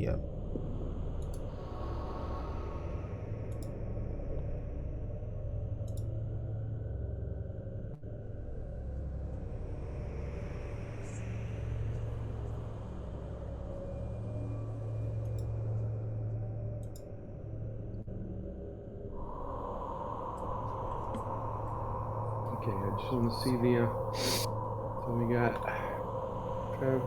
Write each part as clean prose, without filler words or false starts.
Yep. Okay, I just want to see the. So we got Trev.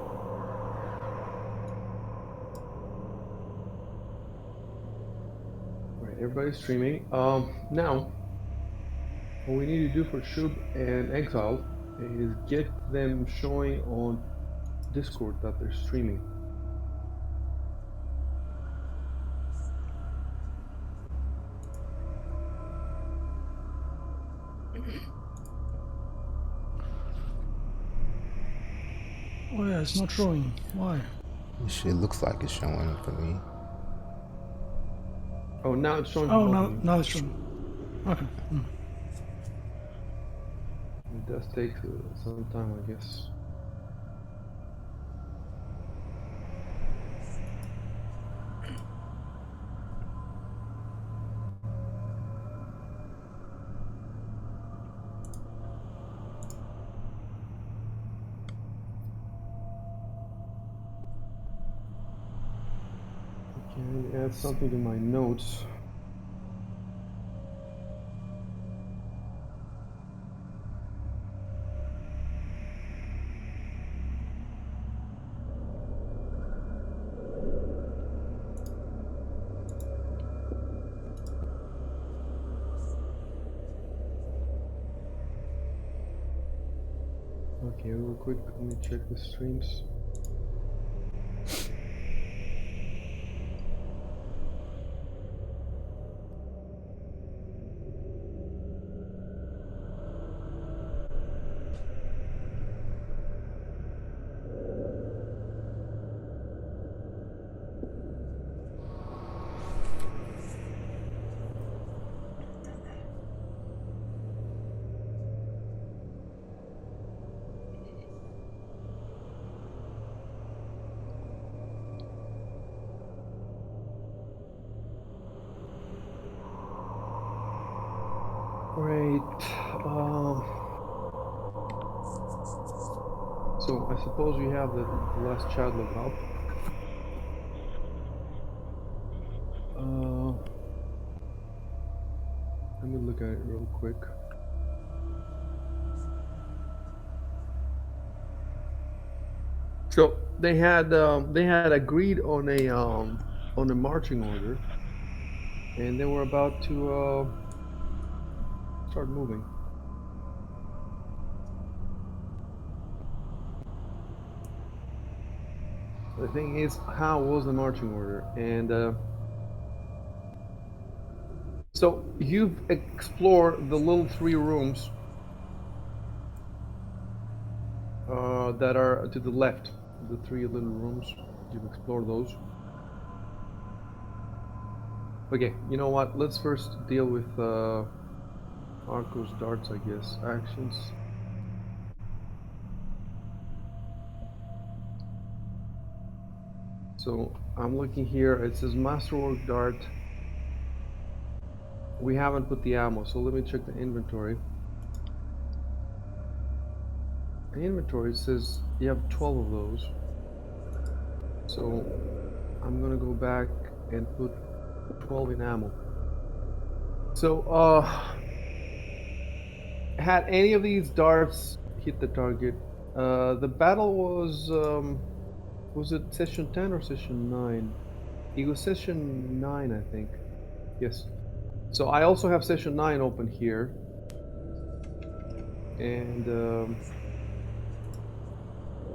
Right, everybody's streaming. Now, what we need to do for Shub and Exile is get them showing on Discord that they're streaming. Oh yeah, it's not showing. Why? It looks like it's showing for me. Oh, now it's showing Oh, for both of you. now it's showing. Okay. It does take some time, I guess. Okay, I need to add something to my notes. Okay, real quick, let me check the streams. Great. So I suppose we have the last chat log up. Let me look at it real quick. So they had agreed on a marching order, and they were about to start moving. The thing is, how was the marching order? And so you've explored the little 3 rooms that are to the left. The 3 little rooms. You've explored those. Okay, you know what? Let's first deal with Arco's darts, I guess. Actions. So I'm looking here. It says Masterwork Dart. We haven't put the ammo, so let me check the inventory. The inventory says you have 12 of those. So I'm gonna go back and put 12 in ammo. So had any of these darts hit the target? The battle was it session 10 or session 9? It was session 9, I think. Yes. So I also have session 9 open here. And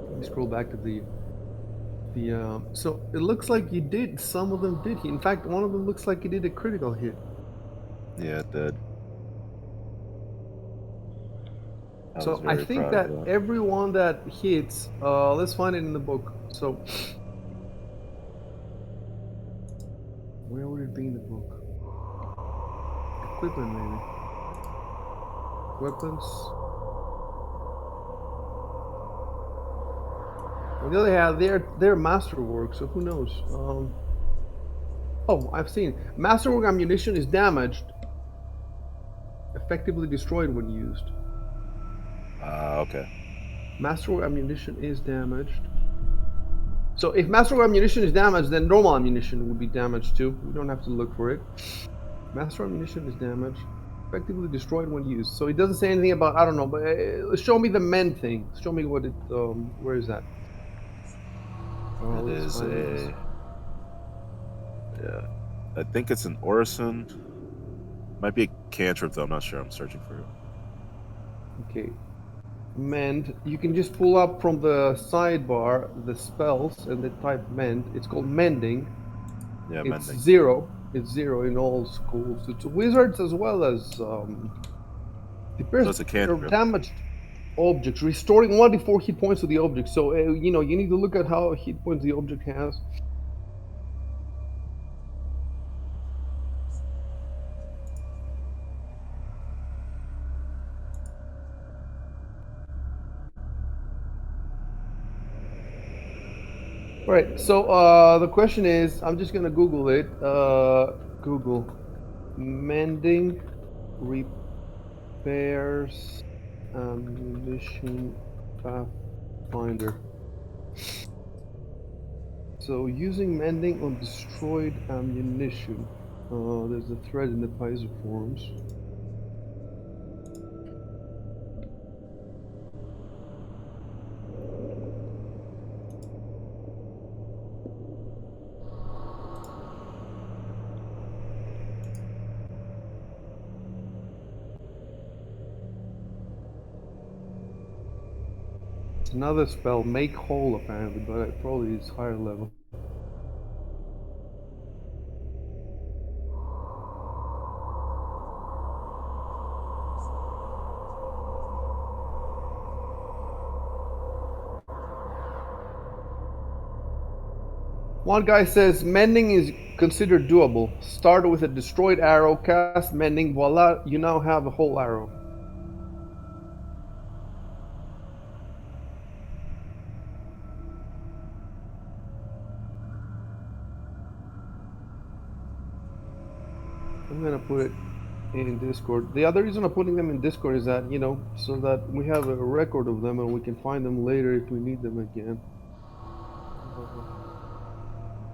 let me scroll back to the so it looks like you did, some of them did. In fact, one of them looks like you did a critical hit. Yeah, it did. So I think that everyone that hits, let's find it in the book. So where would it be in the book? Equipment, maybe. Weapons. On the other hand, they're masterwork, so who knows? Oh, I've seen masterwork ammunition is damaged, effectively destroyed when used. Okay. Masterwork ammunition is damaged. So if masterwork ammunition is damaged, then normal ammunition would be damaged too. We don't have to look for it. Master ammunition is damaged, effectively destroyed when used. So it doesn't say anything about, I don't know, but show me the mend thing. Show me what it. Where is that? It Let's is find this. yeah. I think it's an Orison. Might be a cantrip though. I'm not sure. I'm searching for it. Okay. Mend. You can just pull up from the sidebar the spells and the type mend. It's called mending. Yeah, It's mending. 0. It's 0 in all schools. It's wizards as well as So it's a cantrip. damaged objects, restoring 1d4 hit points to the object. So you know you need to look at how hit points the object has. Right. So the question is, I'm just gonna Google it. Google mending repairs ammunition Pathfinder. So using mending on destroyed ammunition. There's a thread in the Paizo forums. It's another spell, make whole apparently, but it probably is higher level. One guy says mending is considered doable. Start with a destroyed arrow, cast mending, voila, you now have a whole arrow. I'm gonna put it in Discord. The other reason I'm putting them in Discord is that, you know, so that we have a record of them and we can find them later if we need them again.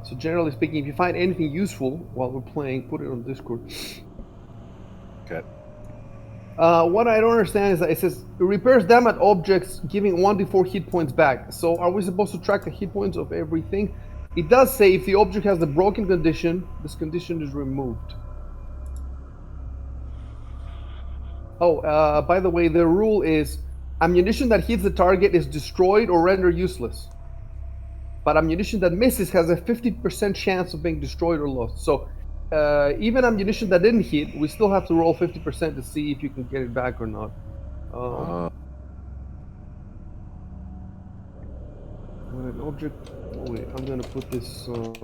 So generally speaking, if you find anything useful while we're playing, put it on Discord. Okay. What I don't understand is that it says it repairs damaged objects, giving 1d4 hit points back. So are we supposed to track the hit points of everything? It does say if the object has the broken condition, this condition is removed. Oh, by the way, the rule is ammunition that hits the target is destroyed or rendered useless. But ammunition that misses has a 50% chance of being destroyed or lost. So even ammunition that didn't hit, we still have to roll 50% to see if you can get it back or not. When an object... Oh wait, I'm gonna put this on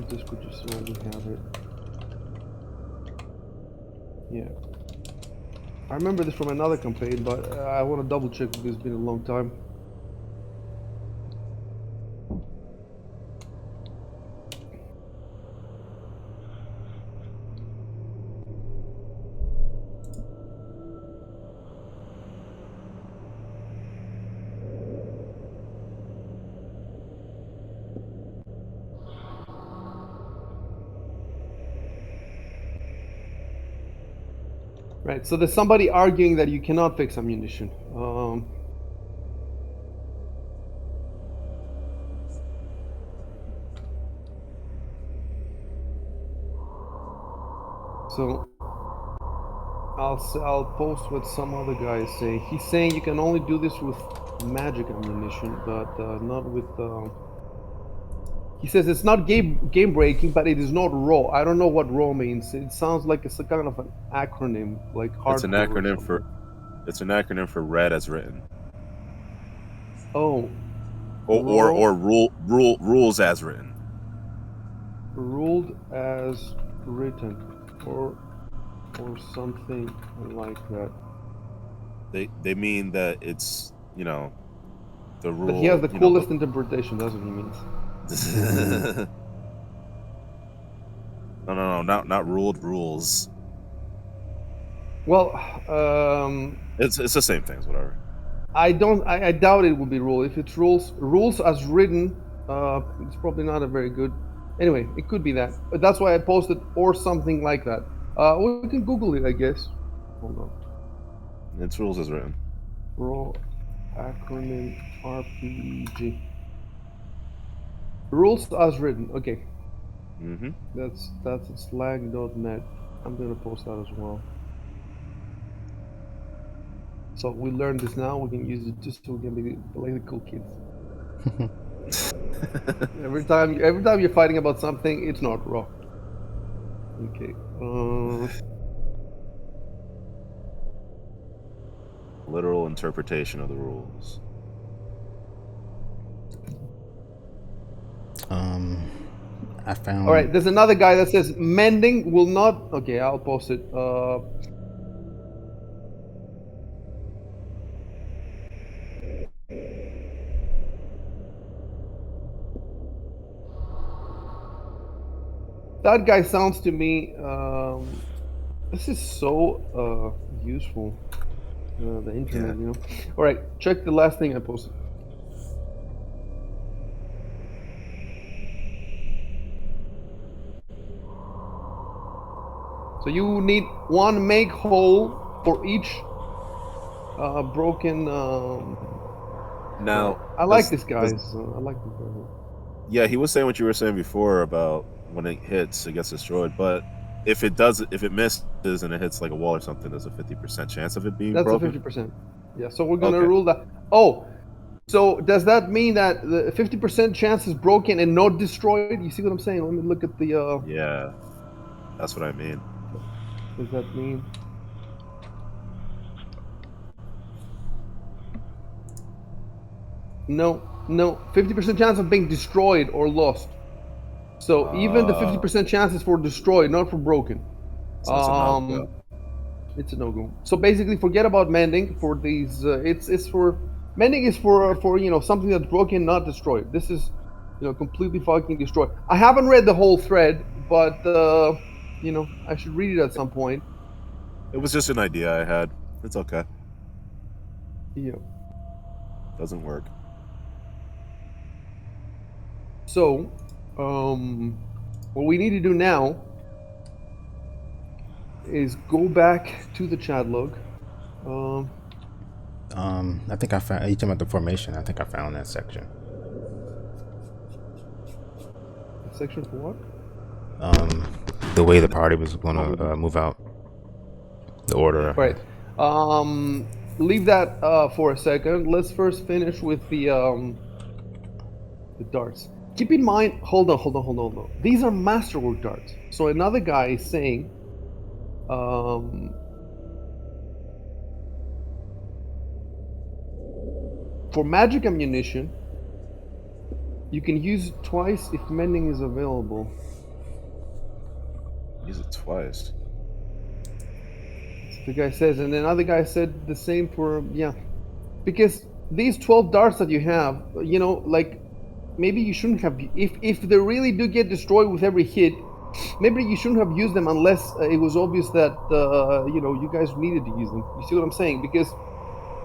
Discord just so we have it. Yeah. I remember this from another campaign, but I want to double check because it's been a long time. Right, so there's somebody arguing that you cannot fix ammunition. So I'll post what some other guy is saying. He's saying you can only do this with magic ammunition, but not with. He says it's not game breaking, but it is not raw. I don't know what raw means. It sounds like it's a kind of an acronym, like It's an hardcore or acronym something. it's an acronym for read as written. Oh, Or rules as written. ruled as written, or something like that. They mean that it's, the rule. That he has the coolest interpretation. That's what he means. No, not ruled rules. Well, It's the same things, whatever. I doubt it will be rule. If it's rules as written, it's probably not a very good. Anyway, it could be that. But that's why I posted or something like that. We can Google it, I guess. Hold on. It's rules as written. Rule acronym RPG. Rules as written. Okay. Mm-hmm. That's at slag.net. I'm gonna post that as well. So we learned this now. We can use it just so we can be like the cool kids. every time you're fighting about something, it's not raw. Okay. Literal interpretation of the rules. I found. All right. There's another guy that says mending will not. Okay, I'll post it. That guy sounds to me. This is so useful. The internet, you know. All right, check the last thing I posted. So you need one make hole for each broken. Now, I like this guy's. I like this guy. Yeah, he was saying what you were saying before about when it hits, it gets destroyed. But if it misses and it hits like a wall or something, there's a 50% chance of it being That's broken. a 50%. Yeah, so we're gonna Okay. rule that. Oh, so does that mean that the 50% chance is broken and not destroyed? You see what I'm saying? Let me look at the. Yeah, that's what I mean. What does that mean? No, 50% chance of being destroyed or lost. So even the 50% chance is for destroyed, not for broken. So it's a no-go. It's a no-go. So basically, forget about mending for these. It's for mending is for something that's broken, not destroyed. This is completely fucking destroyed. I haven't read the whole thread, but I should read it at some point. It was just an idea I had. It's okay. Yeah. Doesn't work. So, what we need to do now is go back to the chat log. I think I found. Are you talking about the formation? I think I found that section. Section for what? The way the party was going to move out. The order. Right. Leave that for a second. Let's first finish with the darts. Keep in mind. Hold on. These are masterwork darts. So another guy is saying, for magic ammunition, you can use it twice if mending is available. Use it twice. The guy says, and another guy said the same for because these 12 darts that you have, like maybe you shouldn't have if they really do get destroyed with every hit. Maybe you shouldn't have used them unless it was obvious that you guys needed to use them. You see what I'm saying? Because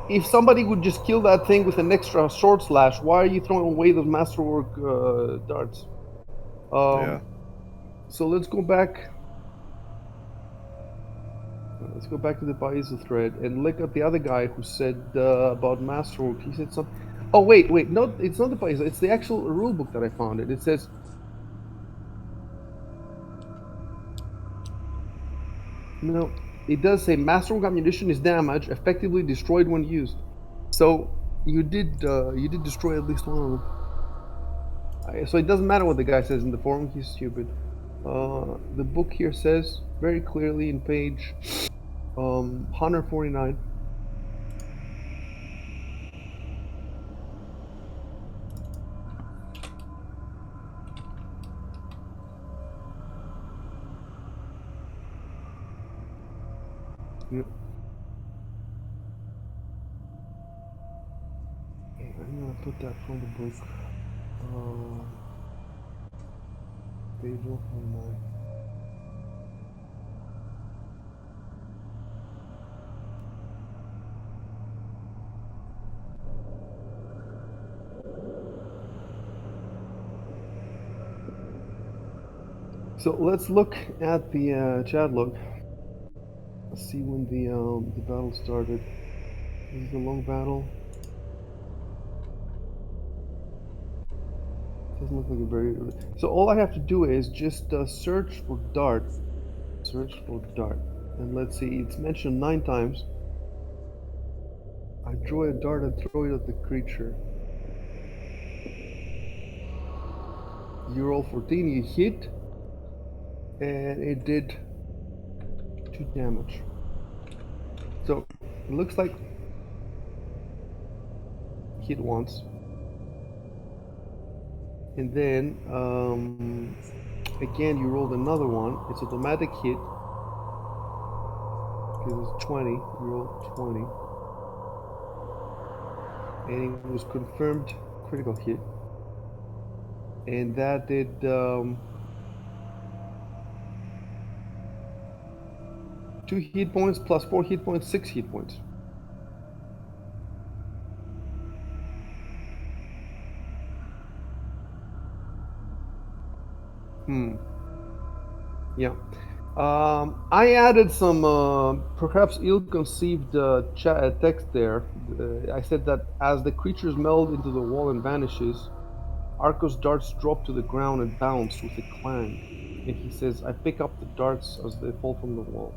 if somebody would just kill that thing with an extra sword slash, why are you throwing away those masterwork darts? Yeah. So let's go back. Let's go back to the Paizo thread and look at the other guy who said about masterwork. He said something. Oh wait, no, it's not the Paizo. It's the actual rule book that I found. It says. No, it does say masterwork ammunition is damaged, effectively destroyed when used. So you did destroy at least one of them. So it doesn't matter what the guy says in the forum. He's stupid. The book here says very clearly in page 149. Yep. gonna put that from the book. Page 149. So let's look at the chat log. Let's see when the battle started. This is the long battle. Doesn't look like a very. So all I have to do is just search for dart. Search for dart, and let's see. It's mentioned 9 times. I draw a dart and throw it at the creature. You roll 14. You hit, and it did 2 damage. So it looks like hit once, and then again you rolled another one. It's automatic hit because it's 20. You rolled 20, and it was confirmed critical hit, and that did 2 hit points plus 4 hit points, 6 hit points. Yeah. I added some perhaps ill-conceived text there. I said that as the creatures meld into the wall and vanishes, Arco's darts drop to the ground and bounce with a clang. And he says, I pick up the darts as they fall from the wall.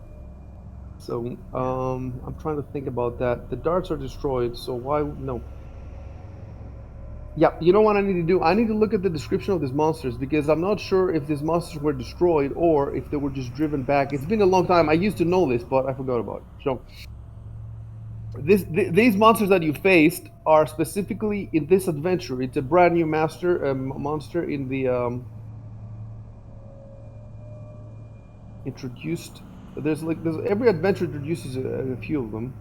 So I'm trying to think about that. The darts are destroyed, so why no? Yeah, you know what I need to do? I need to look at the description of these monsters because I'm not sure if these monsters were destroyed or if they were just driven back. It's been a long time. I used to know this, but I forgot about it. So these monsters that you faced are specifically in this adventure. It's a brand new monster in the introduced. There's every adventure introduces a few of them.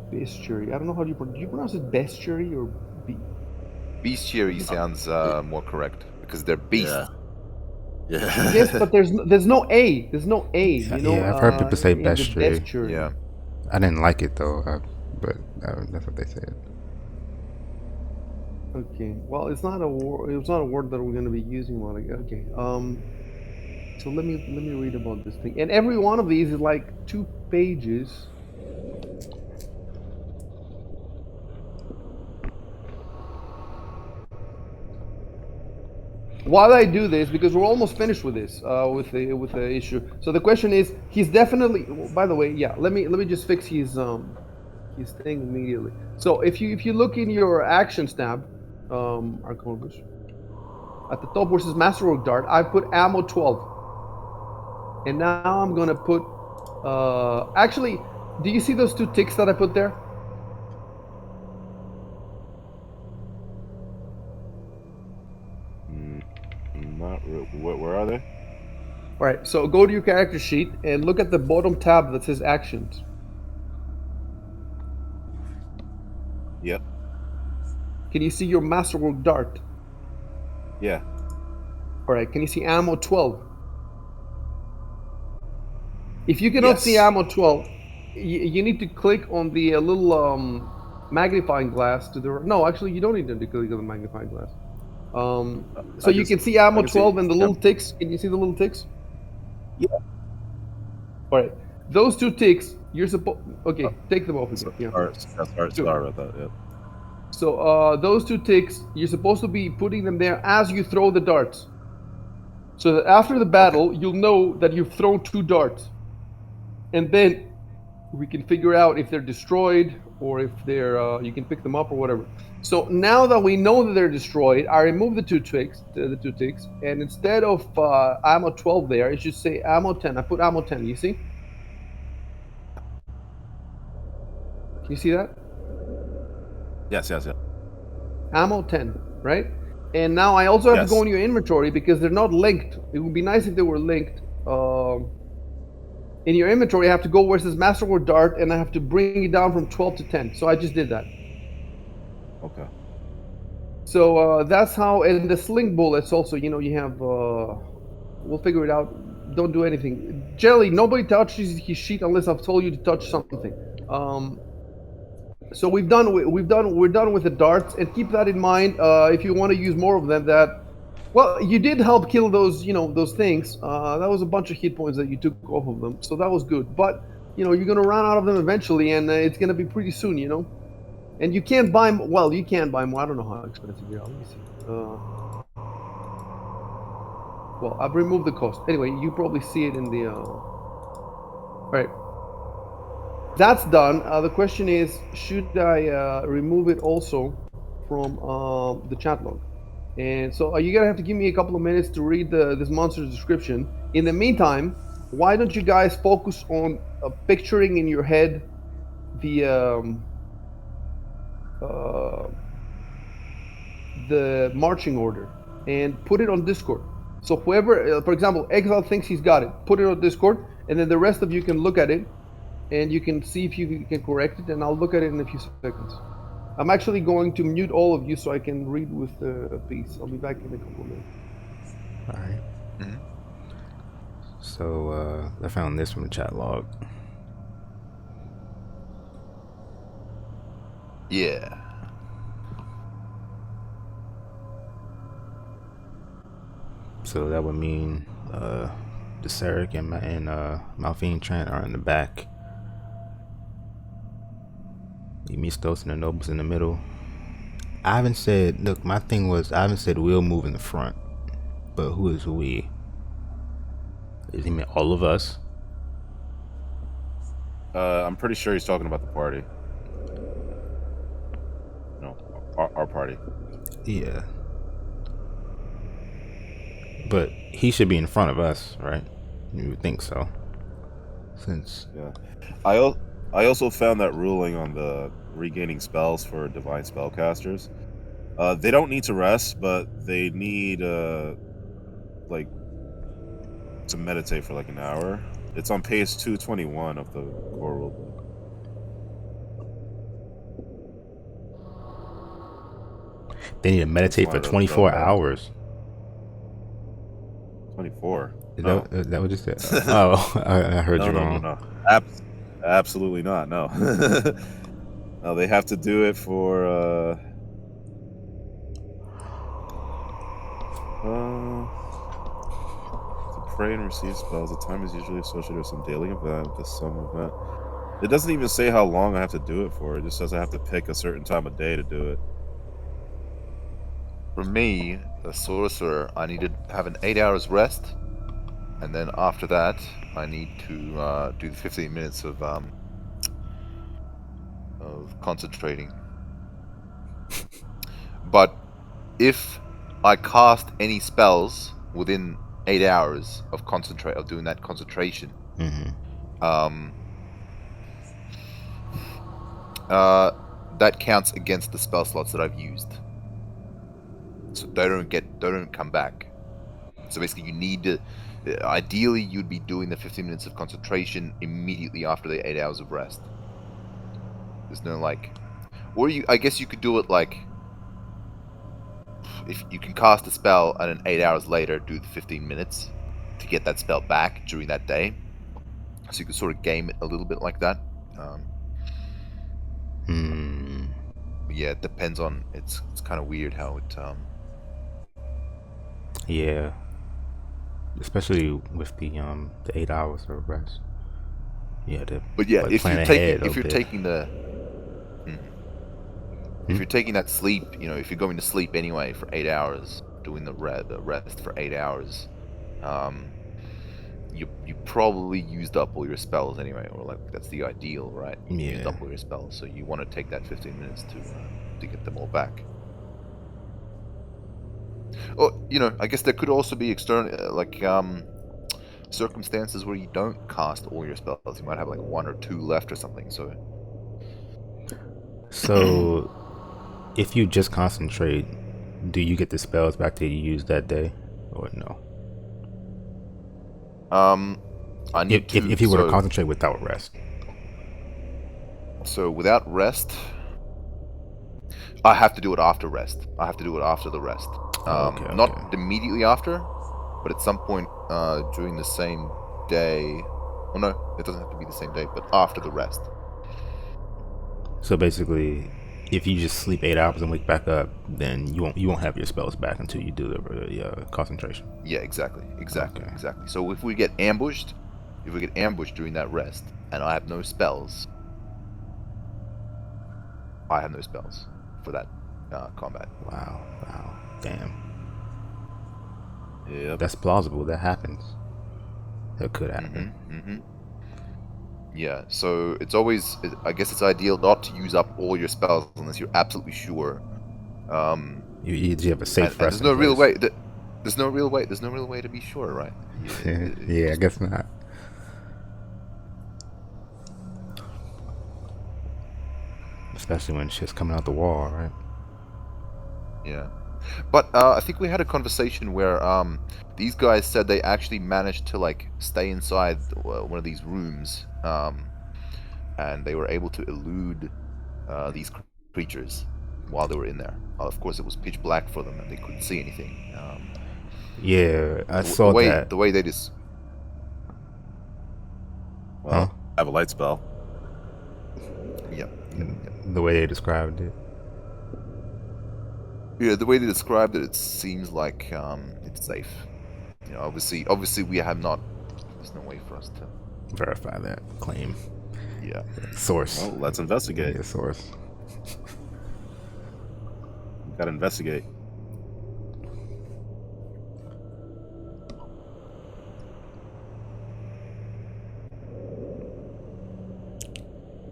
Bestiary. I don't know how do you pronounce it bestiary or be? Bestiary sounds more correct because they're beasts. Yeah. Yes, but there's no a. There's no a. You know. Yeah, I've heard people say in the bestiary. bestiary. Yeah. I didn't like it though, but that's what they said. Okay. Well, it's not a word. It's not a word that we're going to be using. Okay. So let me read about this thing. And every one of these is like 2 pages. While I do this, because we're almost finished with this, with the issue. So the question is, he's definitely. By the way, yeah. Let me just fix his thing immediately. So if you look in your actions tab, Archonus, at the top where it says Masterwork Dart, I put ammo 12, and now I'm gonna put. Actually, do you see those 2 ticks that I put there? Not real. Where are they? All right, so go to your character sheet and look at the bottom tab that says Actions. Yep. Can you see your Masterwork Dart? Yeah. All right, can you see ammo 12? If you cannot see Yes. ammo 12, you need to click on the little magnifying glass to the. No, actually, you don't need to click on the magnifying glass. So you can see ammo 12 and the little ticks. Can you see the little ticks? Yeah. All right, those 2 ticks. You're supposed. Okay, take them off again. Yeah. Sorry about that. Yeah. So those 2 ticks, you're supposed to be putting them there as you throw the darts. So that after the battle, you'll know that you've thrown 2 darts, and then we can figure out if they're destroyed or if they're you can pick them up or whatever. So now that we know that they're destroyed, I remove the 2 ticks, and instead of ammo 12 there, it should say ammo 10. I put ammo 10. You see? Can you see that? Yes. Ammo 10, right? And now I also have to go Yes. in your inventory because they're not linked. It would be nice if they were linked. In your inventory, I have to go where it says Masterwork Dart, and I have to bring it down from 12 to 10. So I just did that. Okay. So that's how. And the sling bullets also. You have. We'll figure it out. Don't do anything. Jelly. Nobody touches his sheet unless I've told you to touch something. Um, so we're done with the darts, and keep that in mind. If you want to use more of them, well, you did help kill those things. That was a bunch of hit points that you took off of them, so that was good. But you're gonna run out of them eventually, and it's gonna be pretty soon. And you can't buy. Well, you can buy more. I don't know how expensive they are. Let me see. Well, I've removed the cost. Anyway, you probably see it in the. Right. That's done. The question is, should I remove it also from the chat log? And so you're gonna have to give me a couple of minutes to read this monster's description. In the meantime, why don't you guys focus on picturing in your head the uh, the marching order and put it on Discord. So whoever, for example, Exile thinks he's got it, put it on Discord, and then the rest of you can look at it and you can see if you can correct it, and I'll look at it in a few seconds. I'm actually going to mute all of you so I can read with peace. I'll be back in a couple of minutes. All right. Mhm. So I found this from the chat log. Yeah. So that would mean the Sarek and Malphine Trant are in the back. Emistos and the nobles in the middle. I haven't said. Look, my thing was I haven't said we'll move in the front, but who is we? Is he mean all of us? I'm pretty sure he's talking about the party. No, our party. Yeah. But he should be in front of us, right? You would think so. Since Yeah. I also found that ruling on the regaining spells for divine spellcasters. They don't need to rest, but they need like to meditate for like an hour. It's on page 221 of the core rulebook. they need to That's meditate one for of the 24 bad. hours. 24. Is No. that what you said? Oh, I heard you wrong. No. Absolutely not. No. No, they have to do it for to pray and receive spells. The time is usually associated with some daily event, with some event. It doesn't even say how long I have to do it for. It just says I have to pick a certain time of day to do it. For me, a sorcerer, I need to have an 8 hours rest, and then after that, I need to do the 15 minutes of concentrating. But if I cast any spells within 8 hours of doing that concentration, that counts against the spell slots that I've used. So they don't come back. So basically, you need to. Ideally, you'd be doing the 15 minutes of concentration immediately after the 8 hours of rest. There's no or I guess you could do it like, if you can cast a spell and then 8 hours later do the 15 minutes to get that spell back during that day. So you could sort of game it a little bit like that. Yeah, it depends on. It's kind of weird how it. Yeah. Especially with the 8 hours of rest. Yeah. But yeah, if you're taking that sleep, if you're going to sleep anyway for 8 hours, doing the rest for 8 hours, you probably used up all your spells anyway, or like that's the ideal, right? You used up all your spells, so you want to take that 15 minutes to get them all back. Or I guess there could also be external circumstances where you don't cast all your spells. You might have like 1 or 2 left or something. So if you just concentrate, do you get the spells back that you used that day, or no? I need to. If you were to concentrate without rest. So without rest, I have to do it after rest. I have to do it after the rest. Oh, okay, Not okay. immediately after, but at some point during the same day. Oh no, it doesn't have to be the same day, but after the rest. So basically, if you just sleep 8 hours and wake back up, then you won't have your spells back until you do the concentration. Yeah, exactly. Okay. So if we get ambushed during that rest, and I have no spells, for that combat. Wow. Damn. Yep. That's plausible. That happens. That could happen. Yeah, so it's always, I guess it's ideal not to use up all your spells unless you're absolutely sure. You have a safe And rest there's no in real place. way. There's no real way to be sure, right? Yeah, I guess not. Especially when shit's coming out the wall, right? Yeah. But I think we had a conversation where these guys said they actually managed to like stay inside one of these rooms, and they were able to elude these creatures while they were in there. Of course, it was pitch black for them, and they couldn't see anything. Yeah, I The saw way that. they just Huh? I have a light spell. Yep. The way they described it. Yeah, the way they described it, it seems like it's safe. You know, obviously we have not. There's no way for us to Verify that claim. Yeah. Source. Well, let's investigate. Yeah, source. Gotta investigate.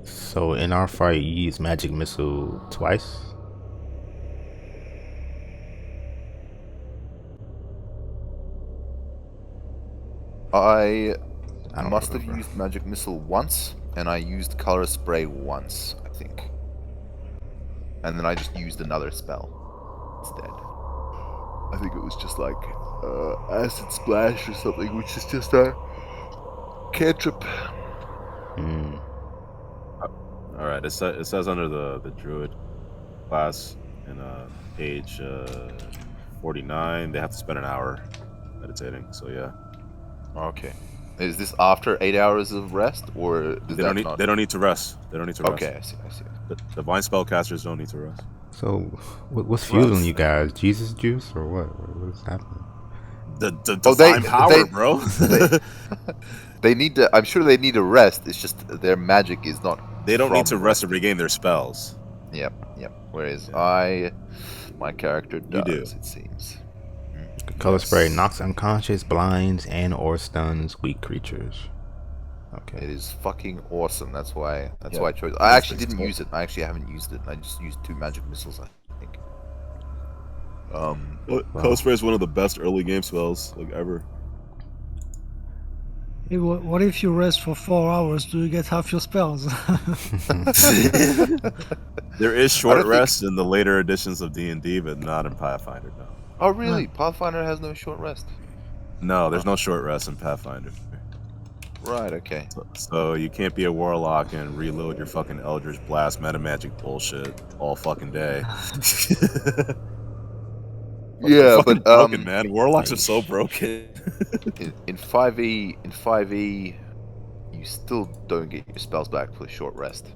So in our fight, you use magic missile twice. I I don't must have remember. used magic missile once, and I used color spray once, I think. And then I just used another spell instead. I think it was just like acid splash or something, which is just a cantrip. All right. It says under the druid class in page 49, they have to spend an hour meditating. So yeah. Okay. Is this after 8 hours of rest, or does They that don't need. not? They don't need to rest. They don't need to rest. Okay, I see. The divine spellcasters don't need to rest. So what's fueling Gross. you guys? Jesus juice or what? What's happening? The Oh, divine power, bro. They need to. I'm sure they need a rest. It's just their magic is not. They don't need to from rest to regain their spells. Yep. Whereas Yeah. my character You does. do. It seems. Color spray Yes. knocks unconscious, blinds, and or stuns weak creatures. Okay. It is fucking awesome. That's why I chose. That's I actually pretty didn't cool. use it. I actually haven't used it. I just used 2 magic missiles, I think. Color spray is one of the best early game spells like ever. Hey, what if you rest for 4 hours? Do you get half your spells? There is I short don't think- rest in the later editions of D&D, but not in Pathfinder. No. Oh really? Pathfinder has no short rest. No, there's no short rest in Pathfinder. Right. Okay. So you can't be a warlock and reload your fucking Eldritch Blast meta magic bullshit all fucking day. Yeah, fucking but broken, man. Warlocks are so broken. in 5e, you still don't get your spells back for a short rest.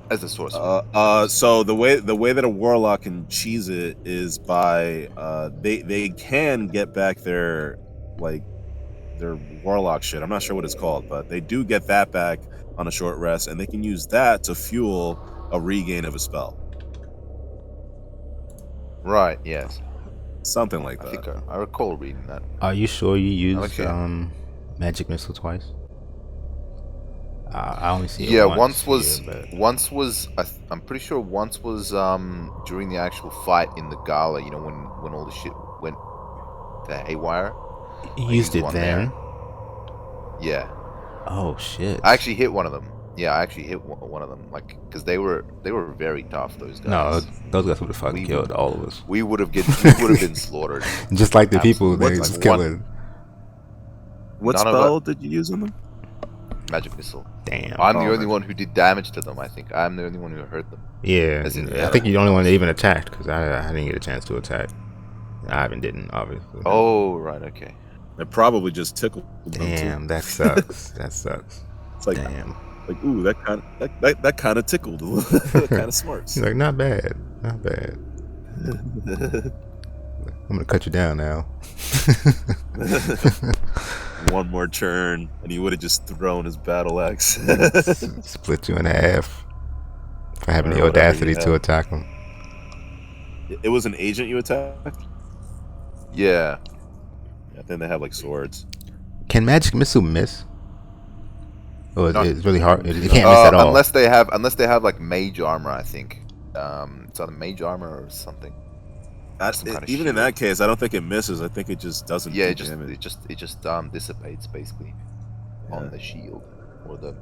As a sorcerer. So the way that a warlock can cheese it is by they can get back their warlock shit. I'm not sure what it's called, but they do get that back on a short rest, and they can use that to fuel a regain of a spell. Right. Yes. Something like I that. think I recall reading that. Are you sure you used Okay. magic missile twice? I only see it Yeah, once. once was I'm pretty sure once was during the actual fight in the gala. You know when all the shit went to haywire. You I used it one then. there. Yeah, Oh shit! I actually hit one of them. Yeah, I actually hit one of them. Like, because they were very tough. Those No, guys. those guys would have fucking We killed would- all of us. We would have been slaughtered. Just like the people Absolutely. they Like was one- killing. What None of spell did you use on them? magic missile. Damn. I'm the Oh, only magic. one who did damage to them. I think I'm the only one who hurt them. Yeah, As in I think you're the only one that damage. even attacked because I didn't get a chance to attack. Ivan didn't, obviously. Oh right, okay. It probably just tickled them too. Damn, that sucks. That sucks. It's like, Damn. ooh, that kind of tickled. That kind of smarts. He's like, not bad, not bad. I'm gonna cut you down now. One more turn, and he would have just thrown his battle axe. Split you in half for having the Or whatever audacity you to have. attack him. It was an agent you attacked? Yeah. I think they have like swords. Can magic missile miss? Oh, No. it's really hard. It can't miss at all. Unless they have like mage armor, I think. It's either mage armor or something. Some kind of Even in shield. that case, I don't think it misses. I think it just doesn't Yeah, do it damage. just dissipates basically on the shield or the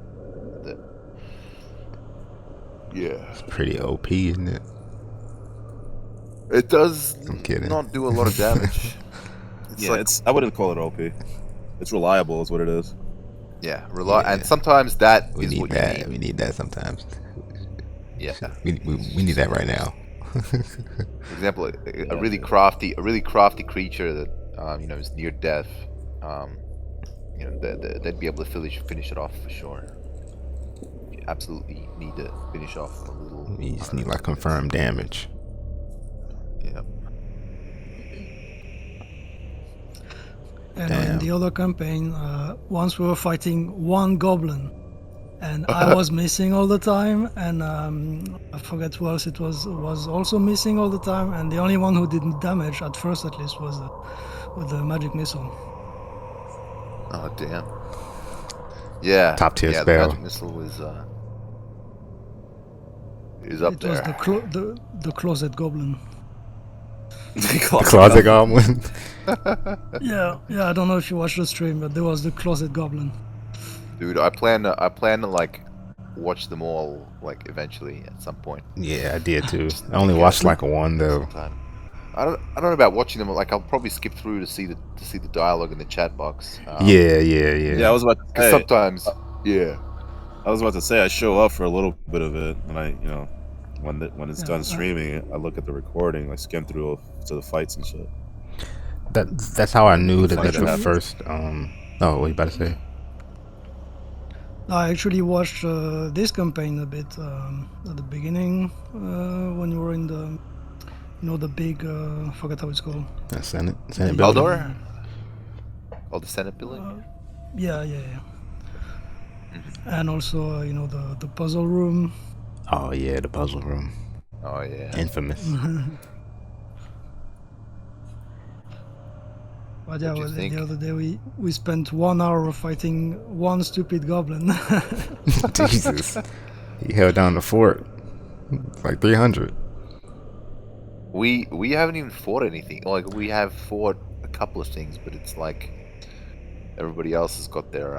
yeah. It's pretty OP, isn't it? It does I'm kidding. not do a lot of damage. It's I wouldn't call it OP. It's reliable, is what it is. yeah, Yeah. and sometimes that We is need what that. you need. We need that sometimes. Yeah. We need that right now. For example, a really crafty creature that is near death. They'd be able to finish it off for sure. You absolutely need to finish off a little. We just need 2 like minutes. confirmed damage. Yeah. And in Damn. the other campaign, once we were fighting one goblin, and I was missing all the time, and I forget who else it was also missing all the time, and the only one who didn't damage at first, at least, was with the magic missile. Oh damn. Yeah. Top tier yeah, spell. The magic missile is up It there. was the closet goblin. The closet goblin. Yeah, I don't know if you watched the stream, but there was the closet goblin. Dude, I plan to like watch them all like eventually at some point. Yeah, I did too. Just I only because- watched like one though. sometime. I don't know about watching them. Like I'll probably skip through to see the dialogue in the chat box. Yeah. Yeah, I was about to 'cause say. sometimes, yeah. I was about to say I show up for a little bit of it, and when it's Yeah, done streaming, I look at the recording, I skim through to the fights and shit. That's how I knew that Fight the happens. first. Oh, what you about to say? I actually watched this campaign a bit at the beginning when you were in the, the big, forget how it's called. Senate building. Eldor? Oh, the Senate building? Yeah. And also, the puzzle room. Oh yeah, the puzzle room. Oh yeah. Infamous. But yeah, What'd you think? the other day we spent 1 hour fighting one stupid goblin. Jesus, he held down the fort. It's like 300. We haven't even fought anything. Like we have fought a couple of things, but it's like everybody else has got their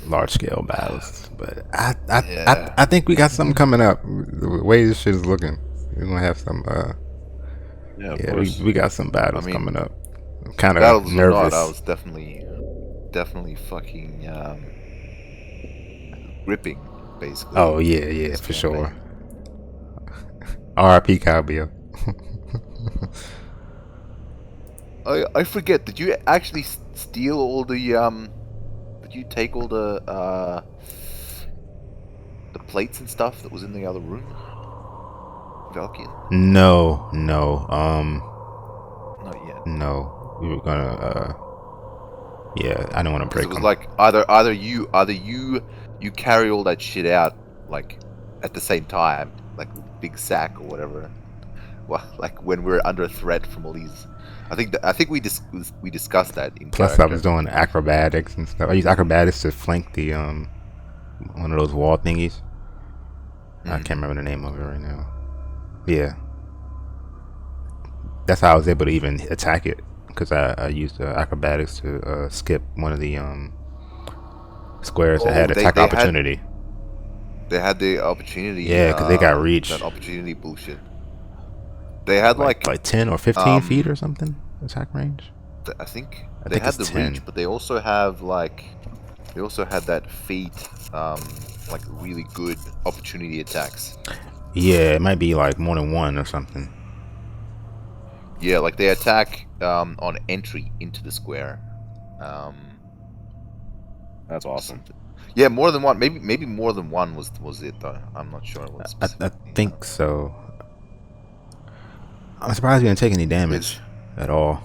Large scale battles, but I Yeah. think we got something coming up. The way this shit is looking, we're gonna have some. Yeah, of Yeah, course. we got some battles I mean, coming up. I'm kind of battles or nervous. not, I was definitely fucking gripping, basically. Oh yeah, this for campaign. sure. R.I.P. Cowbill. I forget. Did you actually steal all the Did you take all the plates and stuff that was in the other room, Valkian? No, Not yet. no. We were gonna. Yeah, I don't want to Because break it was them. like either you carry all that shit out like at the same time, like big sack or whatever. Well, like when we're under threat from all these. I think we discussed that in Plus, I character. was doing acrobatics and stuff. I use acrobatics to flank the one of those wall thingies. I can't remember the name of it right now. Yeah, that's how I was able to even attack it because I used acrobatics to skip one of the squares that had they attack had- opportunity. They had the opportunity. Yeah, 'cause they got reach. That opportunity bullshit. They had like 10 or 15 feet or something attack range. I think I they think had it's the 10. reach, but they also have like They also had that feat, like really good opportunity attacks. Yeah, it might be like more than one or something. Yeah, like they attack on entry into the square. Um, That's awesome. something. Yeah, more than one. Maybe more than one was it though. I'm not sure what I specifically. think so. I'm surprised we didn't take any It's damage at all.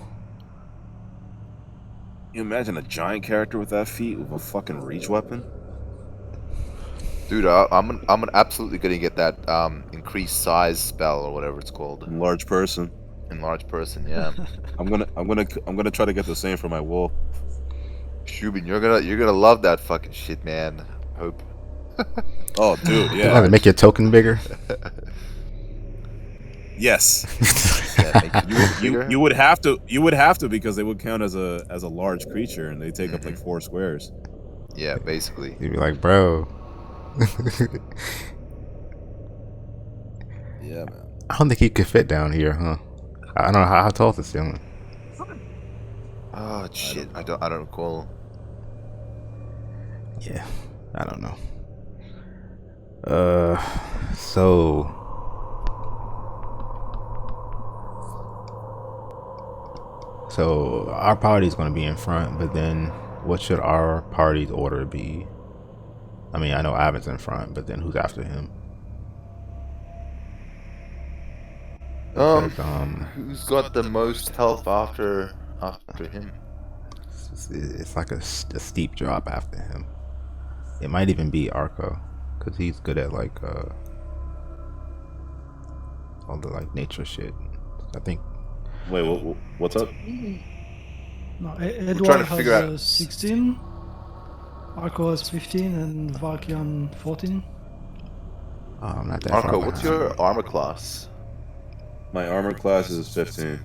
You imagine a giant character with that feat with a fucking reach weapon? dude. I'm absolutely gonna get that increased size spell or whatever it's called. Large person. Enlarged person. Yeah. I'm gonna try to get the same for my wolf. Shubin, you're gonna love that fucking shit, man. Hope. Oh, dude, Do I have yeah. to make your token bigger? Yes. Yeah, make your token bigger. You would have to because they would count as a large creature and they take up like 4 squares. Yeah, basically. You'd be like, bro. Yeah, man. I don't think he could fit down here, huh? I don't know how tall is the ceiling. Oh shit, I don't recall. Yeah, I don't know. So our party's gonna be in front, but then what should our party's order be? I mean, I know Ivan's in front, but then who's after him? Because Who's got the most health after him? it's like a steep drop after him. It might even be Arco, because he's good at like all the like nature shit. I think. Wait, what's up? No, trying Edward to figure has out- 16, Arco has 15, and Valkian 14. Oh, I'm not that far Arco, what's behind. your armor class? My armor class is 15.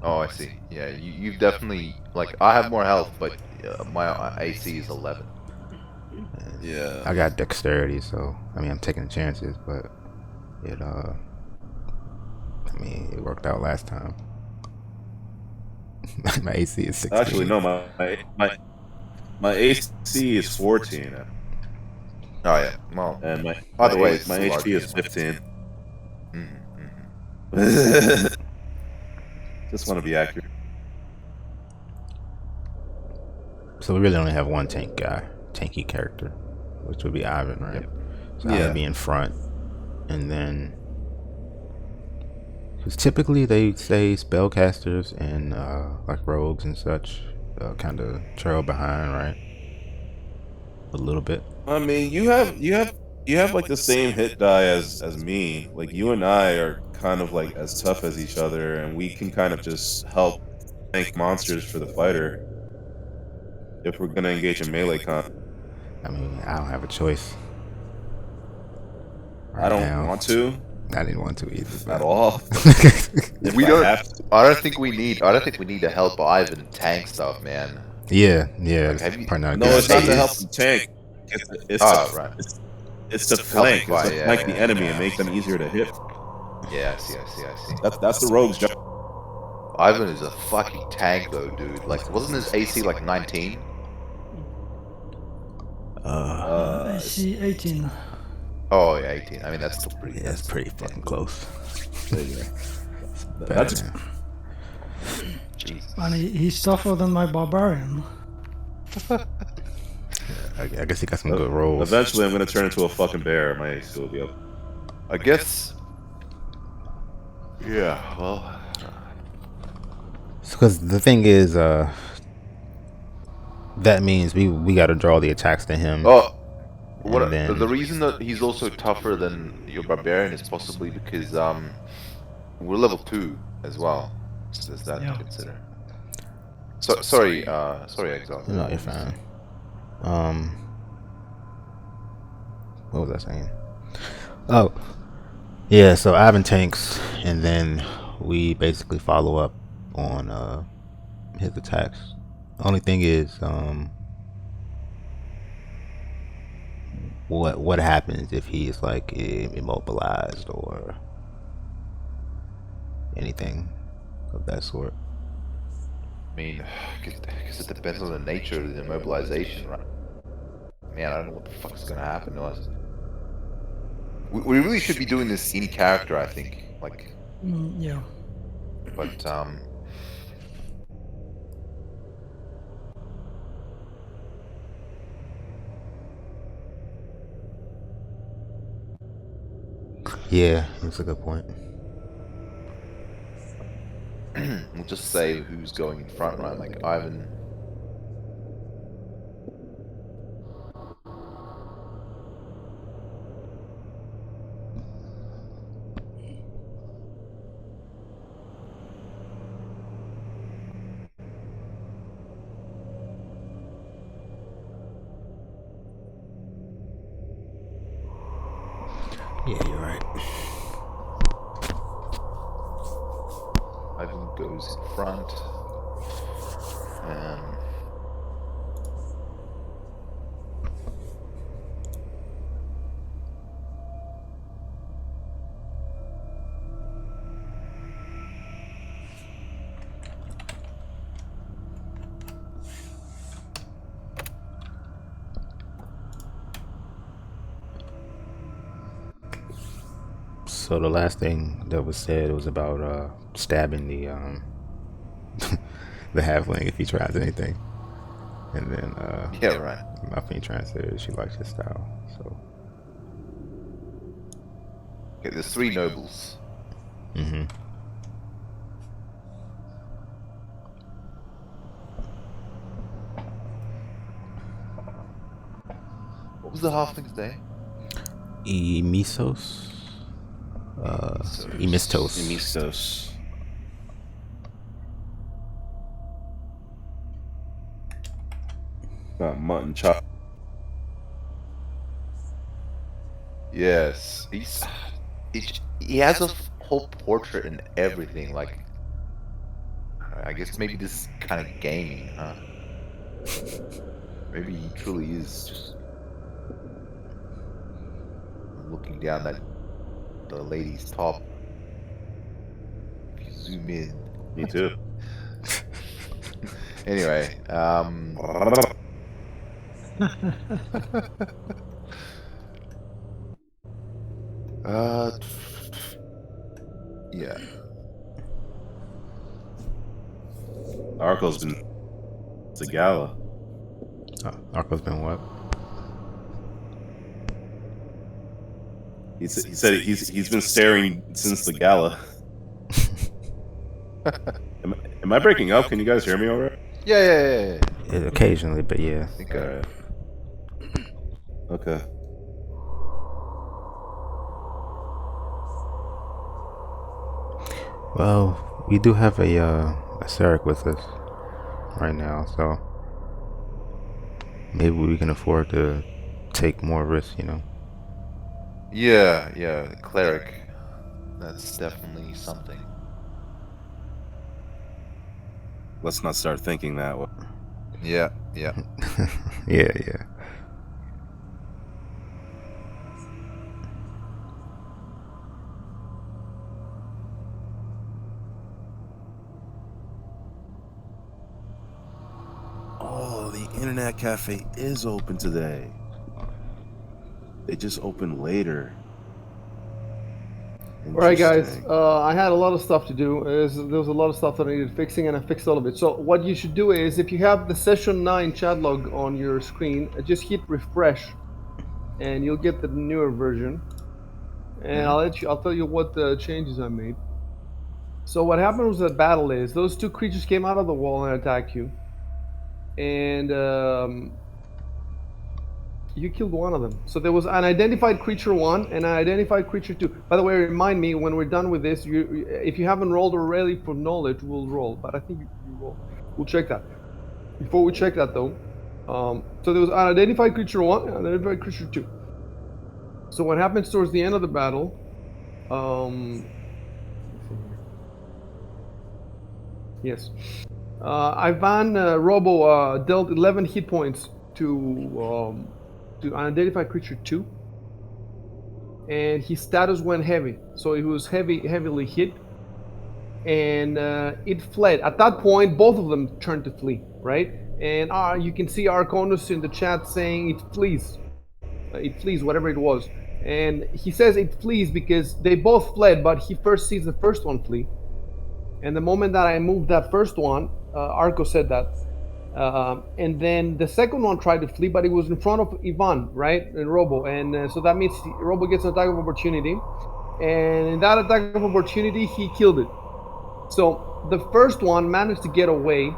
Oh, I see. Yeah, you've definitely like I have more health, but my AC is 11. Yeah. I got dexterity, so I mean I'm taking chances, but it I mean it worked out last time. My AC is 16. Actually, no, my AC is 14, Oh yeah. Well, and either way, it's my still HP is RPM. 15. Mm-hmm. Just want to be accurate. So we really only have one tanky character, which would be Ivan, right? Yep. So Yeah. Ivan be in front, and then because typically they say spellcasters and like rogues and such kind of trail behind, right? A little bit. I mean, you have like the same hit die as me. Like you and I are kind of like as tough as each other, and we can kind of just help tank monsters for the fighter if we're gonna engage in melee combat. I mean, I don't have a choice. I don't want to I didn't want to either. at But all. We I don't. have to. I don't think we need. I don't think we need to help Ivan tank stuff, man. yeah, Like, it's have you- probably not a No, good it's not idea. to help them tank. It's Oh, to, right. it's to Help flank. It's fight, to yeah, flank yeah, the enemy yeah. and make them easier to hit. Yeah, I see. That's the rogue's job. Ivan is a fucking tank though, dude. Like, wasn't his AC like 19? AC 18. Oh yeah, 18. I mean, that's still pretty. Yeah, it's pretty fucking close. That's But, Jesus. And he's tougher than my barbarian. I guess he got some good rolls. Eventually, I'm gonna turn into a fucking bear. My AC will be up. I guess. Yeah. Well. Because the thing is, that means we got to draw the attacks to him. Oh. What? And then- The reason that he's also tougher than your barbarian is possibly because we're level 2 as well. So there's that Yeah. to consider. So sorry, Exile. No, you're fine. What was I saying? Oh, yeah. So Ivan tanks, and then we basically follow up on his attacks. Only thing is, what happens if he is like immobilized or anything of that sort? I mean, because it depends on the nature of the immobilization, right? man, I don't know what the fuck is gonna happen to us. We really should be doing this in character, I think. Like, Yeah. but Yeah, that's a good point. we'll just say who's going in front, right? Like Ivan. Yeah, you're right. Ivan goes in front. So the last thing that was said was about stabbing the the halfling if he tries anything, and then Yeah, right. Muffin trying to say that she likes his style. So Okay, there's 3 nobles. What was the halfling's name? Emisos, Emistos. Emistos. Got mutton chop. Yes, he has a whole portrait and everything. Like, I guess maybe this is kind of gaming, huh? Maybe he truly is just looking down the lady's top. If you zoom in. Me too. Anyway, yeah. Arco's been it's a gala. Arco's been what? He said he's been staring since the gala. Am I breaking up? Can you guys hear me all right? Yeah. Occasionally, but yeah. I think All right. Okay. Well, we do have a Sarek with us right now, so maybe we can afford to take more risks, you know. Yeah, cleric. That's definitely something. Let's not start thinking that way. Yeah. Yeah. Oh, the internet cafe is open today. They just opened later. All right, guys. I had a lot of stuff to do. There was a lot of stuff that I needed fixing, and I fixed all of it. So what you should do is, if you have the session 9 chat log on your screen, just hit refresh, and you'll get the newer version. And I'll tell you what the changes I made. So what happened was that battle is those 2 creatures came out of the wall and attacked you, and you killed one of them. So there was an identified creature 1 and an identified creature 2. By the way, remind me when we're done with this, if you haven't rolled already for knowledge, we'll roll. But I think you roll. We'll check that. Before we check that though, so there was an identified creature 1 and an identified creature 2. So what happens towards the end of the battle, yes. Ivan Robo dealt 11 hit points to unidentified creature 2, and his status went heavy, so he was heavily hit. and it fled. At that point, both of them turned to flee, right? And you can see Arconus in the chat saying it flees. It flees, whatever it was. And he says it flees because they both fled, but he first sees the first one flee. And the moment that I moved that first one, Arco said that. And then the second one tried to flee, but it was in front of Ivan, right? And Robo. And so that means Robo gets an attack of opportunity. And in that attack of opportunity, he killed it. So the first one managed to get away,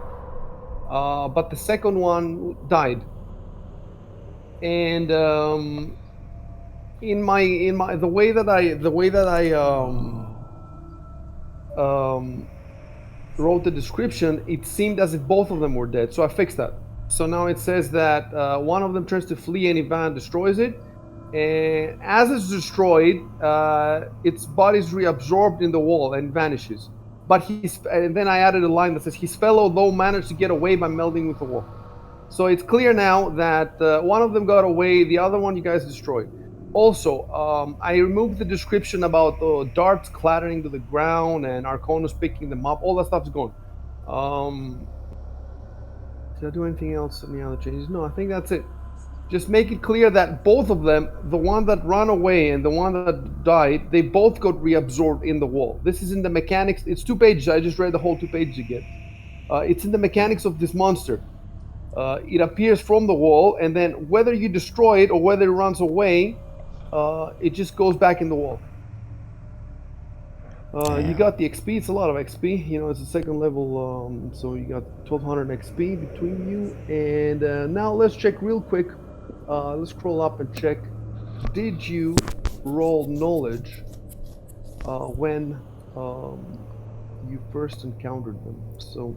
but the second one died. And in my the way that I wrote the description, it seemed as if both of them were dead. So I fixed that. So now it says that one of them turns to flee and Ivan destroys it. And as it's destroyed, its body is reabsorbed in the wall and vanishes. But and then I added a line that says his fellow though managed to get away by melding with the wall. So it's clear now that one of them got away, the other one you guys destroyed. Also, I removed the description about the darts clattering to the ground and Arconus picking them up. All that stuff's gone. Did I do anything else? Any other changes? No, I think that's it. Just make it clear that both of them, the one that ran away and the one that died, they both got reabsorbed in the wall. This is in the mechanics. It's 2 pages. I just read the whole 2 pages again. It's in the mechanics of this monster. It appears from the wall, and then whether you destroy it or whether it runs away, it just goes back in the wall. You got the XP. It's a lot of XP. You know, it's a second level, so you got 1200 XP between you. And now let's check real quick. Let's scroll up and check. Did you roll knowledge when you first encountered them? So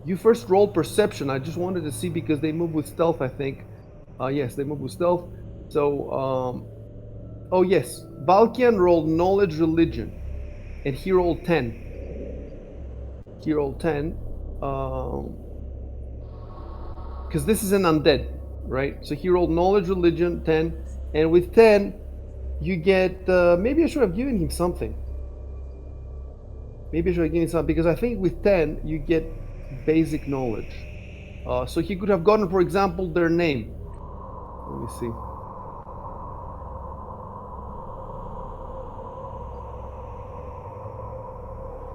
you first rolled perception. I just wanted to see because they move with stealth, I think. Yes, they move with stealth. So, oh yes, Valkian rolled knowledge religion, and he rolled 10. He rolled 10, because this is an undead, right? So he rolled knowledge religion 10, and with 10, you get. Maybe I should have given him something. Maybe I should have given him something because I think with 10 you get basic knowledge. So he could have gotten, for example, their name. Let me see.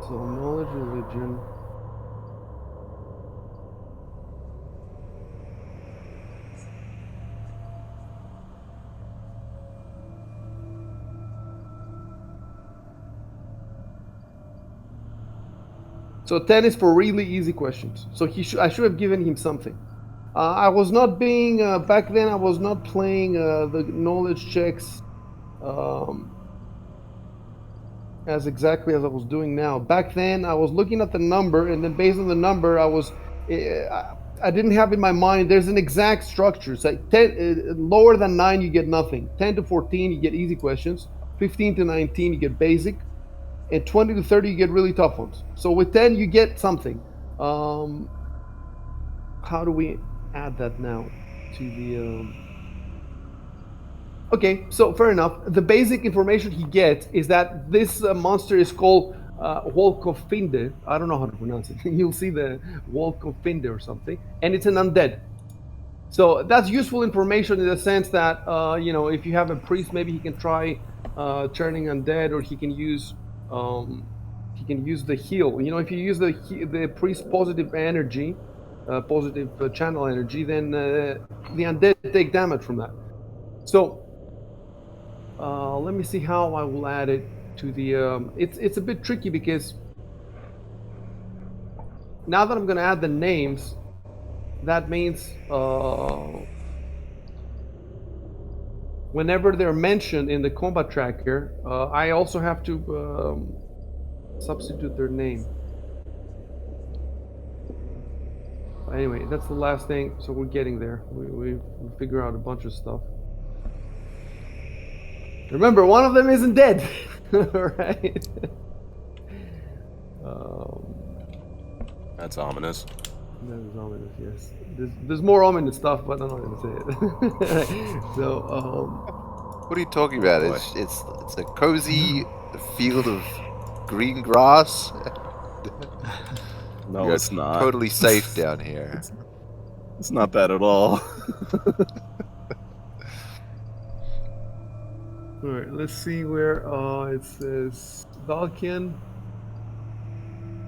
So knowledge religion. So 10 is for really easy questions. So I should have given him something. I was not being back then. I was not playing the knowledge checks as exactly as I was doing now. Back then, I was looking at the number, and then based on the number, I didn't have in my mind. There's an exact structure. It's like 10 lower than 9, you get nothing. 10 to 14, you get easy questions. 15 to 19, you get basic. And 20 to 30, you get really tough ones. So with 10, you get something. How do we add that now to the... Okay, so fair enough. The basic information he gets is that this monster is called Wolkofinde. I don't know how to pronounce it. You'll see the Wolkofinde or something. And it's an undead. So that's useful information in the sense that, you know, if you have a priest, maybe he can try turning undead, or he can use the heal. You know, if you use the priest positive energy, positive channel energy, then the undead take damage from that. So let me see how I will add it to the. It's a bit tricky because now that I'm going to add the names, that means whenever they're mentioned in the combat tracker, I also have to substitute their name. Anyway, that's the last thing, so we're getting there. We figure out a bunch of stuff. Remember, one of them isn't dead, right? That's ominous. That is ominous, yes. There's more ominous stuff, but I'm not going to say it. So, What are you talking about? It's a cozy field of green grass. No, We are it's not. totally safe down here. It's not that at all. Alright, let's see where it says Valkian,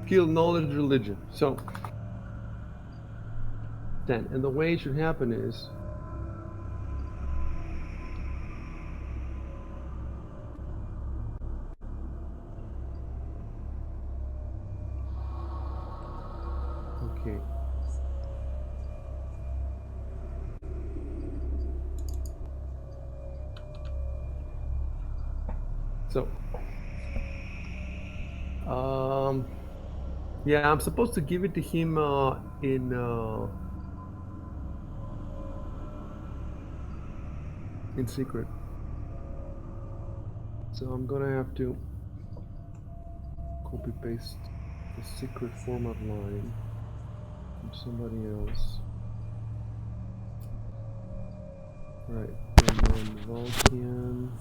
skill, knowledge, religion. So, 10. And the way it should happen is okay. So, yeah, I'm supposed to give it to him in secret. So I'm gonna have to copy paste the secret format line from somebody else. Right, and then Vulcan.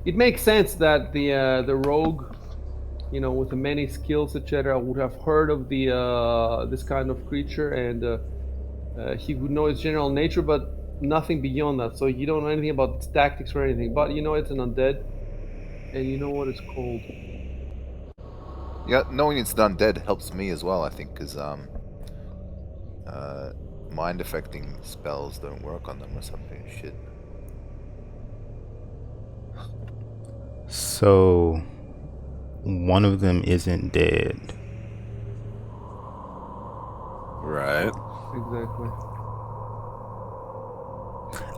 It makes sense that the rogue, you know, with the many skills, etc., would have heard of the this kind of creature, and he would know its general nature, but nothing beyond that. So you don't know anything about its tactics or anything, but you know it's an undead, and you know what it's called. Yeah, knowing it's undead helps me as well, I think, because mind affecting spells don't work on them or something. Shit. So one of them isn't dead. Right. Exactly.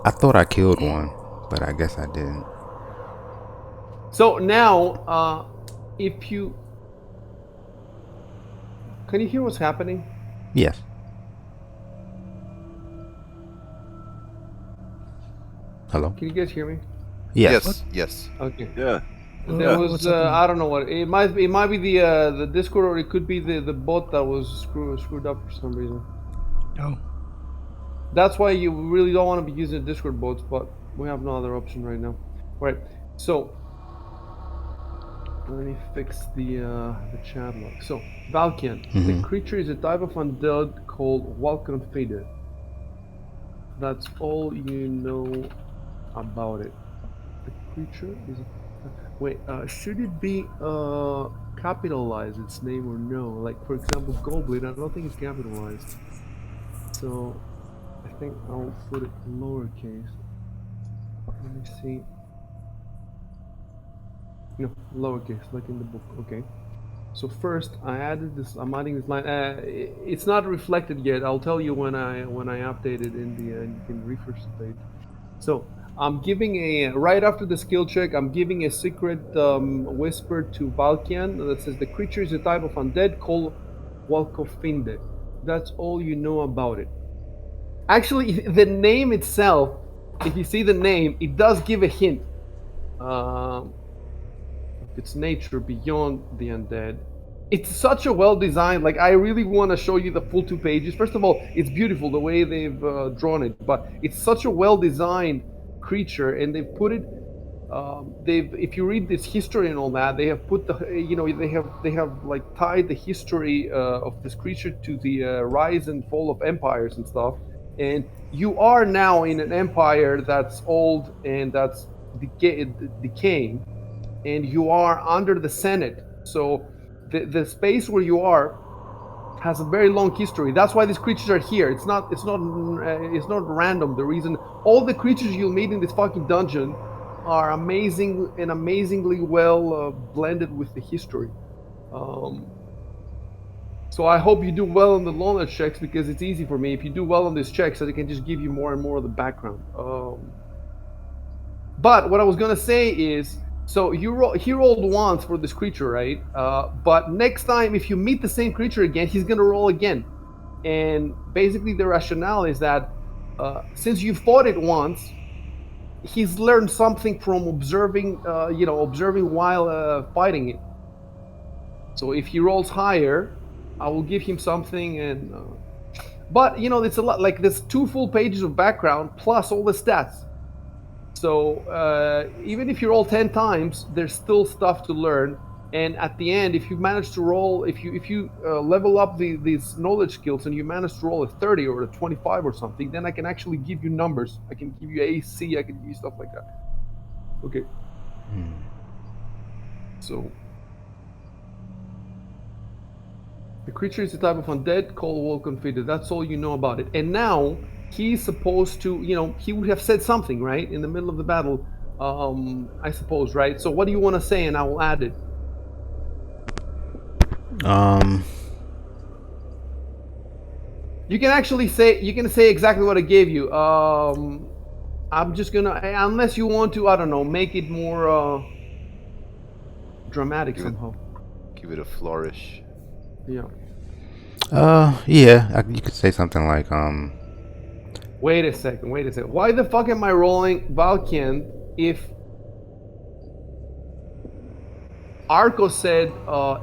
I thought I killed one, but I guess I didn't. So now, if you can you hear what's happening? Yes. Hello? Can you guys hear me? Yes. Yes. Okay. Yeah. There was What's happening? I don't know what it might be the Discord, or it could be the bot that was screwed up for some reason. Oh, That's why you really don't want to be using the Discord bots, but we have no other option right now. Right. So let me fix the chat log. So Valkian, the creature is a type of undead called Walkenfide. That's all you know about it. The creature is wait, should it be capitalized, its name, or no? Like, for example, Goblin, I don't think it's capitalized. So I think I'll put it lowercase. Let me see. No, lowercase, like in the book. Okay. So first, I'm adding this line. It's not reflected yet. I'll tell you when I update it in the. You can refresh the page. So I'm giving right after the skill check. I'm giving a secret whisper to Valkian that says the creature is a type of undead called Walkofinde. That's all you know about it. Actually, the name itself, if you see the name, it does give a hint. Its nature beyond the undead. It's such a well designed. Like, I really want to show you the full 2 pages. First of all, it's beautiful the way they've drawn it, but it's such a well designed creature, and they've put it. They've, if you read this history and all that, they have put the, you know, they have like tied the history of this creature to the rise and fall of empires and stuff. And you are now in an empire that's old and that's decaying, and you are under the Senate. So the space where you are has a very long history. That's why these creatures are here. It's not random. The reason all the creatures you'll meet in this fucking dungeon are amazing and amazingly well blended with the history. So I hope you do well on the knowledge checks, because it's easy for me. If you do well on these checks, I can just give you more and more of the background. But what I was gonna say is, so he rolled once for this creature, right? But next time, if you meet the same creature again, he's gonna roll again. And basically, the rationale is that since you fought it once, he's learned something from observing, observing while fighting it. So if he rolls higher, I will give him something, and but it's a lot. Like there's 2 full pages of background plus all the stats. So even if you roll 10 times, there's still stuff to learn. And at the end, if you manage to roll, if you level up these knowledge skills and you manage to roll a 30 or a 25 or something, then I can actually give you numbers. I can give you AC. I can give you stuff like that. Okay. So the creature is a type of undead called Wolf Confided. That's all you know about it. And now he's supposed to, he would have said something, right, in the middle of the battle, I suppose, right? So what do you want to say, and I will add it. You can actually say exactly what I gave you. I'm just gonna, unless you want to, I don't know, make it more dramatic somehow. Give it a flourish. Yeah. Yeah, you could say something like, Wait a second. Why the fuck am I rolling Valkian if Arco said,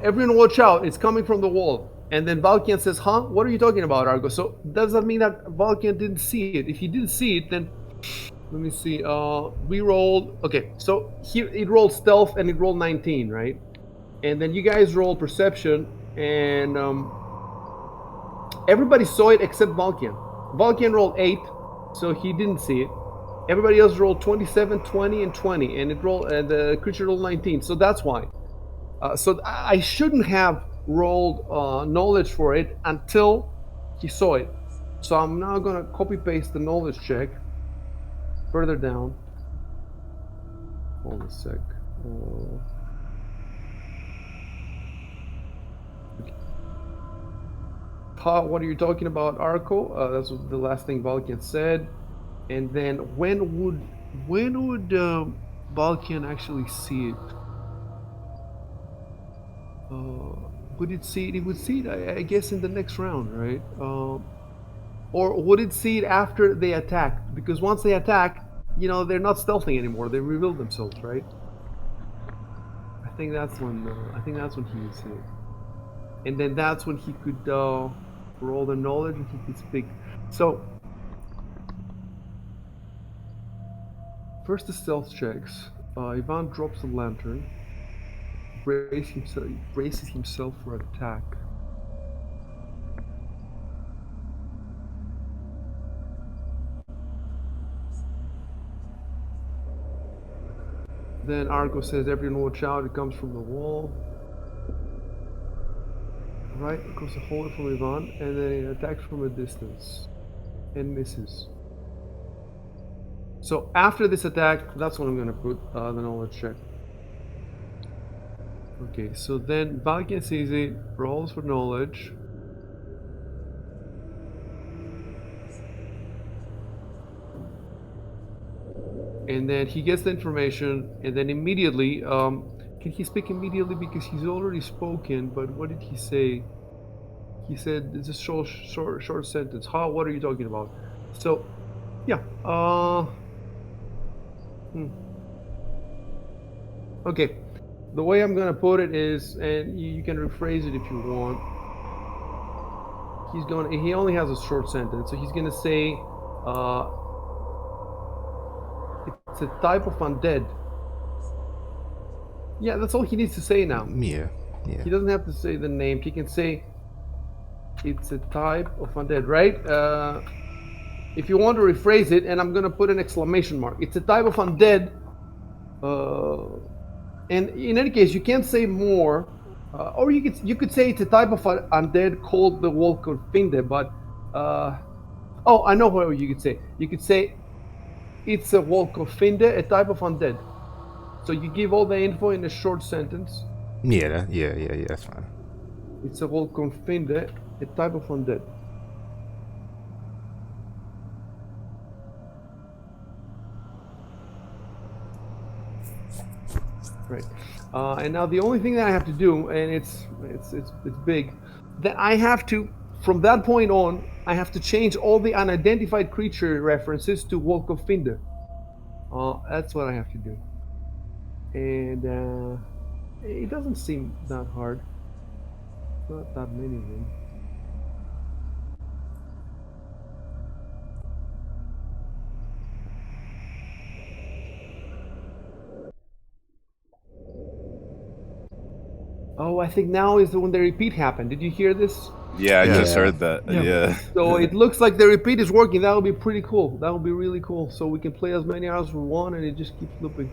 everyone watch out, it's coming from the wall. And then Valkian says, huh? What are you talking about, Arco? So does that mean that Valkian didn't see it? If he didn't see it, then let me see. We rolled. Okay, so it rolled stealth and it rolled 19, right? And then you guys rolled perception, and everybody saw it except Valkian. Valkian rolled 8, so he didn't see it. Everybody else rolled 27, 20, and 20, and the creature rolled 19. So that's why. So I shouldn't have rolled knowledge for it until he saw it. So I'm now gonna copy paste the knowledge check further down. Hold a sec. What are you talking about, Arco? That's the last thing Valkian said. And then when would Valkian actually see it? Would it see it? It would see it, I guess, in the next round, right? Or would it see it after they attack? Because once they attack, they're not stealthing anymore. They reveal themselves, right? I think that's when he would see it, and then that's when he could roll the knowledge and he could speak. So first the stealth checks. Ivan drops the lantern, braces himself for attack. Then Argo says, everyone watch out, it comes from the wall. Right, it goes a hold from Ivan, and then it attacks from a distance. And misses. So after this attack, that's when I'm going to put the knowledge check. Okay, so then Valkian sees it, rolls for knowledge. And then he gets the information, and then immediately, can he speak immediately? Because he's already spoken, but what did he say? He said, it's a short sentence. What are you talking about? So, yeah. Okay. The way I'm gonna put it is, and you can rephrase it if you want. He only has a short sentence, so he's gonna say, it's a type of undead. Yeah, that's all he needs to say now. Yeah. He doesn't have to say the name. He can say it's a type of undead, right? If you want to rephrase it, and I'm gonna put an exclamation mark. It's a type of undead. And in any case, you can't say more. Or you could say it's a type of undead called the Wolf Confinde, but oh, I know what you could say. You could say it's a Wolf Confinde, a type of undead. So you give all the info in a short sentence. Yeah, that's fine. It's a Wolf Confinde, a type of undead. Right. And now the only thing that I have to do, and it's big, that I have to, from that point on, I have to change all the unidentified creature references to Wolf of Finde. That's what I have to do. And it doesn't seem that hard. Not that many of them. Oh, I think now is when the repeat happened. Did you hear this? Yeah, I just Yeah. heard that. Yeah. Yeah. So it looks like the repeat is working. That would be pretty cool. That would be really cool. So we can play as many hours as we want, and it just keeps looping.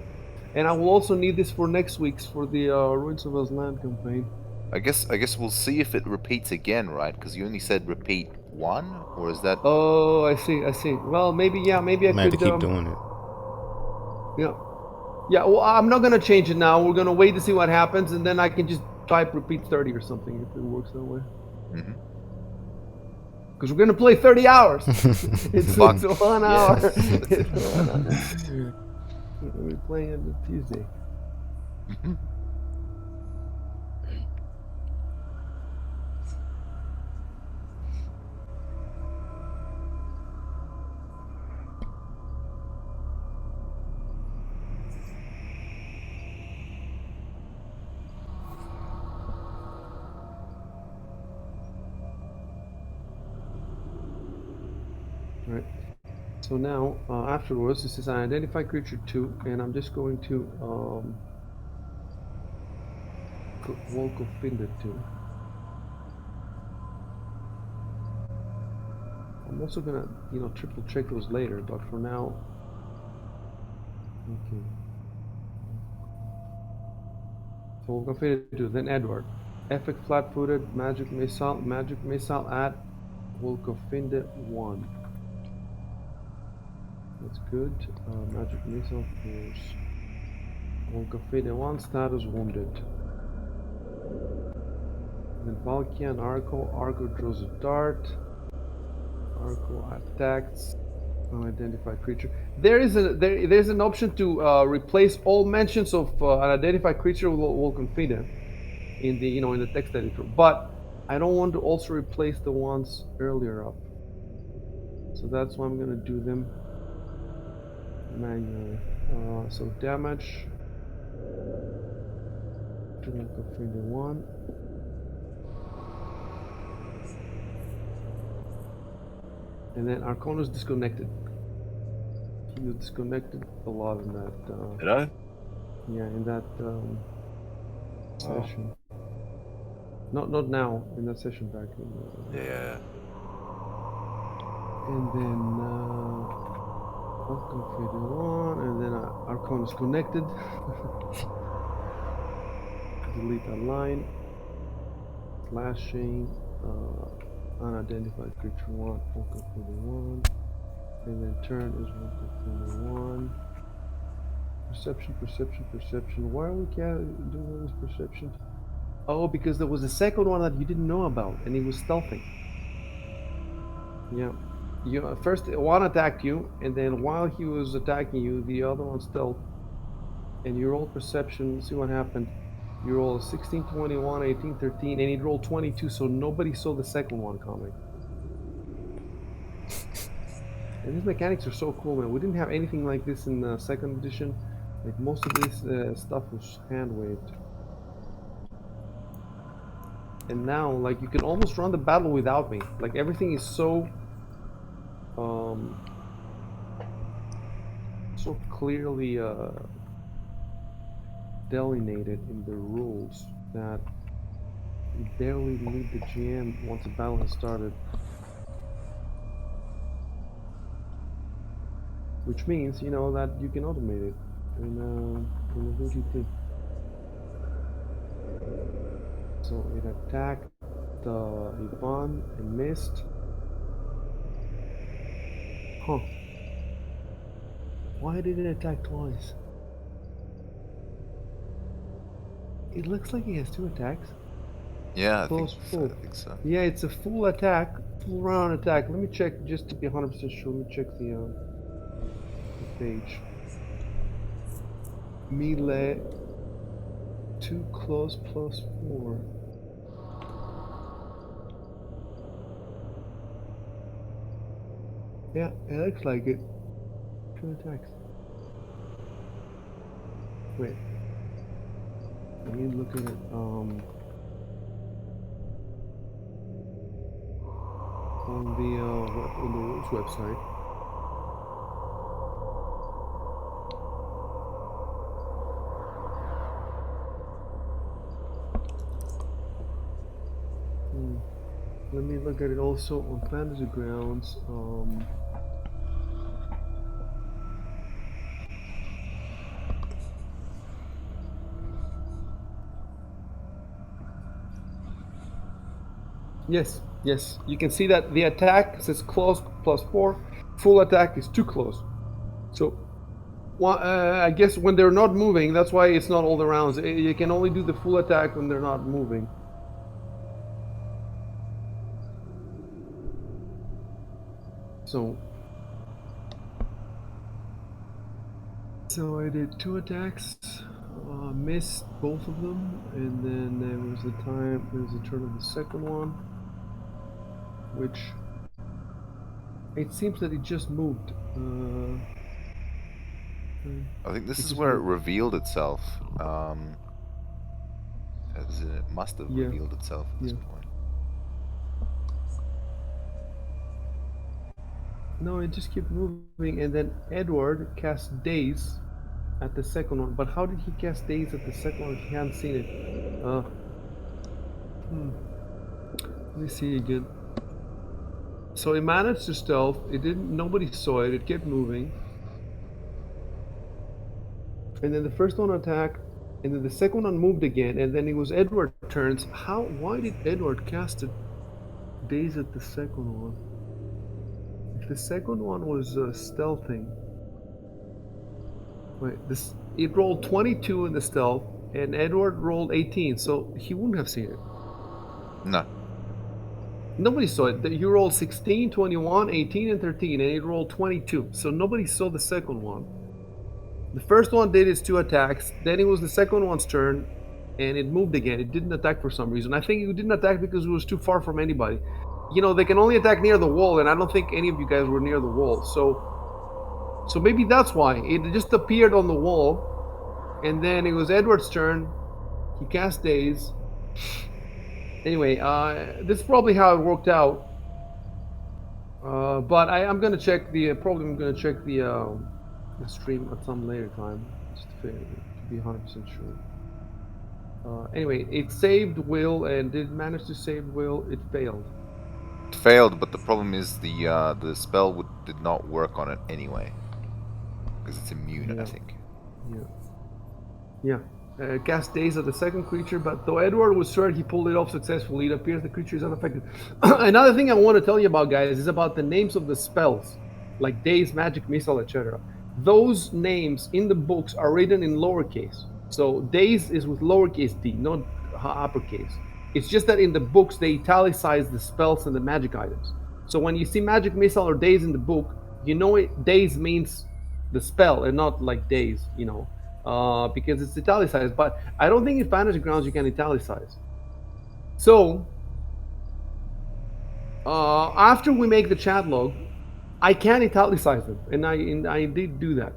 And I will also need this for next week's for the Ruins of Aslan campaign. I guess we'll see if it repeats again, right? Because you only said repeat one, or is that? Oh, I see. I see. Well, maybe yeah. Maybe I Might have to could. keep doing it. Yeah. Yeah. Well, I'm not gonna change it now. We're gonna wait to see what happens, and then I can just type repeat 30 or something if it works that way. Mm-hmm. Because we're gonna play 30 hours. it's Fuck. 1 hour. Yes. It's 1 hour. We're playing on Tuesday. Right. So now, afterwards, this is an identify creature 2, and I'm just going to put Walk of Finder 2. I'm also gonna, triple check those later, but for now, okay. So Walk of Finder 2, then Edward. Effect flat-footed, magic missile at Walk of Finder 1. That's good. Magic missile force. Walk of Finder 1, status wounded. Then Valkian Arco. Arco draws a dart. Arco attacks unidentified creature. There's an option to replace all mentions of an identified creature with Volconfida in the in the text editor, but I don't want to also replace the ones earlier up. So that's why I'm gonna do them manually. So damage to Volconfida 1. And then Arcon is disconnected. He was disconnected a lot in that. Did I? Yeah, in that Oh. session. Not now. In that session back. Yeah. And then Arcon faded on, and then Arcon is connected. Delete that line. Slashing. Unidentified creature 1. Arcon faded 1. And then turn is Arcon faded 1. Perception. Why are we doing all this perception? Oh, because there was a second one that you didn't know about, and he was stealthing. Yeah. First one attacked you, and then while he was attacking you, the other one stealth. And you rolled perception. See what happened. You rolled 16, 21, 18, 13, and he rolled 22, so nobody saw the second one coming. And these mechanics are so cool, man. We didn't have anything like this in the second edition. Like most of this stuff was hand waved. And now, like, you can almost run the battle without me. Like, everything is so so clearly delineated in the rules that you barely need the GM once the battle has started. Which means, that you can automate it in the VGT. So it attacked Ivan and missed. Huh. Why did it attack twice? It looks like he has 2 attacks. Yeah, I Close think, full. I think so. Yeah, it's a full attack, full round attack. Let me check just to be 100% sure. Let me check the page. Melee 2 close plus 4. Yeah, it looks like it. 2 attacks. Wait. I need to look at it. On the rules website. Let me look at it also on Fantasy Grounds. Yes, yes. You can see that the attack says close +4. Full attack is too close. So, I guess when they're not moving, that's why it's not all the rounds. You can only do the full attack when they're not moving. So I did 2 attacks, missed both of them, and then there was the turn of the second one, which it seems that it just moved. I think this It is just where it moved. revealed itself. As in it must have Yeah. revealed itself at this Yeah. point. No, it just kept moving, and then Edward cast Daze at the second one. But how did he cast Daze at the second one? He hadn't seen it. Let me see again. So it managed to stealth. It didn't. Nobody saw it. It kept moving, and then the first one attacked, and then the second one moved again, and then it was Edward's turns. How? Why did Edward cast a Daze at the second one? If the second one was stealthing, wait, this it rolled 22 in the stealth, and Edward rolled 18, so he wouldn't have seen it. No. Nobody saw it. You rolled 16, 21, 18, and 13, and it rolled 22. So nobody saw the second one. The first one did its 2 attacks. Then it was the second one's turn, and it moved again. It didn't attack for some reason. I think it didn't attack because it was too far from anybody. You know, they can only attack near the wall, and I don't think any of you guys were near the wall. So maybe that's why. It just appeared on the wall, and then it was Edward's turn. He cast Daze. Anyway, this is probably how it worked out. But I'm gonna check the stream at some later time just to be 100% sure. Anyway, it saved Will and did manage to save Will. It failed. It failed, but the problem is the spell did not work on it anyway. Because it's immune, I Yeah, think. yeah. Cast Daze at the second creature, but though Edward was sure he pulled it off successfully, it appears the creature is unaffected. Another thing I want to tell you about, guys, is about the names of the spells, like Daze, Magic Missile, etc. Those names in the books are written in lowercase. So Daze is with lowercase d, not uppercase. It's just that in the books they italicize the spells and the magic items. So when you see Magic Missile or Daze in the book, you know Daze means the spell and not like Daze, because it's italicized. But I don't think in Fantasy Grounds you can italicize. So after we make the chat log, I can italicize them, and I did do that.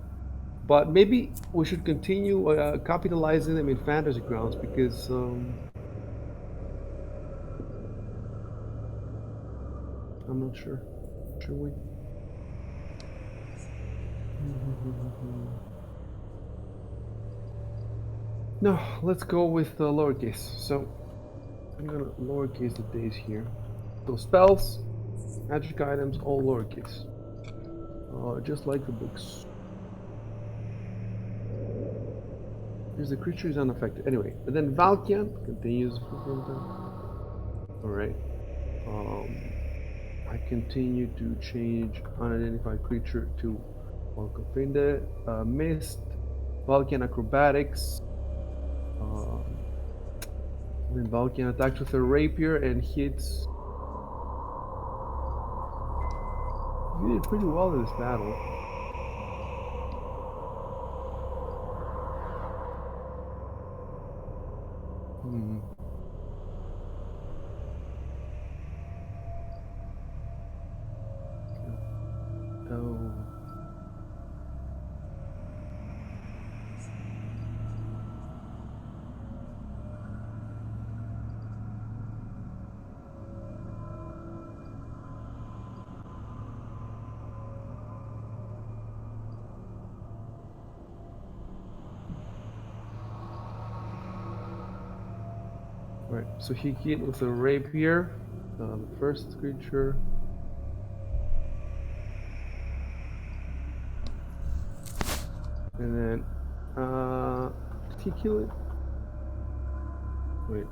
But maybe we should continue capitalizing them in Fantasy Grounds because I'm not sure. Should we? No, let's go with lowercase. So I'm gonna lowercase the days here. So spells, magic items, all lowercase. Just like the books. Because the creature is unaffected. Anyway, and then Valkian continues. Alright. I continue to change unidentified creature to Pathfinder, Mist, Valkian Acrobatics. Then Valkian attacks with a rapier and hits. He did pretty well in this battle. Oh. Right. So he hit with a rapier, the first creature. And then, did he kill it? Wait.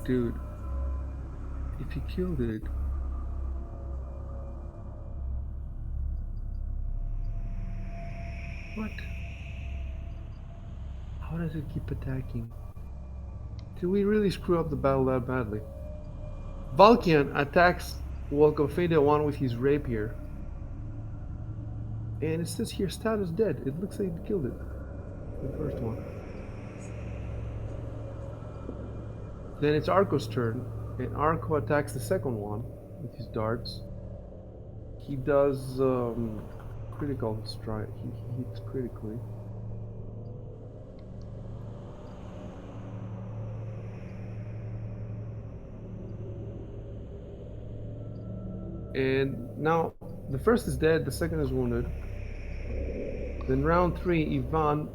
Dude. If he killed it. What? How does it keep attacking? Did we really screw up the battle that badly? Vulcan attacks ExiledOne with his rapier. And it says here status dead. It looks like he killed it. The first one. Then it's Arco's turn. And Arco attacks the second one with his darts. He does critical strike. He hits critically. And now the first is dead, the second is wounded. Then round 3, Ivan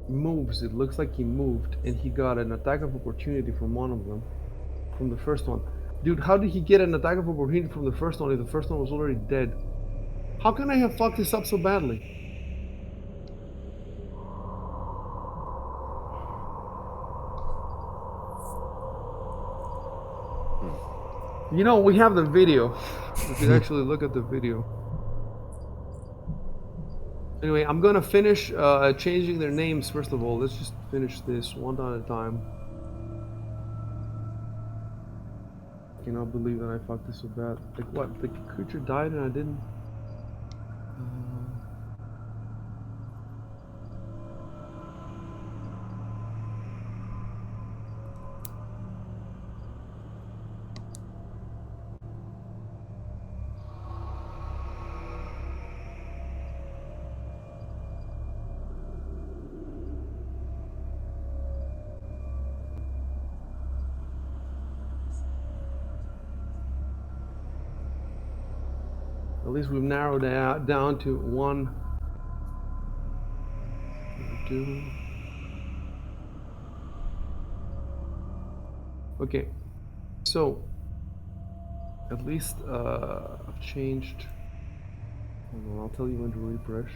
moves. It looks like he moved, and he got an attack of opportunity from one of them, from the first one. Dude, how did he get an attack of opportunity from the first one if the first one was already dead? How can I have fucked this up so badly? You know, we have the video. We can actually look at the video. Anyway, I'm gonna finish changing their names first of all. Let's just finish this one at a time. I cannot believe that I fucked this so bad. Like what? The creature died and I didn't. At least we've narrowed it down to 1, 2. Okay, so at least I've changed. Hold on, I'll tell you when to refresh.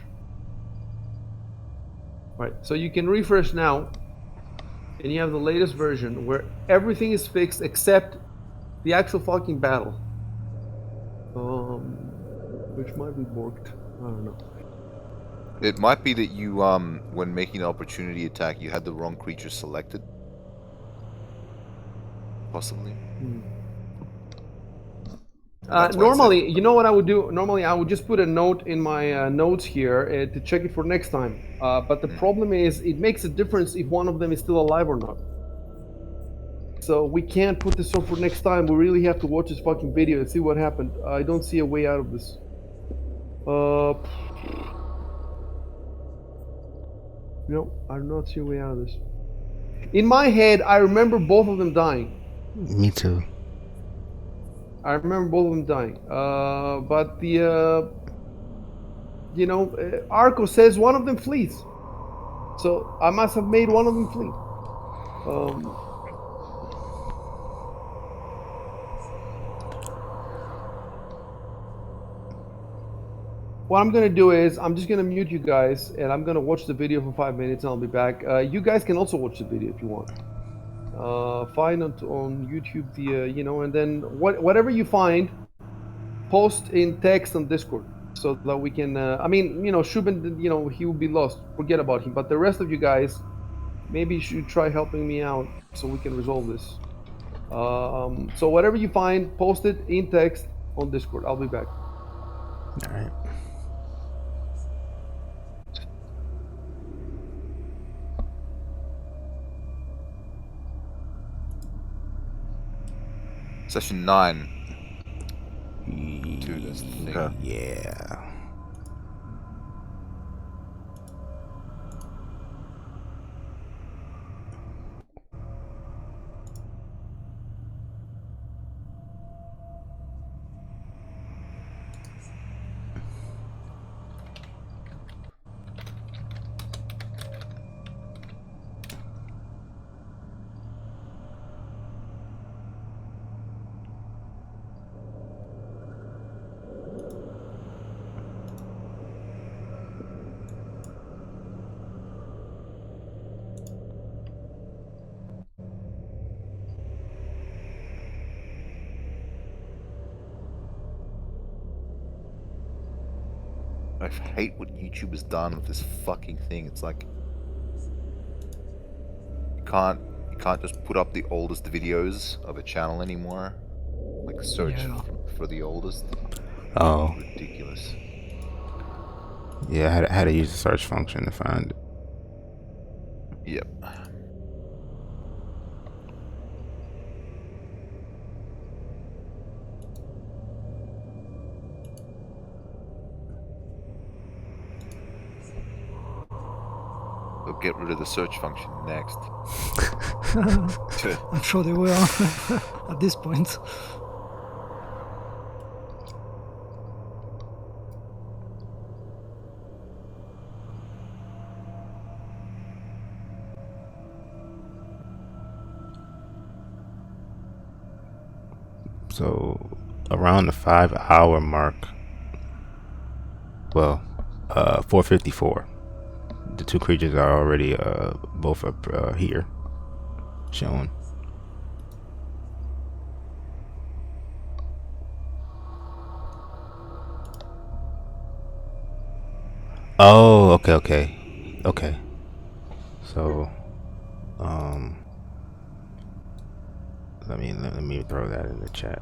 Right, so you can refresh now, and you have the latest version where everything is fixed except the actual fucking battle. Which might be borked. I don't know. It might be that you, when making an opportunity attack, you had the wrong creature selected. Possibly. That's why it Normally, said- you know what I would do? Normally, I would just put a note in my notes here to check it for next time. But the problem is, it makes a difference if one of them is still alive or not. So we can't put this on for next time. We really have to watch this fucking video and see what happened. I don't see a way out of this. No, I do not see a way out of this. In my head, I remember both of them dying. Me too. I remember both of them dying. But the, Arco says one of them flees. So I must have made one of them flee. What I'm going to do is I'm just going to mute you guys and I'm going to watch the video for 5 minutes and I'll be back. You guys can also watch the video if you want. Find on YouTube the, and then whatever you find, post in text on Discord so that we can, Shubin, he will be lost. Forget about him. But the rest of you guys, maybe you should try helping me out so we can resolve this. So whatever you find, post it in text on Discord. I'll be back. All right. Session 9. Dude, that's the thing. Okay. Yeah. I hate what YouTube has done with this fucking thing. It's like you can't just put up the oldest videos of a channel anymore. Like search Yeah. for the oldest. Oh, Ridiculous. yeah. I had to use the search function to find it. Yep. They'll get rid of the search function next. I'm sure they will at this point. So around the 5 hour mark, well, 4:54. The two creatures are already both up here, shown. Oh, okay. So, let me throw that in the chat.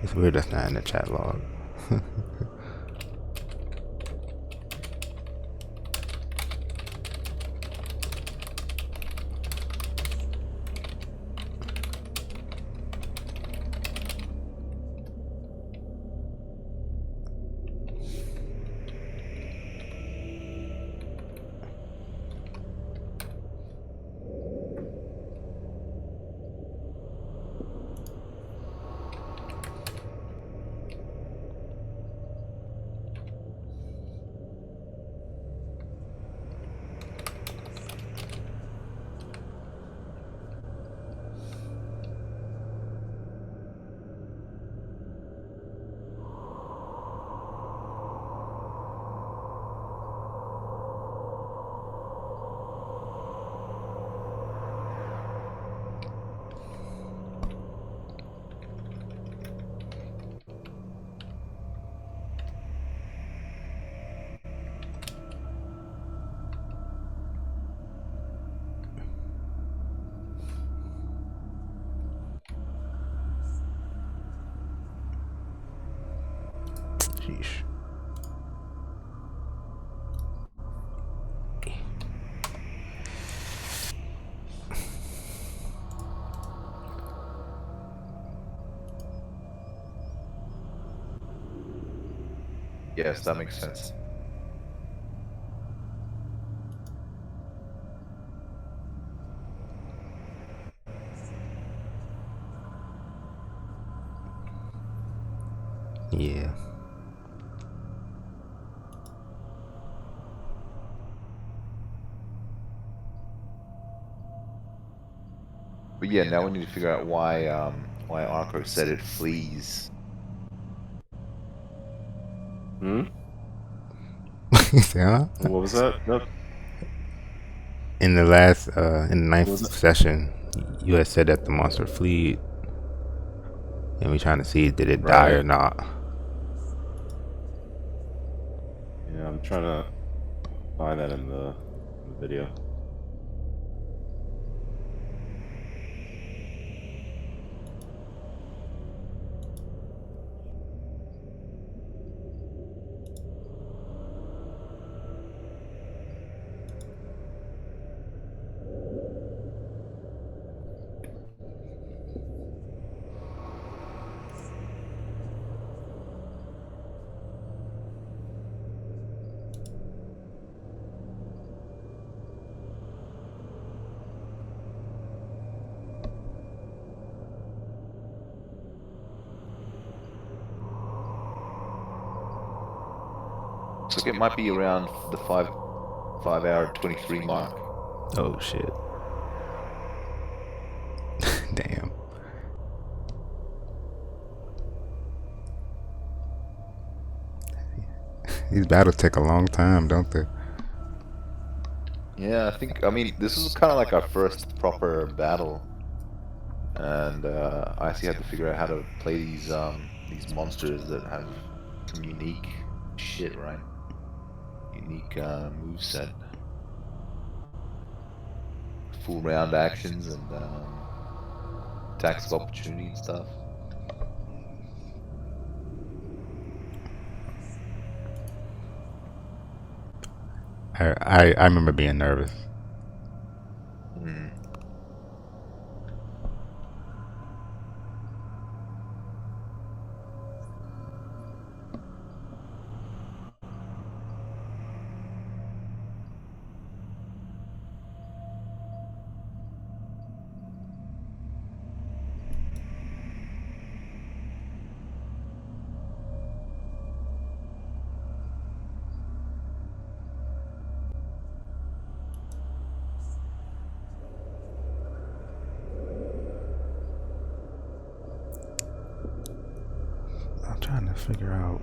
It's weird that's not in the chat log. Sheesh. Yes, that makes sense. Yeah. But yeah, now we need to figure out why Arco said it flees. Hmm? Yeah. What was that? No. In the last, in the ninth Was it? session, you had said that the monster fleed, and we're trying to see did it die or Right. not. Yeah, I'm trying to find that in the video. Looks like it might be around the 5 hour and 23 mark. Oh shit. Damn. These battles take a long time, don't they? Yeah, I mean, this is kind of like our first proper battle, and I actually had to figure out how to play these monsters that have some unique shit, right? Unique move set, full round actions, and attacks of opportunity and stuff. I remember being nervous. Hmm. I'm trying to figure out.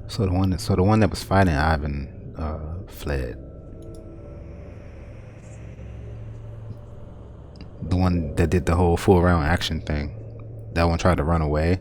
So the one that was fighting Ivan fled. The one that did the whole full round action thing. That one tried to run away.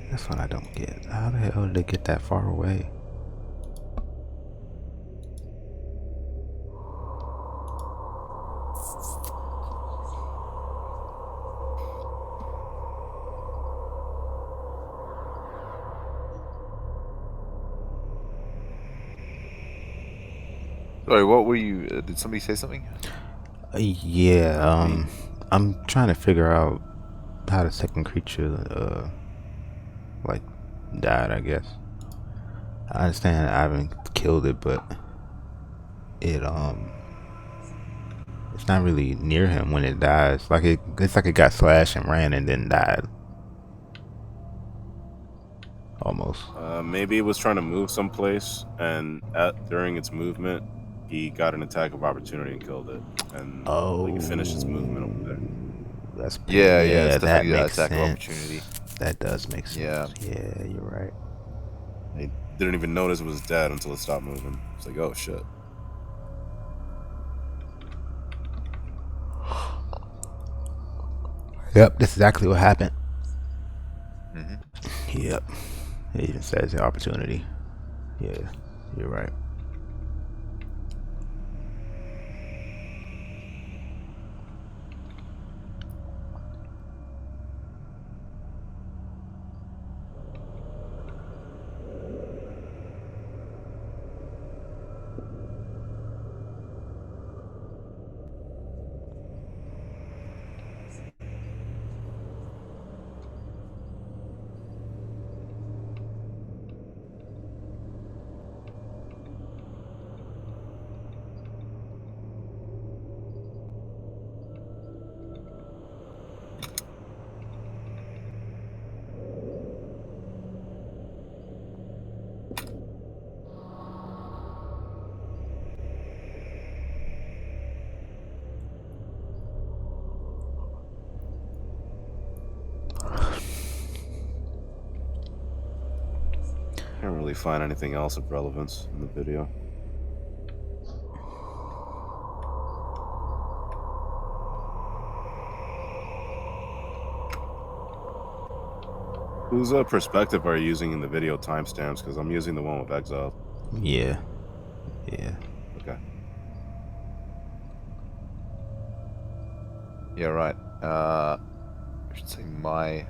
That's what I don't get. How the hell did they get that far away? Sorry, what were you? Did somebody say something? Yeah, I'm trying to figure out how the second creature, like, died, I guess. I understand I haven't killed it, but it It's not really near him when it dies. Like it's like it got slashed and ran and then died. Almost. Maybe it was trying to move someplace, and during its movement, he got an attack of opportunity and killed it, and like it finished its movement over there. That's Yeah, it's that definitely an makes attack of sense. opportunity. That does make sense. Yeah. Yeah, you're right. He didn't even notice it was dead until it stopped moving. It's like, oh shit. Yep, that's exactly what happened. Mm-hmm. Yep. It even says the opportunity. Yeah, you're right. Can't really find anything else of relevance in the video. Whose perspective are you using in the video timestamps? Because I'm using the one with Exile. Yeah. Okay. Yeah, right. I should say my.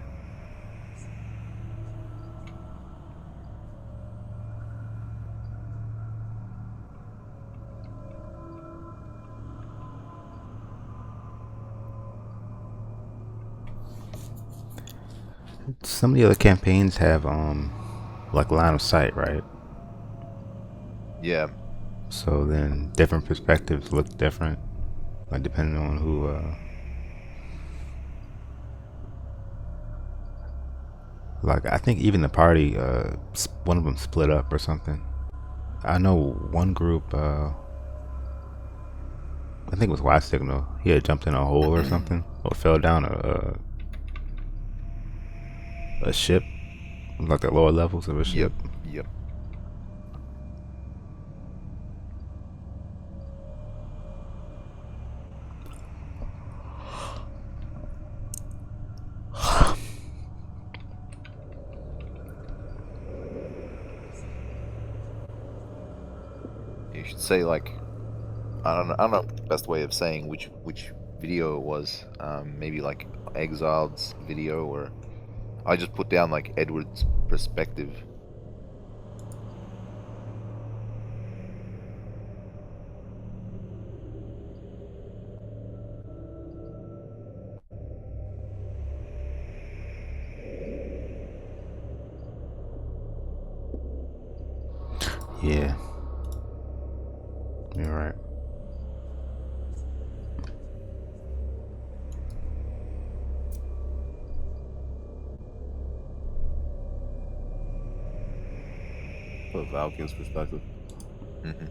Some of the other campaigns have like line of sight, right? Yeah. So then different perspectives look different, like depending on who. Like I think even the party, one of them split up or something. I know one group. I think it was Y Signal. He had jumped in a hole or something, or fell down a ship, like the lower levels of a ship. Yep. You should say like I don't know the best way of saying which video it was. Maybe like Exiled's video, or I just put down like Edward's perspective. Yeah, you're right. Put Valkyne's perspective. Mm-hmm.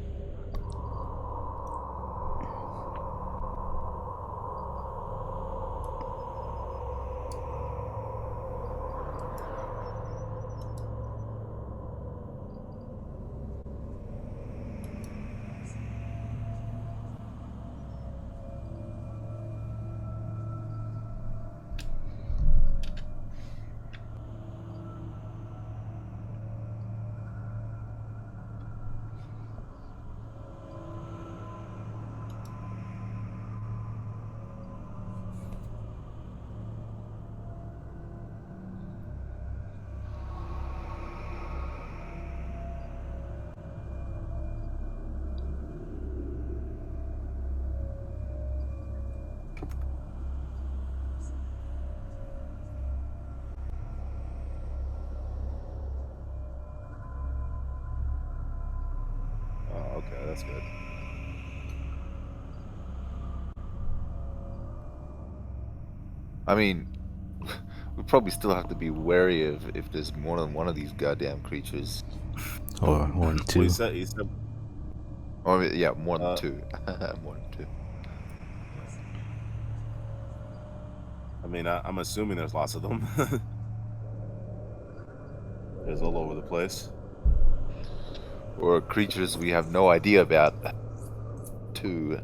Oh, okay, that's good. I mean, we probably still have to be wary of if there's more than one of these goddamn creatures. Or more than Well, two. he said, Or yeah, more than uh, two. More than two. I mean, I'm assuming there's lots of them. There's all over the place. Or creatures we have no idea about. Two.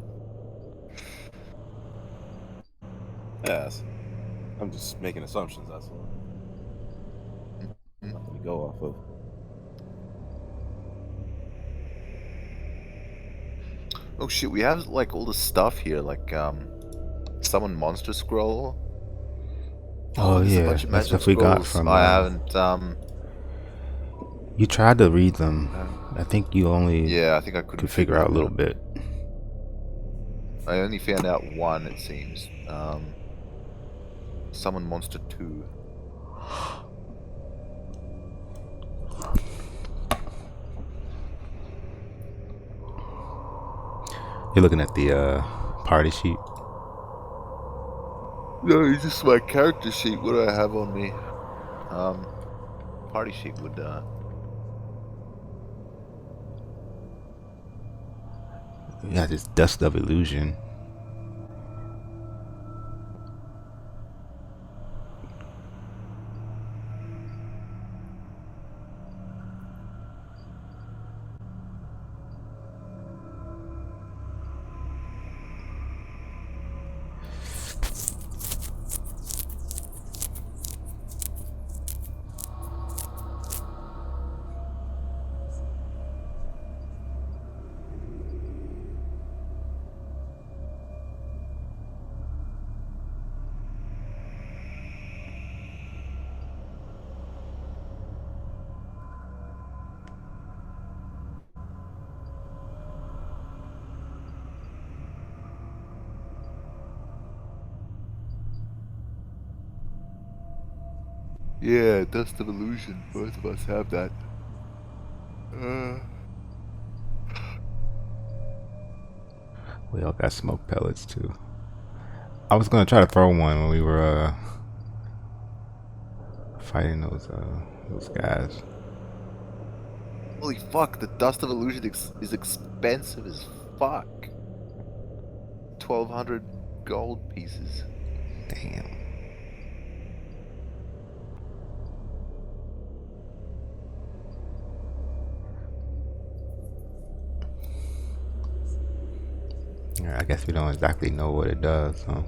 Yes. I'm just making assumptions, that's all. Nothing to go off of. Oh shit, we have like all the stuff here, like summon monster scroll. Oh There's a yeah, bunch of that magic stuff we got scrolls. from. I haven't You tried to read them. I think you only yeah, I think I couldn't could figure out a them little bit. I only found out one, it seems. Summon monster 2. You're looking at the party sheet. No, it's just my character sheet. What do I have on me? Party sheet would You got this dust of illusion. yeah, Dust of Illusion. Both of us have that. We all got smoke pellets too. I was gonna try to throw one when we were fighting those guys. Holy fuck, the Dust of Illusion is expensive as fuck. 1,200 gold pieces. Damn. Yeah, I guess we don't exactly know what it does, huh?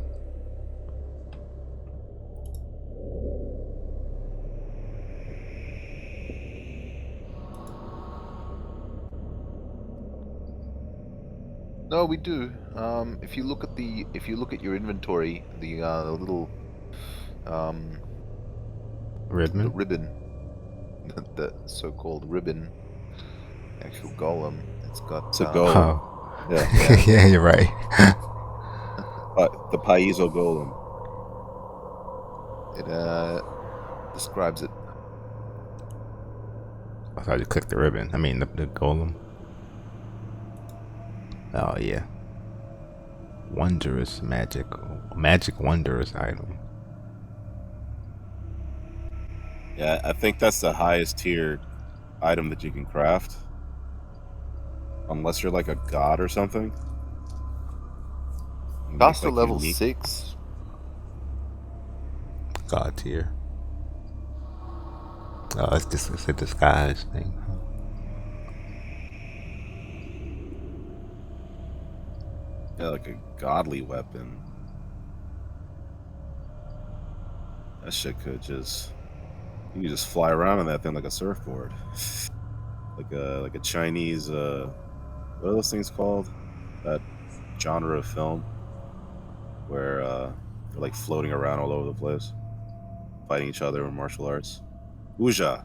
No, we do. If you look at your inventory, the little the Ribbon? ribbon, the so-called ribbon, actual golem, it's got It's a golem. Oh. Yeah. Yeah, you're right. The Paizo golem. it describes it. I thought you clicked the ribbon. I mean the golem. Oh yeah. Wondrous magic wondrous item. Yeah, I think that's the highest tier item that you can craft. Unless you're like a god or something. You make, Caster like, level unique. 6. God tier. Oh, it's a disguise thing. Yeah, like a godly weapon. That shit could just, you could just fly around on that thing like a surfboard. like a Chinese what are those things called? That genre of film where they're like floating around all over the place, fighting each other in martial arts. Wuxia.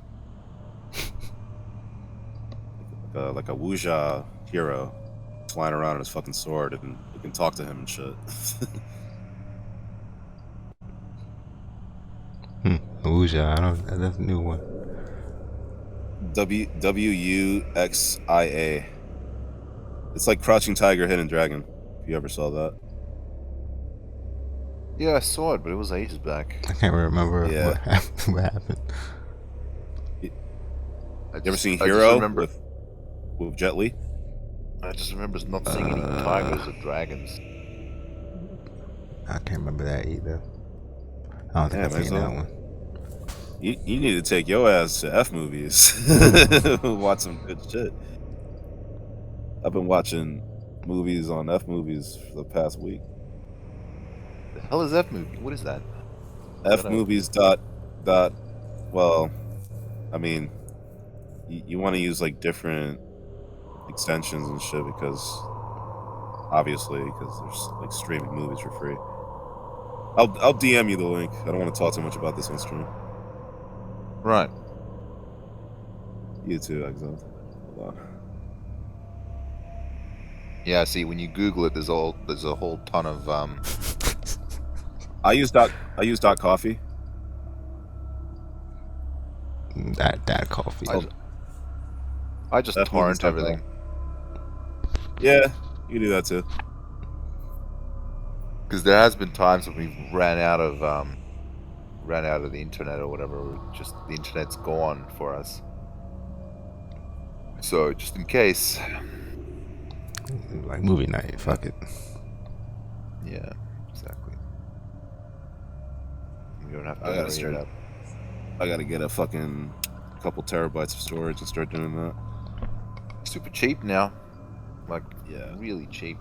like a Wuxia hero flying around on his fucking sword, and you can talk to him and shit. Ouija, I don't. That's a new one. WUXIA. It's like Crouching Tiger, Hidden Dragon. If you ever saw that. Yeah, I saw it, but it was ages back. I can't remember Yeah. what happened. You I ever just, seen I just Hero remember, with Jet Li? I just remember not seeing any tigers or dragons. I can't remember that either. I don't think Damn, I've seen that Exo. one. You need to take your ass to F movies. Watch some good shit. I've been watching movies on F movies for the past week. The hell is that movie? What is that? Is F that a... movies dot. Well, I mean, you want to use like different extensions and shit because obviously because there's like streaming movies for free. I'll DM you the link. I don't want to talk too much about this on stream. Right. You too, Exo. Hold on. Yeah, see, when you Google it, there's a whole ton of I use dot coffee. That coffee. I just torrent Fmovies.com. everything. Yeah, you can do that too. Because there has been times when we've ran out of the internet or whatever, or just the internet's gone for us. So just in case. Like movie night. Fuck it. Yeah, exactly. You don't have to I gotta hurry start. it up. I gotta get a fucking couple terabytes of storage and start doing that. Super cheap now. Like, Yeah. really cheap.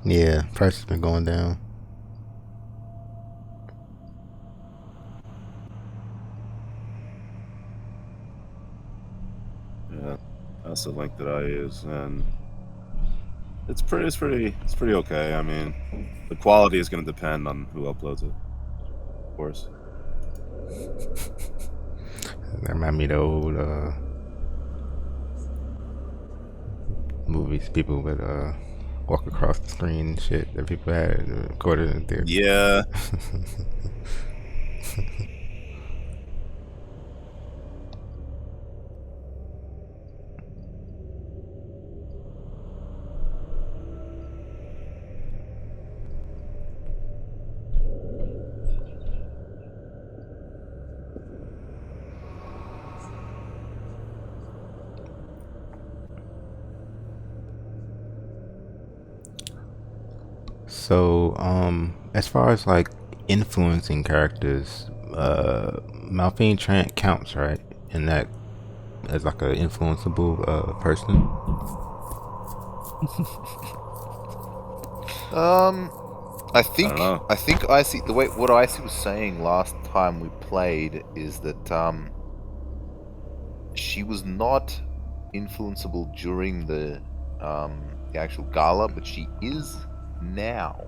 Yeah, price has been going down. Yeah, that's the link that I use, and it's pretty okay. I mean, the quality is going to depend on who uploads it, of course. That remind me of the old movies. People would walk across the screen and shit that people had recorded in there. Yeah. So, as far as like influencing characters, Malphine Trant counts, right? In that as like an influenceable person. I think I don't know. Icy, the way what Icy was saying last time we played is that she was not influenceable during the actual gala, but she is now,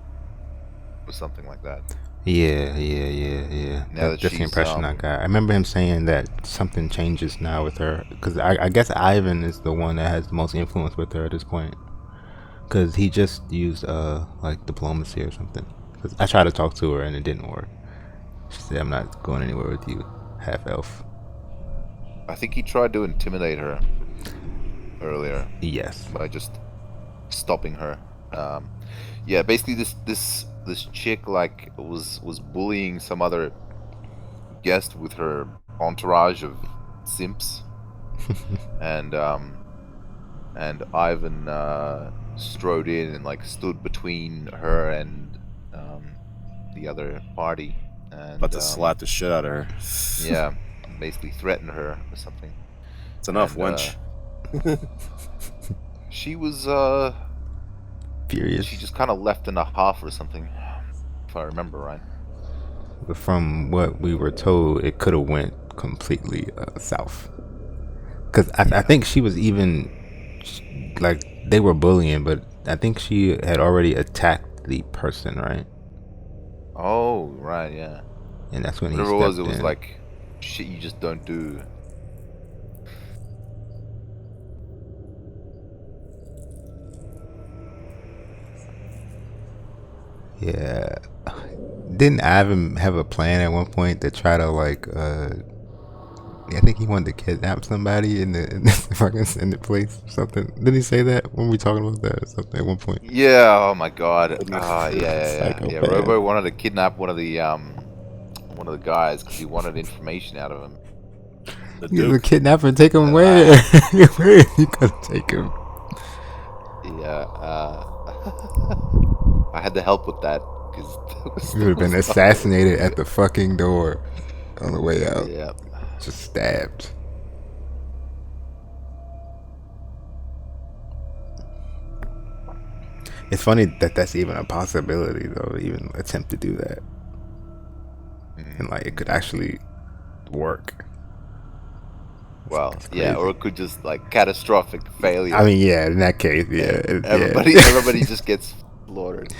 or something like that. Yeah. Now that That's the she's impression I got. I remember him saying that something changes now with her, because I guess Ivan is the one that has the most influence with her at this point, because he just used like diplomacy or something. Because I tried to talk to her and it didn't work. She said, "I'm not going anywhere with you, half elf." I think he tried to intimidate her earlier Yes. by just stopping her. Yeah, basically this chick like was bullying some other guest with her entourage of simps, and Ivan strode in and like stood between her and the other party, and About to slap the shit out of her. yeah, basically threatened her or something. It's enough, And, wench. She was Furious. she just kind of left in a half or something, if I remember right. From what we were told, it could have went completely south. Because I think she was even like they were bullying, but I think she had already attacked the person, right? Oh, right, yeah. And that's when Whatever he it was, stepped it was in. like shit you just don't do. Yeah. Didn't Ivan have a plan at one point to try to like I think he wanted to kidnap somebody in the fucking extended place or something. Didn't he say that when we talking about that or something at one point? Yeah. Oh my god. Goodness. Yeah. Psychopath. Robo wanted to kidnap one of the guys because he wanted information out of him. The You gonna Duke. kidnap him and take him And where? Where are you gonna take him? Yeah. I had to help with that because He would have been assassinated at the fucking door on the way out. Yeah. Just stabbed. It's funny that that's even a possibility, though, to even attempt to do that. And, like, it could actually work. Well, It's yeah, or crazy. it could just like catastrophic failure. I mean, yeah, in that case, yeah. and yeah. everybody just gets slaughtered.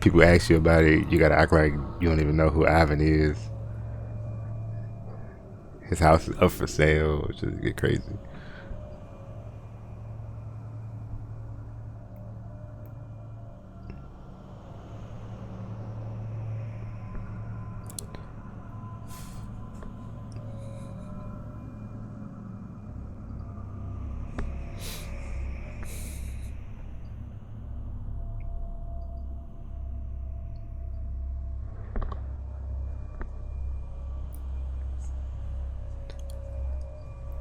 People ask you about it, you gotta act like you don't even know who Ivan is. His house is up for sale, which is get crazy.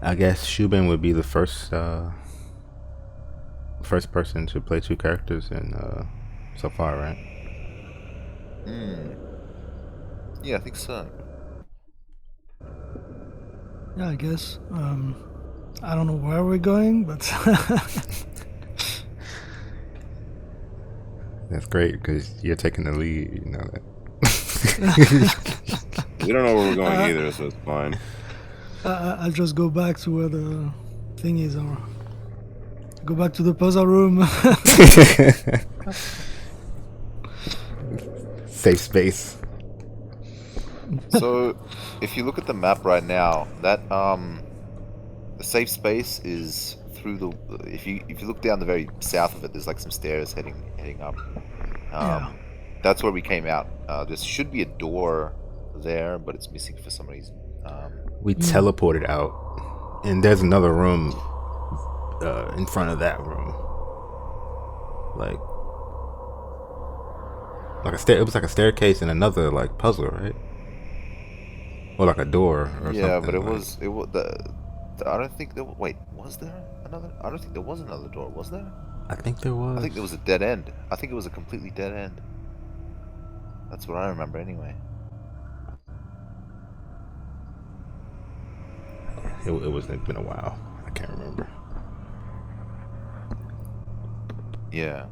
I guess Shubin would be the first person to play two characters in so far, right? Yeah, I think so. Yeah, I guess. I don't know where we're going, but That's great because you're taking the lead. You know that. We don't know where we're going either, so it's fine. I'll just go back to where the thing is, or go back to the puzzle room. Safe space. So, if you look at the map right now, that the safe space is through the. If you look down the very south of it, there's like some stairs heading up. Yeah. That's where we came out. There should be a door there, but it's missing for some reason. We teleported out, and there's another room in front of that room, like a stair. It was like a staircase and another like puzzle, right? Or like a door or something. Yeah, but it like. was the. I don't think there. Wait, was there another? I don't think there was another door. Was there? I think there was. I think there was a dead end. I think it was a completely dead end. That's what I remember anyway. It was. It's been a while. I can't remember. Yeah.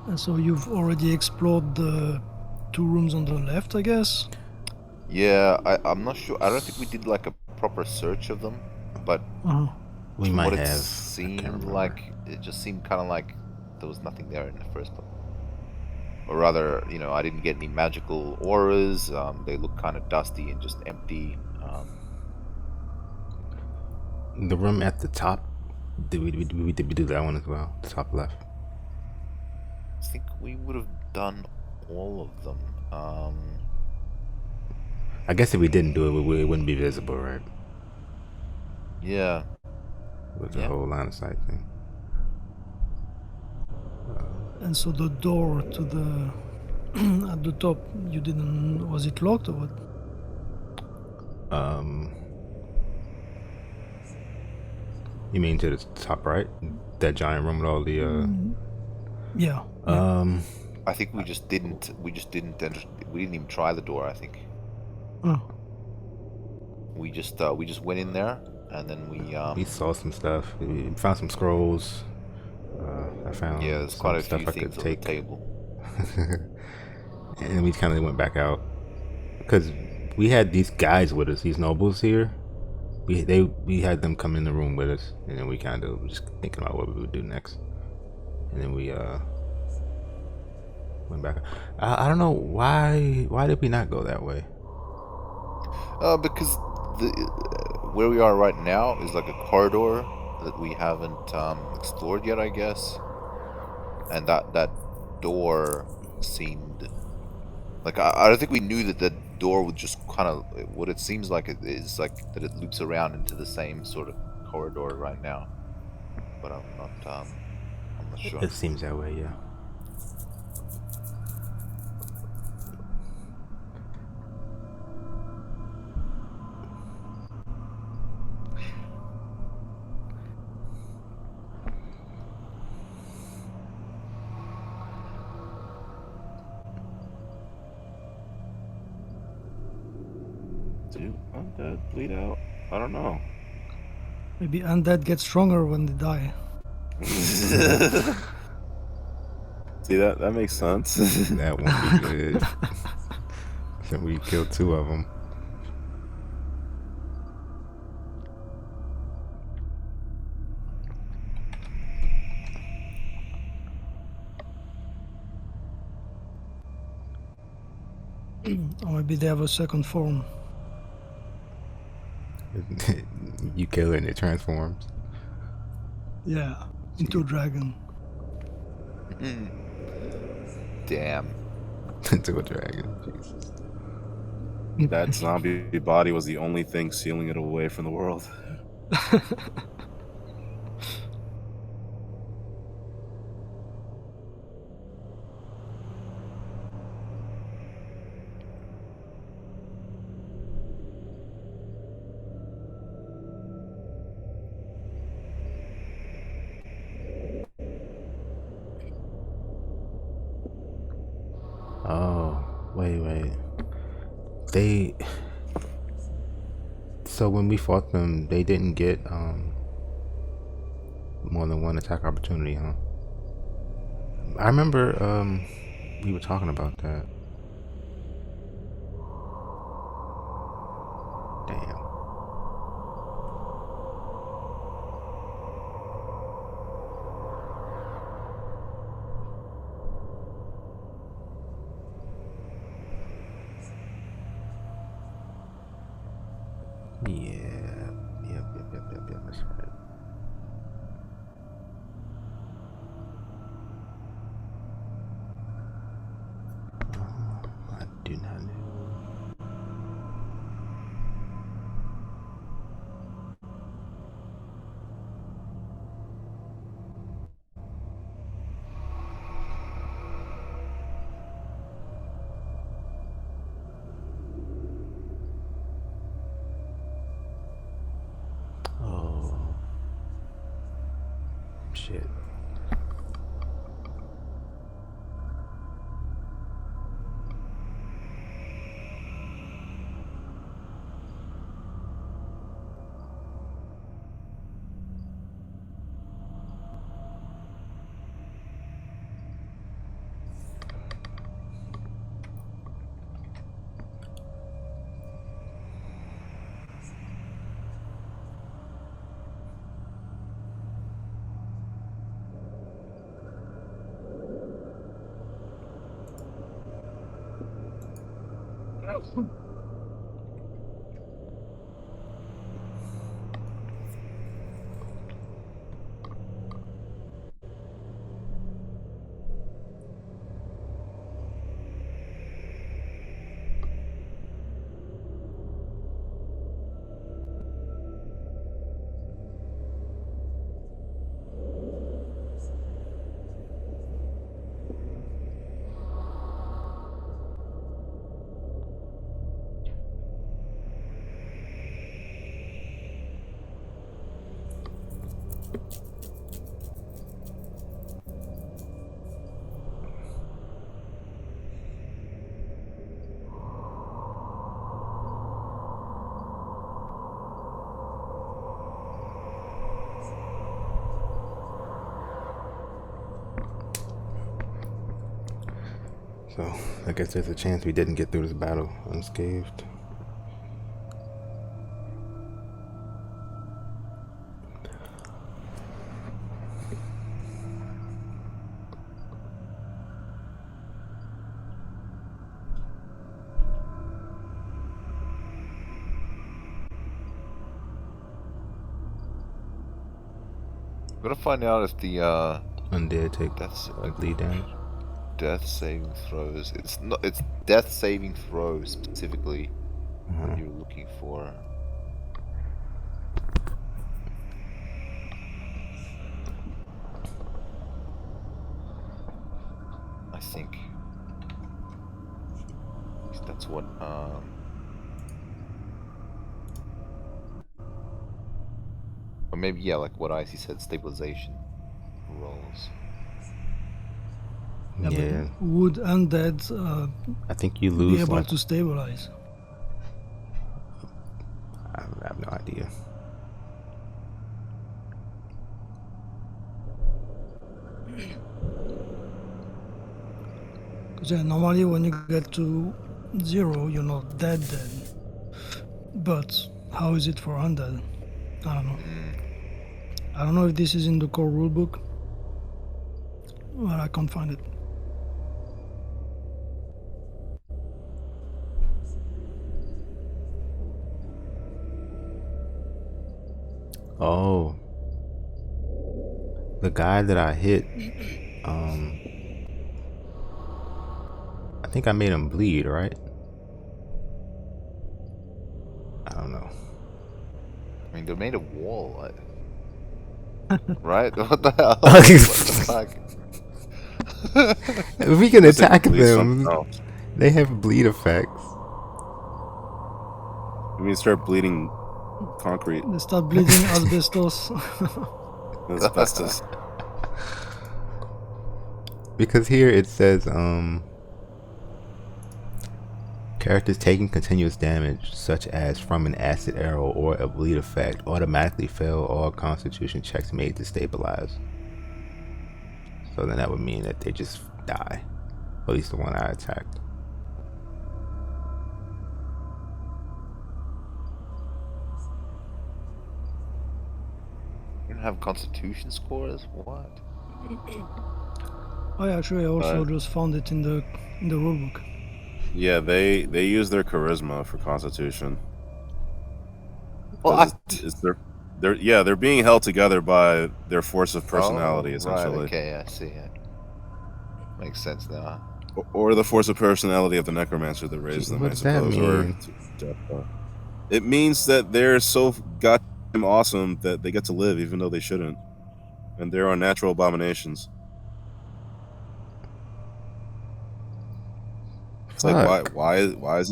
And so you've already explored the two rooms on the left, I guess? Yeah, I'm not sure. I don't think we did like a proper search of them, but We from might what it have. I can't seemed remember. like, it just seemed kind of like there was nothing there in the first place. Or rather, I didn't get any magical auras. They look kind of dusty and just empty. The room at the top. Did we do that one as well? The top left. I think we would have done all of them. I guess if we didn't do it, it wouldn't be visible, right? Yeah. With the Yeah. whole line of sight thing. And so the door to the at the top, you didn't. Was it locked or what? You mean to the top right? That giant room with all the Yeah. I think we just didn't enter. We didn't even try the door. I think Oh. we just went in there and then we saw some stuff. We found some scrolls. I found there's some quite a stuff few I could things on the take. table. And we kind of went back out because we had these guys with us, these nobles here. We had them come in the room with us, and then we kind of was just thinking about what we would do next. And then we went back. I don't know why did we not go that way? Because where we are right now is like a corridor that we haven't explored yet, I guess. And that door seemed Like I don't think we knew that the door would just kind of what it seems like it is like that it loops around into the same sort of corridor right now. But I'm not sure. It seems that way, yeah. Do undead bleed out? I don't know. Maybe undead get stronger when they die. See, that makes sense. That won't be good. So we killed 2 of them. Or maybe they have a second form. You kill it and it transforms. Yeah, into a dragon. Damn. Into a dragon. Jesus. That zombie body was the only thing sealing it away from the world. Oh, wait. They. So when we fought them, they didn't get more than 1 attack opportunity, huh? I remember we were talking about that. Damn. Yeah. Yep. That's right. I do not know. Oh. Shit. So I guess there's a chance we didn't get through this battle unscathed. I'm gonna find out if the Undead take that's bleed damage. Death saving throws. It's not. It's death saving throws specifically that you're looking for. I think. At least that's what. Or maybe yeah, like what Icy said, stabilization rolls. Yeah, Yeah, but would undead I think you be lose able like to stabilize? I have no idea. Because yeah, normally when you get to 0, you're not dead. But how is it for undead? I don't know. I don't know if this is in the core rulebook, but I can't find it. Oh, the guy that I hit, I think I made him bleed, right? I don't know. I mean, they made a wall, right? What the hell? What the fuck? If we can Unless they attack can bleed something them, else. they have bleed effects. I mean, start bleeding concrete. They start bleeding asbestos. Asbestos. Because here it says, characters taking continuous damage, such as from an acid arrow or a bleed effect, automatically fail all constitution checks made to stabilize. So then that would mean that they just die. At least the one I attacked. You don't have constitution scores? What? I actually also just found it in the rulebook. Yeah, they use their charisma for Constitution. What? They're being held together by their force of personality, Oh, essentially, right, okay, I see it. Makes sense now. or the force of personality of the necromancer that raised them, What I does that suppose. mean? It means that they're so goddamn awesome that they get to live even though they shouldn't, and they're unnatural abominations. It's like Fuck. why is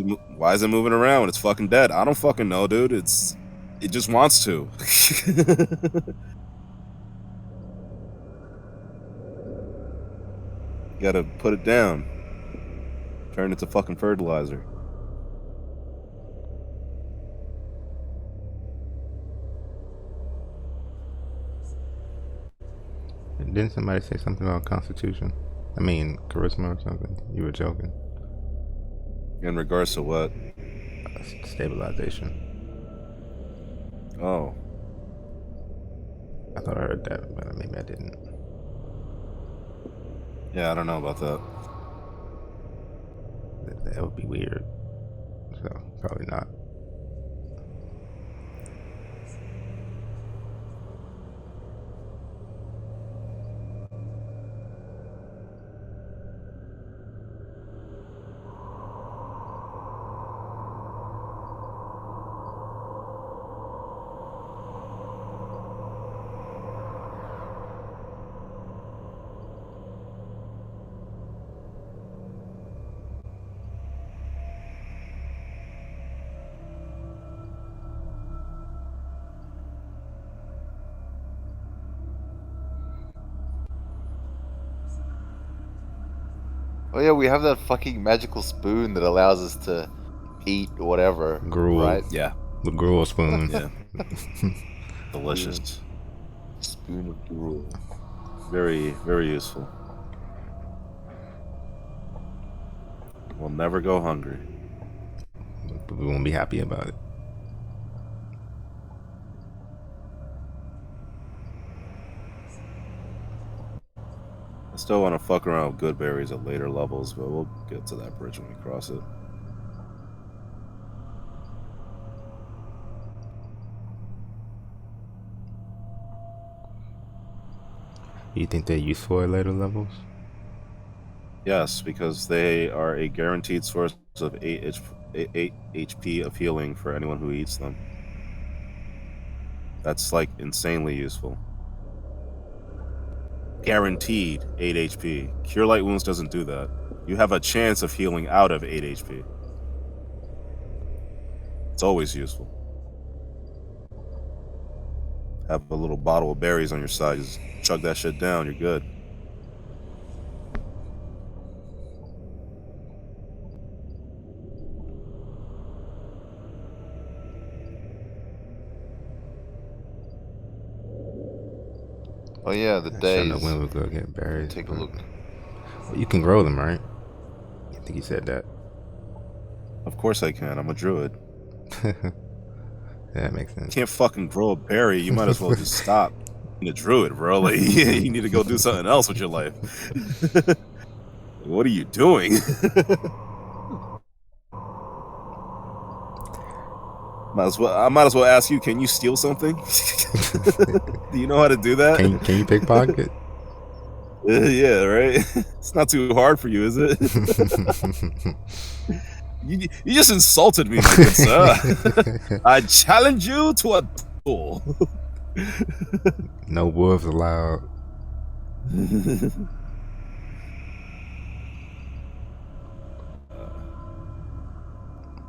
it moving around when it's fucking dead? I don't fucking know, dude. It just wants to. You gotta put it down. Turn it to fucking fertilizer. Didn't somebody say something about constitution? I mean, charisma or something? You were joking. In regards to what? Stabilization. Oh. I thought I heard that, but maybe I didn't. Yeah, I don't know about that. That would be weird. So, probably not. Oh yeah, we have that fucking magical spoon that allows us to eat whatever, Gruel. right? Yeah. The gruel spoon. Yeah. Delicious. Spoon of gruel. Very, very useful. We'll never go hungry. But we won't be happy about it. I still want to fuck around with good berries at later levels, but we'll get to that bridge when we cross it. You think they're useful at later levels? Yes, because they are a guaranteed source of 8 HP of healing for anyone who eats them. That's like insanely useful. Guaranteed 8 HP. Cure Light Wounds doesn't do that. You have a chance of healing out of 8 HP. It's always useful. Have a little bottle of berries on your side. Just chug that shit down. You're good. Oh yeah, the I shouldn't have days. went. We go get berries. Take a but- look. Well, you can grow them, right? I think he said that. Of course I can. I'm a druid. That makes sense. Can't fucking grow a berry. You might as well just stop being a druid, bro. Like, you need to go do something else with your life. What are you doing? I might as well ask you, can you steal something? Do you know how to do that? Can you pickpocket? Yeah, right? It's not too hard for you, is it? You just insulted me, my good sir. I challenge you to a duel. No wolves allowed.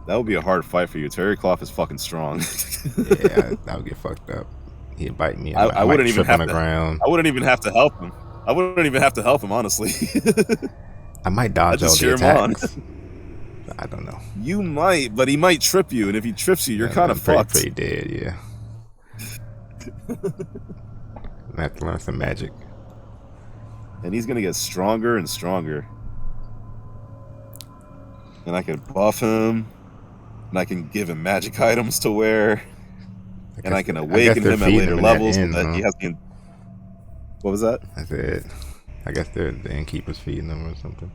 That would be a hard fight for you. Terry Cloth is fucking strong. Yeah, I would get fucked up. He'd bite me. I might wouldn't even trip have on the to. ground. I wouldn't even have to help him. I wouldn't even have to help him, honestly. I might dodge all just the cheer him on. attacks. I don't know. You might, but he might trip you, and if he trips you, you're kind of fucked. Pretty dead, yeah. I have to learn some magic. And he's gonna get stronger and stronger. And I can buff him, and I can give him magic items to wear, and I can awaken him at later levels so that he has the. What was that? I said, I guess the innkeeper's feeding them or something.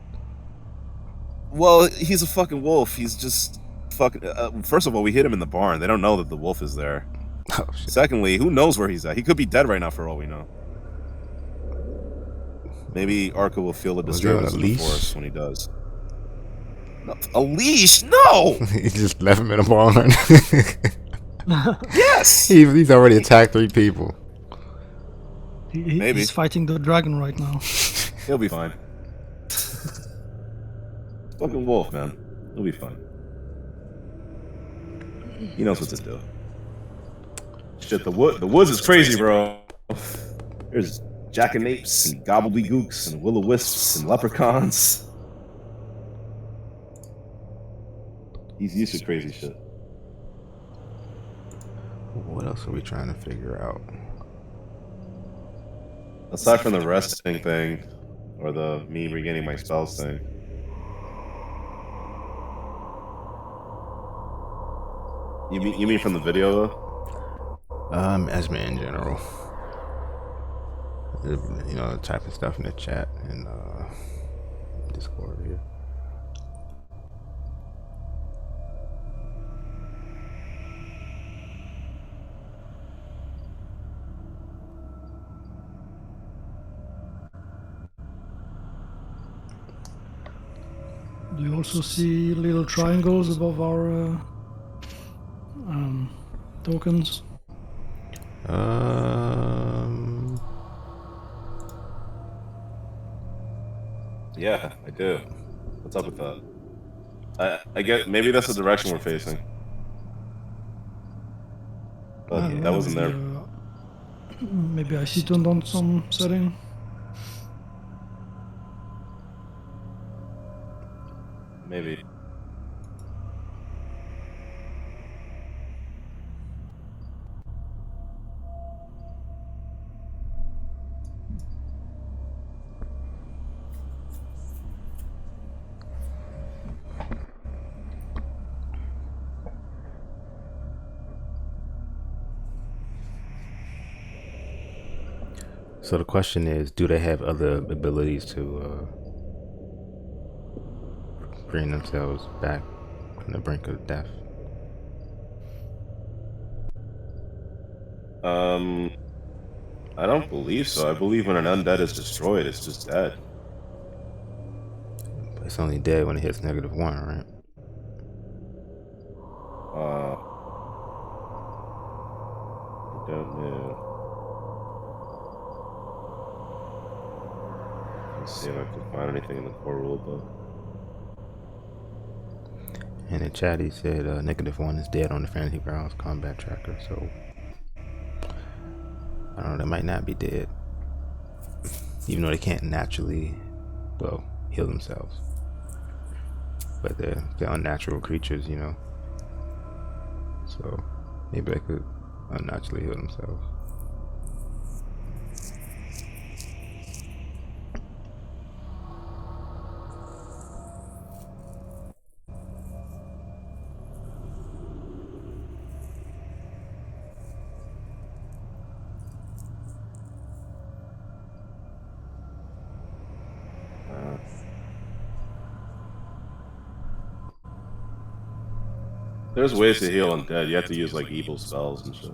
Well, he's a fucking wolf. He's just fucking. First of all, we hit him in the barn. They don't know that the wolf is there. Oh shit. Secondly, who knows where he's at? He could be dead right now for all we know. Maybe Arca will feel a disturbance in the forest when he does. No, a leash? No! He just left him in a barn. Yes! He's already attacked 3 people. Maybe. He's fighting the dragon right now. He'll be fine. Fucking wolf, man. He'll be fine. He knows what to do. Shit, the woods is crazy, bro. There's jackanapes and gobbledygooks and will-o-wisps and leprechauns. He's used to crazy shit. What else are we trying to figure out? Aside from the resting thing, or the me regaining my spells thing. You mean from the video though? Esme in general. You know, type of stuff in the chat and Discord here. Do you also see little triangles above our tokens? Yeah, I do. What's up with that? I get maybe that's the direction we're facing. But that wasn't there. Maybe I see turned on some setting. Maybe. So the question is, do they have other abilities to bring themselves back from the brink of death? I don't believe so. I believe when an undead is destroyed, it's just dead. It's only dead when it hits -1, right? I don't know. Let's see if I can find anything in the core rulebook. In the chat, he said -1 is dead on the Fantasy Grounds combat tracker, so I don't know, they might not be dead. Even though they can't naturally, well, heal themselves. But they're unnatural creatures, you know. So maybe they could unnaturally heal themselves. There's ways to heal undead. You have to use like evil spells and shit,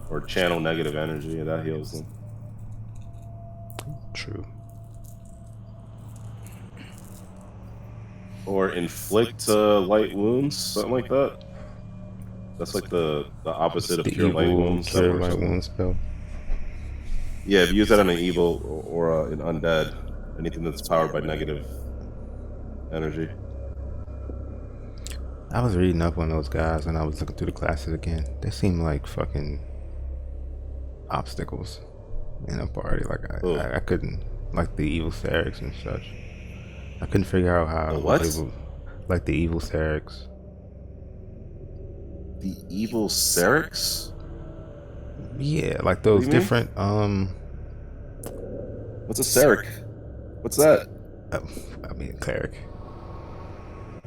or channel negative energy, and that heals them. True. Or inflict light wounds, something like that. That's like the opposite of The cure light evil wounds. cure light wound spell. Yeah, if you use that on an evil or an undead, anything that's powered by negative energy. I was reading up on those guys when I was looking through the classes again. They seem like fucking obstacles in a party. Like I couldn't, like the evil Cerics and such. I couldn't figure out how. The what? Like the evil Cerics. The evil Cerics? Yeah, like those different. What's a Ceric? What's that? I mean, cleric.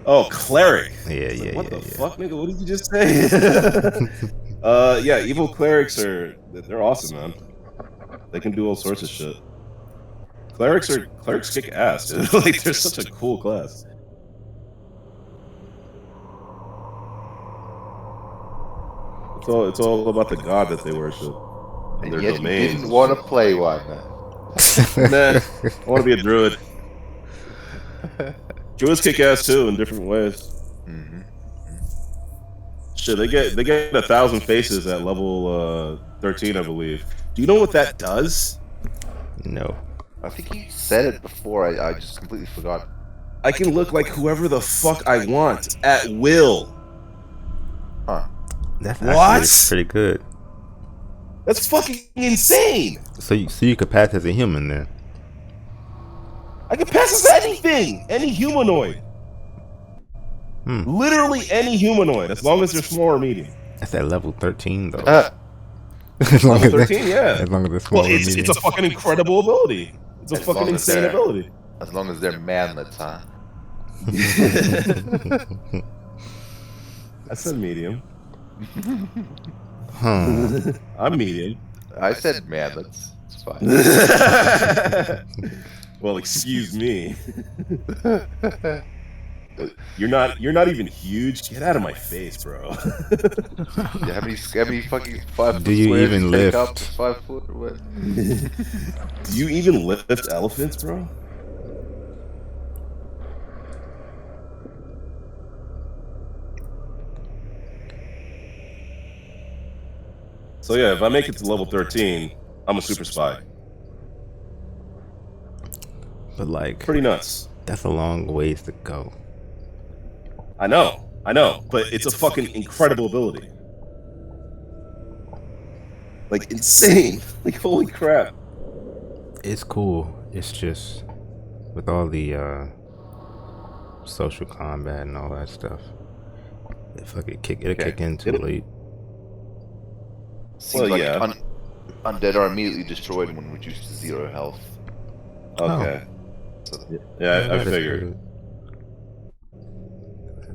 Oh, cleric. Yeah. What the fuck, nigga? What did you just say? Yeah, evil clerics they're awesome, man. They can do all sorts of shit. Clerics kick ass, dude. Like they're such a cool class. It's all about the god that they worship. And their yet domains. you didn't want to play one. Nah, I want to be a druid. Druids kick ass too in different ways. Mm-hmm. Shit, they get 1,000 faces at level 13, I believe. Do you know what that does? No. I think you said it before. I just completely forgot. I can look like whoever the fuck I want at will. Huh. That's what? actually pretty good. That's fucking insane. So you could pass as a human then. I can pass as anything, any humanoid. Literally any humanoid, as long as they're small or medium. That's at level 13 though. Level 13, yeah. As long as they're small or medium. It's a fucking incredible ability. It's a fucking insane ability. As long as they're manlets, huh? I said medium. I'm medium. I said manlets. It's fine. Well, excuse me. You're not even huge. Get out of my face, bro. Yeah, how many fucking 5 foot Do you squares even take lift? up 5 foot or what? Do you even lift elephants, bro? So yeah, if I make it to level 13, I'm a super spy. But like, pretty nuts. That's a long ways to go. I know, but it's a fucking incredible ability. Like insane. Like holy crap. It's cool. It's just with all the social combat and all that stuff. It'll kick in too late. Seems like undead are immediately destroyed when reduced to 0 health. Okay. So, yeah, I figured.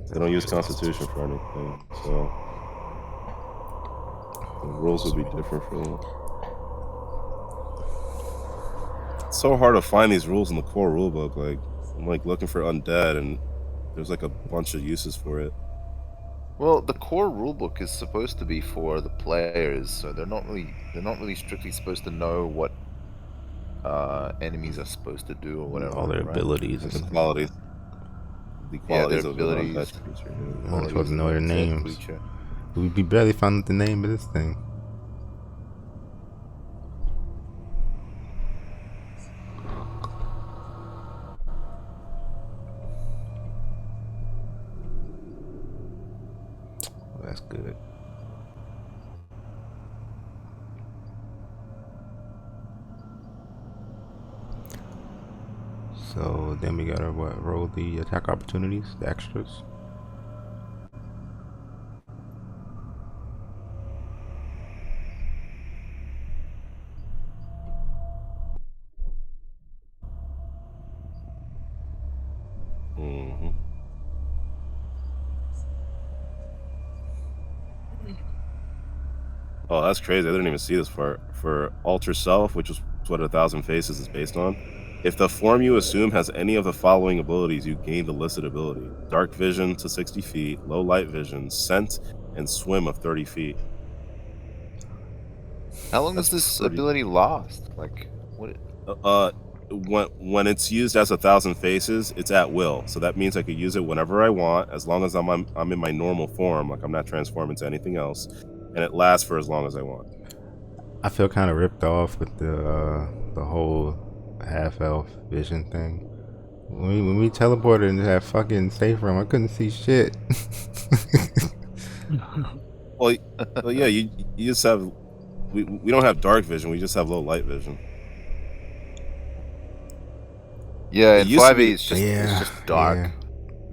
They don't use Constitution for anything, so the rules would be different for them. It's so hard to find these rules in the core rulebook. Like, I'm like looking for undead, and there's like a bunch of uses for it. Well, the core rulebook is supposed to be for the players, so they're not really strictly supposed to know what enemies are supposed to do or whatever. All their right? abilities The and qualities. The Yeah, their qualities of a abilities. non-pet creature. Yeah. I'm Qualities supposed to of know a their said names. creature. We barely found out the name of this thing. Well, that's good. So then we gotta roll the attack opportunities, the extras. Mm-hmm. Oh, that's crazy. I didn't even see this part. For Alter Self, which is what 1,000 Faces is based on, if the form you assume has any of the following abilities, you gain the listed ability. Dark Vision to 60 feet, Low Light Vision, Scent, and Swim of 30 feet. How long That's does this pretty... ability last? Like, what? When it's used as 1,000 Faces, it's at will. So that means I could use it whenever I want, as long as I'm in my normal form, like I'm not transformed into anything else, and it lasts for as long as I want. I feel kind of ripped off with the whole half elf vision thing. When we teleported into that fucking safe room, I couldn't see shit. Well, yeah, you just have we don't have dark vision. We just have low light vision. Yeah, It in used to 5e be it's just dark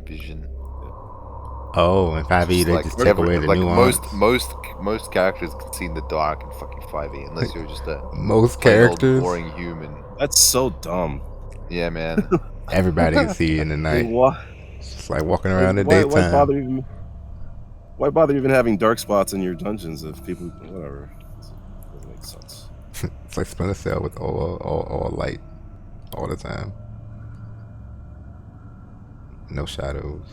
vision. Oh, in 5e Just they like just took away the nuance. most characters can see in the dark in fucking 5e, unless you're just a Most plain old characters, boring human. That's so dumb. Yeah, man. everybody can see in the Like night. why? It's just like walking Like around in the why daytime. bother even? Why bother even having dark spots in your dungeons if people whatever? It doesn't make sense. It's like Splinter Cell with all light all the time. No shadows.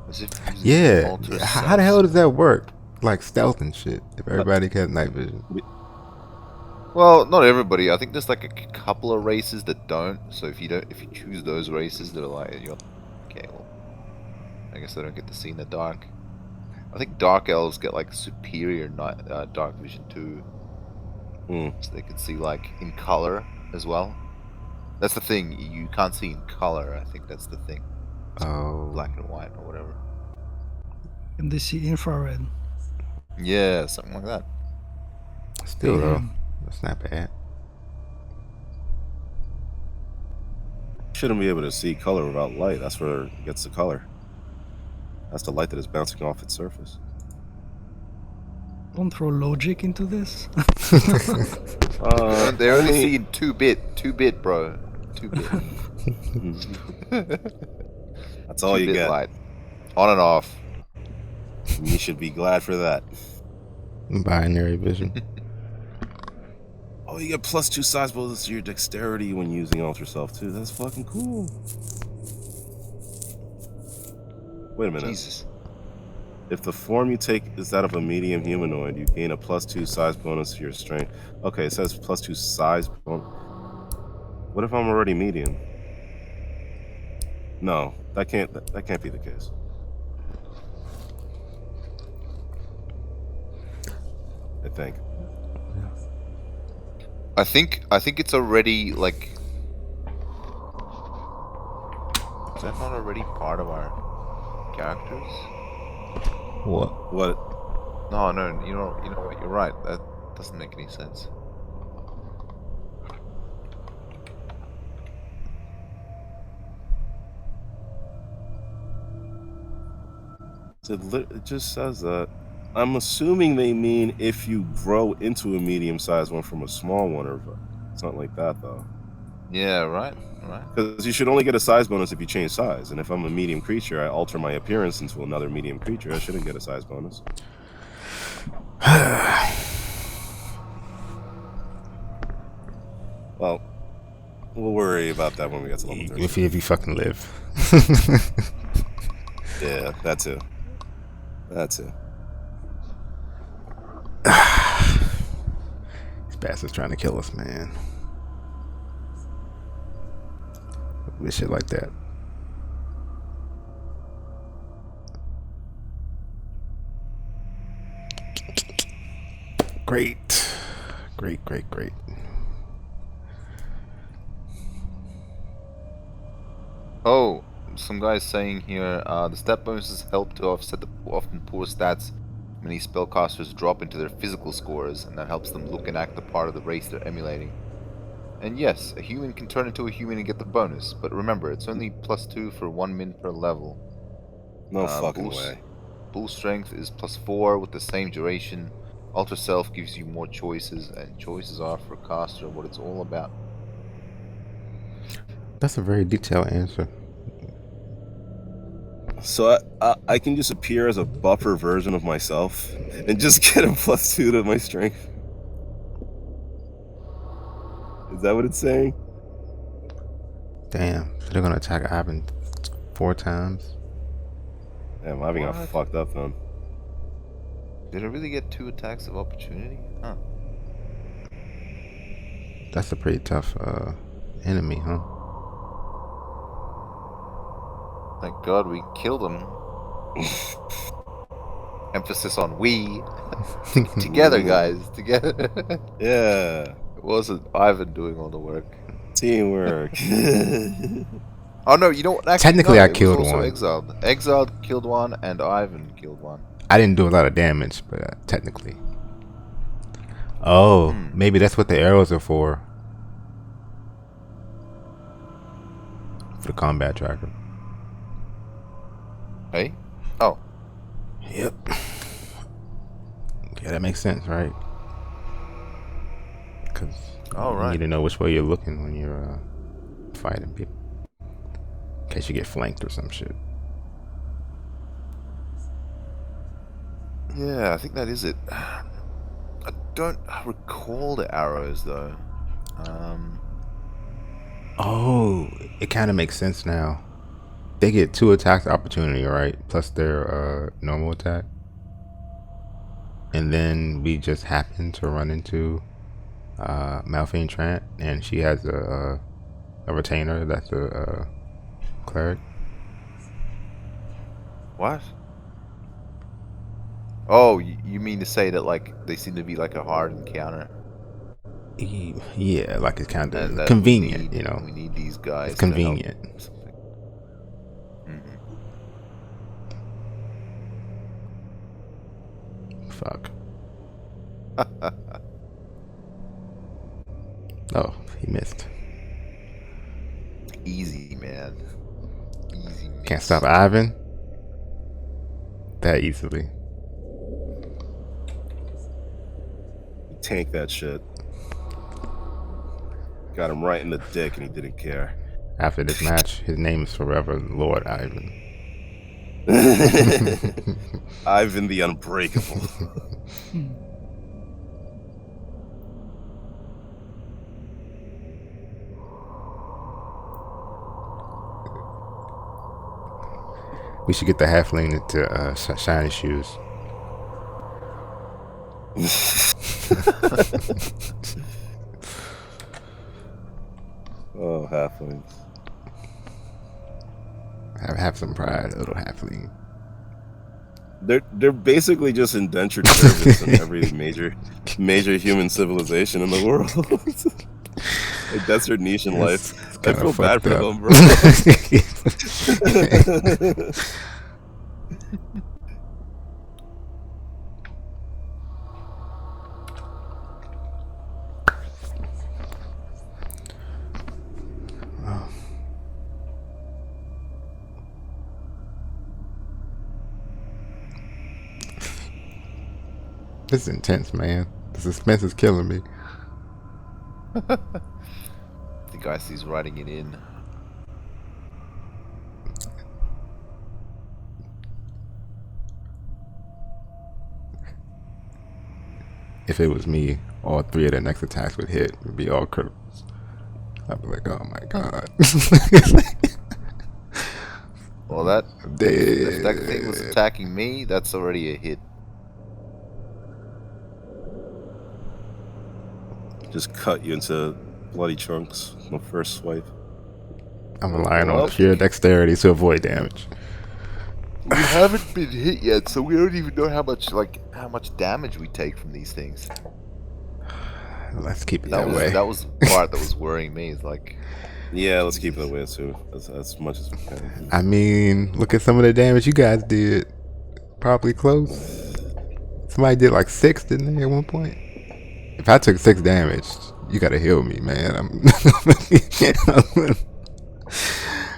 As if using Yeah. alter How the self. hell does that work? Like stealth and shit. If everybody has night vision. Well, not everybody. I think there's like a couple of races that don't. So if you choose those races, they're like, you're okay. Well, I guess they don't get to see in the dark. I think dark elves get like superior dark vision too, so they can see like in color as well. That's the thing. You can't see in color. I think that's the thing. It's black and white or whatever. And they see infrared. Yeah, something like that. Still though, that's not bad. Shouldn't be able to see color without light. That's where it gets the color. That's the light that is bouncing off its surface. Don't throw logic into this. They only see in 2-bit, bro. 2-bit. That's all you 2-bit get. light. On and off. And you should be glad for that. Binary vision. Oh, you get +2 size bonus to your dexterity when using Alter Self too. That's fucking cool. Wait a minute. Jesus. If the form you take is that of a medium humanoid, you gain a +2 size bonus to your strength. Okay, it says +2 size bonus. What if I'm already medium? No, that can't be the case. I think. I think it's already like. Is that not already part of our characters? What? What? No, you know what? You're right. That doesn't make any sense. It just says that. I'm assuming they mean if you grow into a medium-sized one from a small one, or it's not like that though. Yeah, right. Because you should only get a size bonus if you change size. And if I'm a medium creature, I alter my appearance into another medium creature. I shouldn't get a size bonus. Well, we'll worry about that when we get to level 13. If you fucking live. Yeah, that too. That too. Bastard's trying to kill us, man. With shit like that. Great. Great, great, great. Oh, some guys saying here, the stat bonuses help to offset the often poor stats many spellcasters drop into their physical scores, and that helps them look and act the part of the race they're emulating. And yes, a human can turn into a human and get the bonus, but remember, it's only +2 for 1 min per level. No fucking Bull way. Bull strength is +4 with the same duration. Ultra self gives you more choices, and choices are for a caster what it's all about. That's a very detailed answer. So I can just appear as a buffer version of myself and just get a +2 to my strength. Is that what it's saying? Damn. So they're gonna attack Ivan 4 times. Damn, Ivan got What? fucked up then. Did I really get 2 attacks of opportunity? Huh. That's a pretty tough enemy, huh? Thank God we killed him. Emphasis on we. Together, guys. Together. Yeah. It wasn't Ivan doing all the work. Teamwork. Oh no, you know what? Actually, Technically, no, I it was killed also one. Exiled. Exiled killed one, and Ivan killed one. I didn't do a lot of damage, but technically. Oh, maybe that's what the arrows are for. For the combat tracker. Hey? Oh. Yep. Yeah, that makes sense, right? Because you need to know which way you're looking when you're fighting people. In case you get flanked or some shit. Yeah, I think that is it. I don't recall the arrows, though. Oh, it kind of makes sense now. They get 2 attacks opportunity, right? Plus their normal attack. And then we just happen to run into Malphine Trant, and she has a retainer that's a cleric. What? Oh, you mean to say that, like, they seem to be like a hard encounter? Yeah, like it's kind And of that convenient, you know. we need these guys It's to help convenient. something. Fuck. Oh, he missed. Easy, man. Easy miss. Can't stop Ivan that easily. Tank that shit. Got him right in the dick and he didn't care. After this match, his name is forever Lord Ivan. Ivan the Unbreakable. We should get the halfling into shiny shoes. Oh, halflings. Have some pride, little halfling. They're basically just indentured servants in every major human civilization in the world. Like that's their niche in life. I feel bad for them, bro. This is intense, man. The suspense is killing me. The guy sees writing it in. If it was me, all 3 of the next attacks would hit. Would be all criticals. I'd be like, oh my god. Well, if that thing was attacking me, that's already a hit. just cut you into bloody chunks on the first swipe. I'm relying on Well, pure dexterity to avoid damage. We haven't been hit yet, so we don't even know how much damage we take from these things. Let's keep it That that was way. that was the part that was worrying me. It's like, yeah, let's keep it Jesus. that way too, as much as we can. I mean, look at some of the damage you guys did. Probably close. Somebody did like 6, didn't they, at one point? If I took 6 damage, you gotta heal me, man.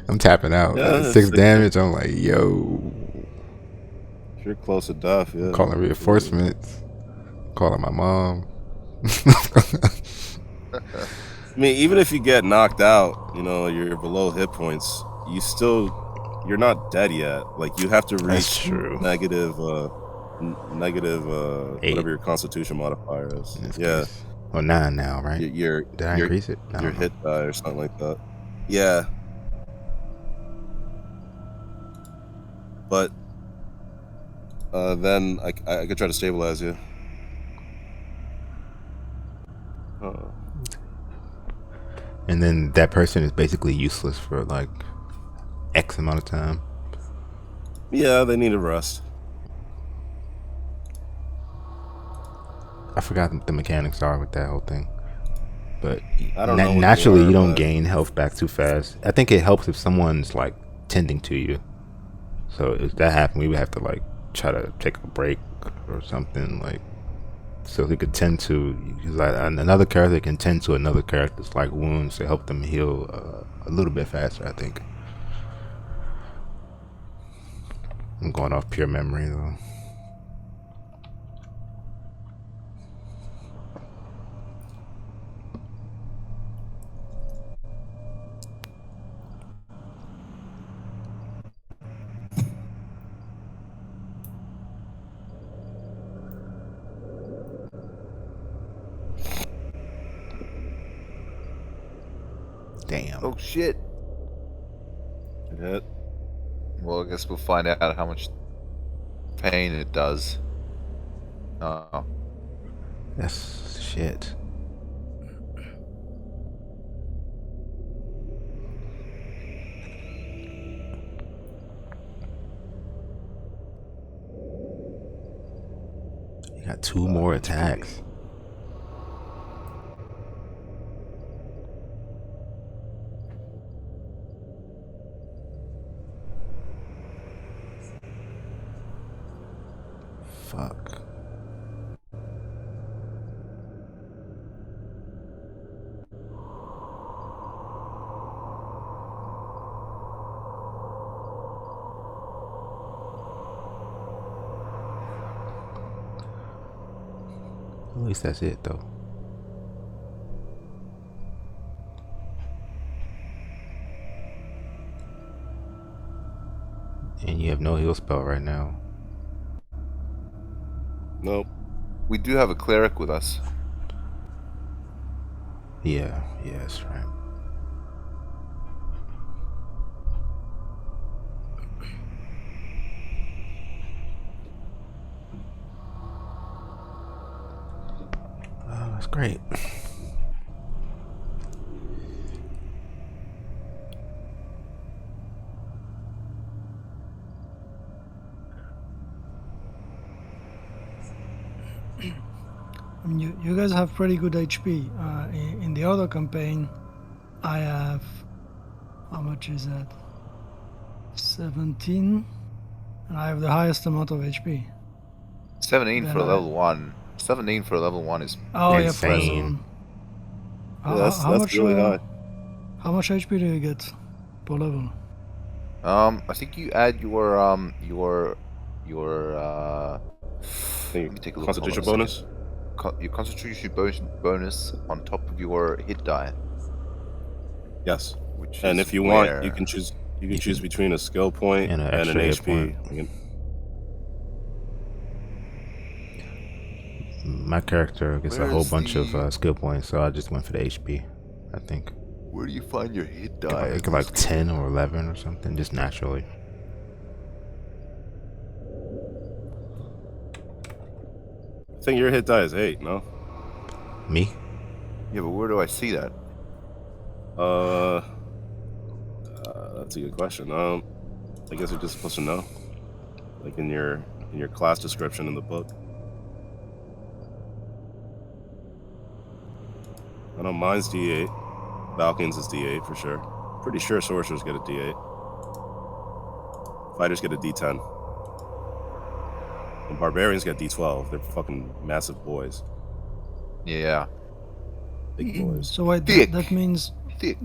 I'm tapping out. Yeah, 6 damage, I'm like, yo. If you're close to death, yeah. I'm calling reinforcements. Calling my mom. I mean, even if you get knocked out, you know, you're below hit points, you're not dead yet. Like, you have to That's reach true. negative, 8. whatever your constitution modifier is. In this Yeah. case. Well, 9 now, right? Your Did I increase it? I your don't know. hit die or something like that. Yeah. But then I could try to stabilize you. And then that person is basically useless for like X amount of time. Yeah, they need a rest. I forgot what the mechanics are with that whole thing. But I don't know what they naturally, are, you don't but- gain health back too fast. I think it helps if someone's like tending to you. So if that happened, we would have to like try to take a break or something, like so he could tend to. Like another character can tend to another character's like wounds to help them heal a little bit faster. I think. I'm going off pure memory though. Damn. Oh shit. It hit. Well, I guess we'll find out how much pain it does. Oh, That's shit. You got 2 more attacks. Fuck. At least that's it though. And you have no heal spell right now. Nope. we do have a cleric with us. Yeah, that's right. Oh, that's great. I mean, you guys have pretty good HP. In the other campaign, I have, how much is that? 17, and I have the highest amount of HP. 17 for Then level 1. 17 for level 1 is Oh yeah, Insane. for the one. Yeah, that's really high. How much HP do you get per level? I think you add your let me take a look. Hold on Constitution a bonus. second. Your concentration bonus on top of your hit die, Yes. which And is if you where... want, you can choose. You can choose between a skill point And and an an extra hit HP. point. My character gets a whole Where's bunch the- of skill points, so I just went for the HP. I think Where do you find your hit Get die? like, like 10 or 11 or something, just naturally. I think your hit die is 8. No. Me? Yeah, but where do I see that? That's a good question. I guess you're just supposed to know, like in your class description in the book. I know mine's D8. Falcons is D8 for sure. Pretty sure sorcerers get a D8. Fighters get a D10. And barbarians get D12. They're fucking massive boys. Yeah. Big boys. So wait, Thick. that means. Thick.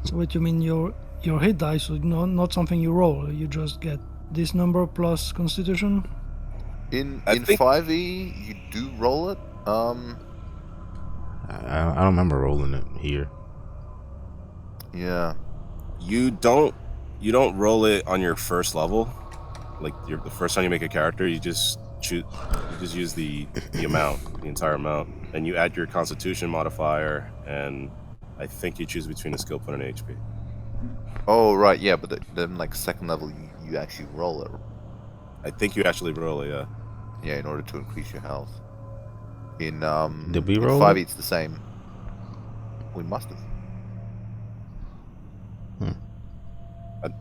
So what you mean your hit dice, so not something you roll. You just get this number plus Constitution. In I think- 5e, you do roll it. I don't remember rolling it here. Yeah. You don't roll it on your first level. Like the first time you make a character, you just use the amount, the entire amount, and you add your Constitution modifier, and I think you choose between a skill point and HP. Oh right, yeah, but then like second level, you actually roll it. I think you actually roll it. Yeah. Yeah, in order to increase your health. In Did we in roll 5e, it? it's the same. We must have.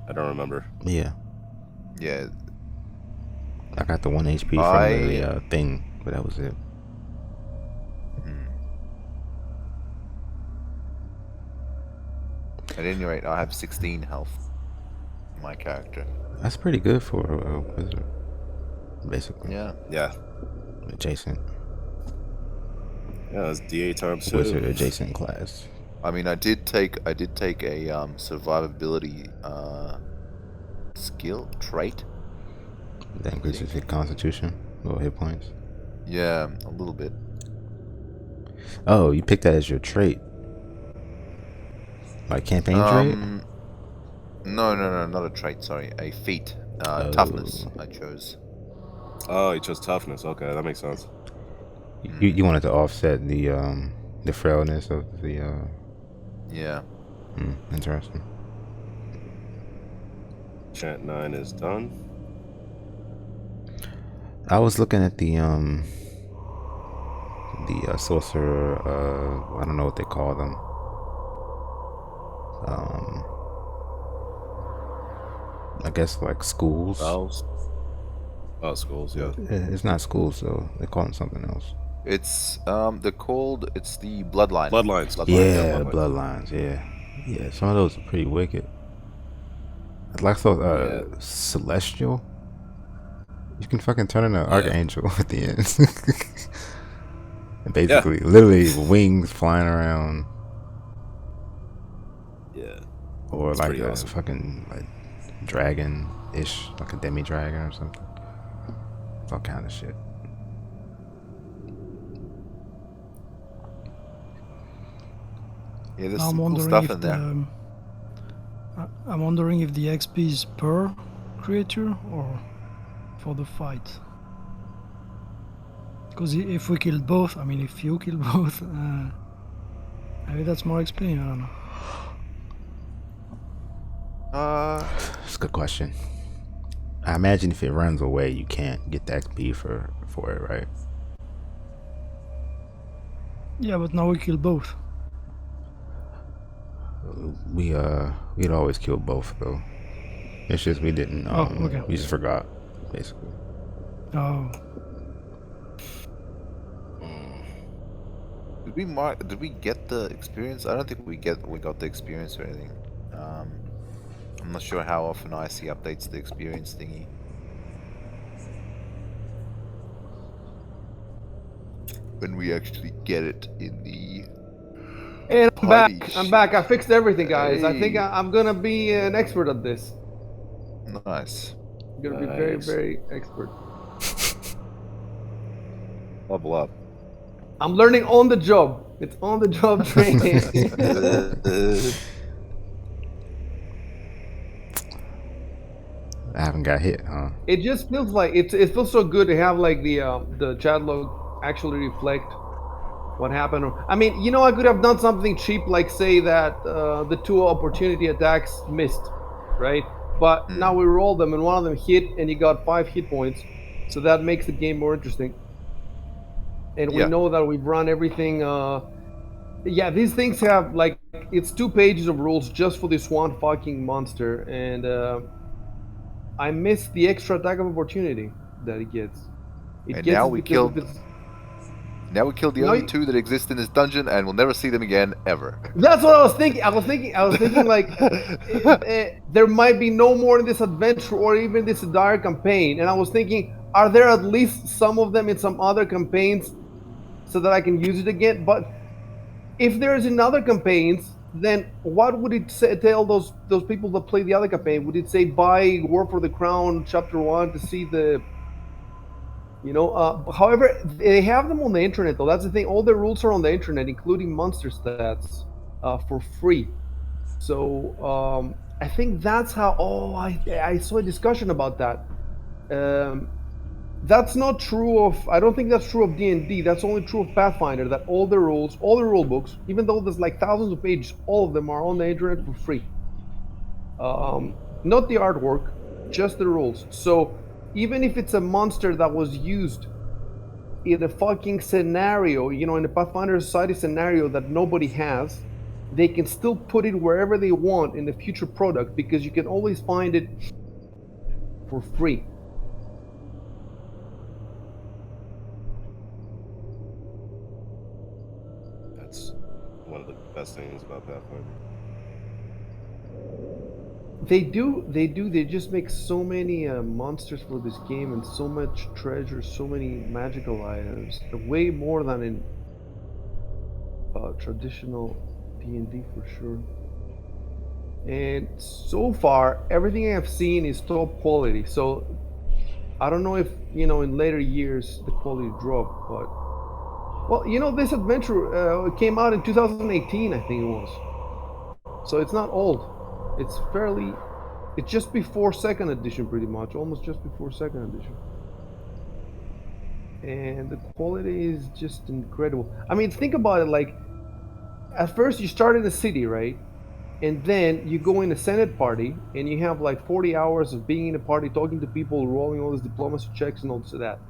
I don't remember. Yeah, Yeah. I got the 1 HP from the thing, but that was it. At any rate, I have 16 health. My character. That's pretty good for a wizard, basically. Yeah. Yeah. Adjacent Yeah, it's D8 times 2. wizard, adjacent class. I mean, I did take a survivability skill trait. That increases your constitution, little hit points. Yeah, a little bit. Oh, you picked that as your trait, like campaign trait. No, not a trait. Sorry, a feat. Toughness. I chose. Oh, you chose toughness. Okay, that makes sense. You wanted to offset the frailness of the. Yeah. Interesting. Chant 9 is done. I was looking at the sorcerer. I don't know what they call them. I guess like schools. Spells. Oh, schools. Yeah. It's not schools, so they call them something else. It's they're called. It's the bloodline. Bloodlines. Yeah, bloodlines. bloodlines. Yeah. Some of those are pretty wicked. Like those celestial. You can fucking turn into an archangel at the end. And basically, literally wings flying around. Yeah. Or It's like pretty a awesome. fucking like dragon-ish, like a demi-dragon or something. It's all kind of shit. Yeah, there's I'm some cool wondering stuff if in there. I'm wondering if the XP is per creature or for the fight. Because if we killed both, I mean, if you kill both, maybe that's more XP. I don't know. That's a good question. I imagine if it runs away, you can't get the XP for it, right? Yeah, but now we kill both. We'd always kill both though. It's just we didn't. Okay. We just forgot, basically. Oh, Did we get the experience? I don't think we got the experience or anything. I'm not sure how often IC updates the experience thingy. When we actually get it in the And I'm Party back. I'm back. I fixed everything, guys. I think Hey. I'm gonna be an expert at this. nice. I'm gonna be very, Nice. very expert. Level up. I'm learning on the job. It's on the job training. I haven't got hit, huh? It just feels like it feels so good to have like the chat log actually reflect what happened. I mean, you know, I could have done something cheap, like say that the 2 opportunity attacks missed, right? But now we roll them and one of them hit, and you got 5 hit points, so that makes the game more interesting. and we Yeah. know that we've run everything. Yeah, these things have like it's 2 pages of rules just for this one fucking monster, and I miss the extra attack of opportunity that it gets. It And gets now it we because of killed its. now we killed the No, only two that exist in this dungeon, and we'll never see them again ever. that's what I was thinking. I was thinking like there might be no more in this adventure or even this entire campaign. And I was thinking, are there at least some of them in some other campaigns so that I can use it again? But if there's in other campaigns, then what would it say, tell those people that play the other campaign? Would it say buy War for the Crown Chapter One to see the however, they have them on the internet though. That's the thing. All the rules are on the internet, including monster stats, for free. So I think that's how. Oh, I saw a discussion about that. Um, that's not true of. I don't think that's true of D&D. That's only true of Pathfinder. That all the rules, all the rule books, even though there's like thousands of pages, all of them are on the internet for free. Not the artwork, just the rules. So even if it's a monster that was used in a fucking scenario, in a Pathfinder Society scenario that nobody has, they can still put it wherever they want in the future product because you can always find it for free. That's one of the best things about Pathfinder. They just make so many monsters for this game and so much treasure, so many magical items, way more than in traditional D&D for sure. And so far, everything I've seen is top quality. So I don't know if in later years the quality dropped, but well, this adventure came out in 2018, I think it was. So it's not old. It's fairly. It's just before second edition, pretty much, almost just before second edition. And the quality is just incredible. I mean, think about it. Like, at first you start in the city, right? And then you go in a Senate party, and you have like 40 hours of being in a party, talking to people, rolling all these diplomacy checks and all this and that.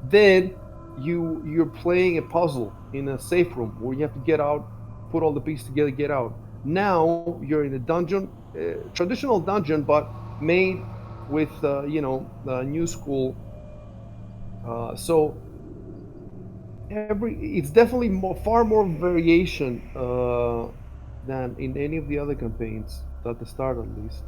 Then you're playing a puzzle in a safe room where you have to get out, put all the pieces together, get out. Now you're in a dungeon, traditional dungeon, but made with new school. So it's definitely far more variation than in any of the other campaigns at the start, at least.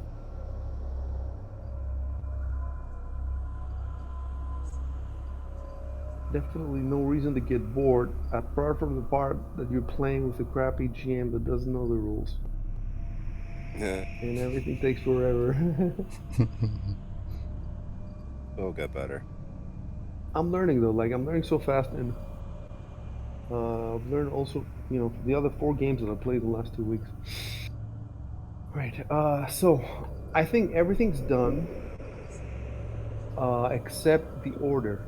Definitely no reason to get bored, apart from the part that you're playing with a crappy GM that doesn't know the rules, Yeah, and everything takes forever. it'll get better. I'm learning though, like I'm learning so fast, and I've learned also, the other 4 games that I played the last 2 weeks. Right. So I think everything's done except the order.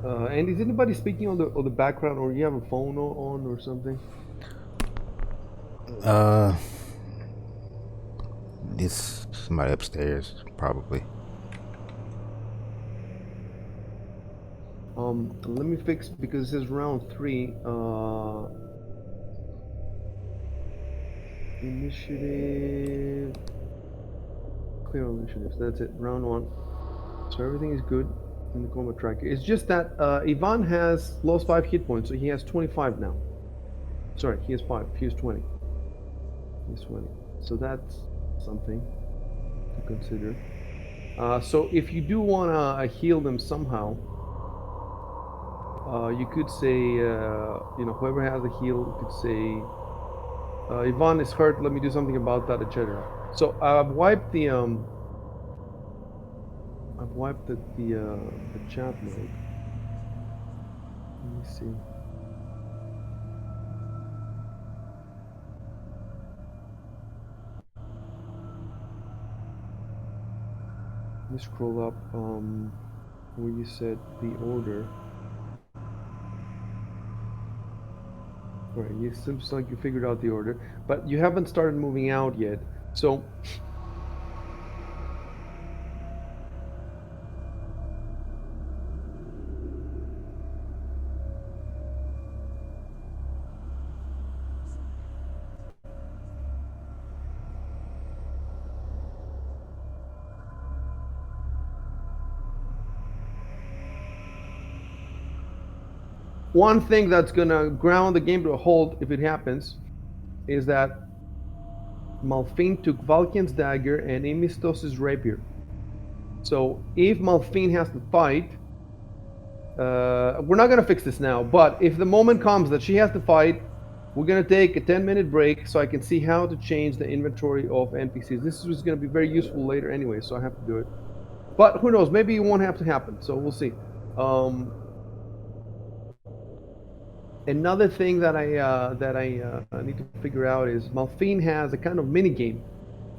And is anybody speaking on the background, or you have a phone on or something? Uh, it's somebody upstairs, probably. Let me fix because it says round 3. Initiative. Clear all initiatives. That's it. Round 1. So everything is good in the combat tracker. It's just that Ivan has lost 5 hit points, so he has 25 now. Sorry, he has 5. He has 20. He's 20. So that's something to consider. So if you do want to heal them somehow, you could say, whoever has a heal could say, Ivan is hurt. Let me do something about that, etc. So I've wiped the chat mode. Let me see. Let me scroll up where you said the order. Right, it seems like you figured out the order, but you haven't started moving out yet. So one thing that's gonna ground the game to a halt if it happens is that Malfin took Valkian's dagger and Emistos' rapier. So if Malfin has to fight, we're not gonna fix this now, but if the moment comes that she has to fight, we're gonna take a 10-minute break so I can see how to change the inventory of NPCs. This is gonna be very useful later anyway, so I have to do it. But who knows? Maybe it won't have to happen. So we'll see. Another thing that I need to figure out is Malfin has a kind of mini game.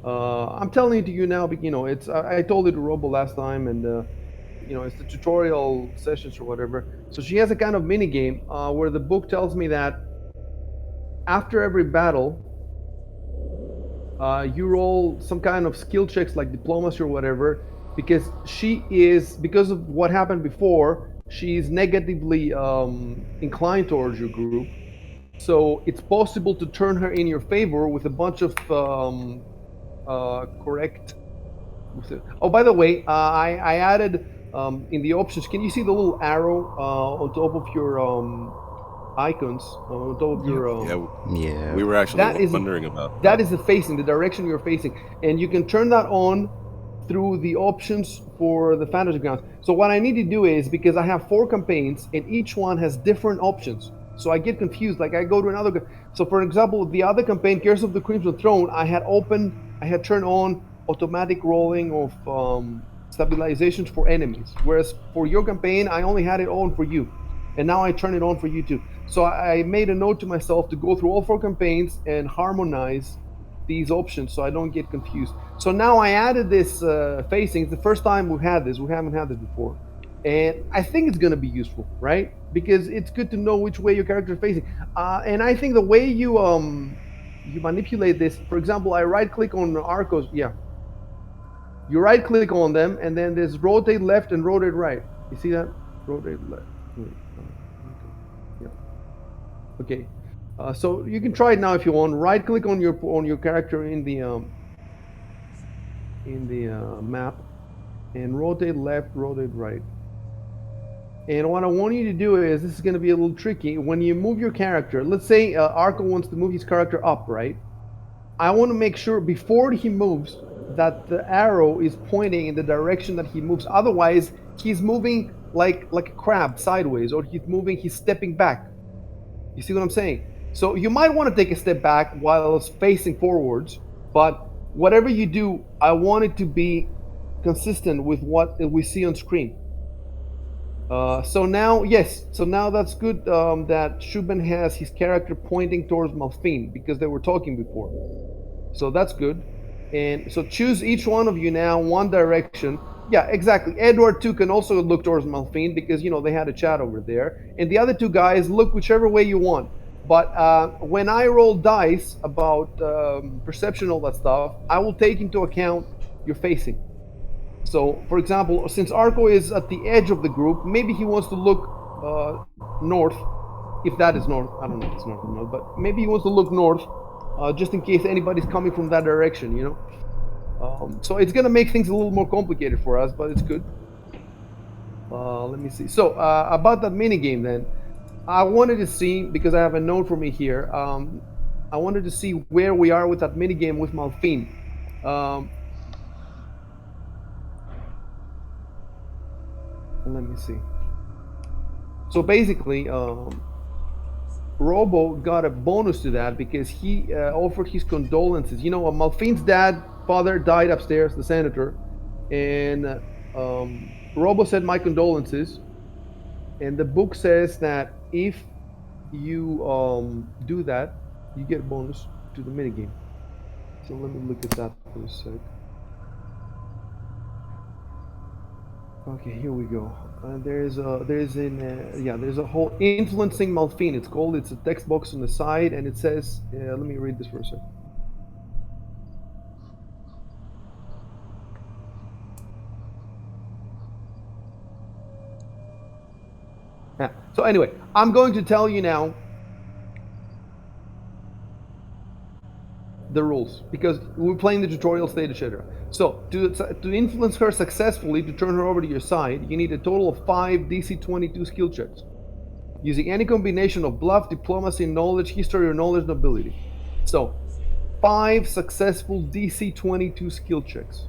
I'm telling it to you now, but it's I told it to Robo last time, and it's the tutorial sessions or whatever. So she has a kind of mini game where the book tells me that after every battle, you roll some kind of skill checks like diplomacy or whatever, because because of what happened before, she's negatively inclined towards your group. So it's possible to turn her in your favor with a bunch of correct. Oh, by the way, I added in the options. Can you see the little arrow on top of your icons on top of your Yeah. We were actually that is wondering about that is the facing, the direction you're facing, and you can turn that on through the options for the fantasy grounds. So what I need to do is, because I have 4 campaigns and each one has different options, so I get confused. Like I go to another. So for example, the other campaign, Curse of the Crimson Throne, I had turned on automatic rolling of stabilizations for enemies, whereas for your campaign, I only had it on for you, and now I turn it on for you too. So I made a note to myself to go through all 4 campaigns and harmonize these options so I don't get confused. So now I added this facing. It's the first time we've had this. We haven't had this before. And I think it's going to be useful, right? Because it's good to know which way your character is facing. And I think the way you manipulate this, for example, I right click on Arcos. Yeah. You right click on them, and then there's rotate left and rotate right. You see that? Rotate left. Yeah. Okay. So you can try it now if you want. Right click on your character in the map, and rotate left, rotate right. And what I want you to do is, this is going to be a little tricky. When you move your character, let's say Arco wants to move his character up, right? I want to make sure before he moves that the arrow is pointing in the direction that he moves. Otherwise, he's moving like a crab sideways, or he's stepping back. You see what I'm saying? So you might want to take a step back while facing forwards, but whatever you do, I want it to be consistent with what we see on screen. So now that's good that Shuben has his character pointing towards Malfin, because they were talking before. So that's good. And so choose each one of you now one direction. Yeah, exactly. Edward too can also look towards Malfin, because they had a chat over there. And the other 2 guys look whichever way you want. But when I roll dice about perception, all that stuff, I will take into account your facing. So, for example, since Arco is at the edge of the group, maybe he wants to look north, if that is north. I don't know if it's north or not, but maybe he wants to look north, just in case anybody's coming from that direction, So it's going to make things a little more complicated for us, but it's good. Let me see. So, about that mini game then, I wanted to see, because I have a note for me here, I wanted to see where we are with that mini game with Malfin. Let me see. So basically, Robo got a bonus to that because he offered his condolences. Malfin's father died upstairs, the senator, and Robo said, "My condolences." And the book says that if you do that, you get a bonus to the minigame. So let me look at that for a sec. Okay, here we go. There's a whole influencing Malfin. It's a text box on the side, and it says, let me read this for a sec. Yeah. So anyway, I'm going to tell you now the rules, because we're playing the tutorial stage, etc. So to influence her successfully, to turn her over to your side, you need a total of 5 DC 22 skill checks. using any combination of bluff, diplomacy, knowledge, history, or knowledge nobility. So, 5 successful DC 22 skill checks.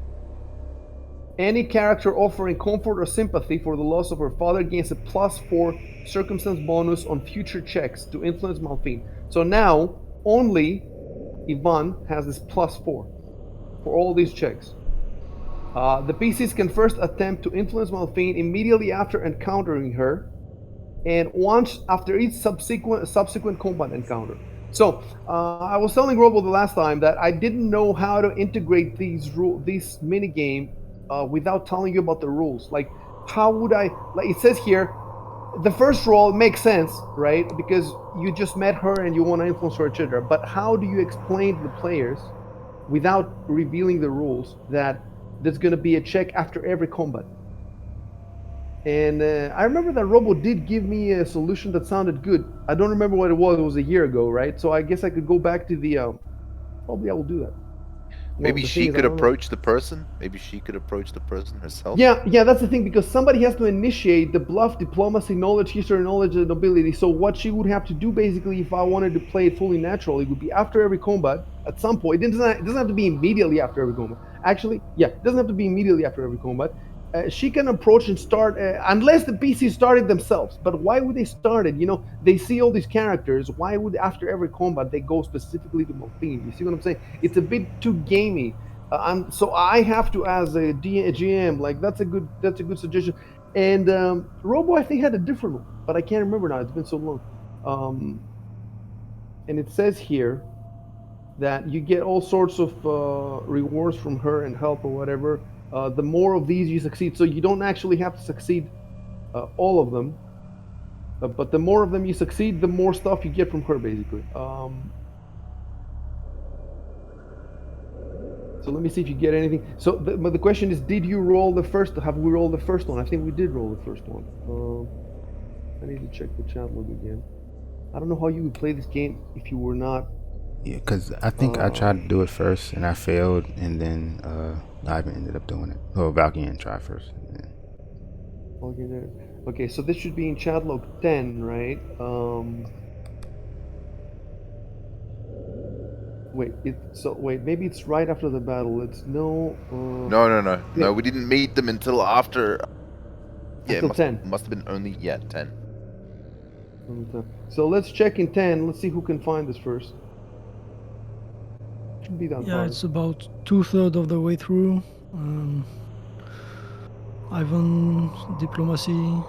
Any character offering comfort or sympathy for the loss of her father gains a +4 circumstance bonus on future checks to influence Malphine. So now only Ivan has this +4 for all these checks. The PCs can first attempt to influence Malphine immediately after encountering her, and once after each subsequent combat encounter. So I was telling Robo the last time that I didn't know how to integrate this mini game without telling you about the rules. Like, how would I? Like it says here, the first roll makes sense, right? Because you just met her and you want to influence her, etc. But how do you explain to the players without revealing the rules that there's going to be a check after every combat? And I remember that Robo did give me a solution that sounded good. I don't remember what it was. It was a year ago, right? So I guess I could go back to the. Probably I will do that. Well, Maybe the she thing is, I could don't know. approach the person. Maybe she could approach the person herself. Yeah, that's the thing, because somebody has to initiate the bluff, diplomacy, knowledge, history, knowledge, and nobility. So what she would have to do, basically, if I wanted to play it fully natural, it would be after every combat. At some point, it doesn't have to be immediately after every combat. Actually, yeah, it doesn't have to be immediately after every combat. She can approach and start, unless the PC started themselves. But why would they start it? They see all these characters. Why would after every combat they go specifically to Malphine? You see what I'm saying? It's a bit too gamey. So I have to, as a GM, like that's a good suggestion. And Robo, I think, had a different one, but I can't remember now. It's been so long. And it says here that you get all sorts of rewards from her and help or whatever. The more of these you succeed, so you don't actually have to succeed all of them. But the more of them you succeed, the more stuff you get from her, basically. So let me see if you get anything. So, but the question is, did you roll the first? Have we rolled the first one? I think we did roll the first one. I need to check the chat log again. I don't know how you would play this game if you were not. Yeah, because I think I tried to do it first and I failed, and then Ivan ended up doing it. Oh, Valkyrian tried first. Yeah. Okay, so this should be in chat log 10, right? Wait, maybe it's right after the battle. It's no. No. We didn't meet them until after. Yeah, Until 10. Must have been only 10. So let's check in 10. Let's see who can find this first. Shouldn't be that Yeah, hard. it's about 2/3 of the way through. Ivan, diplomacy.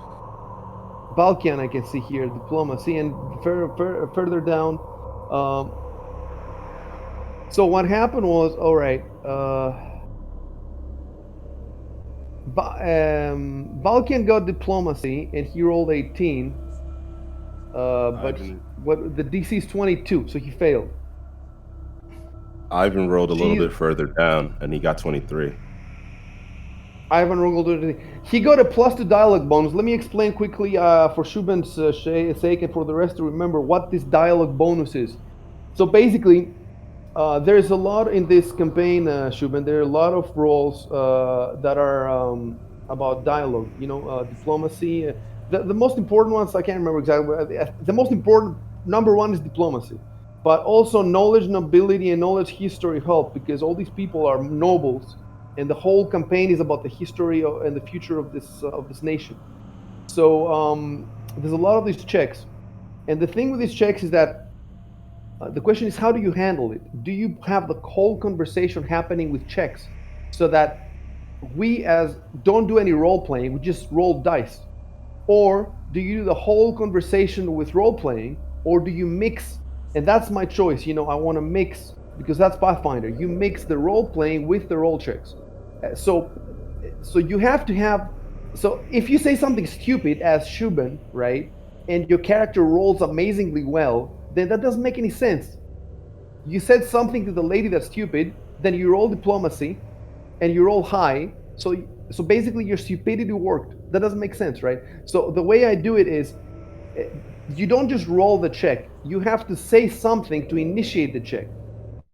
Balkan, I can see here, diplomacy, and further down. So what happened was, all right. Balkan got diplomacy and he rolled 18. But the DC is 22, so he failed. Ivan rolled a little bit further down and he got 23. Ivan rolled it. He got a +2 dialogue bonus. Let me explain quickly for Shubin's sake and for the rest to remember what this dialogue bonus is. So basically, there's a lot in this campaign, Shubin. There are a lot of roles that are about dialogue. Diplomacy. The most important ones, I can't remember exactly. The most important number one is diplomacy, but also knowledge, nobility, and knowledge, history help, because all these people are nobles, and the whole campaign is about the history and the future of this nation. So there's a lot of these checks, and the thing with these checks is that the question is, how do you handle it? Do you have the whole conversation happening with checks, so that we as don't do any role playing, we just roll dice? Or do you do the whole conversation with role playing, or do you mix? And that's my choice. I want to mix, because that's Pathfinder. You mix the role playing with the roll checks. So you have to have. So if you say something stupid as Shubin, right, and your character rolls amazingly well, then that doesn't make any sense. You said something to the lady that's stupid, then you roll diplomacy, and you roll high. So basically your stupidity worked. That doesn't make sense, right? So the way I do it is, you don't just roll the check. You have to say something to initiate the check.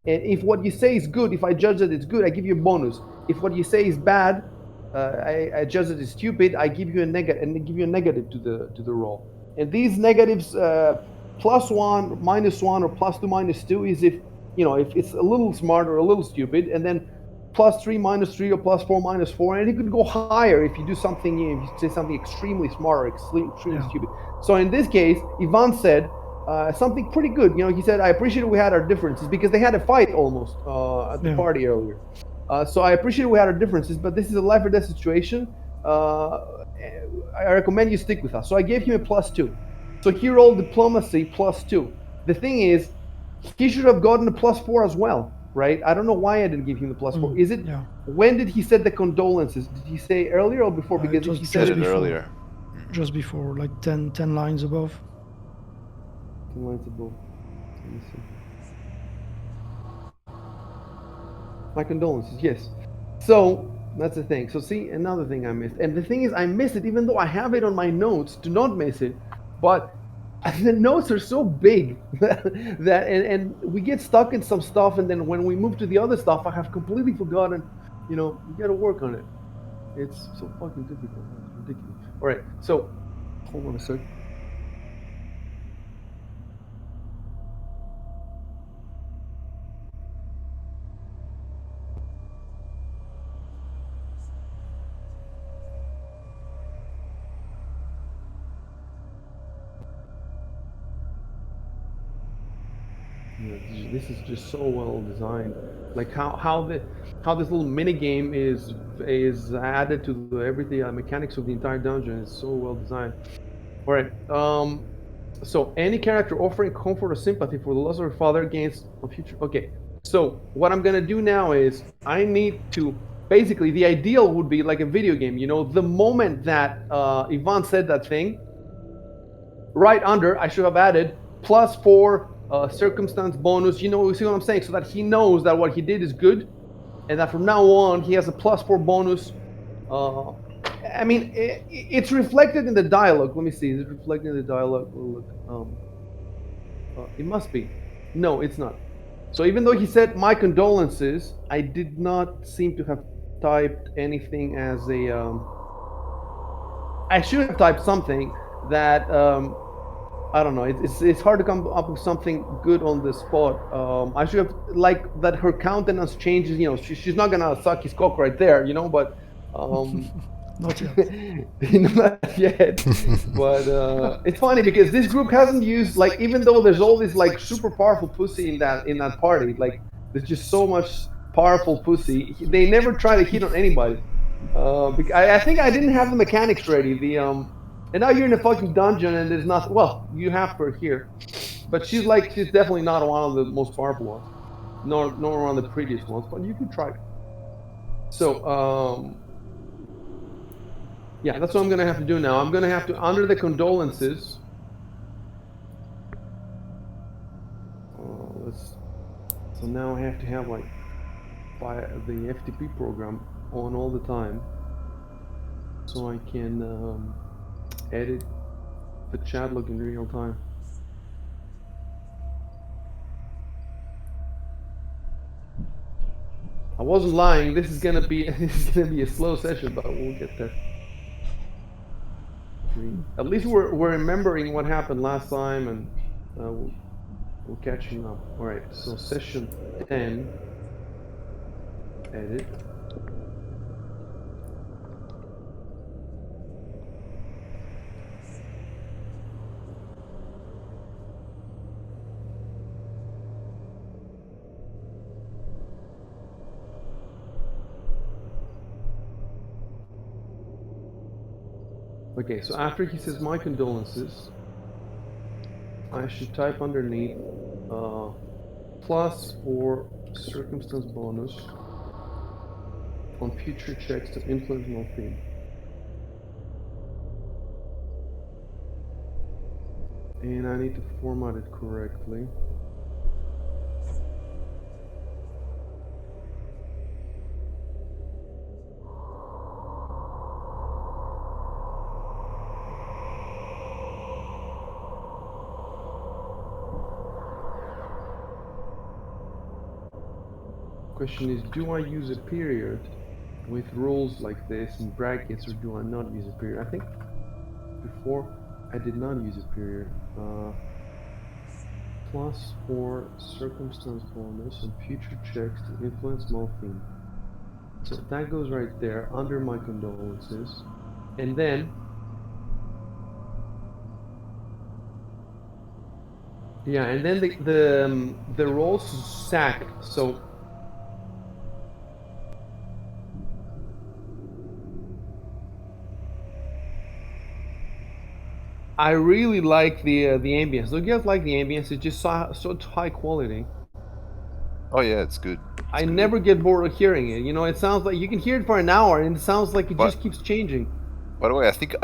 And if what you say is good, if I judge that it's good, I give you a bonus. If what you say is bad, I judge that it's stupid, I give you a negative to the roll. And these negatives, +1, -1, or +2, -2, is if it's a little smart or a little stupid, and then +3, -3, or +4, -4, and it could go higher if you do something, if you say something extremely smart or extremely stupid. So in this case, Ivan said something pretty good. He said, "I appreciate we had our differences," because they had a fight almost at the party earlier. So I appreciate we had our differences, but this is a life or death situation. I recommend you stick with us. So I gave him a +2. So he rolled diplomacy +2. The thing is, he should have gotten a +4 as well, right? I don't know why I didn't give him the +4. Is it? Yeah. When did he say the condolences? Did he say earlier or before? Because if he said it earlier. Just before, like 10 lines above. 10 lines above. Let me see. My condolences, yes. So that's the thing. So see, another thing I missed. And the thing is, I miss it even though I have it on my notes to not miss it. But the notes are so big that and we get stuck in some stuff, and then when we move to the other stuff, I have completely forgotten. You got to work on it. It's so fucking difficult. It's ridiculous. All right, so hold on a sec. This is just so well designed. Like how this little mini game is added to everything mechanics of the entire dungeon is so well designed. All right. So any character offering comfort or sympathy for the loss of her father gains a future. Okay. So what I'm gonna do now is I need to basically the ideal would be like a video game. The moment that Ivan said that thing, right under I should have added +4 circumstance bonus. You see what I'm saying? So that he knows that what he did is good, and that from now on he has a +4 bonus. I mean, it's reflected in the dialogue. Let me see. Is it reflected in the dialogue? Look, it must be. No, it's not. So even though he said my condolences, I did not seem to have typed anything as a. I should have typed something that I don't know. It's hard to come up with something good on the spot. I should have like that. Her countenance changes. She's not gonna suck his cock right there. But Not yet. not yet. But it's funny because this group hasn't used like even though there's all this like super powerful pussy in that party. Like there's just so much powerful pussy. They never try to hit on anybody. I think I didn't have the mechanics ready. And now you're in a fucking dungeon and there's nothing. Well, you have her here, but she's definitely not one of the most powerful ones, nor one of the prettiest ones. But you can try. So yeah, that's what I'm gonna have to do now. I'm gonna have to under the condolences. So now I have to have like the FTP program on all the time, so I can edit the chat log in real time. I wasn't lying. This is gonna be a slow session, but we'll get there. At least we're remembering what happened last time, and we're catching up. All right. So session 10. Edit. Okay, so after he says my condolences, I should type underneath +4 circumstance bonus on future checks to influence no theme. And I need to format it correctly. Question is, do I use a period with rules like this in brackets, or do I not use a period? I think before I did not use superior. +4 circumstance bonus on future checks to influence Malphine. So that goes right there under my condolences. And then yeah, and then the rolls sack. So I really like the ambience. Don't you guys like the ambience? It's just so high quality. Oh yeah, it's good. It's I good. never get bored of hearing it. You know, it sounds like you can hear it for an hour, and it sounds like it But- just keeps changing. By the way, I think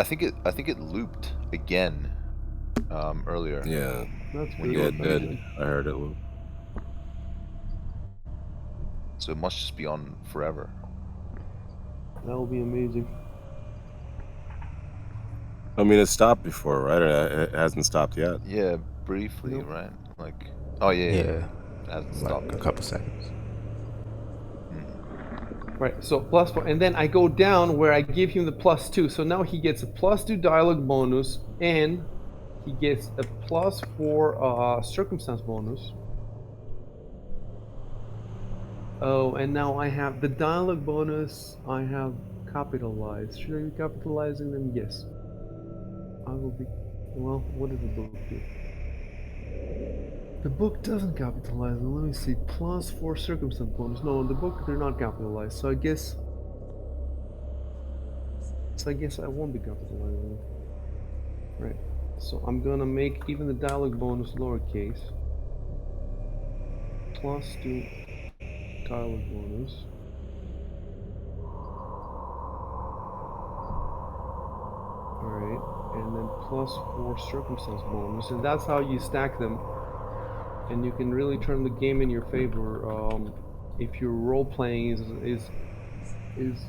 it looped again earlier. Yeah, That's When good. you yeah, were it That's did. good. I heard it. Lou. So it must just be on forever. That will be amazing. I mean, it stopped before, right? Or it hasn't stopped yet. Yeah, briefly, Nope. right? Like, oh yeah, Yeah, it hasn't like stopped. a couple seconds. Right, so +4, and then I go down where I give him the +2. So now he gets a +2 dialogue bonus, and he gets a +4 circumstance bonus. Oh, and now I have the dialogue bonus. I have capitalized. Should I be capitalizing them? Yes. I will be. Well, what does the book do? The book doesn't capitalize them. Let me see. +4 circumstance bonus. No, in the book they're not capitalized. So I guess. I won't be capitalizing them. Right. So I'm gonna make even the dialogue bonus lowercase. +2 dialogue bonus. Alright. And then +4 circumstance bonus. And that's how you stack them. And you can really turn the game in your favor if your role playing is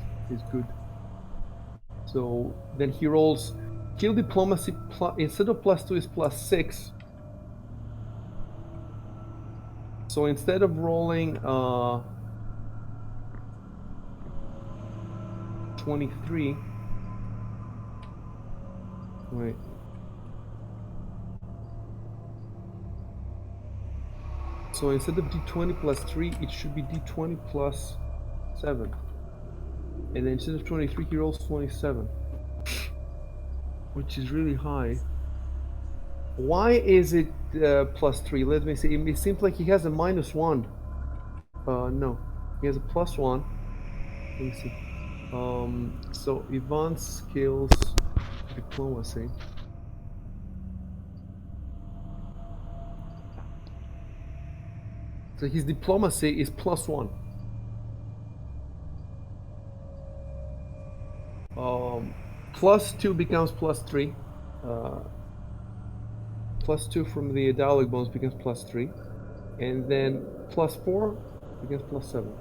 good. So then he rolls skill diplomacy instead of +2 is +6. So instead of rolling 23, wait. So instead of d20 +3, it should be d20 +7. And then instead of 23, he rolls 27, which is really high. Why is it +3? Let me see. It seems like he has a -1. No, he has a +1. Let me see. So Ivan's skills diplomacy. So his diplomacy is +1. +2 becomes +3. +2 from the dialogue bonus becomes +3. And then +4 becomes +7.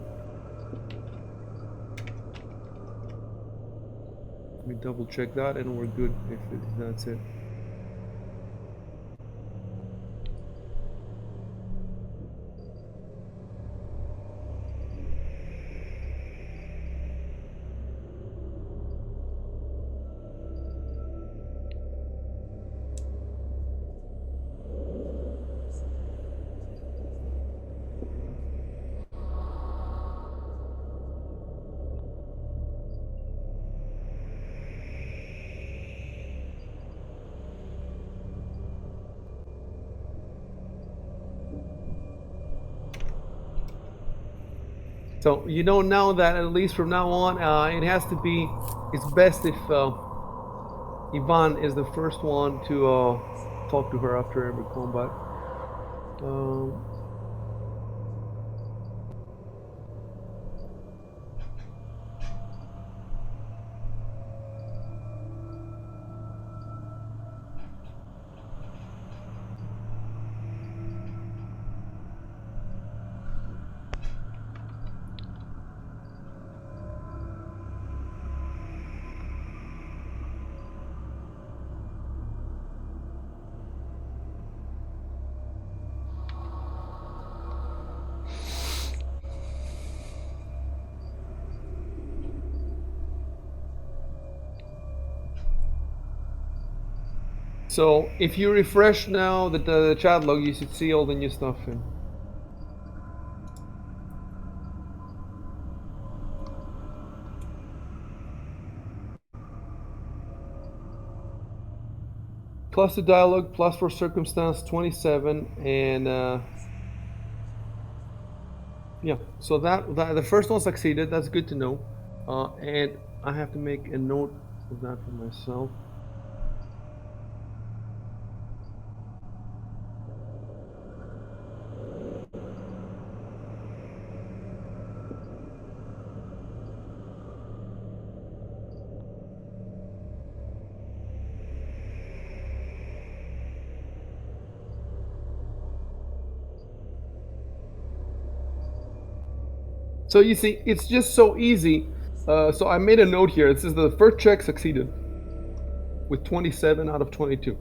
Let me double check that and we're good if that's it. So you know now that at least from now on, it has to be. It's best if Ivan is the first one to talk to her after every combat. Um, So if you refresh now the chat log, you should see all the new stuff in. Plus the dialogue, plus for circumstance 27, and yeah. So that the first one succeeded. That's good to know. And I have to make a note of that for myself. So you see, it's just so easy. So I made a note here. It says the first check succeeded with 27 out of 22.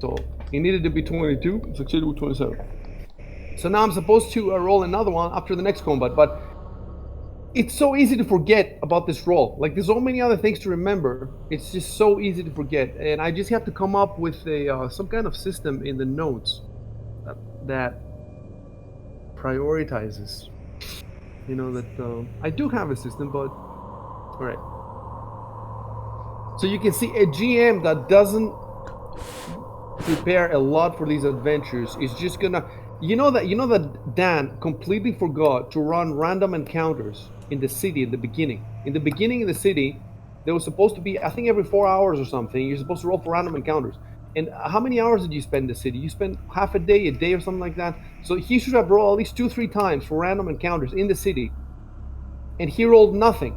So it needed to be 22, it succeeded with 27. So now I'm supposed to roll another one after the next combat, but it's so easy to forget about this roll. Like there's so many other things to remember. It's just so easy to forget, and I just have to come up with a some kind of system in the notes that prioritizes. You know that I do have a system, but all right. So you can see a GM that doesn't prepare a lot for these adventures is just gonna, you know that Dan completely forgot to run random encounters in the city in the beginning. In the beginning of the city, there was supposed to be, I think every 4 hours or something, you're supposed to roll for random encounters. And how many hours did you spend in the city? You spent half a day or something like that. So he should have rolled at least 2-3 times for random encounters in the city, and he rolled nothing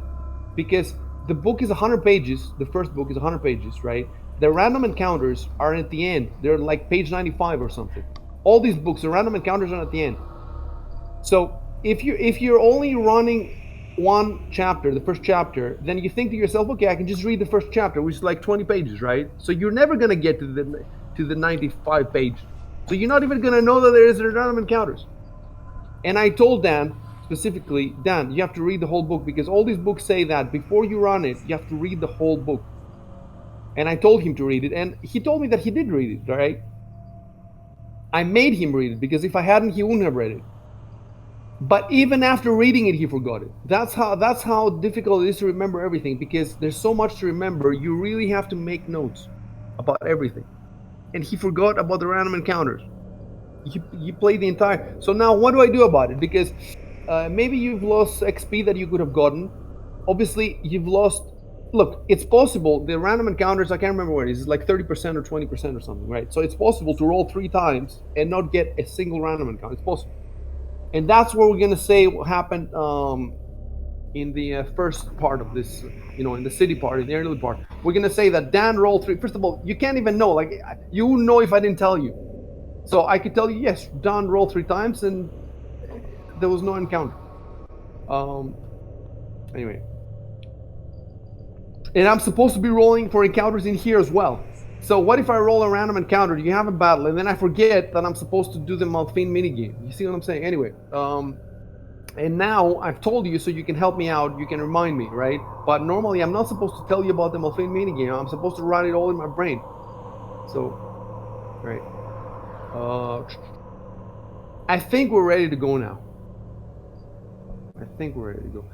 because the book is 100 pages. The first book is 100 pages, right? The random encounters are at the end. They're like page 95 or something. All these books, the random encounters are at the end. So if you're only running one chapter, the first chapter, then you think to yourself, okay, I can just read the first chapter, which is like 20 pages, right? So you're never gonna get to the 95 page. So you're not even gonna know that there is random encounters. And I told Dan specifically, Dan, you have to read the whole book because all these books say that before you run it, you have to read the whole book. And I told him to read it, and he told me that he did read it, right? I made him read it because if I hadn't, he wouldn't have read it. But even after reading it, he forgot it. That's how difficult it is to remember everything because there's so much to remember. You really have to make notes about everything. And he forgot about the random encounters. He played the entire. So now what do I do about it? Because maybe you've lost XP that you could have gotten. Obviously, you've lost. Look, it's possible. The random encounters, I can't remember what it is. It's like 30% or 20% or something, right? So it's possible to roll 3 times and not get a single random encounter. It's possible. And that's what we're going to say what happened in the first part of this, in the city part, in the early part. We're going to say that Dan rolled 3. First of all, you can't even know. Like, you wouldn't know if I didn't tell you. So I could tell you, yes, Dan rolled 3 times and there was no encounter. Anyway. And I'm supposed to be rolling for encounters in here as well. So what if I roll a random encounter, you have a battle, and then I forget that I'm supposed to do the Malfine minigame? You see what I'm saying? Anyway, and now I've told you so you can help me out, you can remind me, right? But normally I'm not supposed to tell you about the Malfine minigame. I'm supposed to write it all in my brain. So, right. I think we're ready to go now. I think we're ready to go.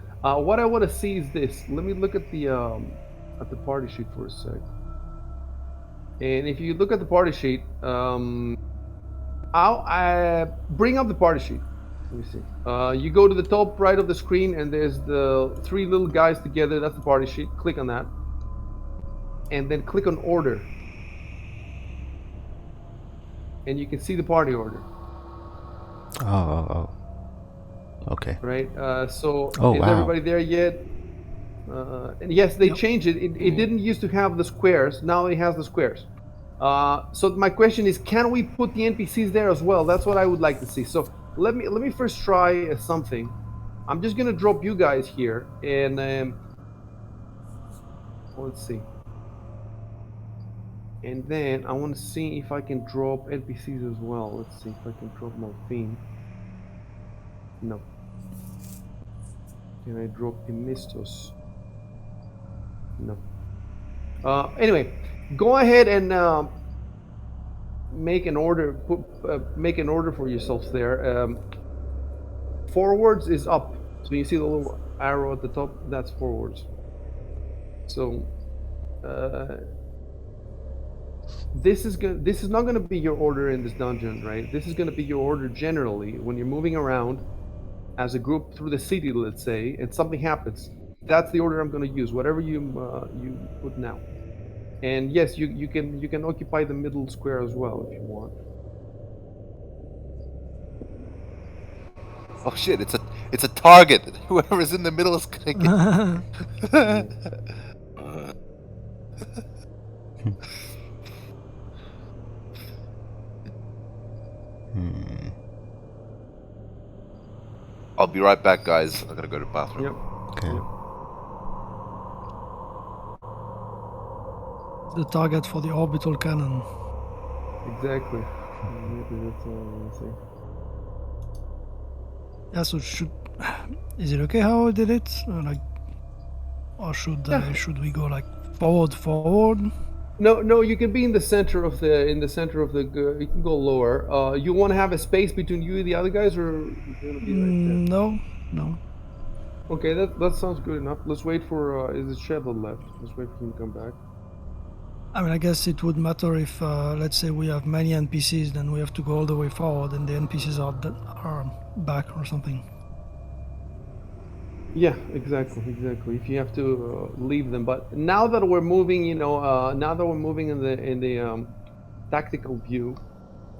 What I want to see is this. Let me look at the party sheet for a sec. And if you look at the party sheet, I'll bring up the party sheet. Let me see. You go to the top right of the screen, and there's the 3 little guys together. That's the party sheet. Click on that, and then click on order, and you can see the party order. Oh. Okay. Right. So Oh, is wow. everybody there yet? And yes, they changed it. It didn't used to have the squares. Now it has the squares. So my question is, can we put the NPCs there as well? That's what I would like to see. So let me first try something. I'm just gonna drop you guys here, and let's see. And then I want to see if I can drop NPCs as well. Let's see if I can drop Malfine. No. Can I drop Emistos? No. Anyway, go ahead and make an order. Make an order for yourselves there. Forwards is up. So you see the little arrow at the top. That's forwards. So this is not going to be your order in this dungeon, right? This is going to be your order generally when you're moving around as a group through the city, let's say, and something happens. That's the order I'm going to use. Whatever you put now. And yes, you can occupy the middle square as well if you want. Oh shit! It's a target. Whoever's in the middle is gonna get. Uh, I'll be right back, guys. I gotta go to the bathroom. Yep. Okay. Yep. The target for the orbital cannon. Exactly. That's all I'm gonna say. Yeah, so is it okay how I did it? Or should we go like forward? No, you can be in the center of the you can go lower. You want to have a space between you and the other guys, or you're gonna be right there? No. Okay, that sounds good enough. Let's wait for is it Sheva left? Let's wait for him to come back. I mean, I guess it would matter if, let's say, we have many NPCs, then we have to go all the way forward, and the NPCs are back or something. Yeah, exactly. If you have to leave them, but now that we're moving, now that we're moving in the tactical view,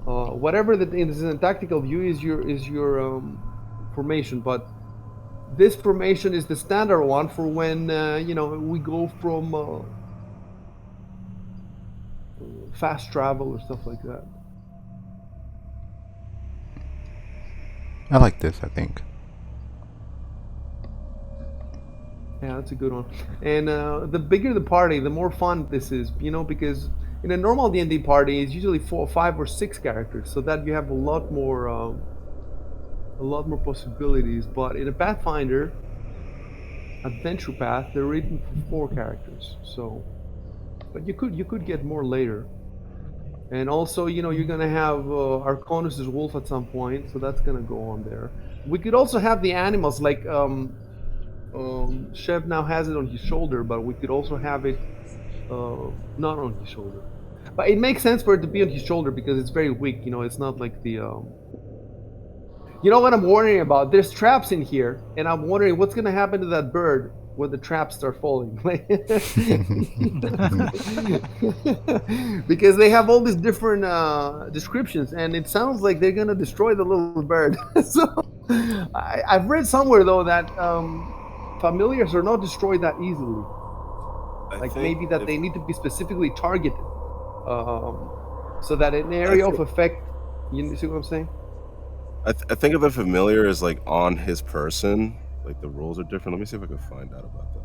whatever that is in the tactical view is your formation, but this formation is the standard one for when we go from fast travel or stuff like that. I like this, I think. Yeah, that's a good one. And the bigger the party, the more fun this is, because in a normal D&D party, it's usually 4, 5, or 6 characters, so that you have a lot more possibilities. But in a Pathfinder adventure path, they're written for 4 characters. So, but you could get more later. And also, you're gonna have Arconus' wolf at some point, so that's gonna go on there. We could also have the animals, like Chev now has it on his shoulder, but we could also have it not on his shoulder. But it makes sense for it to be on his shoulder because it's very weak. It's not like the. You know what I'm worrying about? There's traps in here, and I'm wondering what's gonna happen to that bird when the traps start falling. Because they have all these different descriptions, and it sounds like they're gonna destroy the little bird. So I've read somewhere though that familiars are not destroyed that easily. Like maybe that they need to be specifically targeted, so that an area of effect. You see what I'm saying? I think of the familiar as like on his person. Like the rules are different. Let me see if I can find out about that.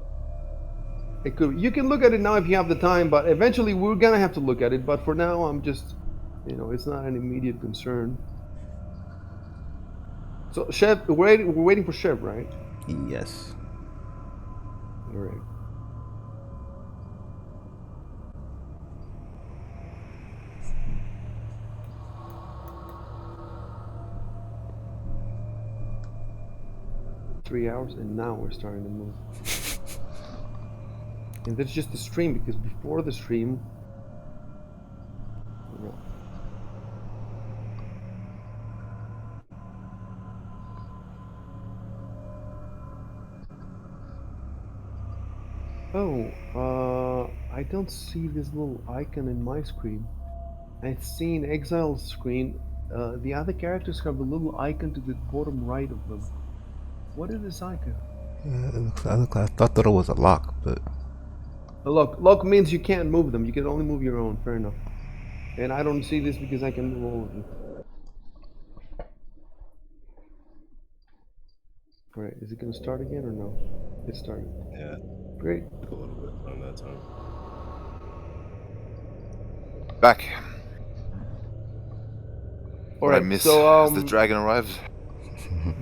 It could. You can look at it now if you have the time, but eventually we're gonna have to look at it. But for now, I'm just, it's not an immediate concern. So, Chev, we're waiting for Chev, right? Yes. All right. Three hours, and now we're starting to move. And that's just the stream, because before the stream, I don't see this little icon in my screen. I've seen Exile's screen. The other characters have a little icon to the bottom right of them. What is this icon? Yeah, I thought that it was a lock, but Lock means you can't move them. You can only move your own. Fair enough. And I don't see this because I can move all of them. All right, is it going to start again or no? It started. Yeah. Great. A little bit on that time. Back. All What right. I miss? So, Has the dragon arrived?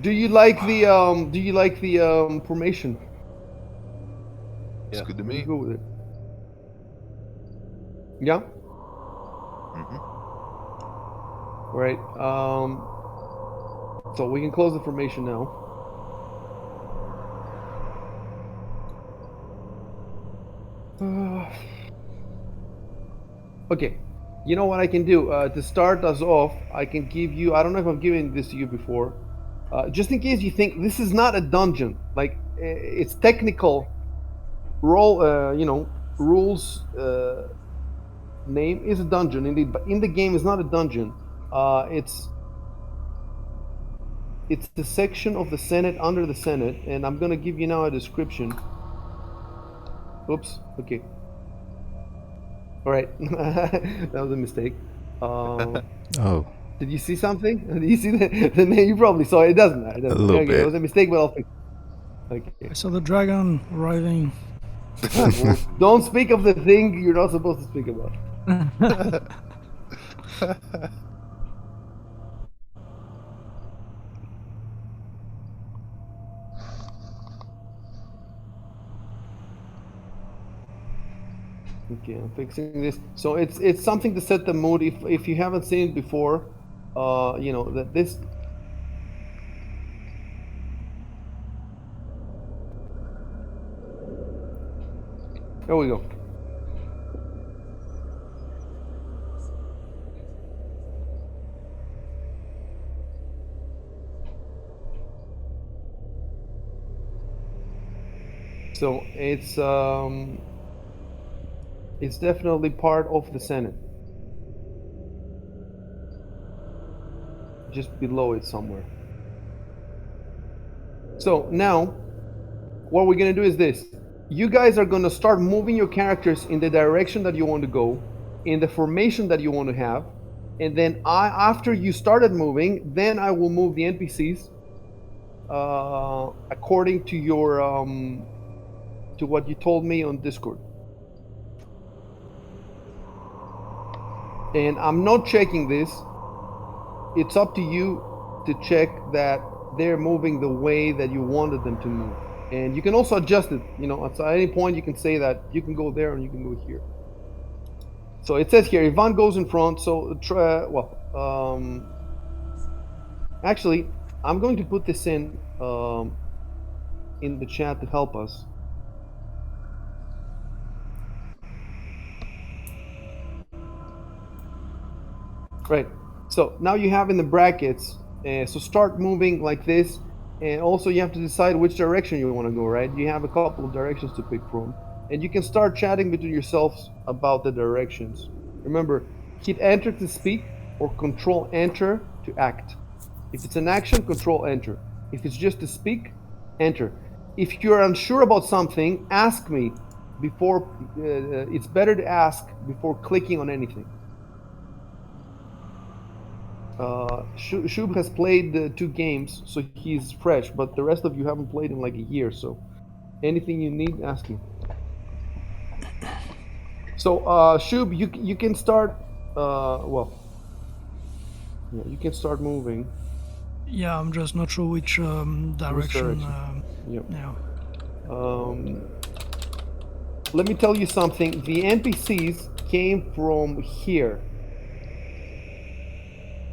do you like the formation? It's good to Are you me. good with it? Yeah. Mm-hmm. Right. So we can close the formation now. Okay. You know what I can do? To start us off, I can give you. I don't know if I've given this to you before. Just in case you think this is not a dungeon, like it's technical role. Rules name is a dungeon indeed, but in the game it's not a dungeon. It's a section of the Senate under the Senate, and I'm gonna give you now a description. Oops. Okay. All right. That was a mistake. Uh, Oh, did you see something? Did you see the name? You probably saw it. It doesn't matter. It a doesn't matter. little Okay, it bit. was a mistake, but I'll fix it. Okay. I saw the dragon arriving. Well, don't speak of the thing you're not supposed to speak about. Okay, I'm fixing this. So it's something to set the mood. If you haven't seen it before, that this. There we go. So it's definitely part of the Senate. Just below it somewhere. So now, what we're gonna do is this. You guys are gonna start moving your characters in the direction that you want to go, in the formation that you want to have, and then after you started moving, then I will move the NPCs according to your to what you told me on Discord. And I'm not checking this. It's up to you to check that they're moving the way that you wanted them to move. And you can also adjust it. At any point you can say that you can go there and you can go here. So it says here, Ivan goes in front. So actually, I'm going to put this in the chat to help us. Right. So now you have in the brackets. So start moving like this, and also you have to decide which direction you want to go. Right. You have a couple of directions to pick from, and you can start chatting between yourselves about the directions. Remember, hit enter to speak or control enter to act. If it's an action, control enter. If it's just to speak, enter. If you're unsure about something, ask me before. It's better to ask before clicking on anything. Shub has played 2 games, so he's fresh, but the rest of you haven't played in like a year, so anything you need, ask me. So, Shub, you can start, you can start moving. Yeah, I'm just not sure which direction. Yep. Yeah. Let me tell you something. The NPCs came from here.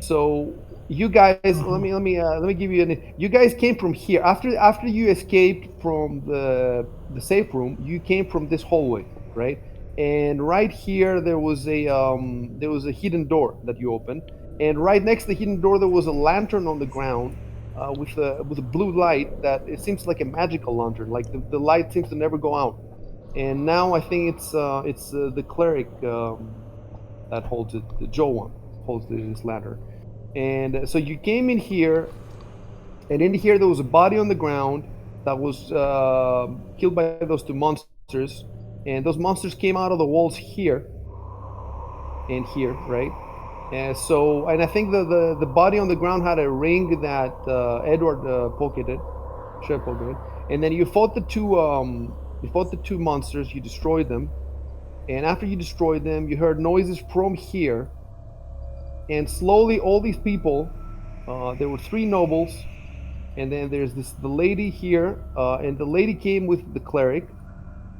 So you guys, let me give you an. You guys came from here after you escaped from the safe room. You came from this hallway, right? And right here there was a hidden door that you opened, and right next to the hidden door there was a lantern on the ground with a blue light that it seems like a magical lantern. Like the light seems to never go out. And now I think it's the cleric that holds it. The Joe one holds this lantern. And so you came in here, and in here there was a body on the ground that was killed by those 2 monsters, and those monsters came out of the walls here and here, right? And I think the body on the ground had a ring that Edward pocketed, should have pocketed, and then you fought the two monsters, you destroyed them, and after you destroyed them, you heard noises from here, and slowly all these people, there were 3 nobles, and then there's the lady here, and the lady came with the cleric,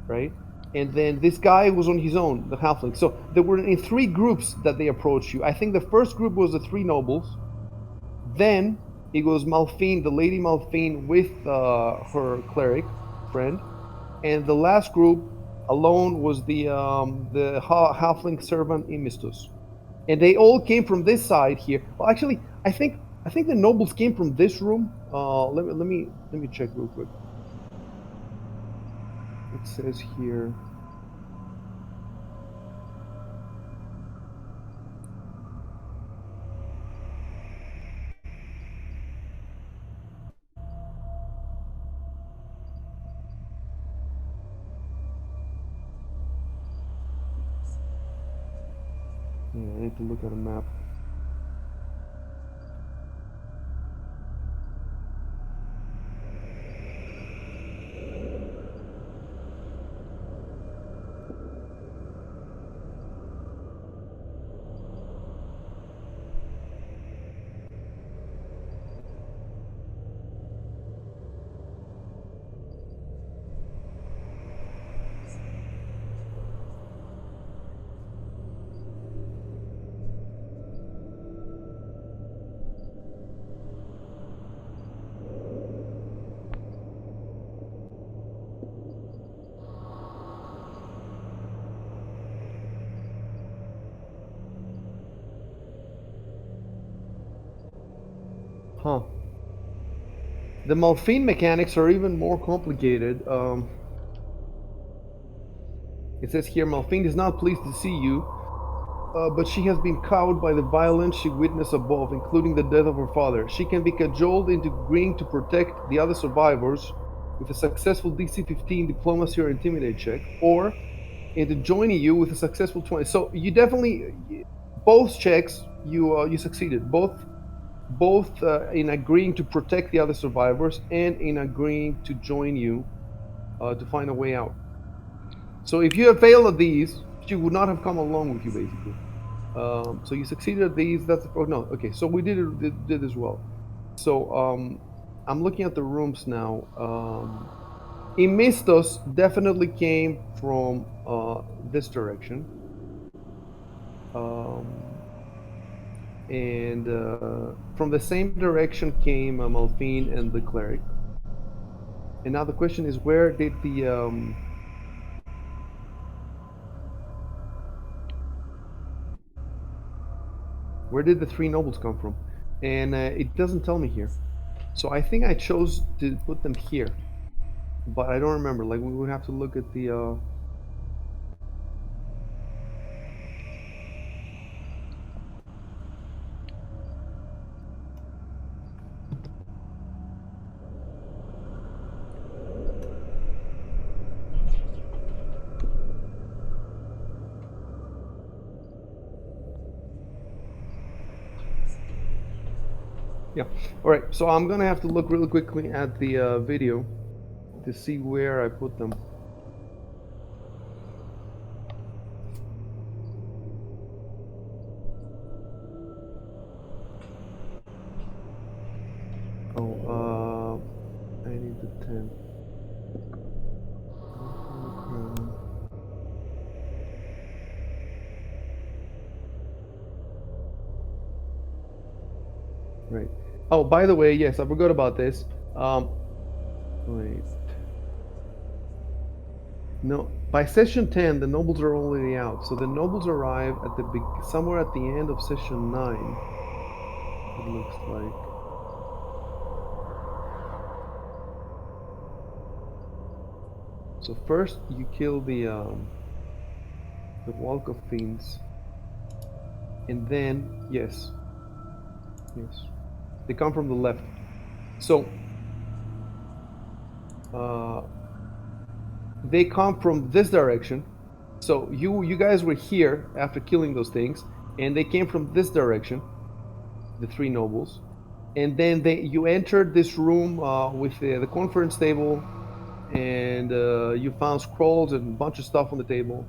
right? and then this guy was on his own, the halfling. So there were in 3 groups that they approached you. I think the first group was the 3 nobles. Then it was Malphine, the lady Malphine, with her cleric friend, and the last group alone was the halfling servant Imistus, and they all came from this side here. Well, actually, I think the nobles came from this room. Let me check real quick. It says here. Yeah, I need to look at a map. Huh. The Malphine mechanics are even more complicated. It says here, Malphine is not pleased to see you, but she has been cowed by the violence she witnessed above, including the death of her father. She can be cajoled into agreeing to protect the other survivors with a successful DC 15 diplomacy or intimidate check, or into joining you with a successful 20. So you definitely, both checks, you succeeded. Both in agreeing to protect the other survivors and in agreeing to join you to find a way out. So if you had failed at these, she would not have come along with you, basically. So you succeeded at these. That's oh no, okay. So we did as well. So I'm looking at the rooms now. Imistos definitely came from this direction, um, and from the same direction came Malphine and the cleric. And now the question is, where did the where did the 3 nobles come from? And it doesn't tell me here. So I think I chose to put them here, but I don't remember. Like we would have to look at the. Yeah. All right. So I'm gonna have to look really quickly at the video to see where I put them. Oh, I need the 10. Right. Oh, by the way, yes, I forgot about this. Wait. No, by session 10, the nobles are already out. So the nobles arrive at somewhere at the end of session 9. It looks like. So first you kill the Walk of Fiends, and then yes, they come from the left. So they come from this direction. So you guys were here after killing those things, and they came from this direction, the 3 nobles, and then you entered this room with the conference table, and you found scrolls and a bunch of stuff on the table,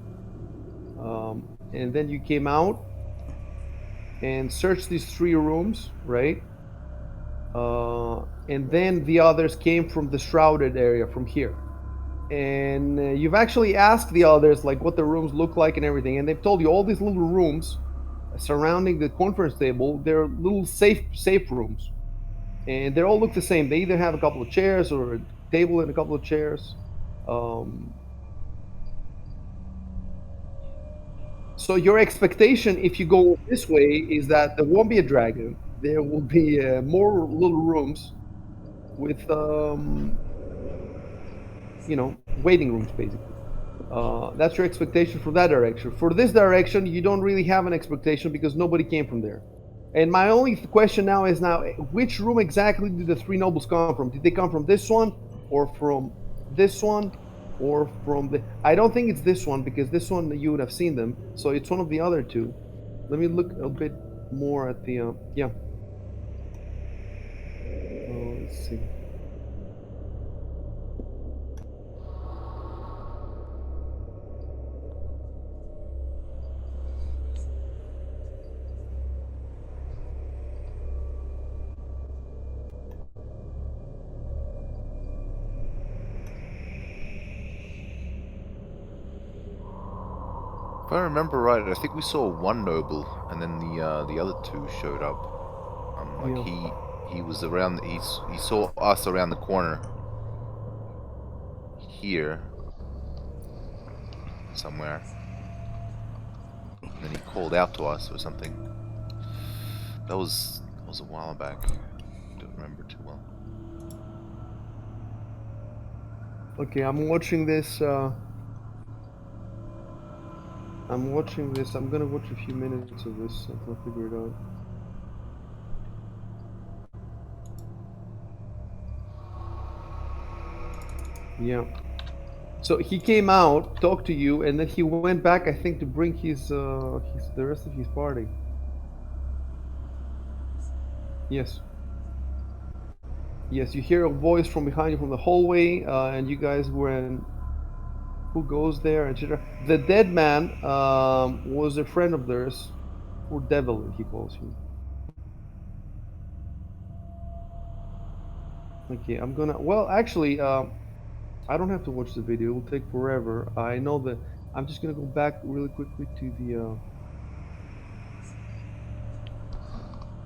and then you came out and searched these 3 rooms, right? And then the others came from the shrouded area from here. and you've actually asked the others like what the rooms look like and everything, and they've told you all these little rooms surrounding the conference table. They're little safe rooms, and they all look the same. They either have a couple of chairs or a table and a couple of chairs. Um, so your expectation, if you go this way, is that there won't be a dragon. There will be more little rooms with waiting rooms basically. That's your expectation for that direction. For this direction, you don't really have an expectation because nobody came from there. And my only question now is which room exactly did the three nobles come from? Did they come from this one, or from this one, or from the? I don't think it's this one because this one you would have seen them. So it's one of the other two. Let me look a bit more at the yeah. Let's see. If I remember right, I think we saw one noble, and then the other two showed up. Like Yeah. he was around. He saw us around the corner here somewhere, and then he called out to us or something. That was a while back. Don't remember too well. Okay, I'm watching this. I'm watching this. I'm gonna watch a few minutes of this until I figure it out. Yeah. So he came out, talked to you, and then he went back. I think to bring his the rest of his party. Yes. Yes. You hear a voice from behind you from the hallway, and you guys were in. Who goes there, etc. The dead man was a friend of theirs, or devil, he calls him. Okay, I'm gonna. Well, actually, I don't have to watch the video. It will take forever. I know that. I'm just gonna go back really quickly to the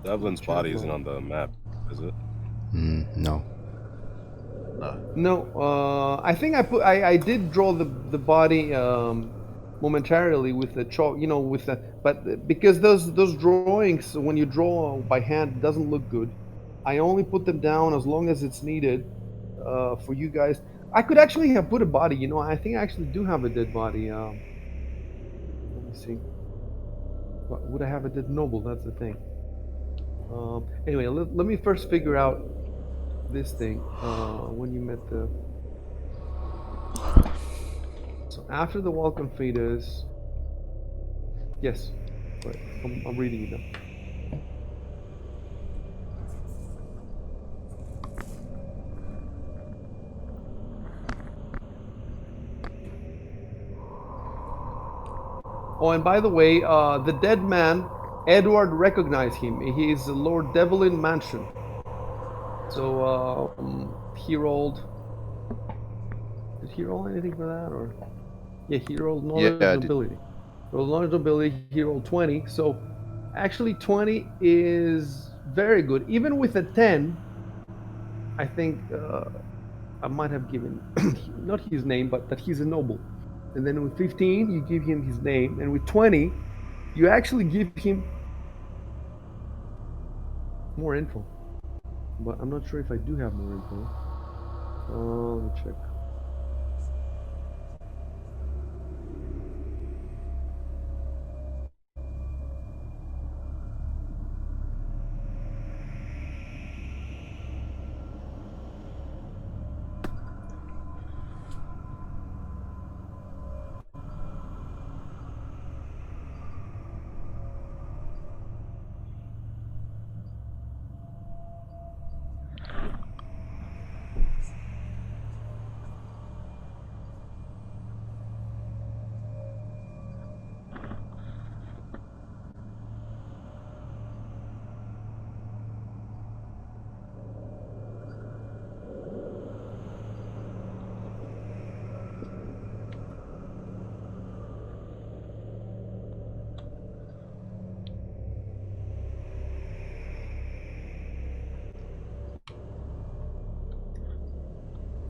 Devlin's chat body isn't log. on the map, is it? No. No, I think I did draw the body momentarily with the chalk, with the but because those drawings when you draw by hand doesn't look good. I only put them down as long as it's needed for you guys. I could actually have put a body. I think I actually do have a dead body. Let me see. Would I have a dead noble? That's the thing. Anyway, let me first figure out this thing. When you met the So after the welcome fetus, yes, right, I'm reading it now. Oh, and by the way, the dead man, Edward recognized him. He is Lord Devlin Mansion. So he rolled. Did he roll anything for that, or? Yeah, he rolled Yeah, knowledge I did. nobility. Rolled knowledge nobility. He rolled 20. So actually, 20 is very good. Even with a 10, I think I might have given not his name, but that he's a noble. And then with 15, you give him his name, and with 20, you actually give him more info. But I'm not sure if I do have more info. Let me check.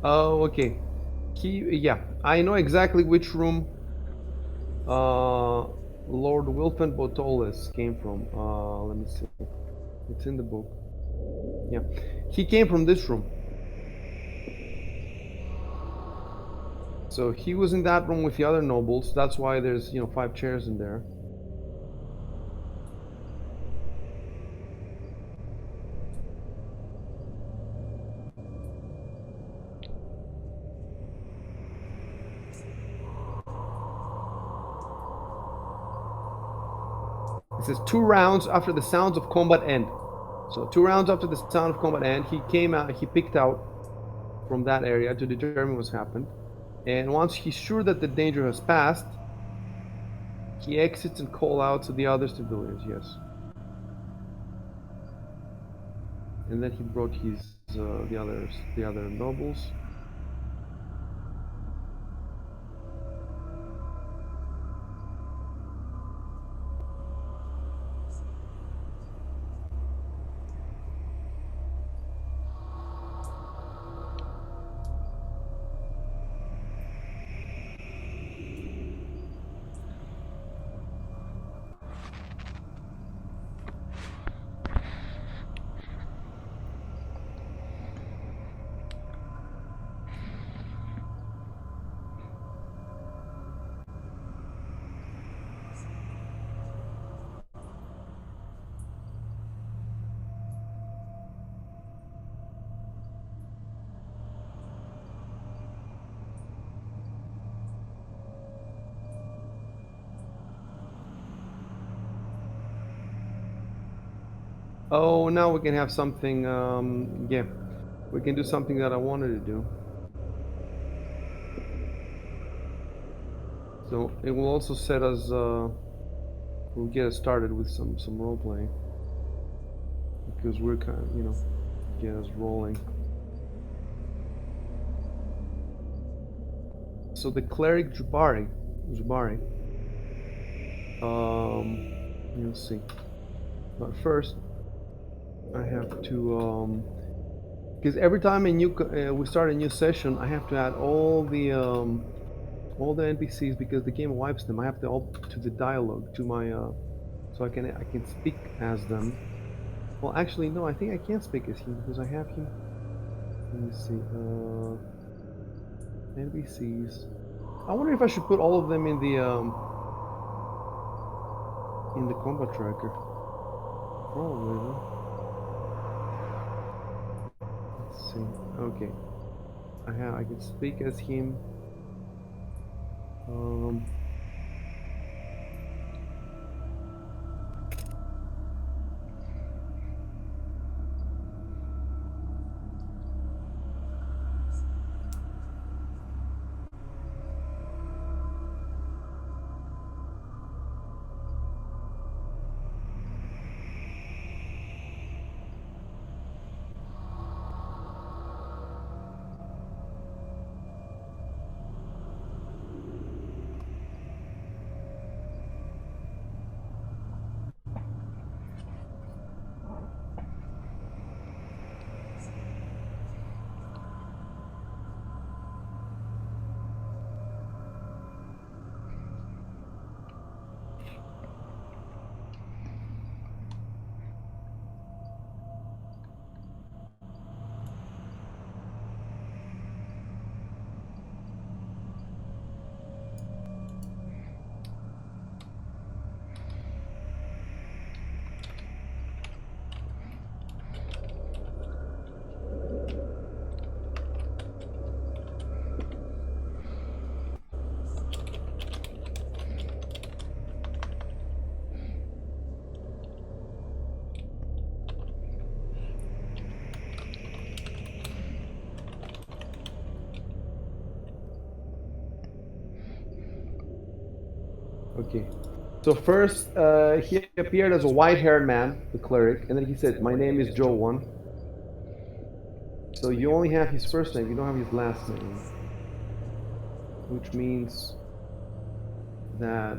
Oh, okay. Yeah, I know exactly which room Lord Wilfen Botolis came from. Let me see. It's in the book. Yeah, he came from this room. So he was in that room with the other nobles. That's why there's 5 chairs in there. It says 2 rounds after the sounds of combat end. So 2 rounds after the sound of combat end, he came out. He picked out from that area to determine what's happened. And once he's sure that the danger has passed, he exits and calls out to the other civilians. Yes. And then he brought his the other nobles. Oh, now we can have something. Yeah, we can do something that I wanted to do. So it will also set us. Will get us started with some role playing because we're kind of get us rolling. So the cleric Jubari. You'll see. But first, I have to because every time we start a new session, I have to add all the NPCs because the game wipes them. I have to to the dialogue to my so I can speak as them. Well, actually, no. I think I can't speak as him because I have him. Let me see. NPCs. I wonder if I should put all of them in the combat tracker. Probably. Huh? Let's see. Okay. I can speak as him. Um, okay. So first, he appeared as a white-haired man, the cleric, and then he said, "My name is Joe One." So you only have his first name, you don't have his last name, which means that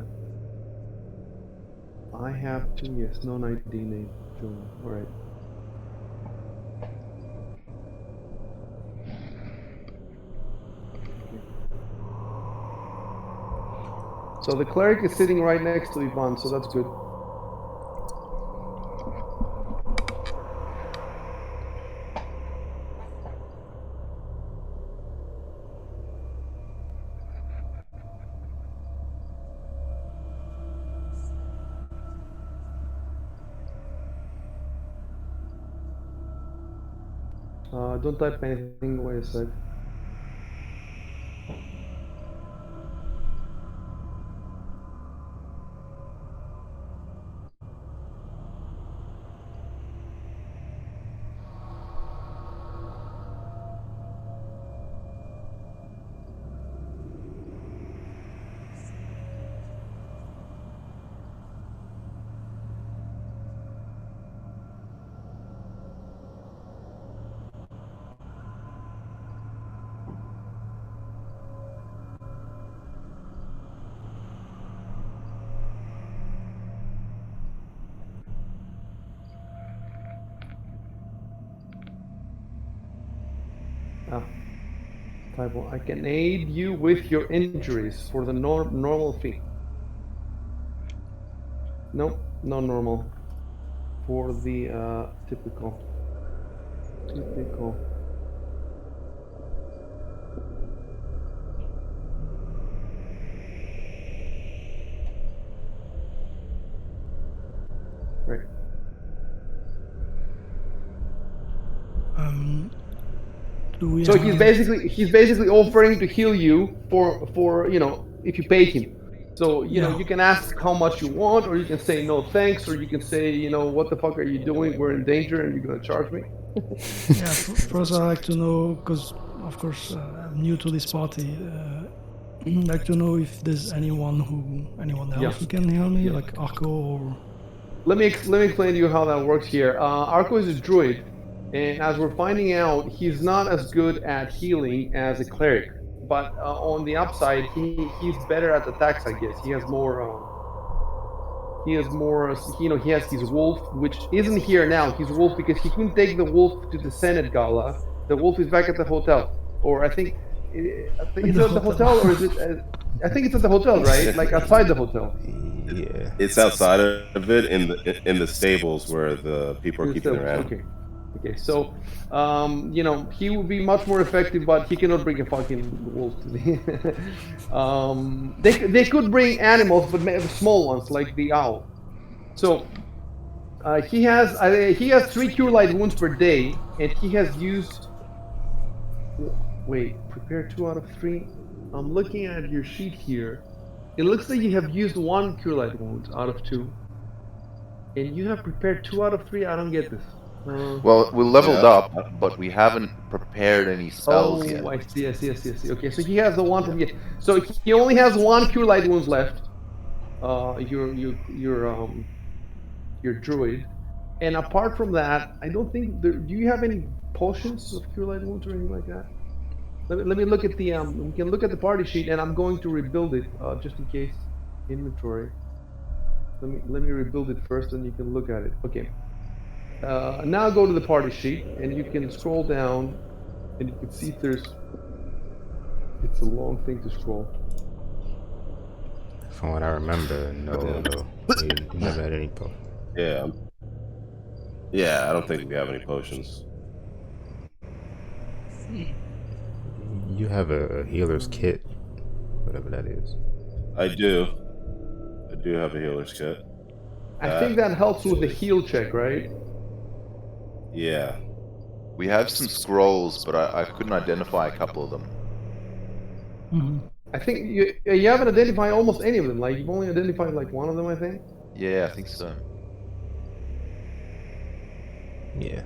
I have to, yes, non-ID name, Joe. All right. So the cleric is sitting right next to Ivan, so that's good. Don't type anything. Wait a sec. Ah, typo. I can aid you with your injuries for the normal fee. Nope, not normal. For the typical. Typical. Right. Do we So have... he's basically offering to heal you for if you pay him. So Yeah. you can ask how much you want, or you can say no thanks, or you can say what the fuck are you doing? We're in danger, and you're gonna charge me. Yeah, first I like to know, because of course I'm new to this party. I'd like to know if there's anyone else who can heal me, like Arco or... Let me explain to you how that works here. Arco is a druid, and as we're finding out, he's not as good at healing as a cleric. But on the upside, he's better at attacks, I guess. He has more. He has his wolf, which isn't here now. His wolf, because he couldn't take the wolf to the Senate gala. The wolf is back at the hotel, or I think is it at the hotel, or is it? I think it's at the hotel, right? Like outside the hotel. Yeah. It's outside of it in the stables where the people are keeping their animals. Okay. Okay, so he would be much more effective, but he cannot bring a fucking wolf to the. They could bring animals, but small ones like the owl. So he has 3 cure light wounds per day, and he has used. Wait, prepare 2 out of 3. I'm looking at your sheet here. It looks like you have used 1 cure light wound out of 2, and you have prepared 2 out of 3. I don't get this. Well, we leveled Yeah. up, but we haven't prepared any spells yet. Oh, I see. Okay, so he has the one from yet. So he only has 1 cure light wounds left. Your druid, and apart from that, I don't think. Do you have any potions of cure light wounds or anything like that? Let me look at the We can look at the party sheet, and I'm going to rebuild it just in case. Inventory. Let me rebuild it first, and you can look at it. Okay. Now go to the party sheet, and you can scroll down, and you can see if there's. It's a long thing to scroll. From what I remember, no. We never had any potions. Yeah. Yeah, I don't think we have any potions. You have a healer's kit, whatever that is. I do. I do have a healer's kit. I think that helps with the heal check, right? Yeah. We have some scrolls, but I couldn't identify a couple of them. I think you haven't identified almost any of them. Like you've only identified like one of them, I think. Yeah, I think so. Yeah.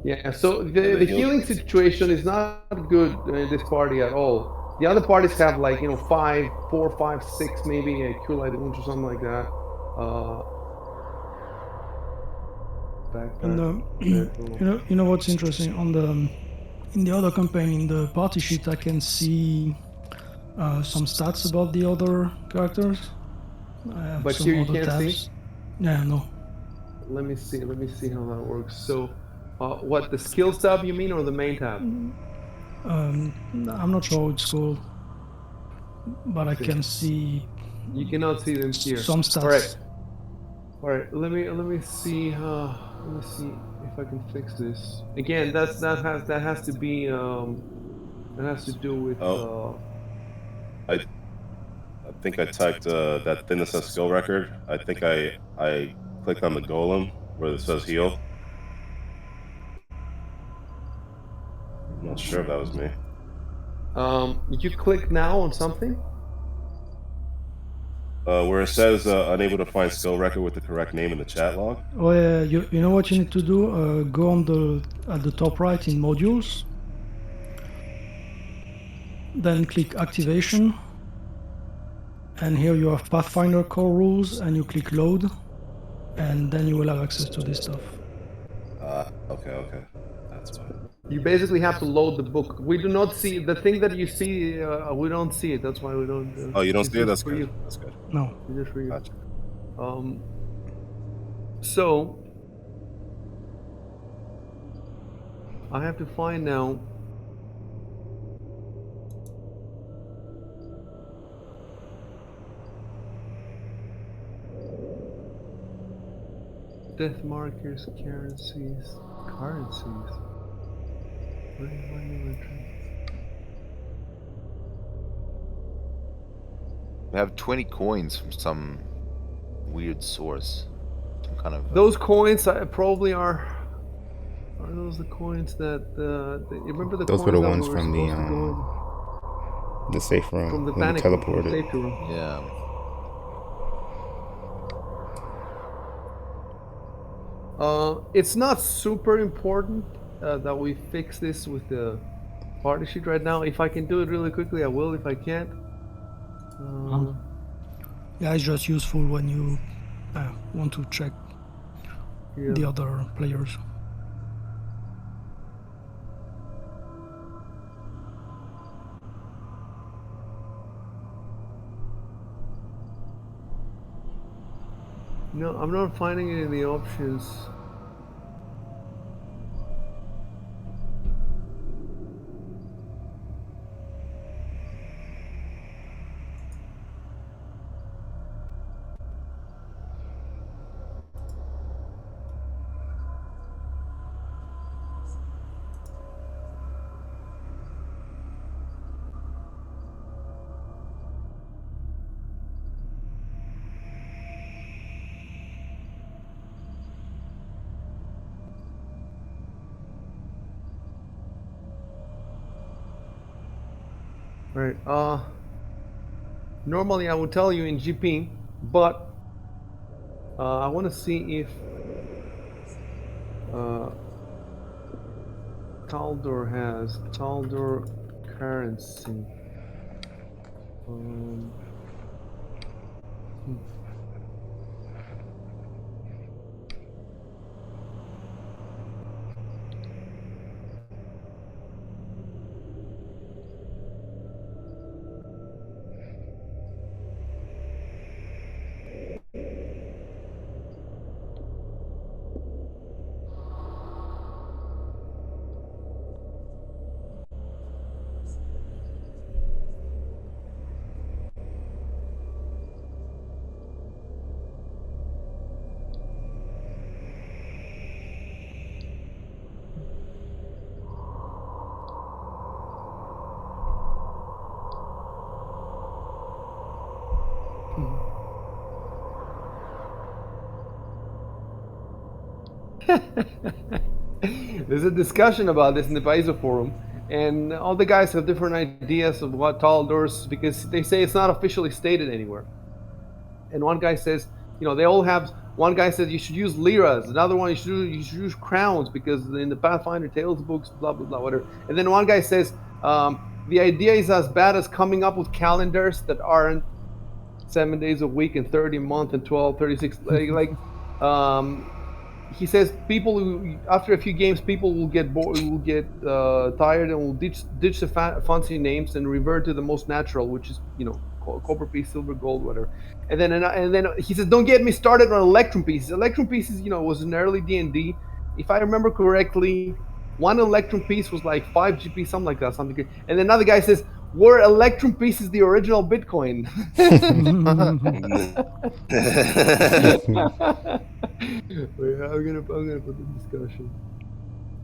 Yeah. So the healing situation is not good in this party at all. The other parties have like 5, 4, 5, 6 maybe a cure light wounds or something like that. And you know what's interesting on in the other campaign, in the party sheet, I can see some stats about the other characters. I have But some here you other can't tabs. see? Yeah, no. Let me see how that works. So, what, the skills tab you mean, or the main tab? I'm not sure what it's called. but I can see You cannot see them here. some stats. All right. All right. Let me see. Let me see if I can fix this. Again, that has to be that has to do with I think I typed that thing that says skill record. I think I clicked on the golem where it says heal. I'm not sure if that was me. you click now on something. Where it says unable to find skill record with the correct name in the chat log. Oh yeah, you know what you need to do? Go on at the top right in modules, then click activation, and here you have Pathfinder core rules, and you click load, and then you will have access to this stuff. Okay. That's why. You basically have to load the book. We do not see the thing that you see. We don't see it. That's why we don't. Oh, you don't it's see it? just That's for good. you. That's good. No. It's just for you. Gotcha. So I have to find now. Death markers, currencies. Where do you find new entry? We have 20 coins from some weird source. Some kind of. Those coins probably are. Are those the coins that? You remember the Those coins were the that ones we were from the supposed to go in the safe room from the when we panic room, from the teleported. safety room? Yeah. It's not super important that we fix this with the party sheet right now. If I can do it really quickly, I will. If I can't, Yeah, it's just useful when you want to check yeah. the other players. No, I'm not finding it in the options. Right. Normally I would tell you in GP, but I want to see if Caldor has Caldor currency. There's a discussion about this in the Paizo forum, and all the guys have different ideas of what tall doors because they say it's not officially stated anywhere. And one guy says, they all have. One guy says you should use liras. Another one you should use crowns because in the Pathfinder Tales books, blah blah blah, whatever. And then one guy says the idea is as bad as coming up with calendars that aren't 7 days a week and 30 a month and 12, 36. He says people who after a few games people will get bored, will get tired, and will ditch the fancy names and revert to the most natural, which is copper piece, silver, gold, whatever. And then he says, don't get me started on electrum pieces. Electrum pieces, was an early D&D. If I remember correctly, one electrum piece was like 5 GP, something like that, something. And then another guy says, Were Electrum pieces the original Bitcoin? I'm gonna put the discussion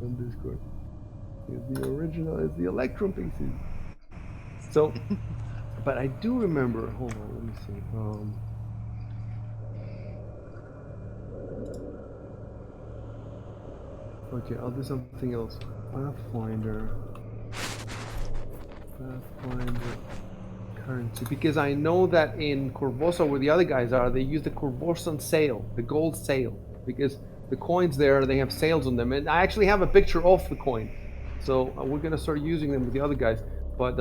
on Discord. Is the original is the Electrum pieces. So, but I do remember. Hold on, let me see. Okay, I'll do something else. Pathfinder currency, because I know that in Corvosa, where the other guys are, they use the Corvosan sail, the gold sail, because the coins there, they have sails on them, and I actually have a picture of the coin, so we're gonna start using them with the other guys. But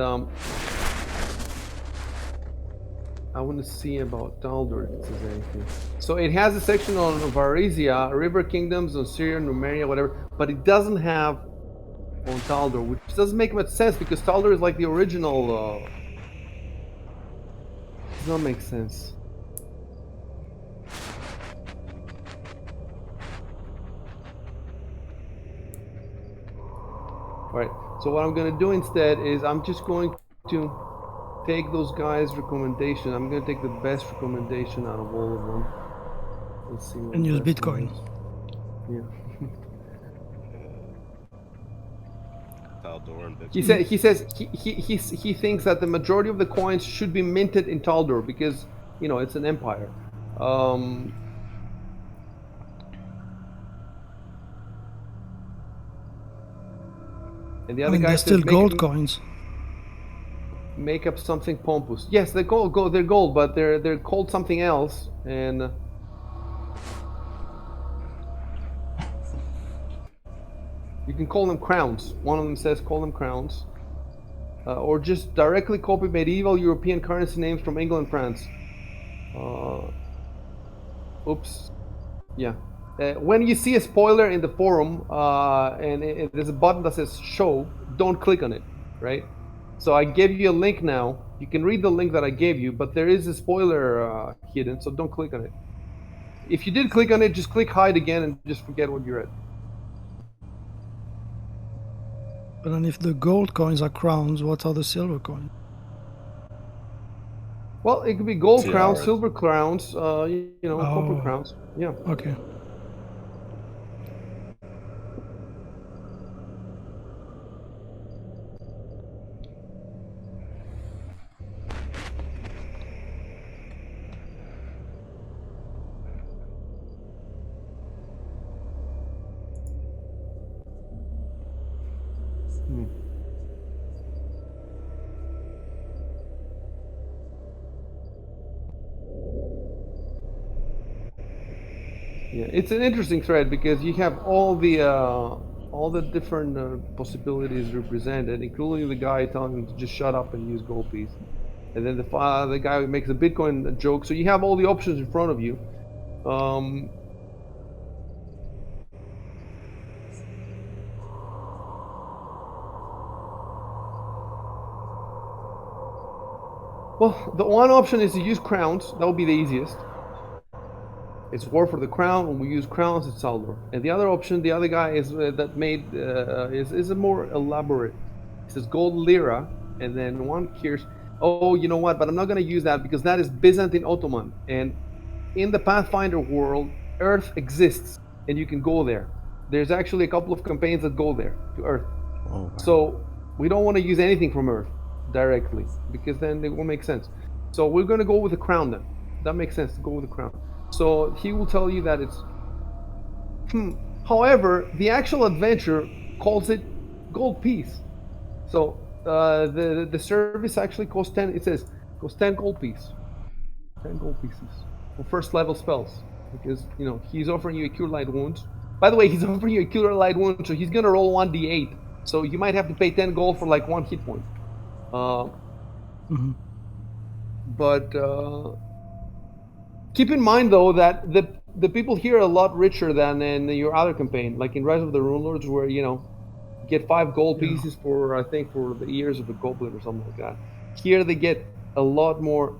I want to see about Taldor if it says anything. So it has a section on Varisia, River Kingdoms, on Syria, Numeria, whatever, but it doesn't have on Taldor, which doesn't make much sense because Taldor is like the original. Does not make sense. Right. So what I'm going to do instead is I'm just going to take those guys' recommendation. I'm going to take the best recommendation out of all of them. Let's see what And use the best Bitcoin. one is. Yeah. Taldor and Bitcoin. He thinks that the majority of the coins should be minted in Taldor because it's an empire. And the other guy they're says still gold coins. Make up something pompous. Yes, they're gold. They're gold, but they're called something else, and you can call them crowns. One of them says call them crowns, or just directly copy medieval European currency names from England, France. Oops. Yeah. When you see a spoiler in the forum, and there's a button that says show, don't click on it, right? So I gave you a link now. You can read the link that I gave you, but there is a spoiler hidden, so don't click on it. If you did click on it, just click hide again and just forget what you read. But then if the gold coins are crowns, what are the silver coins? Well, it could be gold crowns, Tiaras. silver crowns, copper crowns. Yeah. Okay. Yeah, it's an interesting thread because you have all the different possibilities represented, including the guy telling him to just shut up and use gold piece, and then the guy who makes the Bitcoin joke. So you have all the options in front of you. Well, the one option is to use crowns. That would be the easiest. It's war for the crown. When we use crowns, it's Saldor. And the other option, the other guy is that made is a more elaborate. It says gold lira, and then one Kirsch. Oh, you know what? But I'm not going to use that because that is Byzantine Ottoman. And in the Pathfinder world, Earth exists, and you can go there. There's actually a couple of campaigns that go there to Earth. Oh, wow. So we don't want to use anything from Earth directly because then it won't make sense. So we're going to go with the crown then. That makes sense to go with the crown. So he will tell you that it's. However, the actual adventure calls it gold piece. So the service actually costs 10. It says costs 10 gold piece, 10 gold pieces for first level spells because he's offering you a cure light wounds. By the way, he's offering you a cure light wound, so he's gonna roll 1d8. So you might have to pay 10 gold for like one hit point. But keep in mind though that the people here are a lot richer than in your other campaign, like in Rise of the Rune Lords, where you get 5 gold pieces for I think for the ears of a goblin or something like that. Here they get a lot more.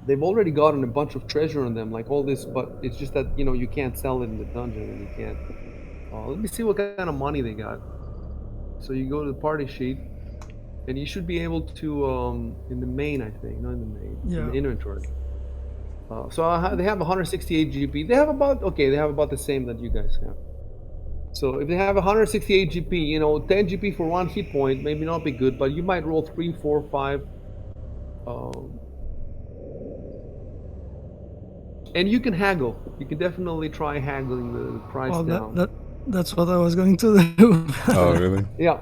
They've already gotten a bunch of treasure on them, like all this, but it's just that you can't sell it in the dungeon, and you can't. Let me see what kind of money they got. So you go to the party sheet. and you should be able to in the main, I think, not in the main, in the Yeah. inventory. They have 168 GP. They have about the same that you guys have. So if they have 168 GP, 10 GP for one hit point, maybe not be good, but you might roll 3, 4, 5. And you can haggle. You can definitely try haggling the price Well, down. that's what I was going to do. Oh, really? Yeah.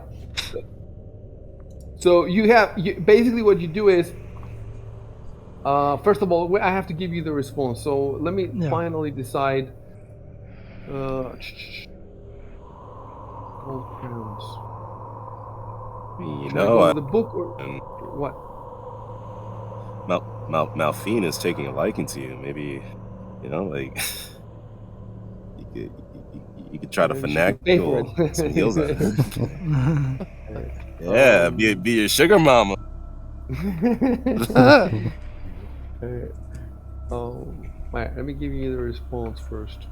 So basically what you do is, first of all, I have to give you the response. So let me Yeah. finally decide. Gold crowns. You Should I know, go with the book or what? Malphine is taking a liking to you. Maybe, like you could try to And she could pay for finagle some heals out of her. it. Yeah, be your sugar mama. Right, let me give you the response first.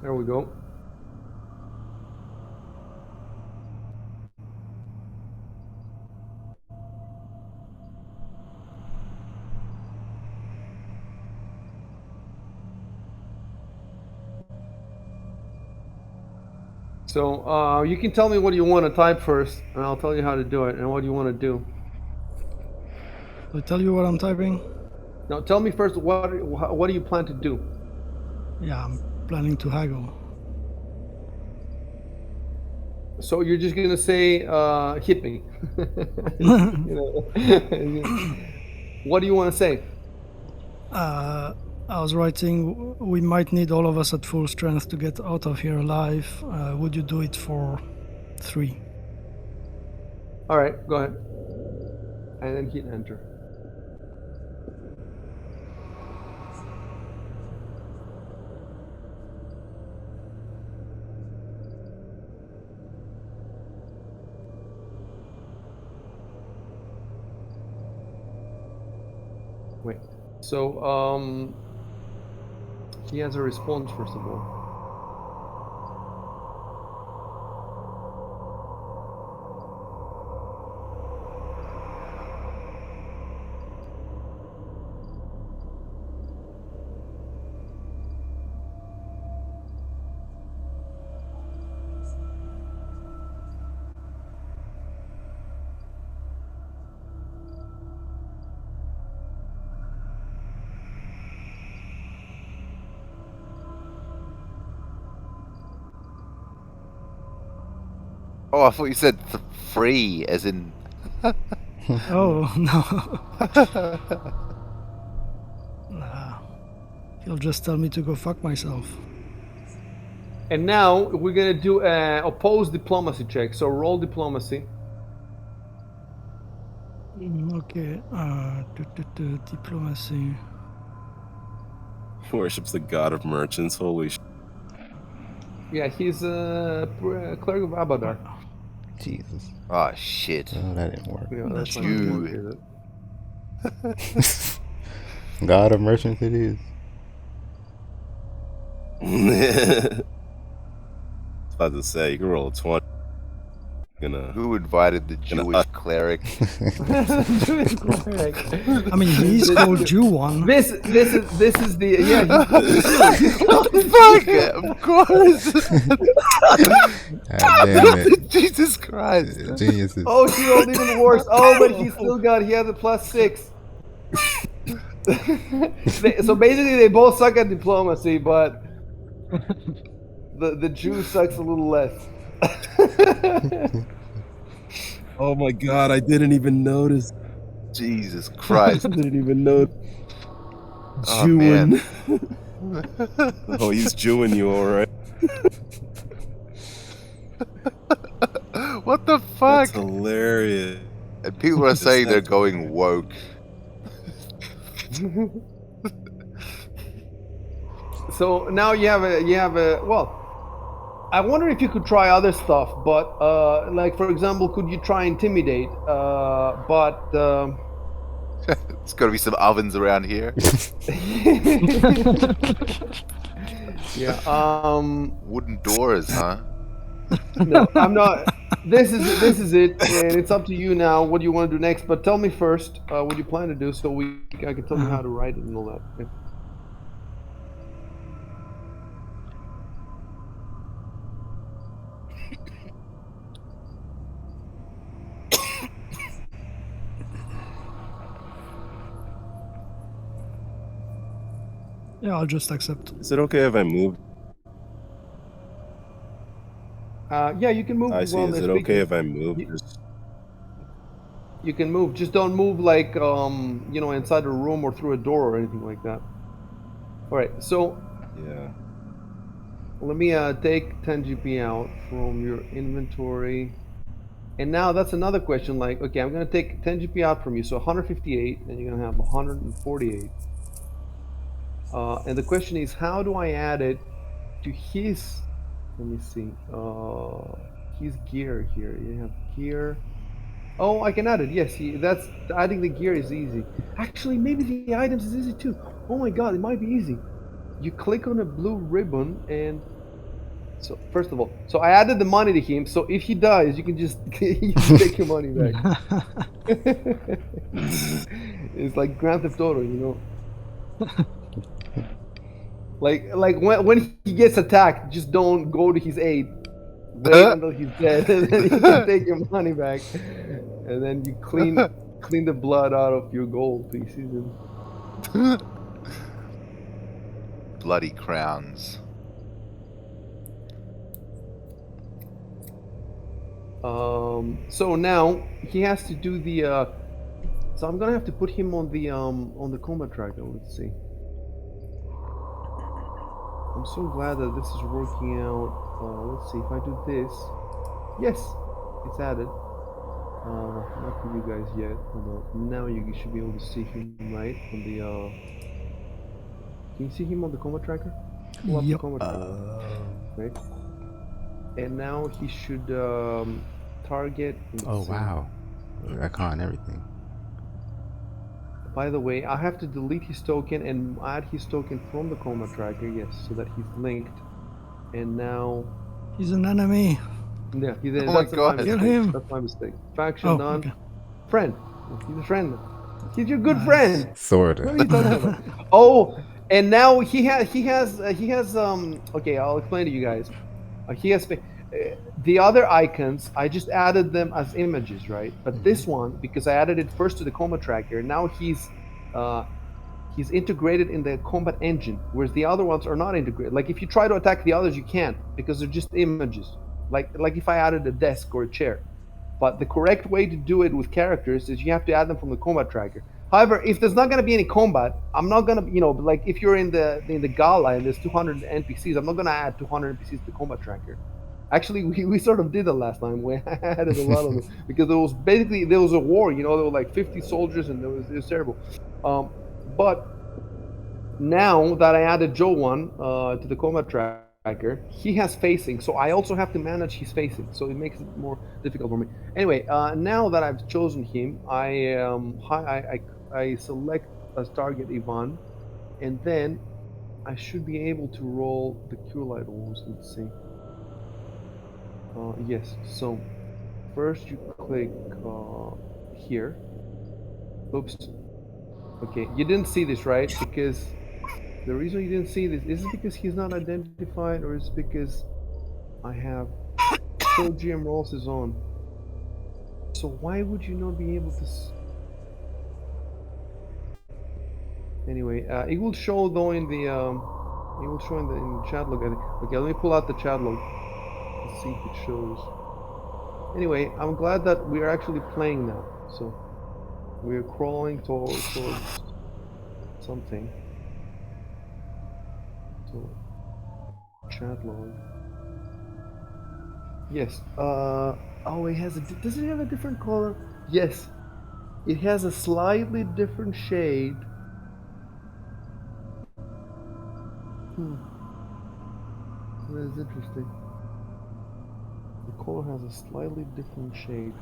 There we go. So you can tell me what you want to type first, and I'll tell you how to do it, and what you want to do. I tell you what I'm typing. Now, tell me first what do you plan to do? Yeah, I'm planning to haggle. So you're just gonna say, "Hit me." What do you want to say? I was writing, we might need all of us at full strength to get out of here alive. Would you do it for 3? All right, go ahead, and then hit enter. Wait. So he has a response first of all. Oh, I thought you said free, as in. Oh, no. Nah. He'll just tell me to go fuck myself. And now we're gonna do a opposed diplomacy check. So roll diplomacy. Okay. Diplomacy. Worships the god of merchants. Holy sh! Yeah, he's a cleric of Abadar. Jesus. Oh, shit. Oh, that didn't work. Yeah, That's not gonna work, you. is it? God of merchants it is. I was about to say you can roll a 20. Who invited the Jewish cleric? Jewish cleric. I mean, he's called Jew one. This is the Fuck it, of course. God damn it. Jesus Christ. Geniuses. Oh, she rolled even worse. Oh, but he has a +6. So basically, they both suck at diplomacy, but the Jew sucks a little less. Oh my god! I didn't even notice. Jesus Christ. Didn't even know. Oh, man. Oh, he's Jewing you, all right. What the fuck? That's hilarious. And people are Just saying they're that- going woke. So now you have a well. I wonder if you could try other stuff, but like for example, could you try intimidate? There's got to be some ovens around here. Yeah. Wooden doors, huh? No, I'm not. This is it, and it's up to you now. What do you want to do next? But tell me first what you plan to do, so I can tell you how to write it and all that. Yeah. Yeah, I'll just accept. Is it okay if I move? Yeah, you can move I see. while Is they're it okay speaking. if I move? You, Just you can move. Just don't move like inside a room or through a door or anything like that. All right. So yeah. let me take 10 GP out from your inventory. And now that's another question. Like, okay, I'm gonna take 10 GP out from you, so 158, and you're gonna have 148. And the question is, how do I add it to his? Let me see. His gear here. You have gear. Oh, I can add it. Yes, that's adding the gear is easy. Actually, maybe the items is easy too. Oh my God, it might be easy. You click on a blue ribbon and so first of all, so I added the money to him. So if he dies, you can just you can take your money back. It's like Grand Theft Auto, Like when he gets attacked, just don't go to his aid. Wait until he's dead, and then you can take your money back, and then you clean the blood out of your gold pieces. And Bloody crowns. so now he has to do the. So I'm gonna have to put him on the combat tracker. Let's see. I'm so glad that this is working out. Let's see if I do this. Yes, it's added. Not for you guys yet. Hold on. Now you should be able to see him right on the. Can you see him on the combat tracker? Pull up the Yep. combat tracker, right? And now he should target. Oh Let's see. wow, recon everything. By the way, I have to delete his token and add his token from the combat tracker. Yes, so that he's linked. And now, He's an enemy. yeah, he did. Oh my That's my God. mistake. Kill him. That's my mistake. Faction Oh, done. okay. Friend. He's a friend. He's your good Nice. friend. What are Sorta. you talking about? Oh, and now he has okay, I'll explain to you guys. He has the other icons. I just added them as images, right? But this one, because I added it first to the combat tracker, now he's integrated in the combat engine, whereas the other ones are not integrated. Like if you try to attack the others, you can't because they're just images. Like if I added a desk or a chair. But the correct way to do it with characters is you have to add them from the combat tracker. However, if there's not going to be any combat, I'm not going to, like if you're in the gala and there's 200 NPCs, I'm not going to add 200 NPCs to the combat tracker. Actually, we sort of did that last time. We added a lot of them because there was a war. There were like 50 soldiers and it was terrible. But now that I added Joe one to the combat tracker, he has facing, so I also have to manage his facing, so it makes it more difficult for me. Anyway, now that I've chosen him, I select as target Ivan, and then I should be able to roll the Cure Light Wounds. Let's see. Yes. So first you click here. Oops. Okay, you didn't see this, right? Because the reason you didn't see this is it because he's not identified, or is it because I have show GM rolls is on? So why would you not be able to? Anyway, it will show though in the it will show in the chat log. I think. Okay, let me pull out the chat log and see if it shows. Anyway, I'm glad that we are actually playing now. So we are crawling towards something. So chat log. Yes. Oh, it has a. Does it have a different color? Yes, it has a slightly different shade. That is interesting. The color has a slightly different shade.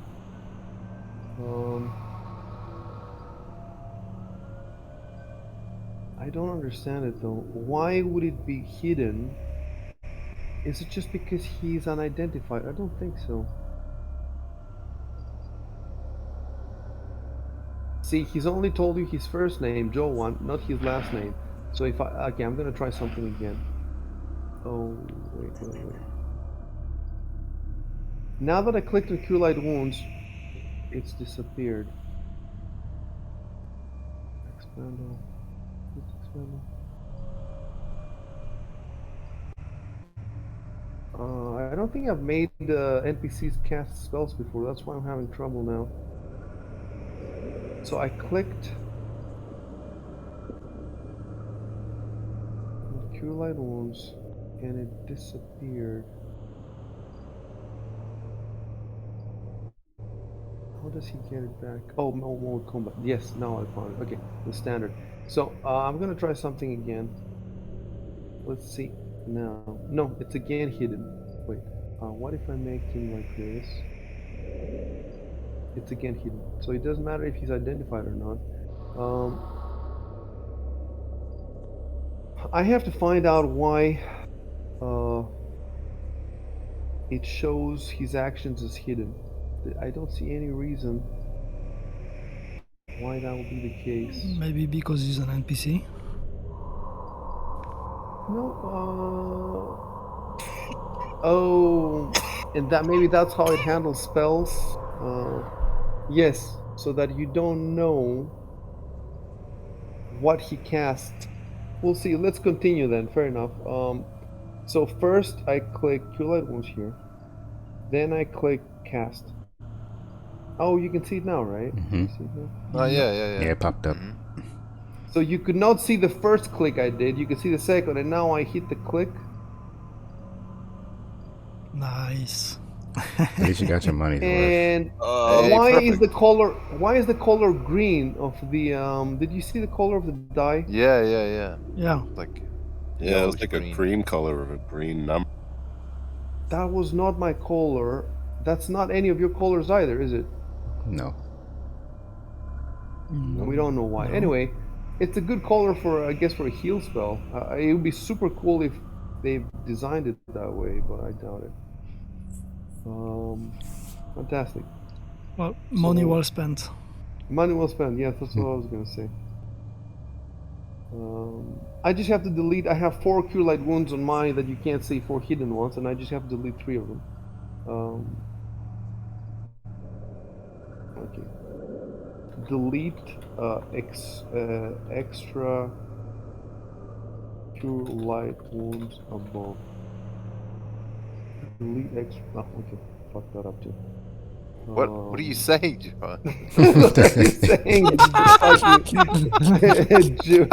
I don't understand it though. Why would it be hidden? Is it just because he's unidentified? I don't think so. See, he's only told you his first name, Joe1, not his last name. So if I okay, I'm gonna try something again. Oh wait. Now that I clicked on Cure Light Wounds, it's disappeared. Expand. Expand. I don't think I've made NPCs cast spells before. That's why I'm having trouble now. So I clicked Cure Light Wounds, and it disappeared. How does he get it back? Oh, mode combat. Yes, now I found it. Okay, the standard. So I'm gonna try something again. Let's see. Now, no, it's again hidden. Wait. What if I make him like this? It's again hidden. So it doesn't matter if he's identified or not. I have to find out why it shows his actions as hidden. I don't see any reason why that would be the case. Maybe because he's an NPC. No. Oh, and that maybe that's how it handles spells. Yes, so that you don't know what he casts. We'll see. Let's continue then. Fair enough. So first I click Cure Light Wounds here. Then I click Cast. Oh, you can see it now, right? Mm-hmm. See it now? Oh yeah. Yeah, it popped up. So you could not see the first click I did. You can see the second, and now I hit the click. Nice. At least you got your money's worth. And Hey, why is perfect. the color? Why is the color green of the? Did you see the color of the die? Yeah. Yeah. Like Yeah, it was yellowish like a green. cream color of a green number. That was not my color. That's not any of your colors either, is it? No. We don't know why. No. Anyway, it's a good color for, I guess, for a heal spell. It would be super cool if they designed it that way, but I doubt it. Fantastic. Well, money So- well spent. Money well spent. Yes, that's what I was gonna say. I just have to delete. I have 4 Cure Light Wounds on mine that you can't see, 4 hidden ones, and I just have to delete 3 of them. Okay. Delete extra Cure Light Wounds above. Delete extra. Oh, okay. Fuck that up too. What are you saying, John? What are you saying, fucking Jew?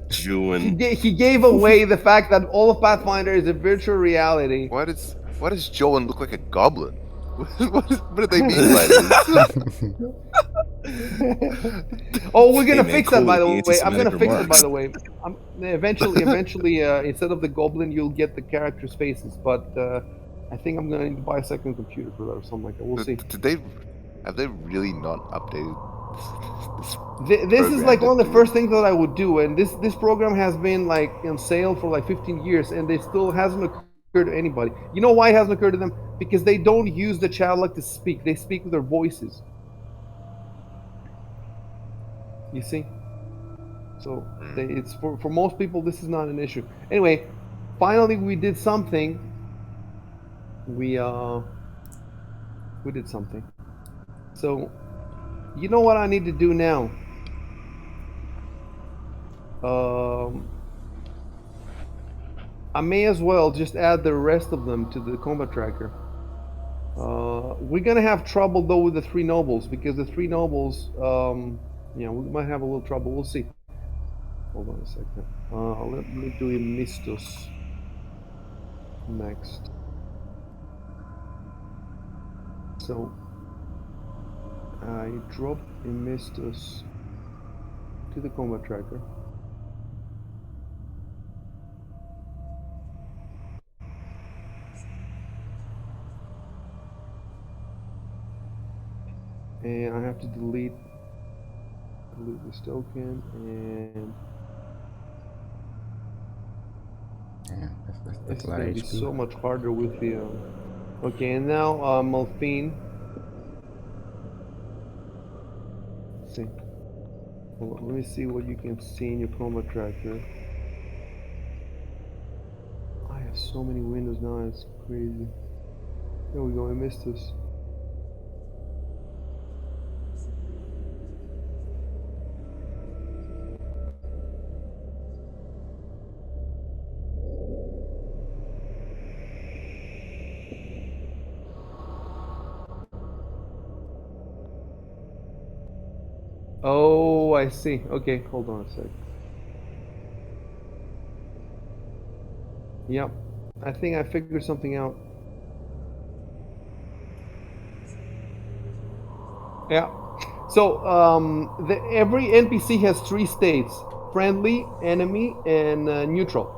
Jewin. He gave away the fact that all of Pathfinder is a virtual reality. Why does Joan look like a goblin? What do they mean by this? Oh, we're gonna Hey, man, fix cool that, by with the the way. I'm gonna anti-Semitic fix it, by remarks. the way. Eventually, instead of the goblin, you'll get the character's faces. But I think I'm gonna need to buy a second computer for that or something like that. We'll see. Have they really not updated This is like program one of to the do first things that I would do, and this program has been like on sale for like 15 years, and it still hasn't occurred to anybody. You know why it hasn't occurred to them? Because they don't use the chatlock to speak; they speak with their voices. You see, so it's for most people this is not an issue. Anyway, finally we did something. We did something. So, you know what I need to do now? I may as well just add the rest of them to the combat tracker. We're gonna have trouble though with the 3 nobles, because the 3 nobles, we might have a little trouble. We'll see. Hold on a second. Let me do a Mistos. next. So I drop Emistus to the combat tracker. And I have to delete this token, and Damn, that's this a is lot gonna of be HP. so much harder with the. Okay, and now Malphine. Let's see. Hold on, let me see what you can see in your combat tracker. I have so many windows now, it's crazy. There we go, I missed this. Oh, I see. Okay, hold on a sec. Yep, I think I figured something out. Yeah. So every NPC has 3 states: friendly, enemy, and neutral.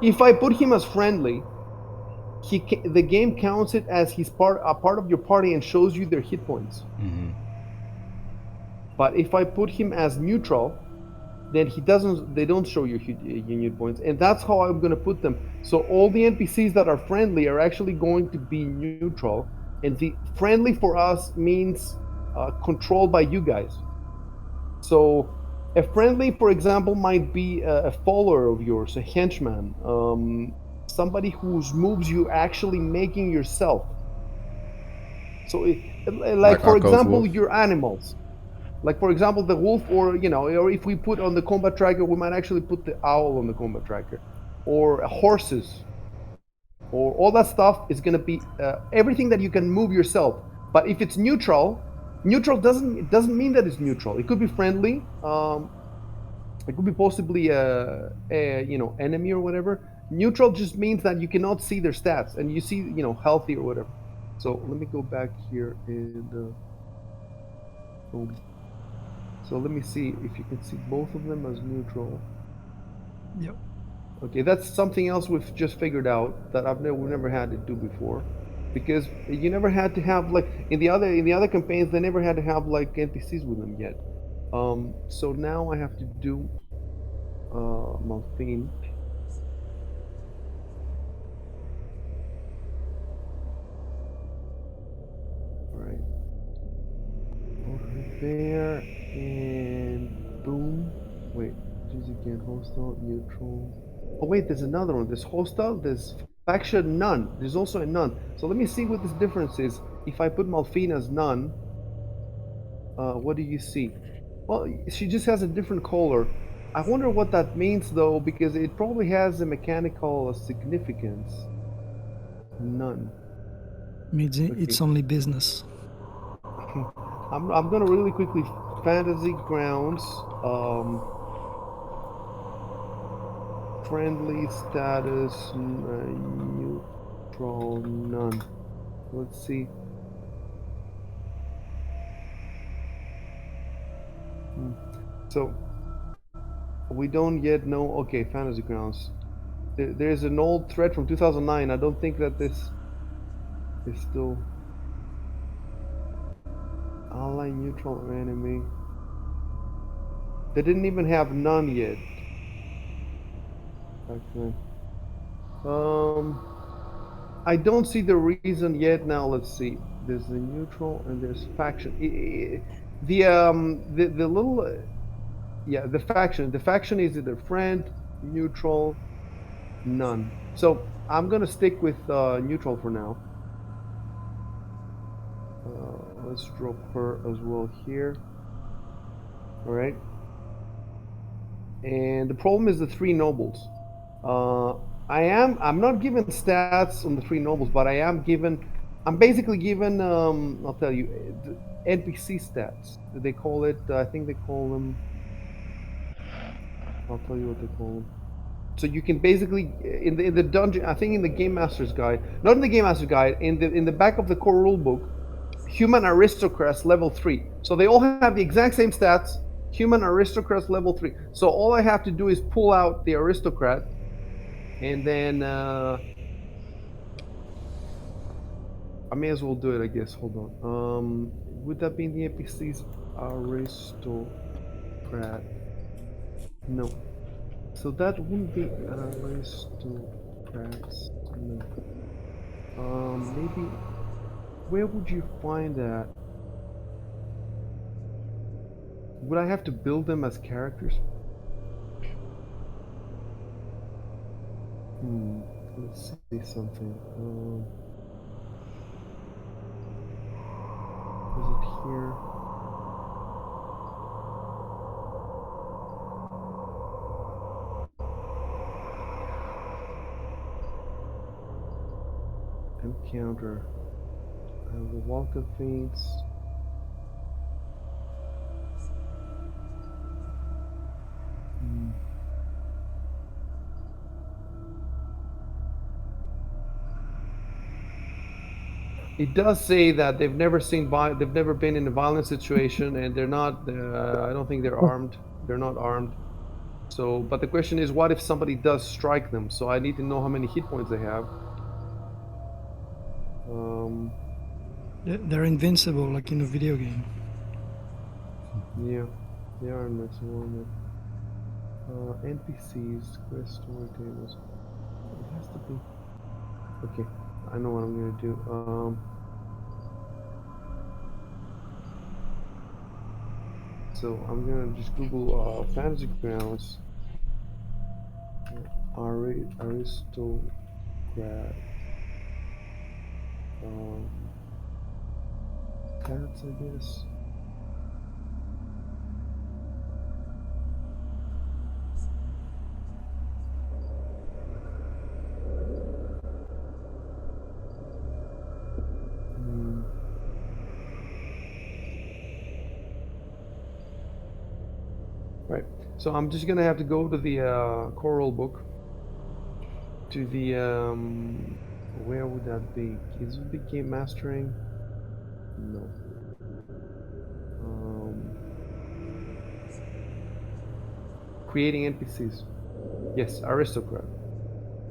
If I put him as friendly, the game counts it as he's a part of your party and shows you their hit points. But if I put him as neutral, then they don't show you your hit points, and that's how I'm going to put them. So all the NPCs that are friendly are actually going to be neutral, and the friendly for us means controlled by you guys. So a friendly, for example, might be a follower of yours, a henchman, somebody whose moves you actually making yourself. So, like for Arco's example, Wolf. your animals. Like for example, the wolf, or or if we put on the combat tracker, we might actually put the owl on the combat tracker, or horses, or all that stuff is going to be everything that you can move yourself. But if it's neutral, neutral doesn't mean that it's neutral. It could be friendly. It could be possibly a enemy or whatever. Neutral just means that you cannot see their stats, and you see healthy or whatever. So let me go back here and boom. So let me see if you can see both of them as neutral. Yep. Okay, that's something else we've just figured out that we've never had to do before, because you never had to have, like, in the other campaigns they never had to have like NPCs with them yet. So now I have to do Malphine. All right, put her there, and boom. Wait, choose again, hostile, neutral. Oh wait, there's another one. There's hostile, there's faction, none. There's also a none. So let me see what this difference is. If I put Malphine as none, what do you see? Well, she just has a different color. I wonder what that means though, because it probably has a mechanical significance. None. Means Okay. it's only business. I'm gonna really quickly fantasy grounds. Friendly status, neutral, none. Let's see. So we don't yet know. Okay, fantasy grounds. There's an old thread from 2009. I don't think that this is still ally, neutral, or enemy. They didn't even have none yet back then. I don't see the reason yet. Now let's see. There's the neutral and there's faction. The little yeah, the faction. The faction is either friend, neutral, none. So I'm gonna stick with neutral for now. Let's drop her as well here. All right. And the problem is the 3 nobles. Uh, I'm not given stats on the 3 nobles, but I'm basically given I'll tell you the NPC stats. They call it I think they call them, I'll tell you what they call them. So you can basically in the dungeon, I think in the Game Master's Guide, not in the Game Master's Guide, in the back of the core rulebook, human aristocrats level 3. So they all have the exact same stats. Human aristocrats level 3. So all I have to do is pull out the aristocrat, and then I may as well do it, I guess. Hold on. Would that be in the NPC's aristocrat? No. So that wouldn't be aristocrats. No. Maybe. Where would you find that? Would I have to build them as characters? Let's see something. Is it here? Encounter. I have the Walk of Fates. It does say that they've never been in a violent situation, and they're not. I don't think they're armed. They're not armed. So, but the question is, what if somebody does strike them? So I need to know how many hit points they have. They're invincible, like in a video game. Yeah, they are invincible. NPCs, quest story tables. It has to be. Okay, I know what I'm gonna do. So I'm gonna just Google Fantasy Grounds aristocrat cats, I guess. Right. So I'm just gonna have to go to the choral book. To the where would that be? Is it the game mastering? No. Creating NPCs. Yes, aristocrat.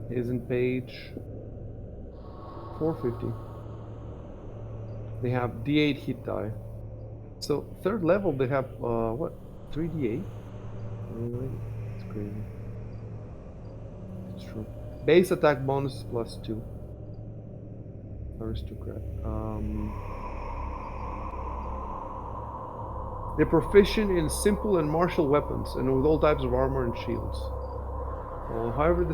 Is in page 450. They have D8 hit die. So third level they have what? 3D8? Really? It's crazy. It's true. Base attack bonus plus 2. Aristocrat. They're proficient in simple and martial weapons and with all types of armor and shields. However,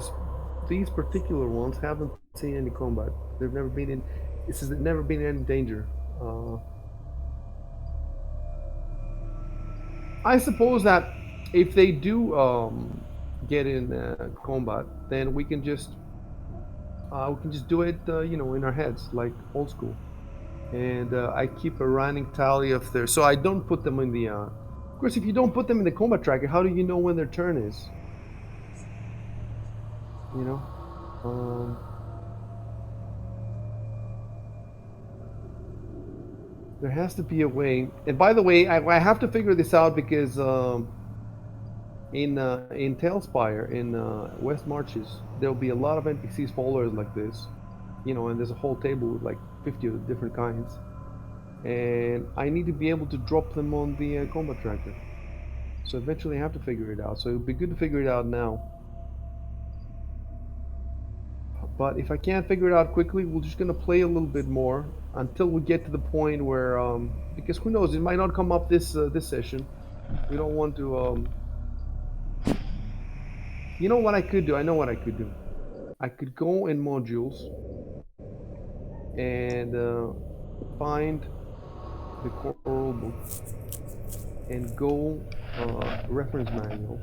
these particular ones haven't seen any combat. They've never been in. This has never been in any danger. I suppose that if they do get in combat, then we can just do it, in our heads, like old school. And I keep a running tally of their. So I don't put them in the. Of course, if you don't put them in the combat tracker, how do you know when their turn is? You know. There has to be a way. And by the way, I have to figure this out because in Tailspire, in West Marches, there'll be a lot of NPCs followers like this, and there's a whole table with like 50 of the different kinds, and I need to be able to drop them on the combat tracker. So eventually I have to figure it out. So it would be good to figure it out now. But if I can't figure it out quickly, we're just gonna play a little bit more until we get to the point where, because who knows, it might not come up this session. We don't want to. You know what I could do? I know what I could do. I could go in modules and find the core book and go reference manual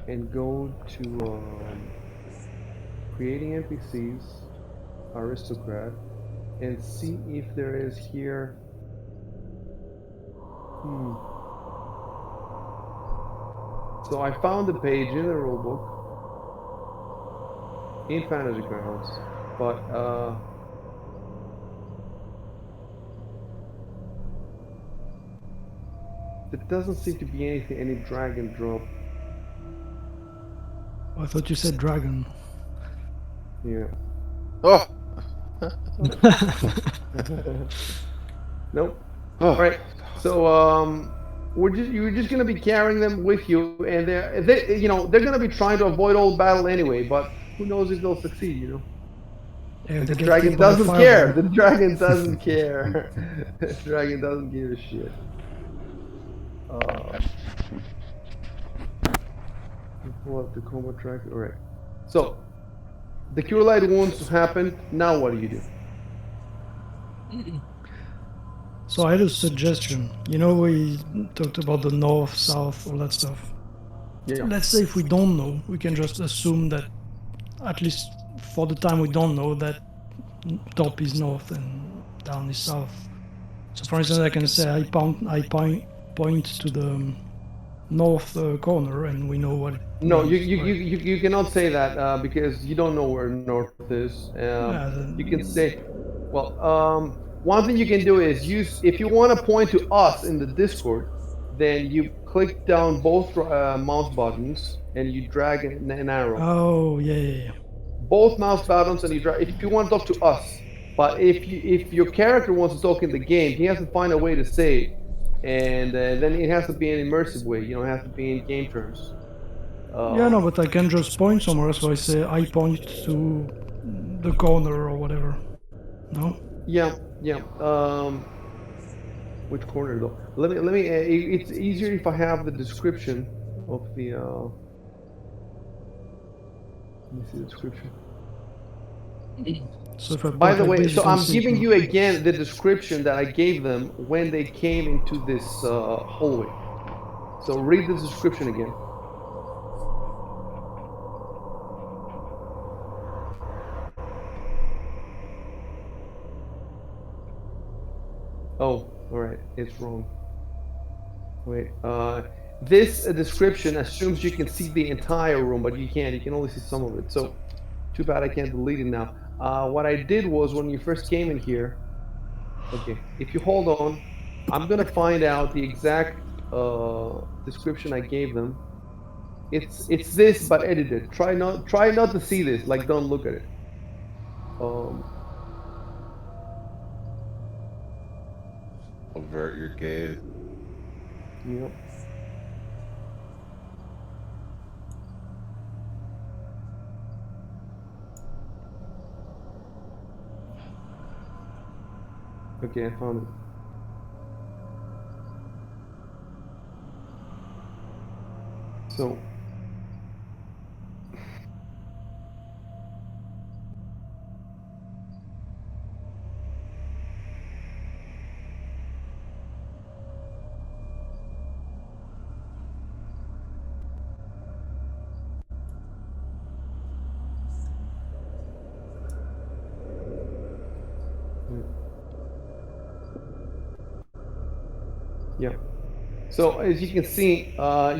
and go to creating NPCs, aristocrat, and see if there is here. So I found the page in the rulebook in Fantasy Grounds, but there doesn't seem to be any drag and drop. I thought you said dragon. Yeah. Oh, Nope. Oh, All right. So you're just gonna be carrying them with you, and they're gonna be trying to avoid all battle anyway. But who knows if they'll succeed? If And they the get dragon hit by a doesn't care. fireball. The dragon doesn't care. The dragon doesn't give a shit. Pull up the combat track. All right. So the cure light wounds happened. Now what do you do? So I had a suggestion. We talked about the north, south, all that stuff. Yeah. Let's say if we don't know, we can just assume that, at least for the time we don't know, that top is north and down is south. So for instance, I can say I point to the north corner, and we know what it No, means. you cannot say that because you don't know where north is. You can say, well, one thing you can do is use if you want to point to us in the Discord, then you click down both mouse buttons and you drag an arrow. Oh, yeah. Both mouse buttons and you drag. If you want to talk to us, but if your character wants to talk in the game, he has to find a way to say it, and then it has to be an immersive way. It has to be in game terms. Yeah, no, but I can just point somewhere, so I say I point to the corner or whatever. No? Yeah. Which corner though? Let me. It's easier if I have the description of the. Let me see the description. So if I By point the like way, this, so you can I'm see it giving now. you again the description that I gave them when they came into this hallway. So read the description again. Oh, all right, it's wrong. Wait, this description assumes you can see the entire room, but you can't. You can only see some of it. So, too bad I can't delete it now. What I did was when you first came in here. Okay, if you hold on, I'm gonna find out the exact description I gave them. It's this, but edited. Try not to see this. Like, don't look at it. Um, avert your gaze. yep. Okay, I found it. So, yeah. So as you can see,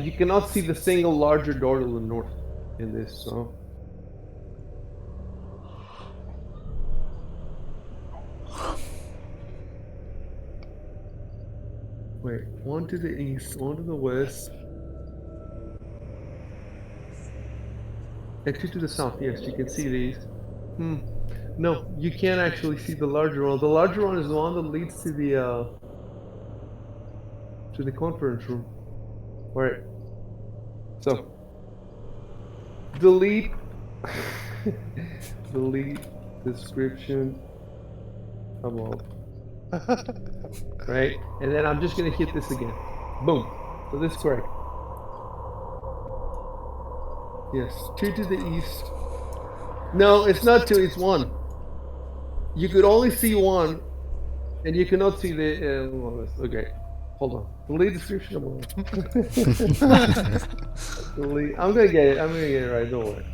you cannot see the single larger door to the north in this. So. Wait, one to the east, one to the west, and two to the south. Yes, you can see these. No, you can't actually see the larger one. The larger one is the one that leads to the conference room. Right. So, delete, delete description above. Right, and then I'm just gonna hit this again. Boom. So this is correct. Yes, two to the east. No, it's not two. It's one. You could only see one, and you cannot see the. Okay, hold on. Delete description above. Delete. I'm gonna get it. I'm gonna get it right. Don't worry.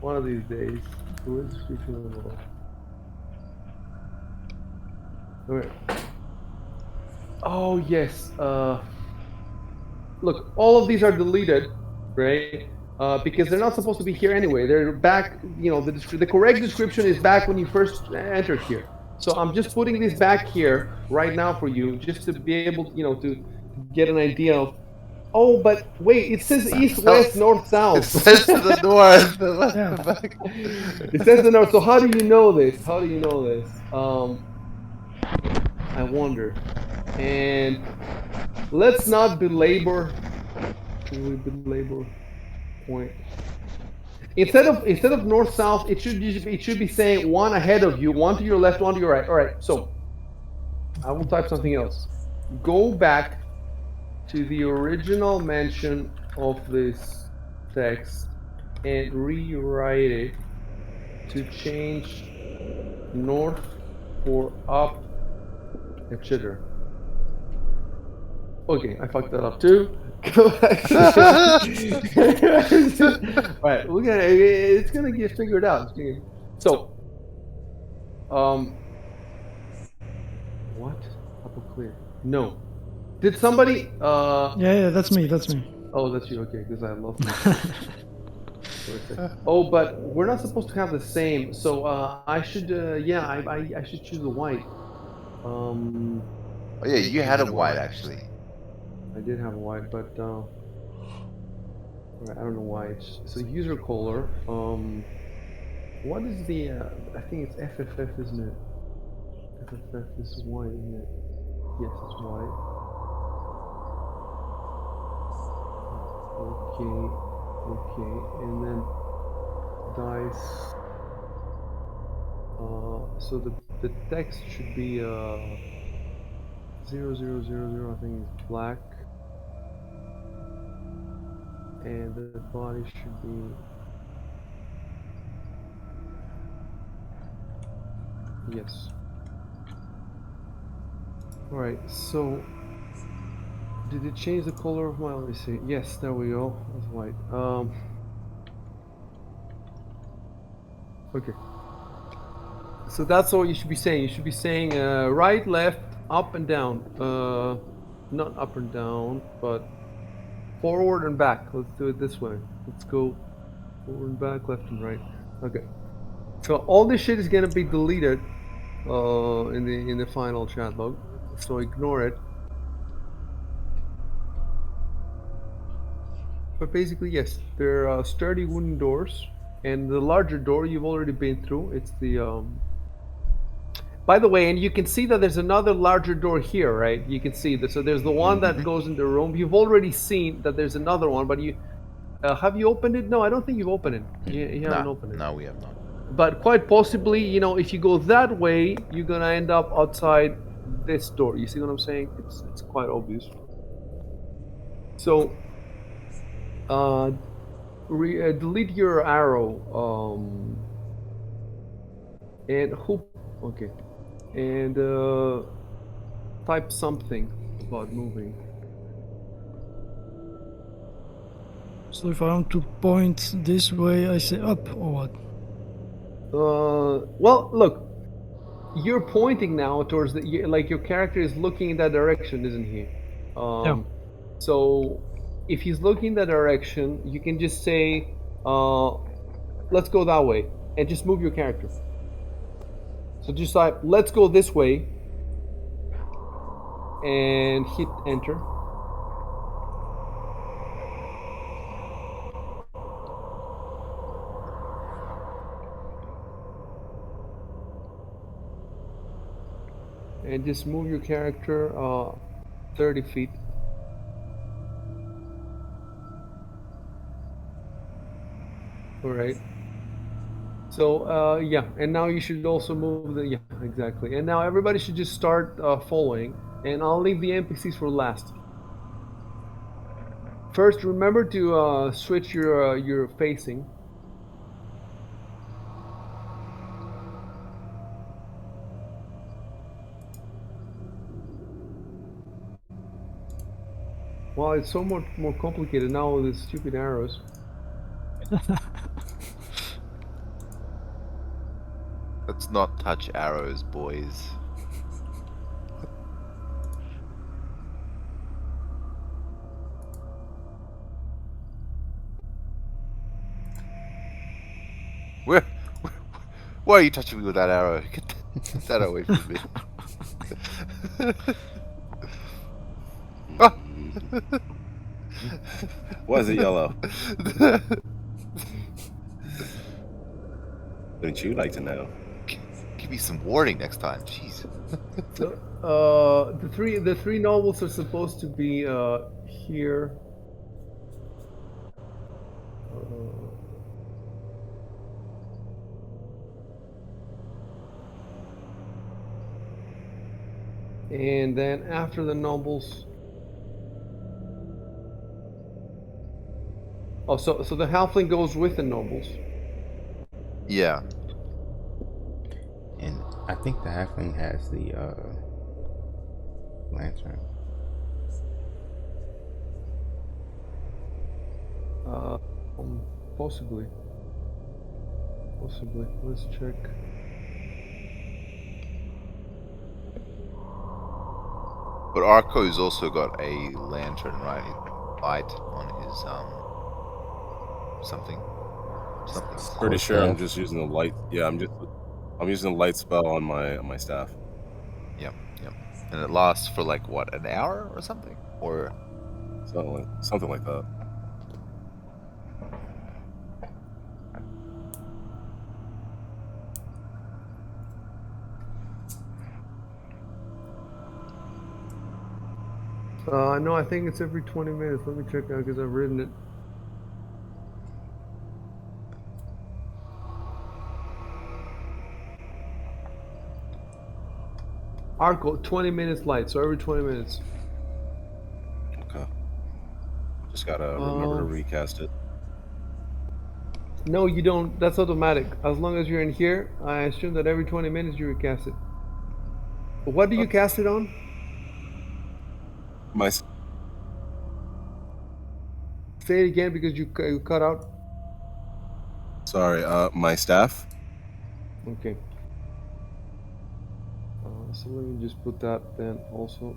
One of these days. Delete description above. Okay. Oh yes. Look, all of these are deleted, right? Because they're not supposed to be here anyway. They're back. The correct description is back when you first entered here. So I'm just putting this back here right now for you, just to be able, to get an idea of. Oh, but wait, it says east, west, north, It south. says to the north. Yeah. It says the north. So how do you know this? How do you know this? I wonder. And let's not belabor. Should we belabor point? Instead of north south, it should be saying one ahead of you, one to your left, one to your right. All right. So I will type something else. Go back to the original mention of this text and rewrite it to change north for up, etc. Okay, I fucked that up too. Go back. All right, it's gonna get figured out. So, what? Upper clear? No. Did somebody? Yeah, that's me. That's me. Oh, that's you. Okay, because I lost my. Oh, but we're not supposed to have the same. So I should. Yeah, I should choose the white. Oh yeah, you had a white actually. I did have a white, but I don't know why. So user color. What is the? I think it's FFF, isn't it? FFF is white, isn't it? Yes, it's white. Okay, and then dice. So the text should be 0000. I think is black, and the body should be. Yes. Alright, so did it change the color of my, let me see. Yes, there we go. It's white. Okay. So that's all you should be saying. You should be saying right, left, up and down. Not up and down, but forward and back. Let's do it this way. Let's go forward and back, left and right. Okay. So all this shit is gonna be deleted in the final chat log. So ignore it. But basically, yes, they're sturdy wooden doors, and the larger door you've already been through. It's the. By the way, and you can see that there's another larger door here, right? You can see that. So there's the one that goes in the room. You've already seen that there's another one, but you have you opened it? No, I don't think you've opened it. You haven't opened it. No, we have not. But quite possibly, if you go that way, you're gonna end up outside this door. You see what I'm saying? It's quite obvious. So, delete your arrow. And hoop. Okay. And type something about moving. So if I want to point this way, I say up or what? Well, look. You're pointing now towards like your character is looking in that direction, isn't he? Yeah. So if he's looking in that direction, you can just say, let's go that way, and just move your character. So just like, let's go this way, and hit enter. And just move your character 30 feet. Alright. So, yeah, and now you should also move yeah, exactly. And now everybody should just start following, and I'll leave the NPCs for last. First, remember to switch your facing. Well, it's so much more complicated now with these stupid arrows. Let's not touch arrows, boys. Why are you touching me with that arrow? Get that away from me. Ah! Why is it yellow? Don't you like to know? Give me some warning next time. Jeez. So the three nobles are supposed to be here. And then after the nobles. Oh, so the halfling goes with the nobles. Yeah. And I think the halfling has the lantern. Uh, possibly. Possibly. Let's check. But Arco's also got a lantern, right? Light on his something. Pretty sure I'm Quarterstaff. just using the light. Yeah, I'm using a light spell on my staff. Yep. And it lasts for like what, an hour or something? Or Something like that. No, I think it's every 20 minutes. Let me check out because I've written it. Arco, 20 minutes light, so every 20 minutes. Okay. Just gotta remember to recast it. No, you don't. That's automatic. As long as you're in here, I assume that every 20 minutes you recast it. But what do you cast it on? My Say it again because you cut out. sorry, my staff. Okay. So let me just put that then also.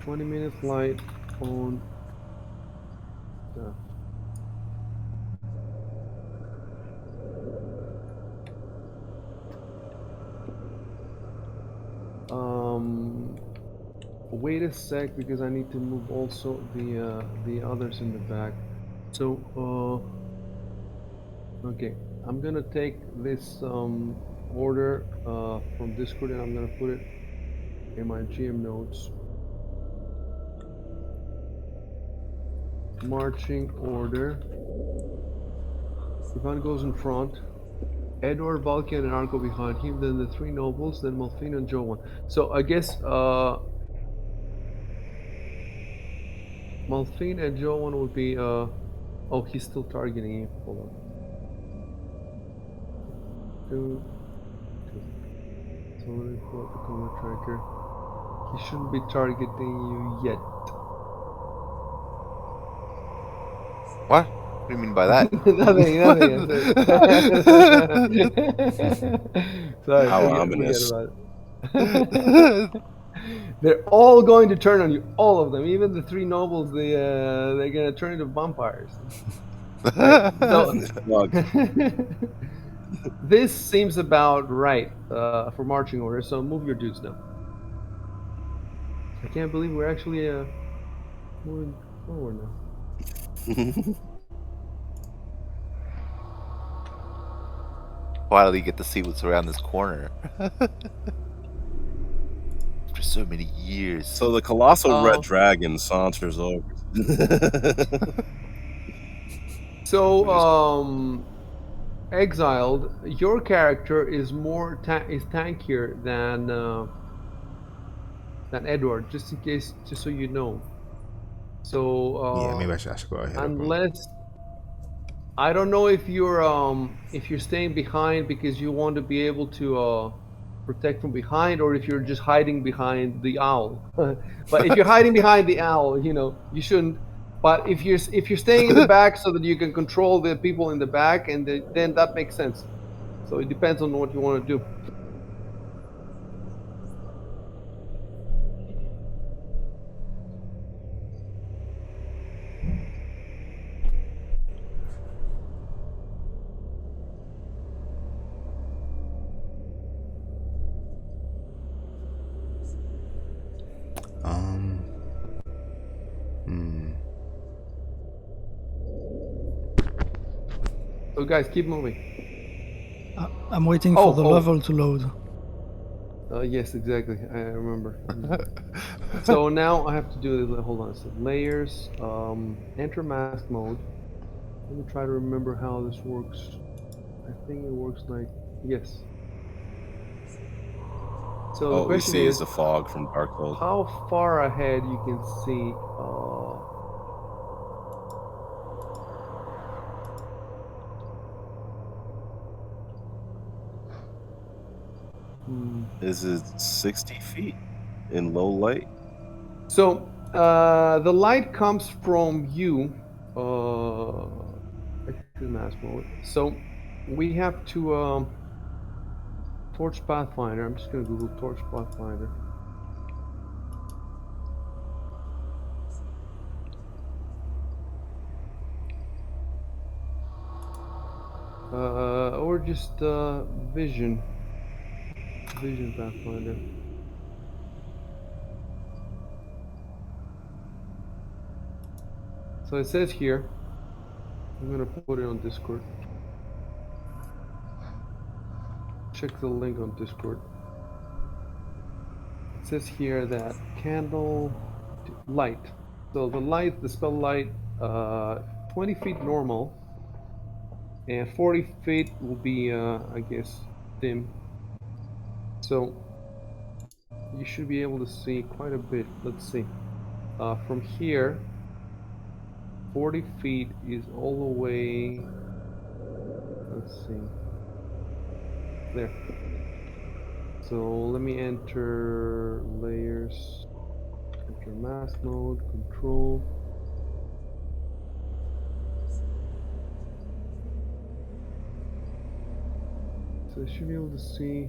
20 minutes light on the wait a sec because I need to move also the others in the back. So okay, I'm gonna take this order from Discord and I'm gonna put it in my GM notes. Marching order. Ivan goes in front. Edward, Vulcan, and Arco behind him. Then the three nobles. Then Malfina and Joan. So I guess Malfine and Joan would be. Oh, he's still targeting you. Hold on. Two. So let me pull up the combat tracker. He shouldn't be targeting you yet. what? What do you mean by that? Nothing. Sorry, How forget ominous. about it. They're all going to turn on you, all of them, even the three nobles. They're gonna turn into vampires. Right. So Slugs. this seems about right for marching orders. So move your dudes now. I can't believe we're actually moving forward now. Finally get to see what's around this corner. After so many years. So the colossal red dragon saunters over. So exiled, your character is more is tankier than Edward. Just in case, just so you know. So Yeah, maybe I should go ahead of him. unless I don't know if you're staying behind because you want to be able to protect from behind, or if you're just hiding behind the owl. But if you're hiding behind the owl, you know you shouldn't. But if you're staying in the back so that you can control the people in the back, and then that makes sense. So it depends on what you want to do. So guys, keep moving. I'm waiting for the level to load. Yes, exactly. I remember. So now I have to do this. Hold on. So layers. Enter mask mode. Let me try to remember how this works. I think it works like yes. So the All we question see is is the fog from Dark Souls. how far ahead you can see. Is it 60 feet in low light? So the light comes from you. Exit mask mode. So we have to torch Pathfinder. I'm just gonna Google torch Pathfinder. Or just Vision Pathfinder. So it says here, I'm gonna put it on Discord. Check the link on Discord. It says here that candle light. So the light, the spell light, 20 feet normal, and 40 feet will be, I guess, dim. So you should be able to see quite a bit. Let's see. From here, 40 feet is all the way. Let's see. There. So let me enter layers, enter mask mode, control. So I should be able to see.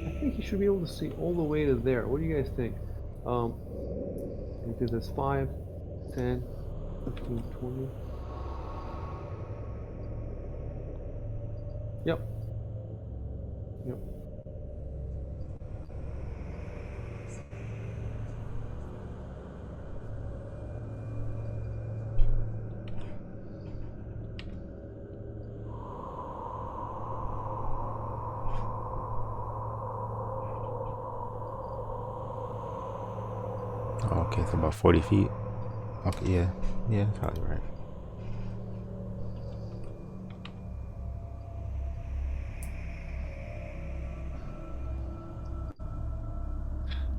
I think you should be able to see all the way to there. What do you guys think? Because it's 5, 10, 15, 20. Yep. Yep. Okay, it's about 40 feet. Okay, yeah, that's probably right.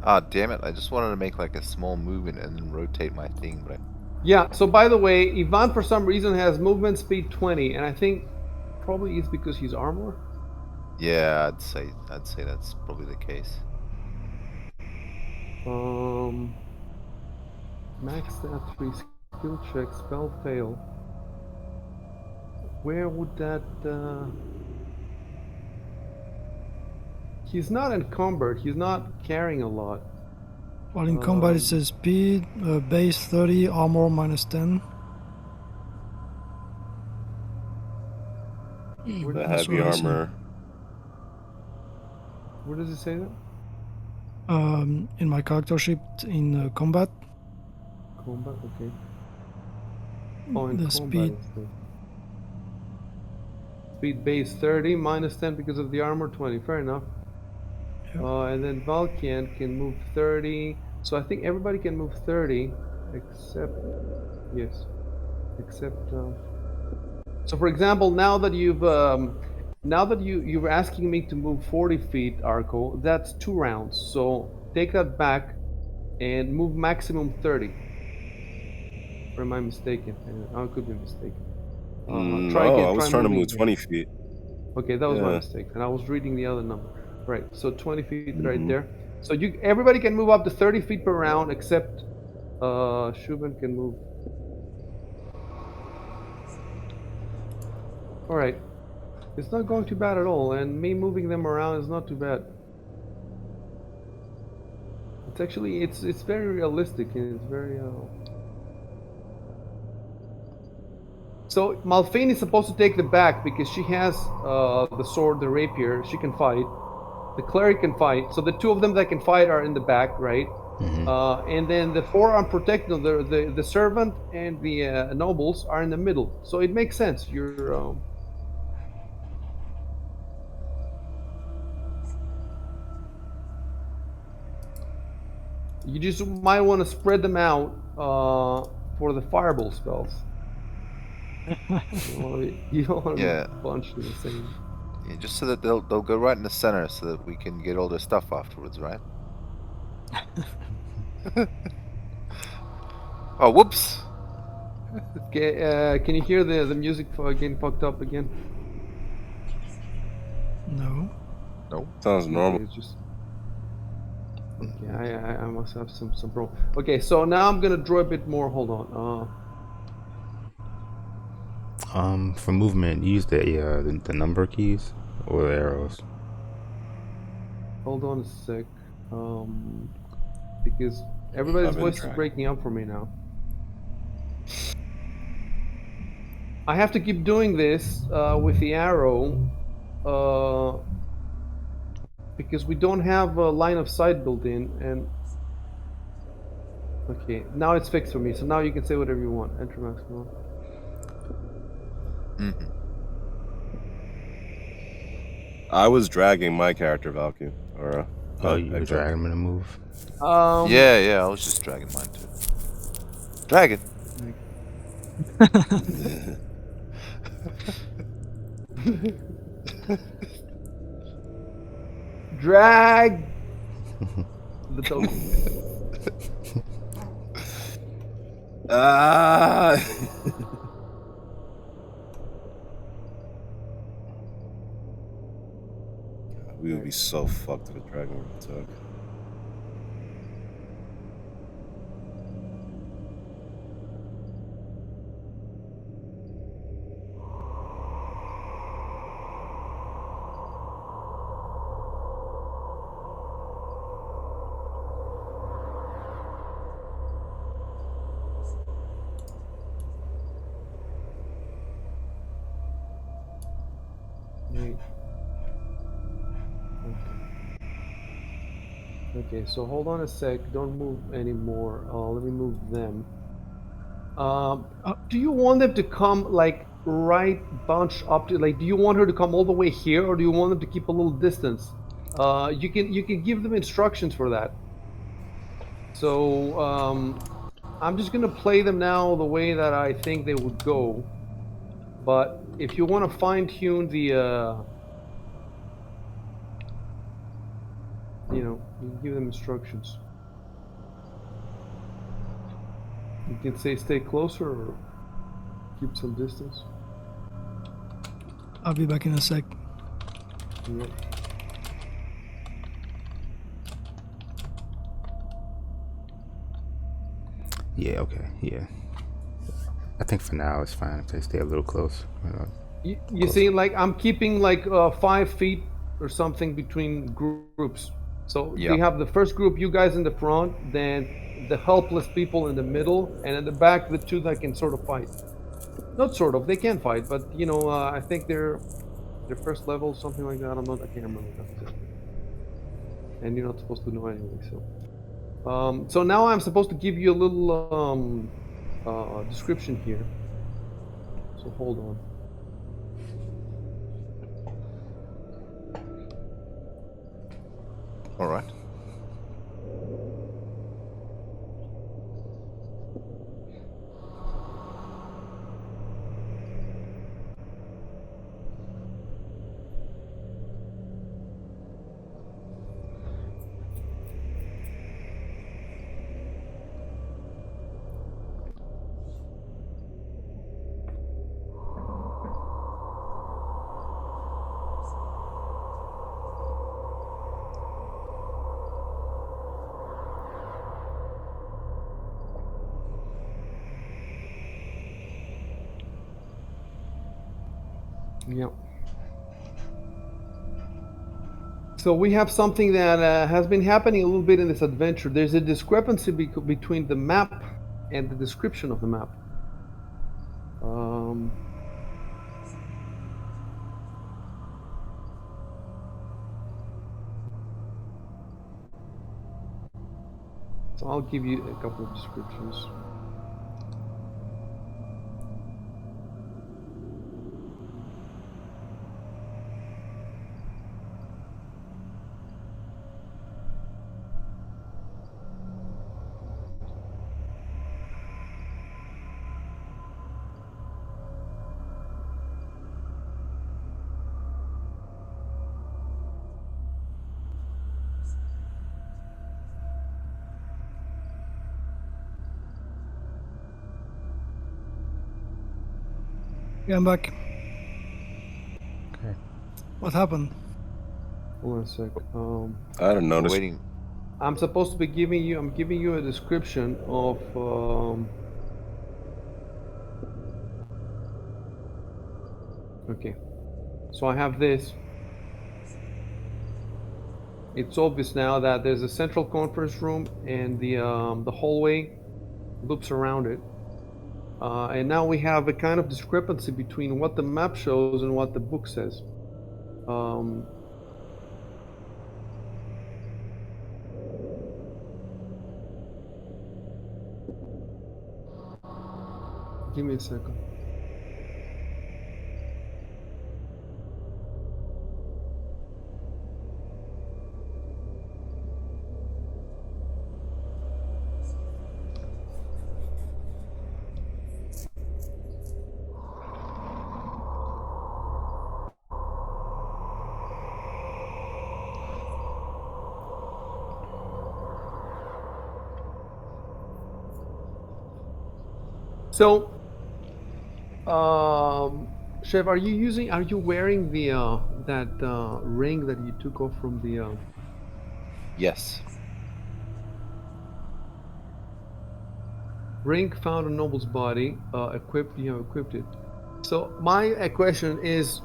Ah, damn it! I just wanted to make like a small movement and then rotate my thing, but Yeah. So by the way, Ivan for some reason has movement speed 20, and I think probably it's because he's armor. yeah, I'd say that's probably the case. Max stat 3 skill check spell fail. Where would that? He's not encumbered. He's not carrying a lot. While in combat, it says speed, base 30, armor minus 10. Where The does, That's heavy what I see. armor. where does it say that? In my character sheet in combat, Combat. Okay. Oh, in the combat speed. it says. Speed base 30, minus 10 because of the armor 20. Fair enough. Yep. And then Valkian can move 30. So I think everybody can move 30 except, yes, except. So for example, now that you're asking me to move 40 feet, Arco, that's 2 rounds. So take that back and move maximum 30. Or am I mistaken? I could be mistaken. Try No, again. I was Try trying to moving move again. 20 feet. Okay, that was my Yeah. mistake, and I was reading the other number. Right, so 20 feet right Mhm. there. So everybody can move up to 30 feet per round, except Shuben can move. All right, it's not going too bad at all, and me moving them around is not too bad. It's actually it's very realistic and it's very. So Malphine is supposed to take the back because she has the sword, the rapier. She can fight. The cleric can fight. So the two of them that can fight are in the back, right? And then the four unprotected, the servant and the nobles are in the middle. So it makes sense. You just might want to spread them out for the fireball spells. You don't want to Yeah. be bunched in the same. Yeah, just so that they'll go right in the center, so that we can get all their stuff afterwards, right? Oh, whoops! Okay, can you hear the music getting fucked up again? No. No. Sounds normal. Okay, it's just okay. I must have some problem. Okay, so now I'm gonna draw a bit more. Hold on. For movement, use the number keys or the arrows. Hold on a sec. Because everybody's I've been voice is trying. breaking up for me now. I have to keep doing this with the arrow because we don't have a line of sight built in. And okay, now it's fixed for me. So now you can say whatever you want. Enter maximum. Mm-hmm. I was dragging my character Valky or Oh, you were Exile. dragging him to move. Yeah, I was just dragging mine too. Dragon. Drag the token. Ah. We would be so fucked if a dragon were to attack. Wait. Okay, so hold on a sec. Don't move anymore. Let me move them. Do you want them to come like right bunch up to like? Do you want her to come all the way here, or do you want them to keep a little distance? You can give them instructions for that. So I'm just gonna play them now the way that I think they would go. But if you want to fine tune you can give them instructions. You can say stay closer or keep some distance. I'll be back in a sec. Yep. Yeah, okay, yeah. I think for now it's fine if they stay a little close. You see, like I'm keeping like 5 feet or something between groups. So Yeah. you have the first group, you guys in the front, then the helpless people in the middle, and in the back, the two that can sort of fight. Not sort of, they can fight, but I think they're first level, something like that. I can't remember that exactly. And you're not supposed to know anyway. So now I'm supposed to give you a little description here. So hold on. All right. Yeah. So we have something that has been happening a little bit in this adventure. There's a discrepancy between the map and the description of the map. Um, So I'll give you a couple of descriptions. Yeah, I'm back. Okay. What happened? Hold on a sec. I don't We're notice. waiting. I'm supposed to be giving you. I'm giving you a description of. Okay, so I have this. It's obvious now that there's a central conference room and the hallway loops around it. And now we have a kind of discrepancy between what the map shows and what the book says. Um, Give me a second. So, Chef, are you wearing the that ring that you took off from the Yes. ring found on Noble's body? You have equipped it. So my question is,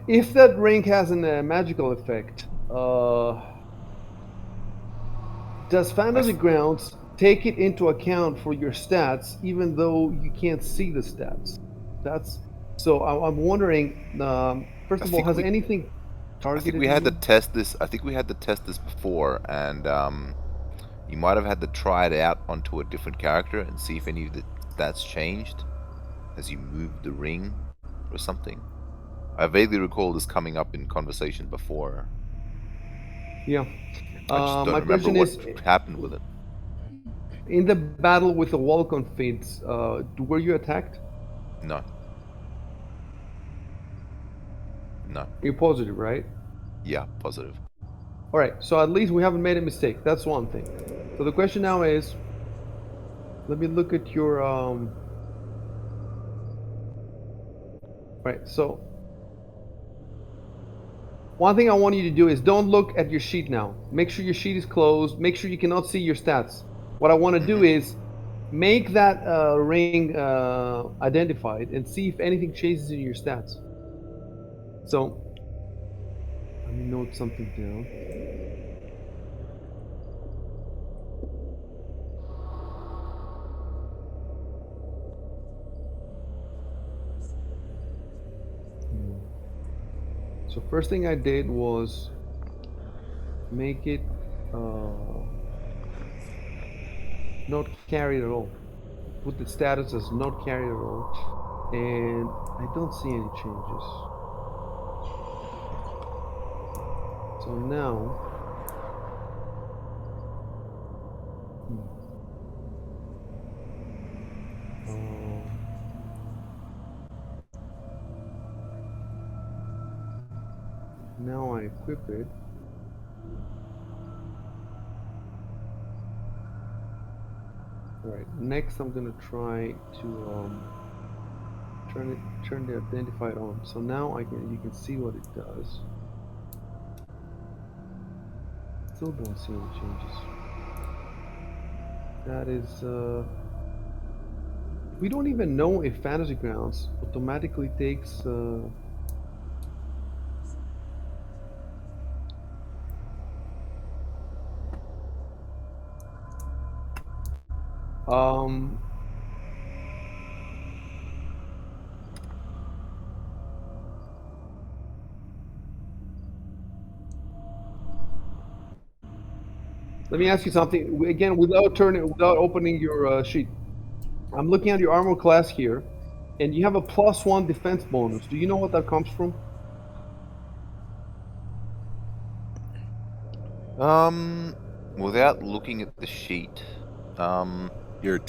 if that ring has a magical effect, does Fantasy Grounds take it into account for your stats, even though you can't see the stats? That's so. I'm wondering. First I of all, think has we anything I think targeted we had to you? test this. I think we had to test this before, and you might have had to try it out onto a different character and see if any of the stats changed as you moved the ring or something. I vaguely recall this coming up in conversation before. Yeah. I just don't My remember question what is, happened with it. in the battle with the Walcon feeds, were you attacked? No, no. You're positive, right? Yeah, positive. All right. So at least we haven't made a mistake. That's one thing. So the question now is, let me look at your. Right. So one thing I want you to do is don't look at your sheet now. Make sure your sheet is closed. Make sure you cannot see your stats. What I want to do is make that ring identified and see if anything changes in your stats. So let me note something down. So first thing I did was make it not carried at all. Put the status as not carried at all, and I don't see any changes. So now, uh, now I equip it. All right. Next, I'm gonna try to turn the identified on. So now you can see what it does. Still don't see any changes. That is we don't even know if Fantasy Grounds automatically takes um Let me ask you something again without opening your sheet. I'm looking at your armor class here, and you have a +1 defense bonus. Do you know what that comes from? Without looking at the sheet, Your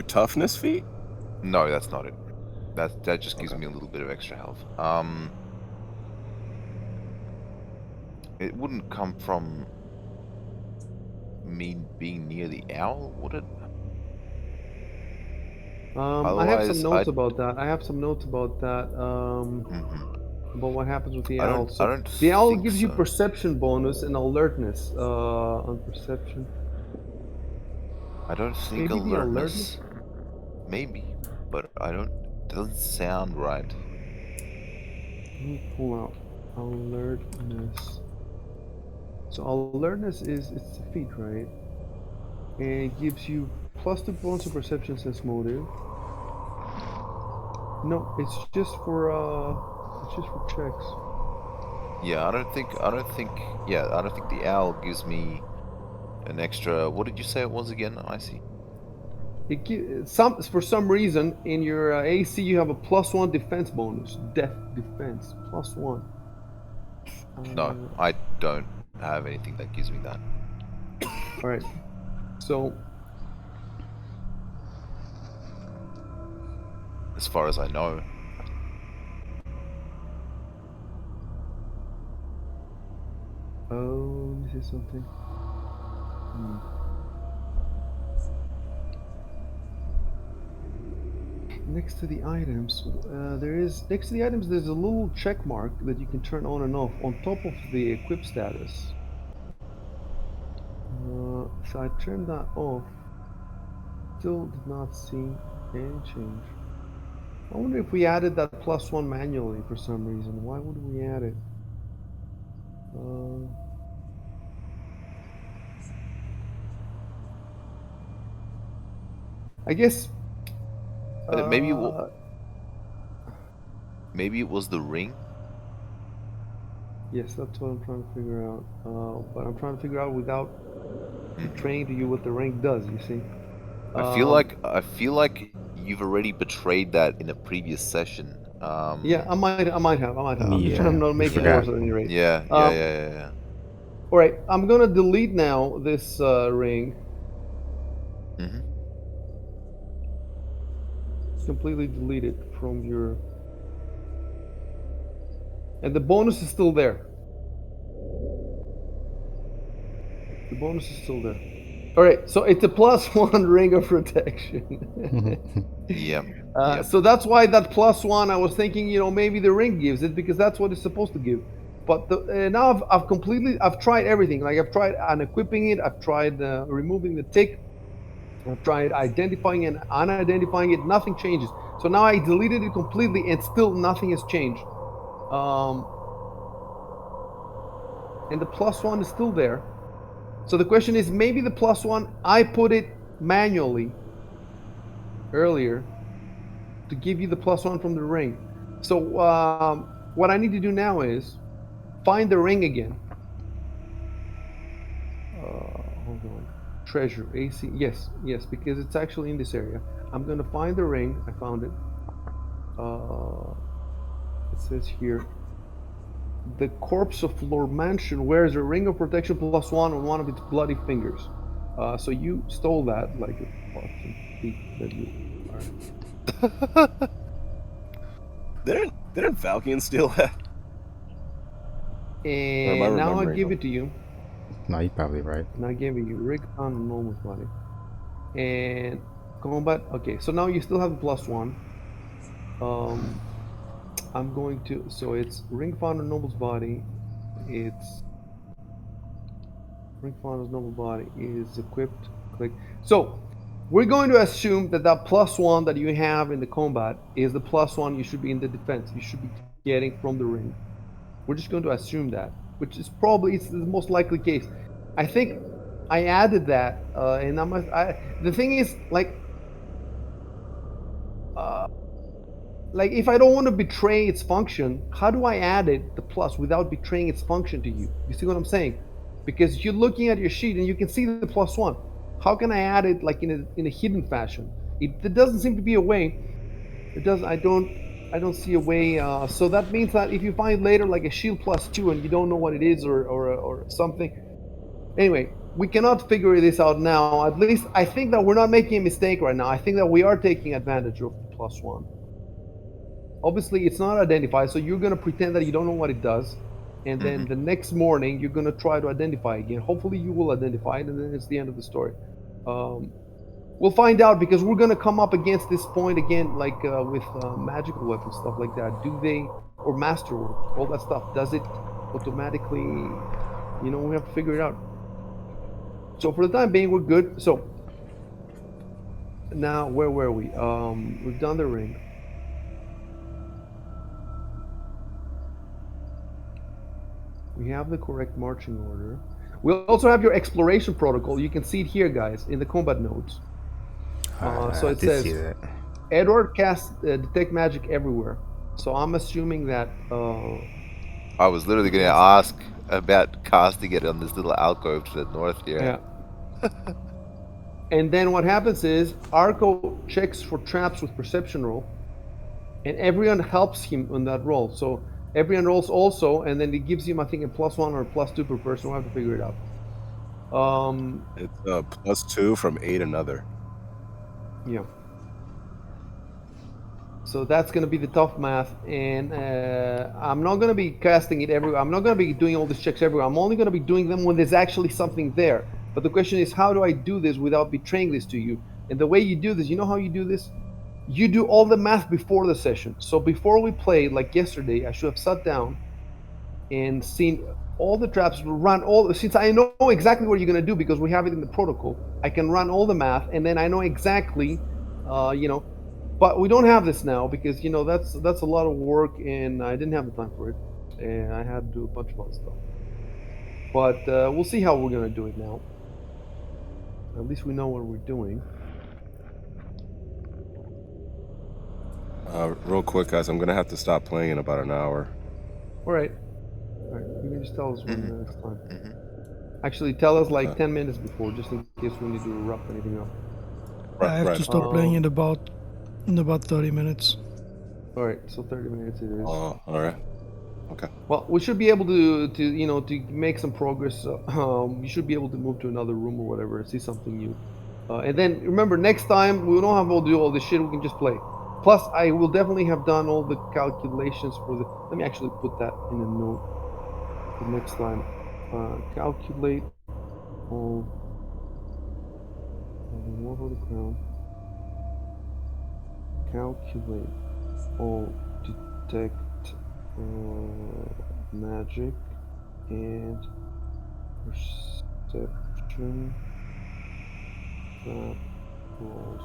toughness feat? no, that's not it. That just gives Okay. me a little bit of extra health. It wouldn't come from me being near the owl, would it? I have some Otherwise, notes about that. Mhm. About what happens with the I owl. don't. I So don't the owl think gives you so. perception bonus and alertness on perception. I don't think Maybe the alertness. alertness. Maybe, but I don't. Doesn't sound right. Let me pull out alertness. So alertness it's a feat, right? And it gives you +2 points of perception sense motive. No, it's just for checks. Yeah, I don't think. I don't think. Yeah, I don't think the owl gives me an extra. What did you say it was again? I see. For some reason in your AC you have a +1 defense bonus. Death defense +1. No, Uh, I don't have anything that gives me that. all right. So As far as I know. oh, let me see something. Next to the items, next to the items there's a little check mark that you can turn on and off on top of the equip status. So I turned that off. Still did not see any change. I wonder if we added that +1 manually for some reason. Why would we add it? Uh, I guess. Maybe Uh, maybe it was the ring. yes, that's what I'm trying to figure out. But I'm trying to figure out without Hmm. betraying to you what the rank does. You see. I Um, feel like you've already betrayed that in a previous session. yeah, I might have. I'm just trying Yeah, to not you make it worse forgot. at any rate. Yeah, yeah, Um, yeah, yeah, yeah. all right, I'm gonna delete now this ring. Hmm. Completely delete it from your. And the bonus is still there. The bonus is still there. All right, so it's a +1 ring of protection. Yeah, yeah. So that's why that +1, I was thinking, maybe the ring gives it because that's what it's supposed to give. But now I've tried everything. Like I've tried unequipping it, I've tried removing the tick, I've tried identifying and unidentifying it. Nothing changes. So now I deleted it completely, and still nothing has changed. Um, and the +1 is still there. So the question is, maybe the +1 I put it manually earlier to give you the +1 from the ring. So what I need to do now is find the ring again. Hold on. Treasure AC. Yes, yes, because it's actually in this area. I'm gonna find the ring. I found it. Uh, it says here, the corpse of Lord Mansion wears a ring of protection +1 on one of its bloody fingers. So you stole that like a fucking thief that you are. Didn't Falcon steal that? Or am I And now I remembering give them? it to you. No, you're probably right. And I gave you rig on enormous body. And combat. Okay, so now you still have the +1. Um, I'm going to. So it's ring found on noble's body. It's ring found on noble body is equipped. Click. So we're going to assume that that +1 that you have in the combat is the +1 you should be in the defense. You should be getting from the ring. We're just going to assume that, which is probably it's the most likely case. I think I added that, and the thing is, uh, like if I don't want to betray its function, how do I add it the plus without betraying its function to you? You see what I'm saying? because you're looking at your sheet and you can see the +1. How can I add it like in a hidden fashion? There doesn't seem to be a way. It doesn't. I don't see a way. So that means that if you find later like a shield +2 and you don't know what it is or something. Anyway, we cannot figure this out now. At least I think that we're not making a mistake right now. I think that we are taking advantage of the +1. Obviously, it's not identified, so you're gonna pretend that you don't know what it does, and then the next morning you're gonna try to identify again. Hopefully, you will identify it, and then it's the end of the story. We'll find out because we're gonna come up against this point again, like with magical weapons, stuff like that. Do they or masterwork, all that stuff? Does it automatically? We have to figure it out. So for the time being, we're good. So now, where were we? We've done the ring. We have the correct marching order. We also have your exploration protocol. You can see it here, guys, in the combat notes. So I it did says see that. Edward casts detect magic everywhere. So I'm assuming that. I was literally going to ask about casting it on this little alcove to the north here. Yeah. And then what happens is Arco checks for traps with perception roll, and everyone helps him on that roll. So everyone rolls also, and then it gives him, I think, a +1 or a +2 per person. We'll have to figure it out. It's +2 from 8 another. Yeah. So that's going to be the tough math, and I'm not going to be casting it everywhere. I'm not going to be doing all these checks everywhere. I'm only going to be doing them when there's actually something there. But the question is, how do I do this without betraying this to you? And the way you do this, you know how you do this? You do all the math before the session. So before we played, like yesterday, I should have sat down and seen all the traps, run all. Since I know exactly what you're going to do because we have it in the protocol, I can run all the math, and then I know exactly, but we don't have this now because that's a lot of work, and I didn't have the time for it, and I had to do a bunch of other stuff. But we'll see how we're gonna do it now. At least we know what we're doing. Real quick, guys, I'm gonna have to stop playing in about an hour. All right. You can just tell us when it's time. Actually, tell us like 10 minutes before, just in case we need to wrap anything up. I have to start playing in about 30 minutes. All right, so 30 minutes it is. Oh, all right. Okay. Well, we should be able to make some progress. You should be able to move to another room or whatever and see something new. And then remember, next time we don't have to do all this shit. We can just play. Plus, I will definitely have done all the calculations for the. Let me actually put that in a note for next time. Calculate all. More for the crown. Calculate all detect magic and perception that rolls.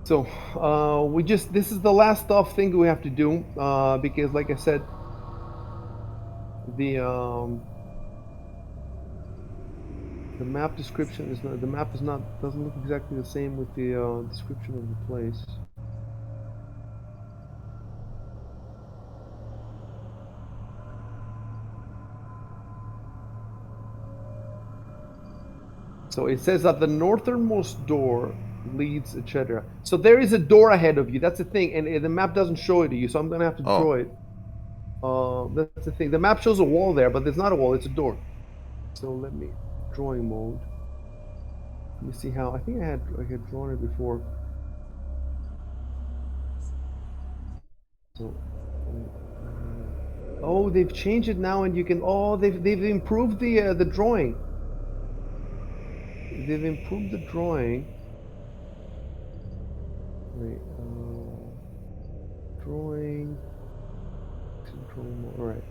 So this is the last stuff thing we have to do because like I said, the map description is not, doesn't look exactly the same with the description of the place. So it says that the northernmost door leads, etc. So there is a door ahead of you. That's the thing, and the map doesn't show it to you. So I'm gonna have to draw it. That's the thing. The map shows a wall there, but there's not a wall. It's a door. So let me drawing mode. Let me see how. I think I had drawn it before. So. Oh, they've changed it now, and you can. Oh, they've improved the drawing. They've improved the drawing. Wait, drawing. All right.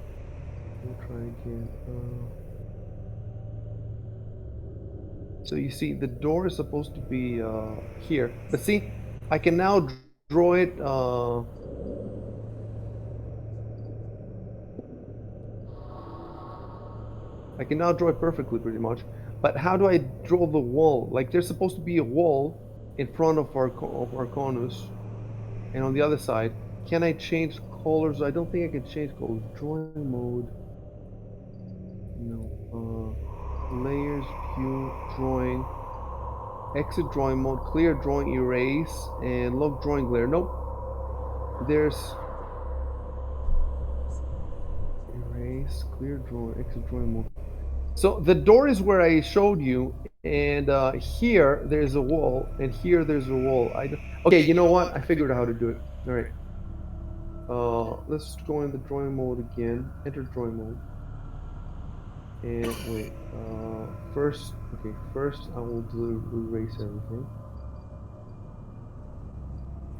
We'll try again. So you see, the door is supposed to be here, but see, I can now draw it. I can now draw it perfectly, pretty much. But how do I draw the wall? Like, there's supposed to be a wall in front of our conus, and on the other side, can I change colors. I don't think I can change colors. Drawing mode. No. Layers, view, drawing. Exit drawing mode, clear drawing, erase, and lock drawing glare. Nope. There's erase, clear drawing, exit drawing mode. So the door is where I showed you, and here there's a wall, and here there's a wall. Okay, you know what? I figured out how to do it. All right. Let's go in the drawing mode again. Enter drawing mode. And wait. First, okay. First, I will erase everything,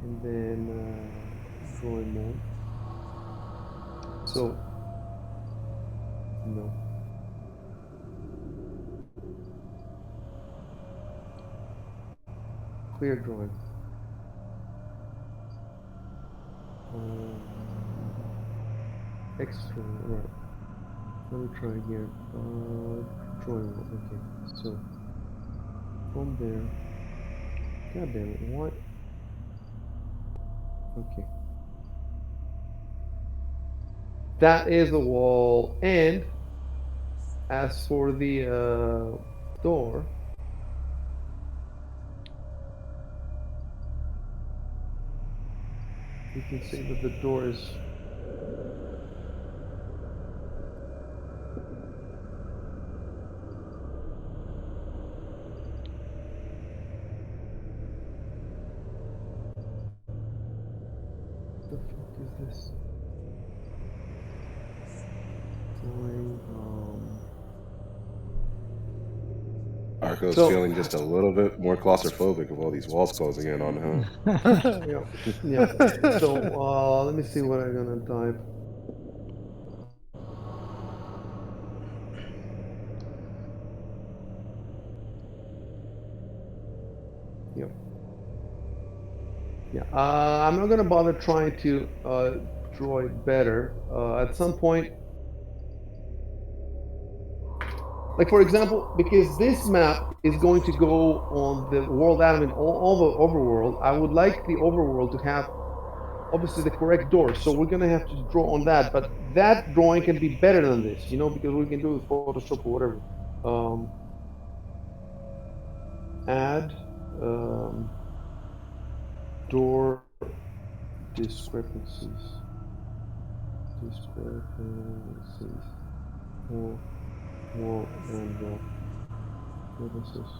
and then drawing mode. So no. Clear drawing. Extra, right. Let me try again. Drawing mode. Okay. So from there. God damn it! What? Okay. That is the wall. And as for the door, you can see that the door is. What the fuck is this? Drawing. Arco's So- feeling just a little bit more claustrophobic of all these walls closing in on him. Yeah. Yeah. So let me see what I'm gonna type. Yep. Yeah. I'm not gonna bother trying to draw it better. At some point, like for example, because this map is going to go on the world admin, all the overworld. I would like the overworld to have obviously the correct door. So we're gonna have to draw on that, but that drawing can be better than this, you know, because we can do it with Photoshop or whatever. Add door discrepancies. Wall and what is this?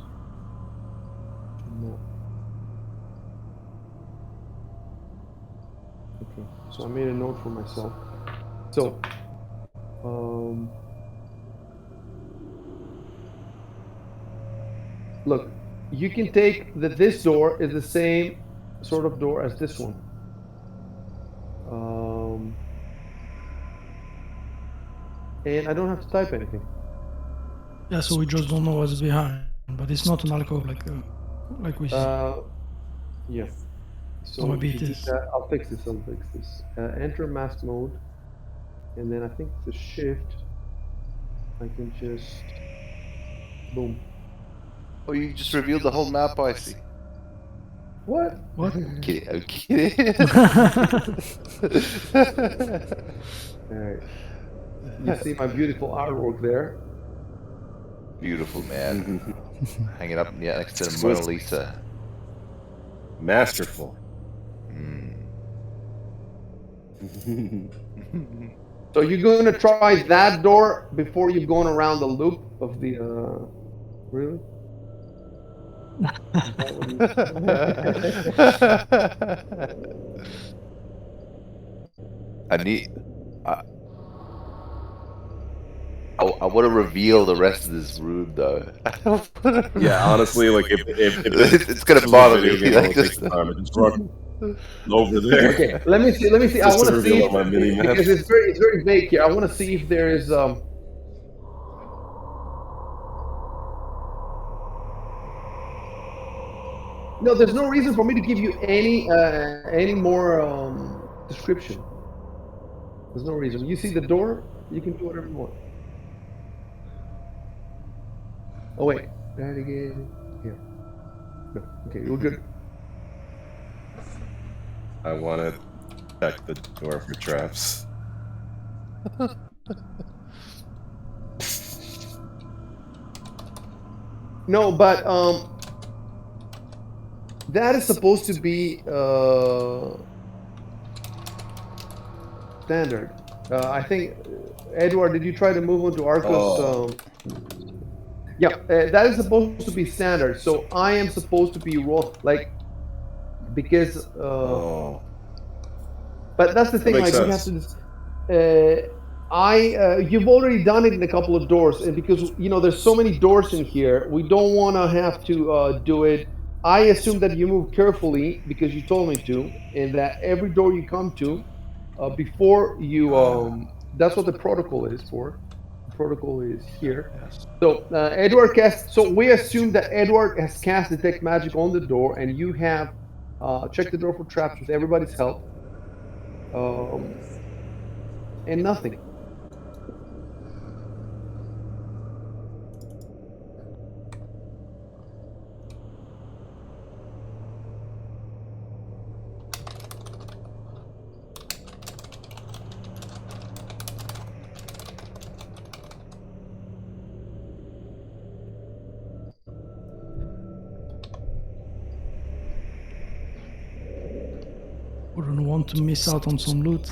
No. Okay, so I made a note for myself. So, look, you can take that this door is the same sort of door as this one. And I don't have to type anything. Yeah, so we just don't know what's behind, but it's not an alcove like we see. Yeah. So maybe you it just, is. I'll fix this. Enter mask mode, and then I think the shift. I can just boom. Oh, you just revealed the whole map, I see. What? What? I'm kidding. All right. You see my beautiful artwork there. Beautiful, man. Hang it up next to the Mona Lisa. Masterful. So you're going to try that door before you're going around the loop of the. Really? Is that what I need. I want to reveal the rest of this room, though. Yeah, honestly, like if it's gonna bother me. video game, Like, it takes the time. Just run over there. Okay, let me see. I Just want to to see reveal all my mini maps. because it's very vague here. I want to see if there is No, there's no reason for me to give you any more description. There's no reason. You see the door, you can do whatever you want. Oh wait, that again. Here. No. Okay, we're good. I want it Check the door for traps. No, but that is supposed to be standard. I think, Edward, did you try to move on to Arcos? Oh. Yeah, that is supposed to be standard. So I am supposed to be roll like because. Oh. But that's the That thing. makes Like we have sense. to. You've already done it in a couple of doors, and because there's so many doors in here, we don't want to have to do it. I assume that you move carefully because you told me to, and that every door you come to, before you, that's what the protocol is for. The protocol is here. Yes. So Edward cast. So we assume that Edward has cast detect magic on the door, and you have checked the door for traps with everybody's help, um, and nothing. Wouldn't want to miss out on some loot.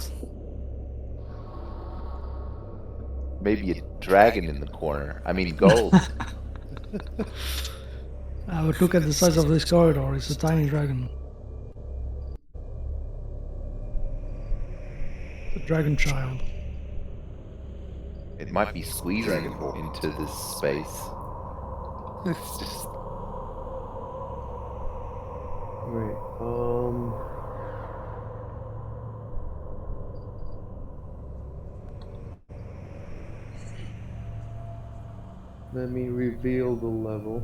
Maybe a dragon in the corner. I mean, gold. But look at the size of this corridor. It's a tiny dragon. The dragon child. It might be squeezing into this space. It's just Wait. Let me reveal the level.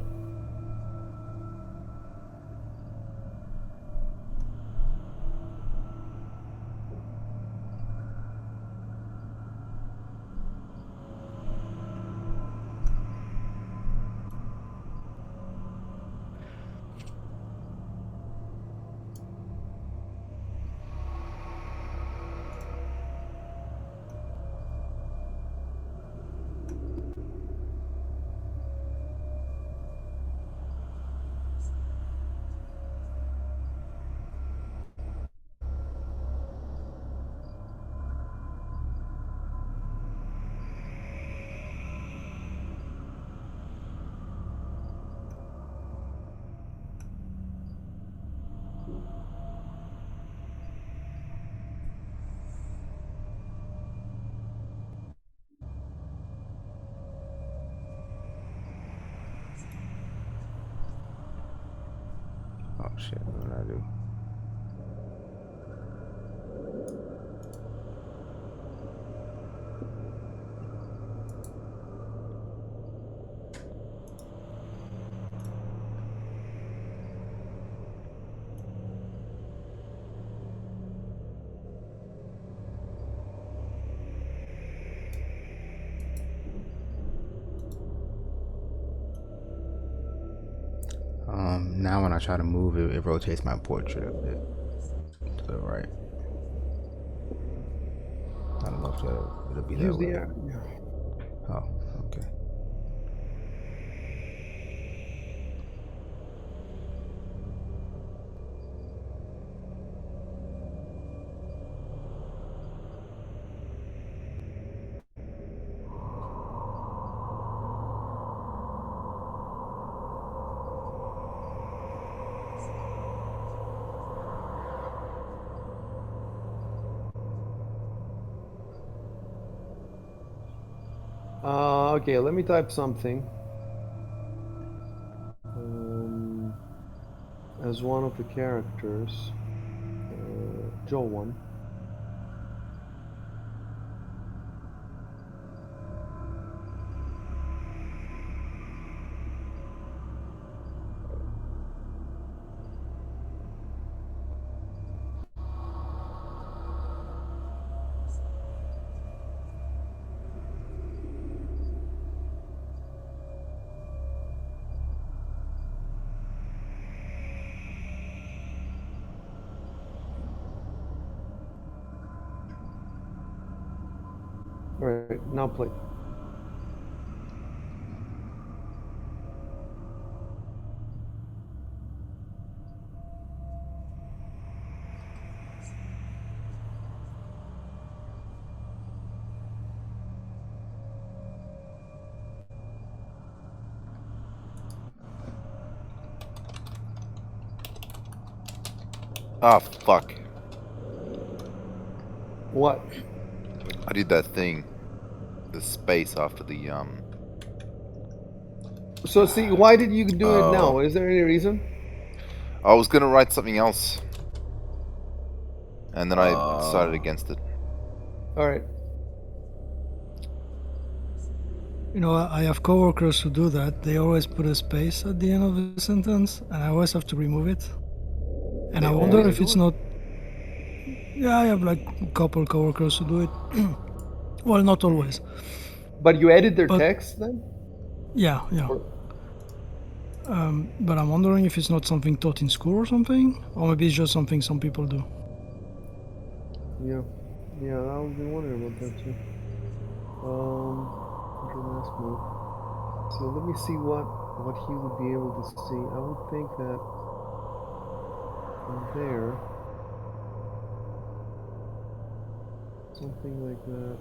Oh shit, what did I do? Now when I try to move it, it rotates my portrait a bit to the right. I don't know if it'll be that Use the way. air. Yeah. Oh, okay. Okay, let me type something. As one of the characters, Joe one. All right, now play. Ah, fuck. What? I did that thing. The space after the So see, why did you do it Oh. now? Is there any reason? I was gonna write something else, and then I decided against it. All right. You know, I have coworkers who do that. They always put a space at the end of the sentence, and I always have to remove it. And They I wonder always if do it's it? not. Yeah, I have like a couple coworkers who do it. Well, not always, But you edit their but text then? yeah, yeah. Or- But I'm wondering if it's not something taught in school or something, or maybe it's just something some people do. Yeah. Yeah, I've been wondering about that too. Control mask move. So let me see what he would be able to see. I would think that from there, something like that.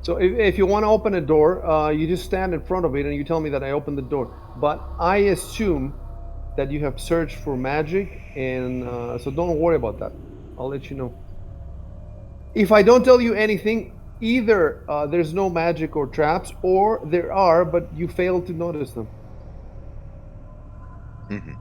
So if you want to open a door, you just stand in front of it and you tell me that I opened the door. But I assume that you have searched for magic, and so don't worry about that. I'll let you know. If I don't tell you anything, either there's no magic or traps, or there are, but you fail to notice them. Mm-hmm.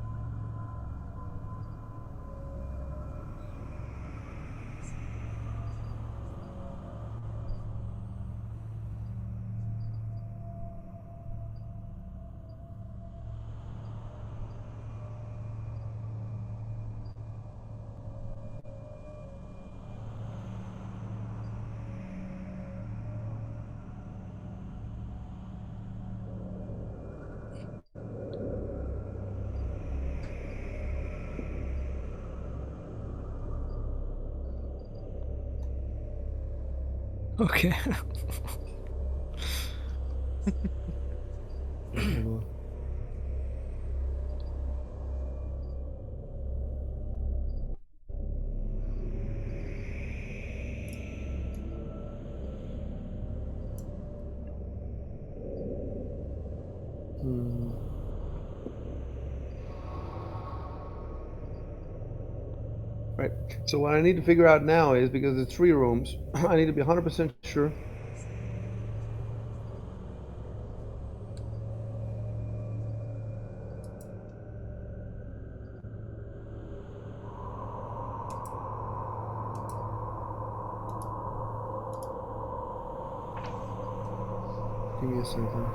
Okay. Hold on. Hmm. Right. So what I need to figure out now is, because it's 3 rooms, I need to be 100% sure. Give me a second.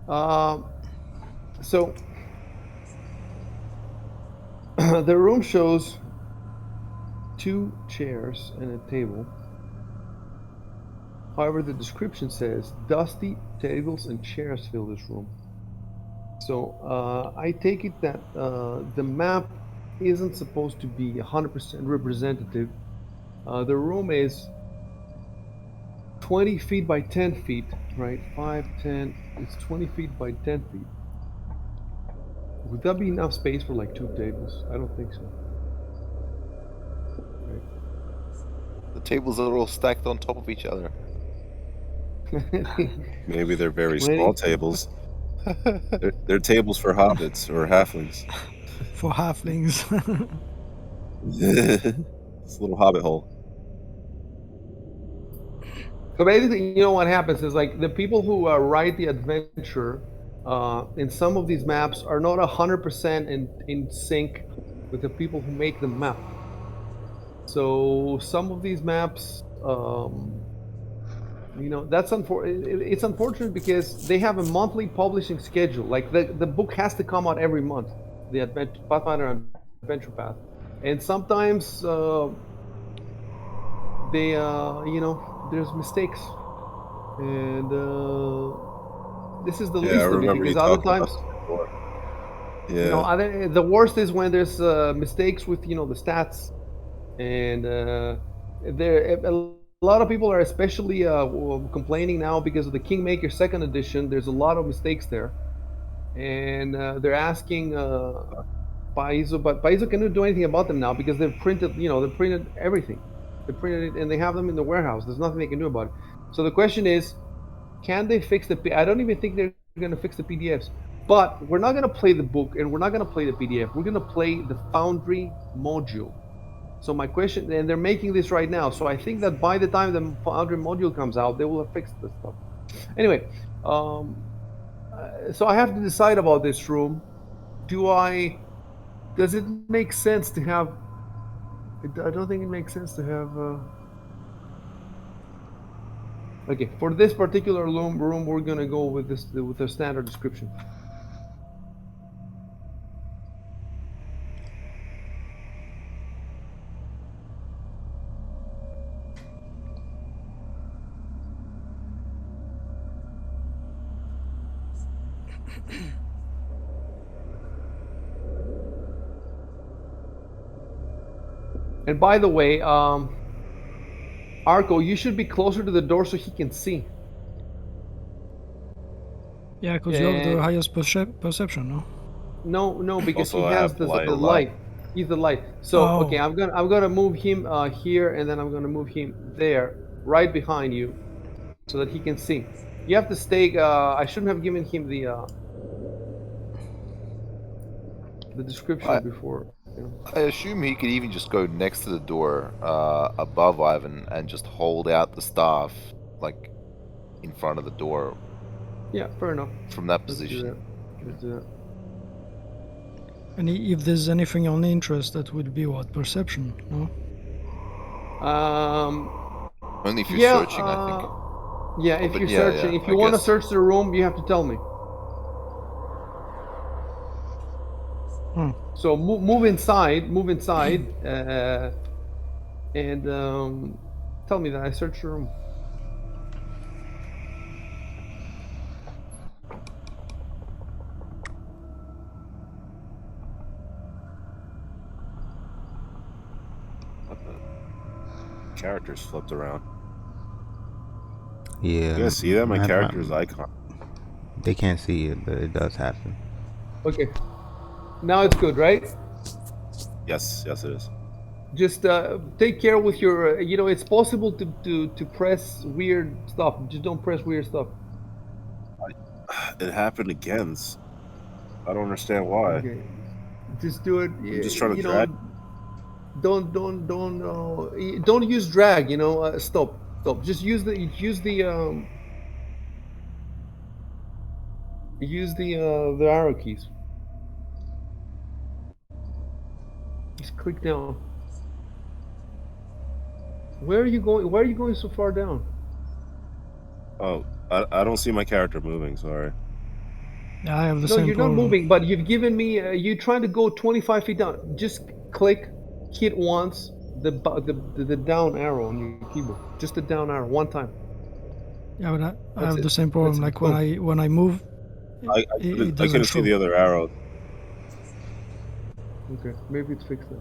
Um, so the room shows 2 chairs and a table. However, the description says dusty tables and chairs fill this room. So I take it that the map isn't supposed to be 100% representative. The room is 20 feet by 10 feet, right? 5, 10, it's 20 feet by 10 feet. Would that be enough space for like 2 tables? I don't think so. Right. The tables are all stacked on top of each other. Maybe they're very Well, small tables. They're tables for hobbits or halflings. For halflings. This little hobbit hole. So basically, what happens is like the people who write the adventure in some of these maps are not 100% in sync with the people who make the map. So some of these maps, it's unfortunate because they have a monthly publishing schedule. Like the book has to come out every month, the Pathfinder Adventure Path, and sometimes there's mistakes, and this is the Yeah, I least of it remember you because other talking about times, this before. Yeah. the worst is when there's mistakes with the stats, and there a lot of people are especially complaining now because of the Kingmaker Second Edition. There's a lot of mistakes there, and they're asking Paizo, but Paizo cannot do anything about them now because they've printed, they printed everything. They printed it and they have them in the warehouse. There's nothing they can do about it. So the question is, can they fix I don't even think they're going to fix the PDFs. But we're not going to play the book and we're not going to play the PDF. We're going to play the Foundry module. So my question, and they're making this right now. So I think that by the time the Foundry module comes out, they will have fixed this stuff. Anyway, so I have to decide about this room. Does it make sense to have? I don't think it makes sense to have. Okay, for this particular room, we're gonna go with the standard description. And by the way, Arco, you should be closer to the door so he can see. Yeah, because you have the And highest perception, no? no, because Also, he I has have the light. light. He's the light. So Oh. okay, I'm gonna move him here, and then I'm gonna move him there, right behind you, so that he can see. You have to stay. I shouldn't have given him the description before. I assume he could even just go next to the door, above Ivan, and just hold out the staff, like, in front of the door. Yeah, fair enough. From that Let's position. do that. Let's do that. And if there's anything on interest, that would be what? Perception, no? Only if you're searching, I think. Yeah, if you're yeah, searching. yeah, If you I want to guess. search the room, you have to tell me. So move inside, and tell me that I searched the room. What the? Characters flipped around. Yeah. You guys see that? My character's icon. They can't see it, but it does happen. Okay. Now it's good, right? Yes, it is. Just take care with your. It's possible to press weird stuff. Just don't press weird stuff. It happened again. I don't understand why. Okay. Just do it. I'm just trying to drag. Don't use drag. Stop. Just use the arrow keys. Just click down. Where are you going? Why are you going so far down? Oh, I don't see my character moving. Sorry. Yeah, I have the No, same you're problem. not moving, but you've given me. You're trying to go 25 feet down. Just click, hit once the down arrow on your keyboard. Just the down arrow one time. Yeah, but I That's have it. the same problem. That's it. Like when I move, I it doesn't couldn't show. see the other arrow. Okay, maybe it's fixed then.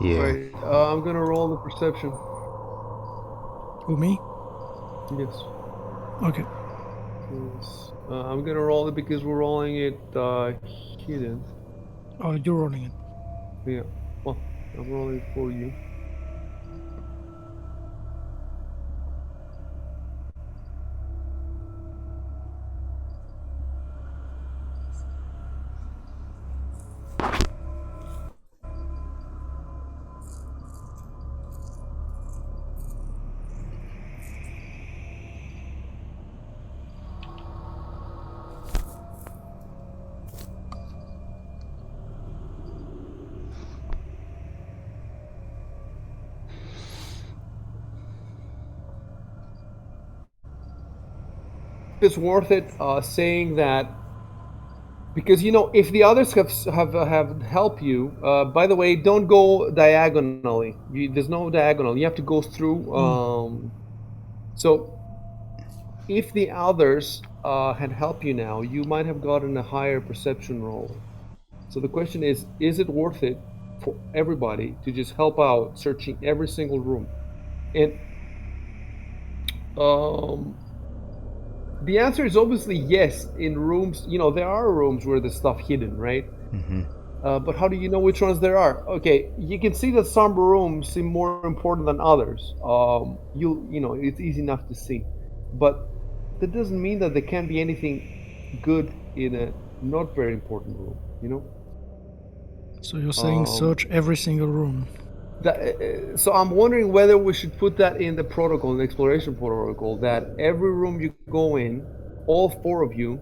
Yeah. Right. I'm gonna roll the perception. Who, me? Yes. Okay. Yes. I'm gonna roll it because we're rolling it hidden. Oh, you're rolling it. Yeah. Well, I'm rolling it for you. It's worth it saying that because if the others have helped you. By the way, don't go diagonally. There's no diagonal. You have to go through. So if the others had helped you now, you might have gotten a higher perception roll. So the question is it worth it for everybody to just help out searching every single room? And um, the answer is obviously yes. In rooms, there are rooms where there's stuff hidden, right? But how do you know which ones there are? Okay, you can see that some rooms seem more important than others. It's easy enough to see, but that doesn't mean that there can't be anything good in a not very important room. So you're saying Um, search every single room. so I'm wondering whether we should put that in the protocol, in the exploration protocol, that every room you go in, all four of you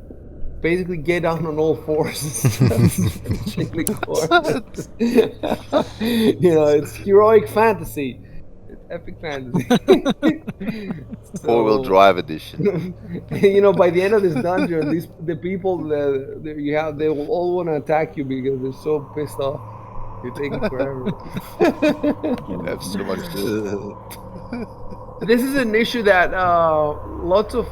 basically get down on all fours and start searching the corners. It's heroic fantasy. It's epic fantasy. Four-wheel So, drive edition. by the end of this dungeon, the people that you have, they will all want to attack you because they're so pissed off. You're taking forever. You have so much to do. This is an issue that lots of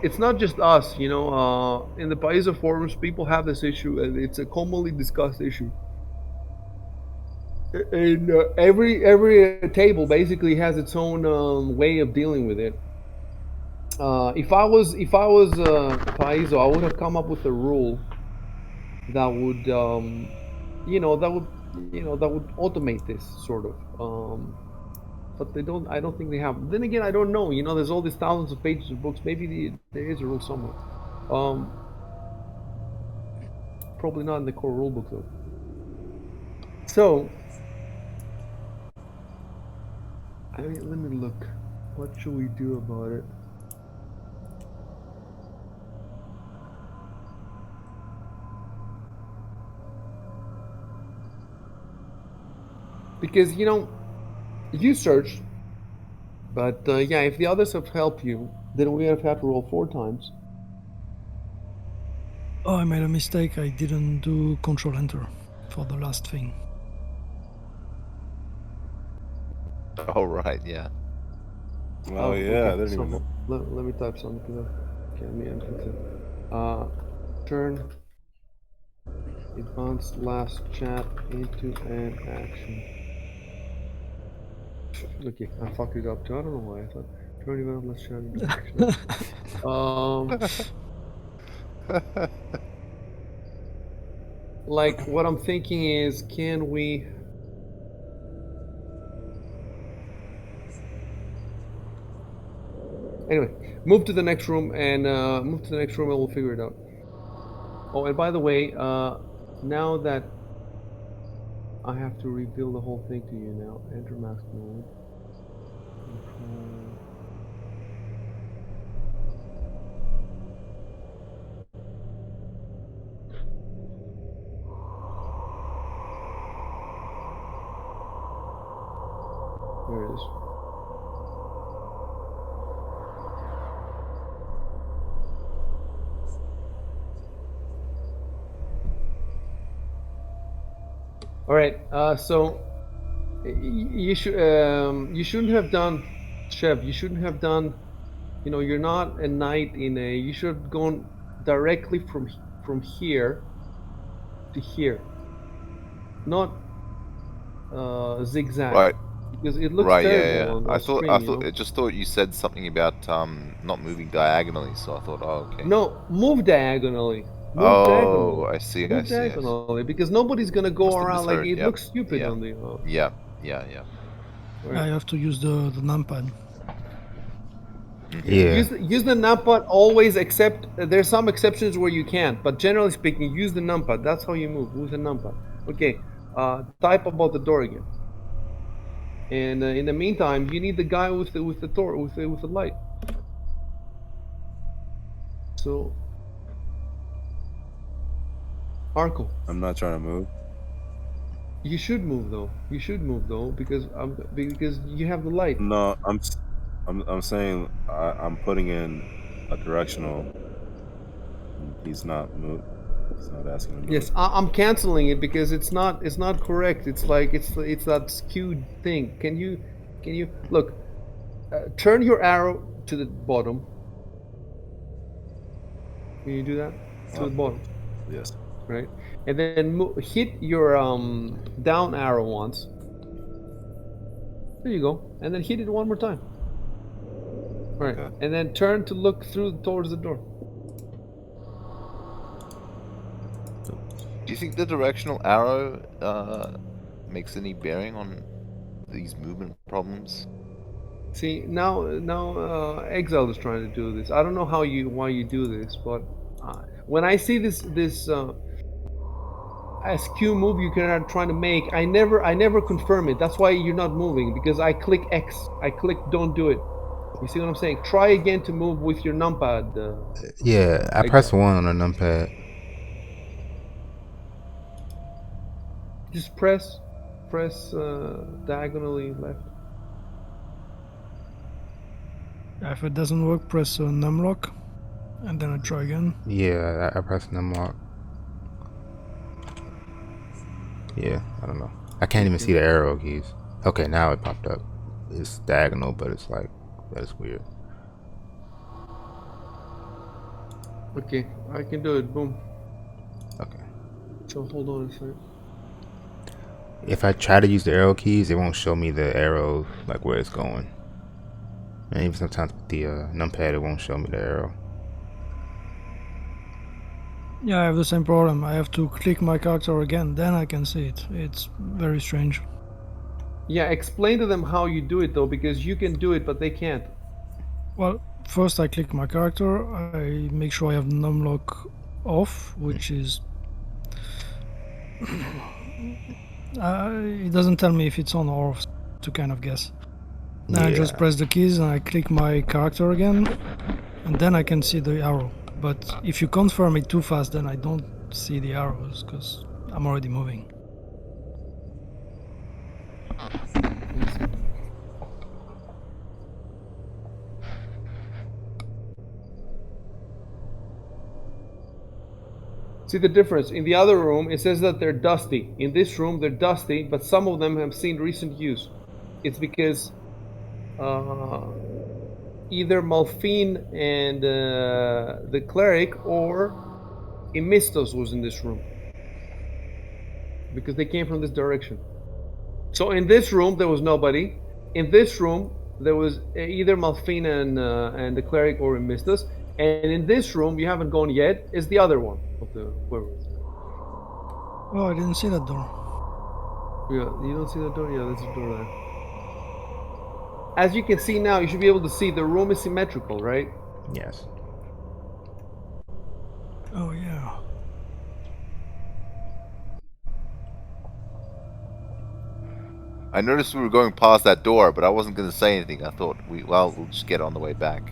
it's not just us, in the Paizo forums people have this issue and it's a commonly discussed issue. And every table basically has its own way of dealing with it. If I was Paizo, I would have come up with a rule that would that would automate this sort of. But they don't. I don't think they have. Then again, I don't know. There's all these thousands of pages of books. Maybe there is a rule somewhere. Um, Probably not in the core rulebook though. So, let me look. What should we do about it? Because you searched, but yeah, if the others have helped you, then we have had to roll 4 times. Oh, I made a mistake. I didn't do Control Enter for the last thing. All right, yeah. Oh yeah, I didn't so even know. let me type something because okay, let me fix it. Turn advanced last chat into an action. Okay, I fucked it up too. I don't know why I thought turn advanced last chat into action. Like what I'm thinking is, can we? Anyway, move to the next room and we'll figure it out. Oh, and by the way, now that I have to reveal the whole thing to you now, enter mask mode, control. There it is. All right. So you shouldn't have done, Chef. You shouldn't have done. You're not a knight in a. You should have gone directly from here to here, not zigzag. Right. because it looks Right, terrible yeah. on I the thought, screen. You know. I just thought you said something about not moving diagonally. So I thought, oh, okay. No, move diagonally. Move Oh, diagonally. I see. Move diagonally because nobody's gonna go Must have around like misheard. it Yep. looks stupid Yeah. on the. Yeah. Right. I have to use the numpad. Yeah, Yeah. use the numpad always, except there's some exceptions where you can't. But generally speaking, use the numpad. That's how you move. Use the numpad. Okay. Type about the door again. And in the meantime, you need the guy with the door with the light. So, Arco, I'm not trying to move. you should move though. You should move though because you have the light. No, I'm saying I'm putting in a directional. And he's not move. He's not asking to move. Yes, I'm canceling it because it's not correct. It's like it's that skewed thing. Can you look? Turn your arrow to the bottom. Can you do that to the Okay. bottom, Yes. right? And then hit your down arrow once. There you go, and then hit it one more time. Right, Okay. and then turn to look through towards the door. Do you think the directional arrow makes any bearing on these movement problems? See now, Exile is trying to do this. I don't know why you do this, but when I see this SQ move you are trying to make, I never confirm it. That's why you're not moving because I click X. I click don't do it. You see what I'm saying? Try again to move with your numpad. Yeah, I pressed Exile. 1 on the numpad. Just press diagonally left. If it doesn't work, press numlock, and then I try again. Yeah, I pressed numlock. Yeah, I don't know. I can't even see the arrow keys. Okay, now it popped up. It's diagonal, but it's like, that's weird. Okay, I can do it. Boom. Okay. So hold on a second. If I try to use the arrow keys, it won't show me the arrow, like where it's going. And even sometimes with the numpad, it won't show me the arrow. Yeah, I have the same problem. I have to click my character again, then I can see it. It's very strange. Yeah, explain to them how you do it though, because you can do it, but they can't. Well, first I click my character, I make sure I have numlock off, which is... it doesn't tell me if it's on or off to kind of guess. Then I just press the keys and I click my character again, and then I can see the arrow. But if you confirm it too fast, then I don't see the arrows because I'm already moving. See the difference? In the other room, it says that they're dusty. In this room, they're dusty, but some of them have seen recent use. It's because either Malfine and the cleric or Emistos was in this room because they came from this direction. So in this room, there was nobody. In this room, there was either Malfine and the cleric or Emistos. And in this room, you haven't gone yet, is the other one of the werewolves. Oh, I didn't see that door. Yeah, you don't see the door? Yeah, there's a door there. As you can see now, you should be able to see the room is symmetrical, right? Yes. Oh, yeah. I noticed we were going past that door, but I wasn't going to say anything. I thought we'll just get on the way back.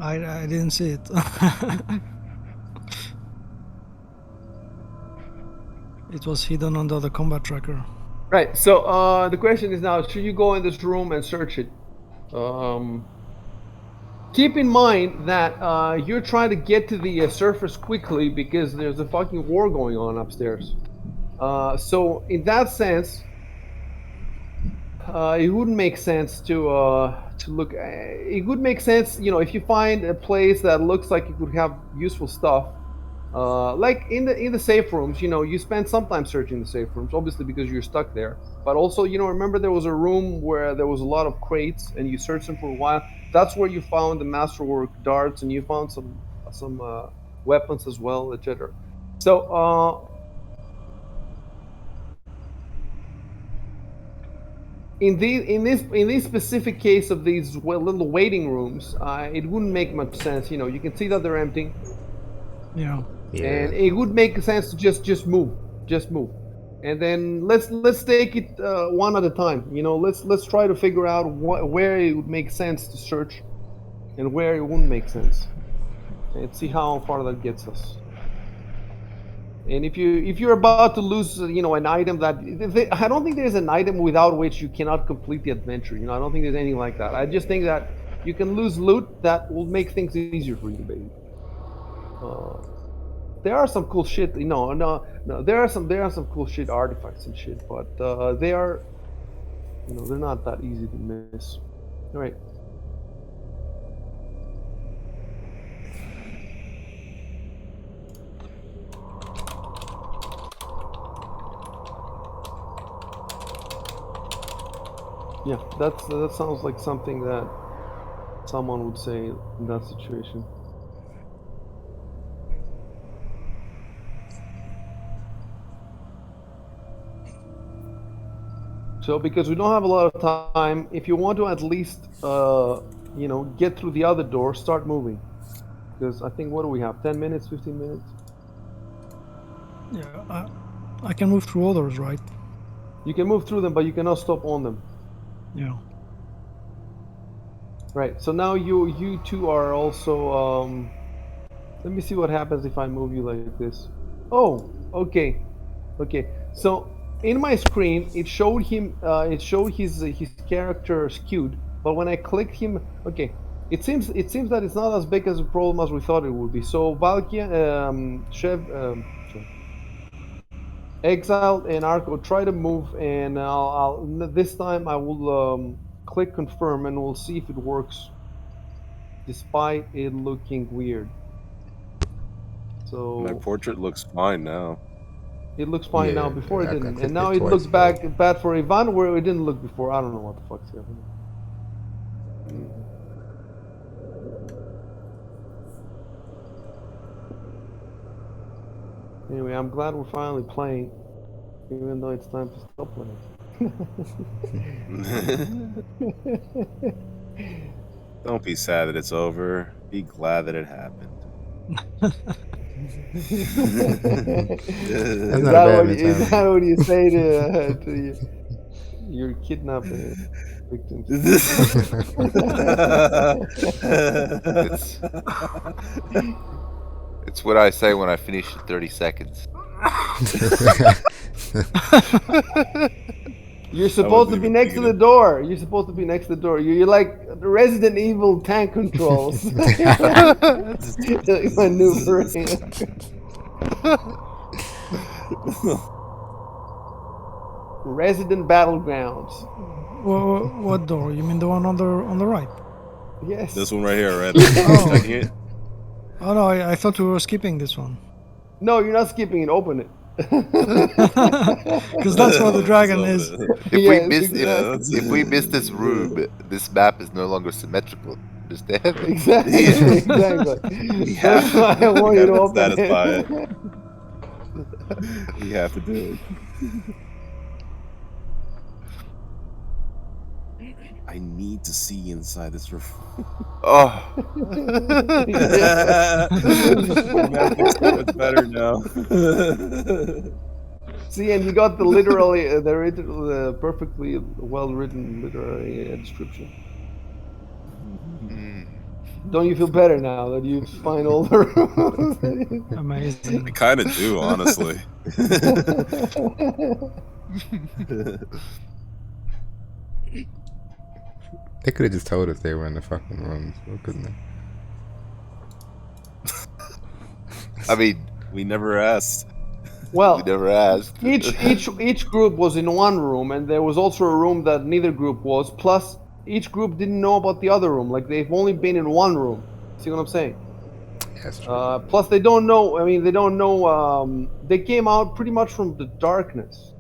I didn't see it. It was hidden under the combat tracker. Right. So the question is now: should you go in this room and search it? Keep in mind that you're trying to get to the surface quickly because there's a fucking war going on upstairs. So in that sense, it wouldn't make sense to look. It would make sense, if you find a place that looks like it could have useful stuff, Like in the safe rooms, you spend some time searching the safe rooms, obviously because you're stuck there. But also, remember there was a room where there was a lot of crates, and you searched them for a while. That's where you found the masterwork darts, and you found some weapons as well, etc. So in this specific case of these little waiting rooms, it wouldn't make much sense. You can see that they're empty, Yeah. Yeah. and it would make sense to just move, and then let's take it one at a time. Let's try to figure out where it would make sense to search and where it wouldn't make sense, and see how far that gets us. And if you're about to lose, an item that I don't think there's an item without which you cannot complete the adventure. I don't think there's anything like that. I just think that you can lose loot that will make things easier for you, basically. Uh, there are some cool shit. No. There are some cool shit artifacts and shit, but they're not that easy to miss. All right. Yeah, that sounds like something that someone would say in that situation. So, because we don't have a lot of time, if you want to at least, get through the other door, start moving. Because I think, what do we have? 10 minutes, 15 minutes? Yeah. I can move through others, right? You can move through them, but you cannot stop on them. Yeah. Right. So now you two are also. Let me see what happens if I move you like this. Oh, okay, okay. So in my screen, it showed him. It showed his character skewed. But when I clicked him, okay, it seems that it's not as big as a problem as we thought it would be. So Valkia, Exiled, and Arco try to move, and this time I will click confirm, and we'll see if it works, despite it looking weird. So My portrait looks fine now. it looks fine now. Yeah. Before it I didn't, and clicked now it it looks twice, but bad for Ivan, where it didn't look before. I don't know what the fuck's happening. Anyway, I'm glad we're finally playing, even though it's time to stop playing. Don't be sad that it's over. Be glad that it happened. that's not a bad Is that mentality. what you say to your kidnapping victims? It's it's what I say when I finish in 30 seconds. You're supposed to be next to the door. You're supposed to be next to the door. You're like the Resident Evil tank controls. Like maneuvering. Resident Battlegrounds. What door? You mean the one on the right? Yes. This one right here, right? Oh. Checking it. Oh no, I thought we were skipping this one. No, you're not skipping it. Open it. Because that's what the dragon is. If we miss this room, this map is no longer symmetrical. Understand? Exactly. We That's why I want you to open satisfy it. We have to do it. I need to see inside this room. Oh, That looks so much better now. See, and you got the literally, the perfectly well written literary description. Don't you feel better now that you find all the rooms? Amazing. I kind of do, honestly. They could have just told us they were in the fucking rooms, couldn't they? I mean, We never asked. Well, we never asked. each group was in one room, and there was also a room that neither group was. Plus, each group didn't know about the other room. Like they've only been in one room. See what I'm saying? That's true. Plus, they don't know. I mean, they don't know. They came out pretty much from the darkness,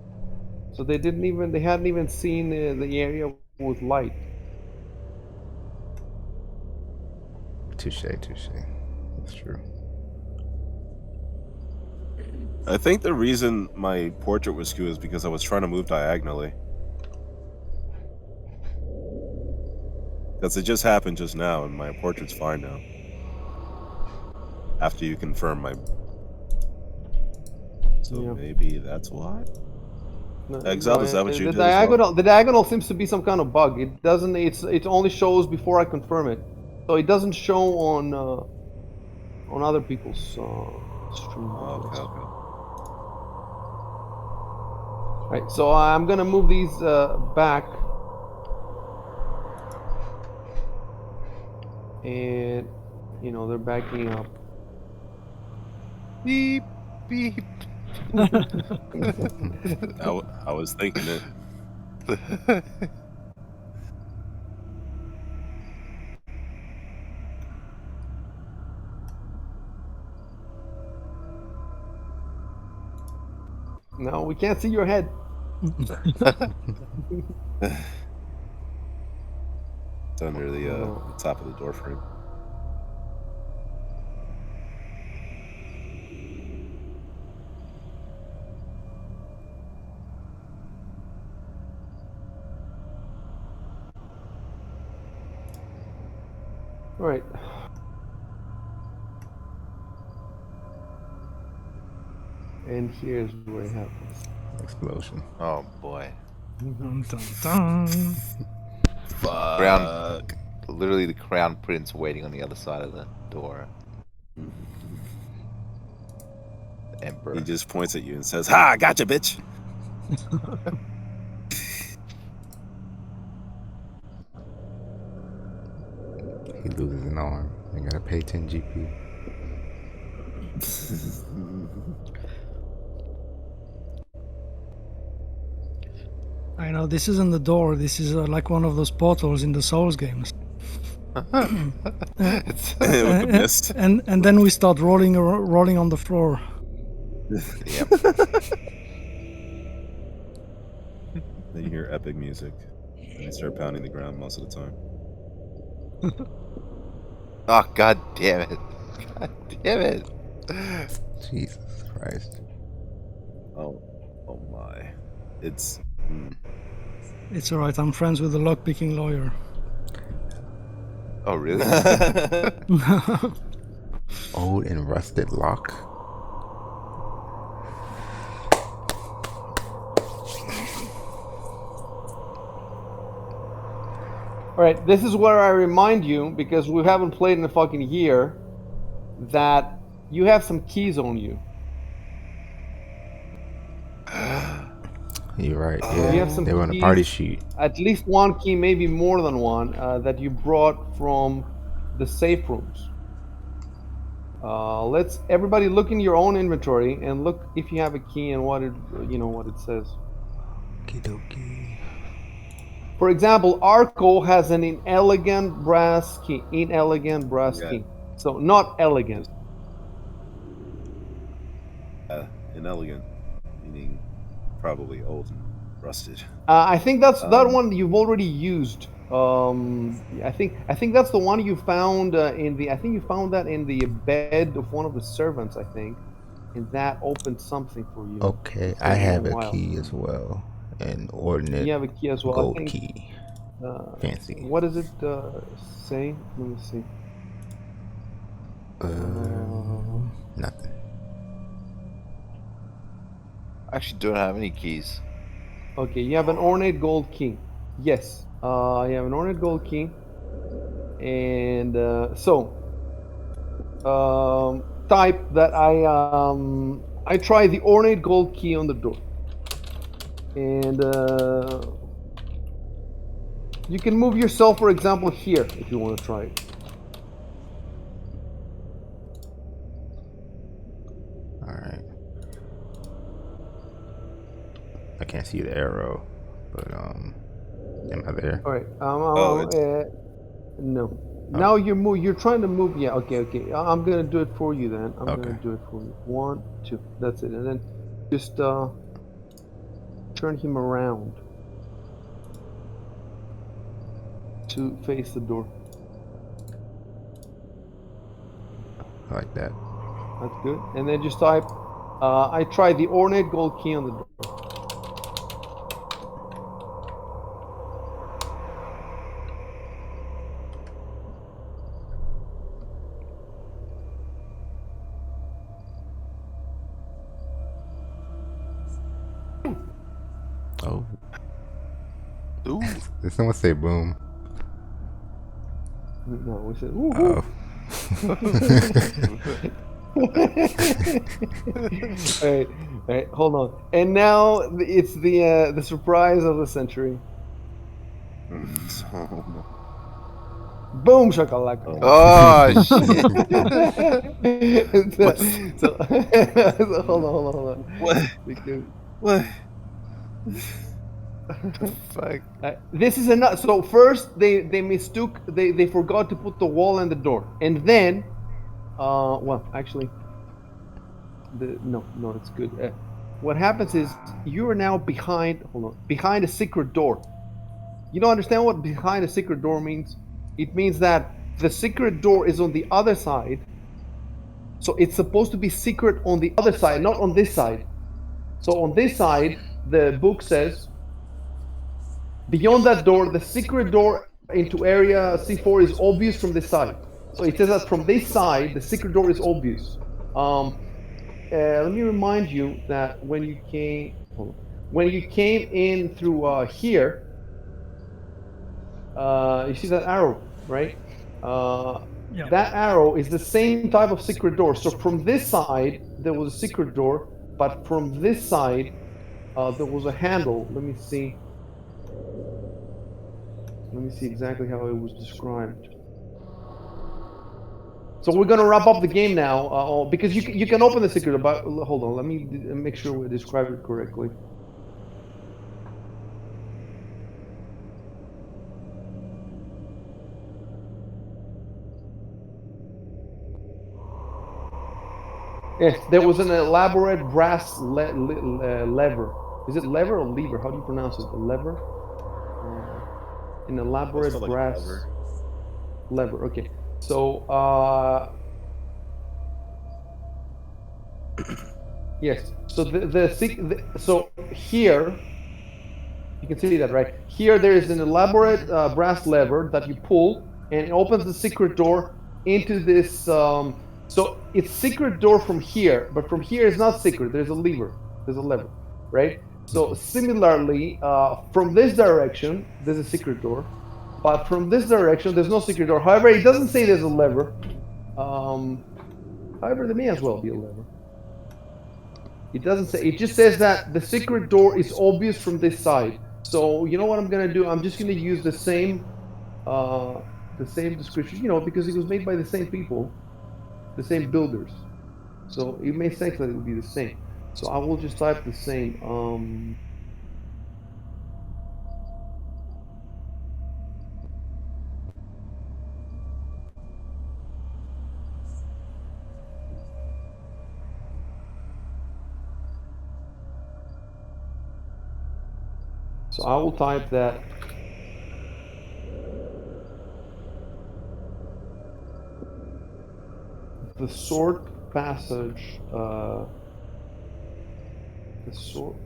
so they didn't even. They hadn't even seen the area with light. Touche, touche. That's true. I think the reason my portrait was skewed is because I was trying to move diagonally. Because it just happened just now, and my portrait's fine now. After you confirm my... So Yeah. maybe that's why? Exiled, is that what you the did as well? diagonal? The diagonal seems to be some kind of bug. It doesn't. It only shows before I confirm it, so it doesn't show on other people's stream. Okay, okay. Right. So I'm gonna move these back, and they're backing up. Beep, beep. I was thinking it. No, we can't see your head. It's under the top of the door frame. Right. And here's where it happens. Explosion. Oh boy. Dun, dun, dun. Crown, literally the crown prince waiting on the other side of the door. The emperor. He just points at you and says, "Ha! Gotcha, bitch!" He loses an arm. I gotta pay 10 GP. I know this isn't the door. This is like one of those portals in the Souls games. It's With the mist. And then we start rolling on the floor. yep. Then you hear epic music, and they start pounding the ground most of the time. Oh god damn it! God damn it! Jesus Christ. Oh my! It's It's alright. I'm friends with the lockpicking lawyer. Oh really? Old and rusted lock. All right, this is where I remind you, because we haven't played in a fucking year, that you have some keys on you. You're right. You Yeah, have some they were on a keys, party sheet. at least one key, maybe more than one, that you brought from the safe rooms. Let's everybody look in your own inventory and look if you have a key and what it says. Okie For example, Arco has an inelegant brass key. Inelegant brass Yeah. key. So not elegant. inelegant, meaning probably old and rusted. I think that's that one you've already used. I think that's the one you found in the. I think you found that in the bed of one of the servants. I think, and that opened something for you. Okay, It's I taken have a while. key as well. An ordinate You have a key as well. gold I think, key. Fancy. What does it say? Let me see. Nothing. I actually don't have any keys. Okay, you have an ornate gold key. Yes, you have an ornate gold key, and type that I try the ornate gold key on the door, and you can move yourself, for example, here if you want to try it. All right. I can't see the arrow, but am I there? All right. Oh, No. Now you're trying to move. Yeah. Okay. I'm gonna do it for you then. I'm Okay. gonna do it for you. 1, 2. That's it. And then just turn him around to face the door. Like that. That's good. And then just type. I tried the ornate gold key on the door. Oh. Ooh. Did someone say boom? No, we said. Woo Oh. All right. Hold on. And now it's the surprise of the century. Oh, no. Boom shakalaka. Oh shit! So hold on. What? Because What? Fuck. this is enough. So first they mistook they forgot to put the wall and the door, and then well actually no it's good. What happens is you are now behind a secret door. You don't understand what behind a secret door means? It means that the secret door is on the other side. So it's supposed to be secret on the other side, not on this side. So on this side, the book says, beyond that door, the secret door into area C4 is obvious from this side. So it says that from this side, the secret door is obvious. Let me remind you that when you came in through here, you see that arrow, right? Yeah. That arrow is the same type of secret door. So from this side, there was a secret door, but from this side, there was a handle. Let me see. Let me see exactly how it was described. So we're gonna wrap up the game now, because you can open the secret door. But hold on, let me make sure we describe it correctly. Yes, there was an elaborate brass lever. Is it lever or lever? How do you pronounce it? A lever? An elaborate Looks like brass lever. lever. Okay. So, yes. So so here, you can see that, right? Here there is an elaborate brass lever that you pull, and it opens the secret door into this. So it's secret door from here, but from here is not secret. There's a lever. There's a lever, right? So similarly, from this direction, there's a secret door, but from this direction, there's no secret door. However, it doesn't say there's a lever. However, there may as well be a lever. It doesn't say. It just says that the secret door is obvious from this side. So you know what I'm gonna do? I'm just gonna use the same description. You know, because it was made by the same people, the same builders. So it makes sense that it would be the same. So I will just type the same. So I will type that the short passage,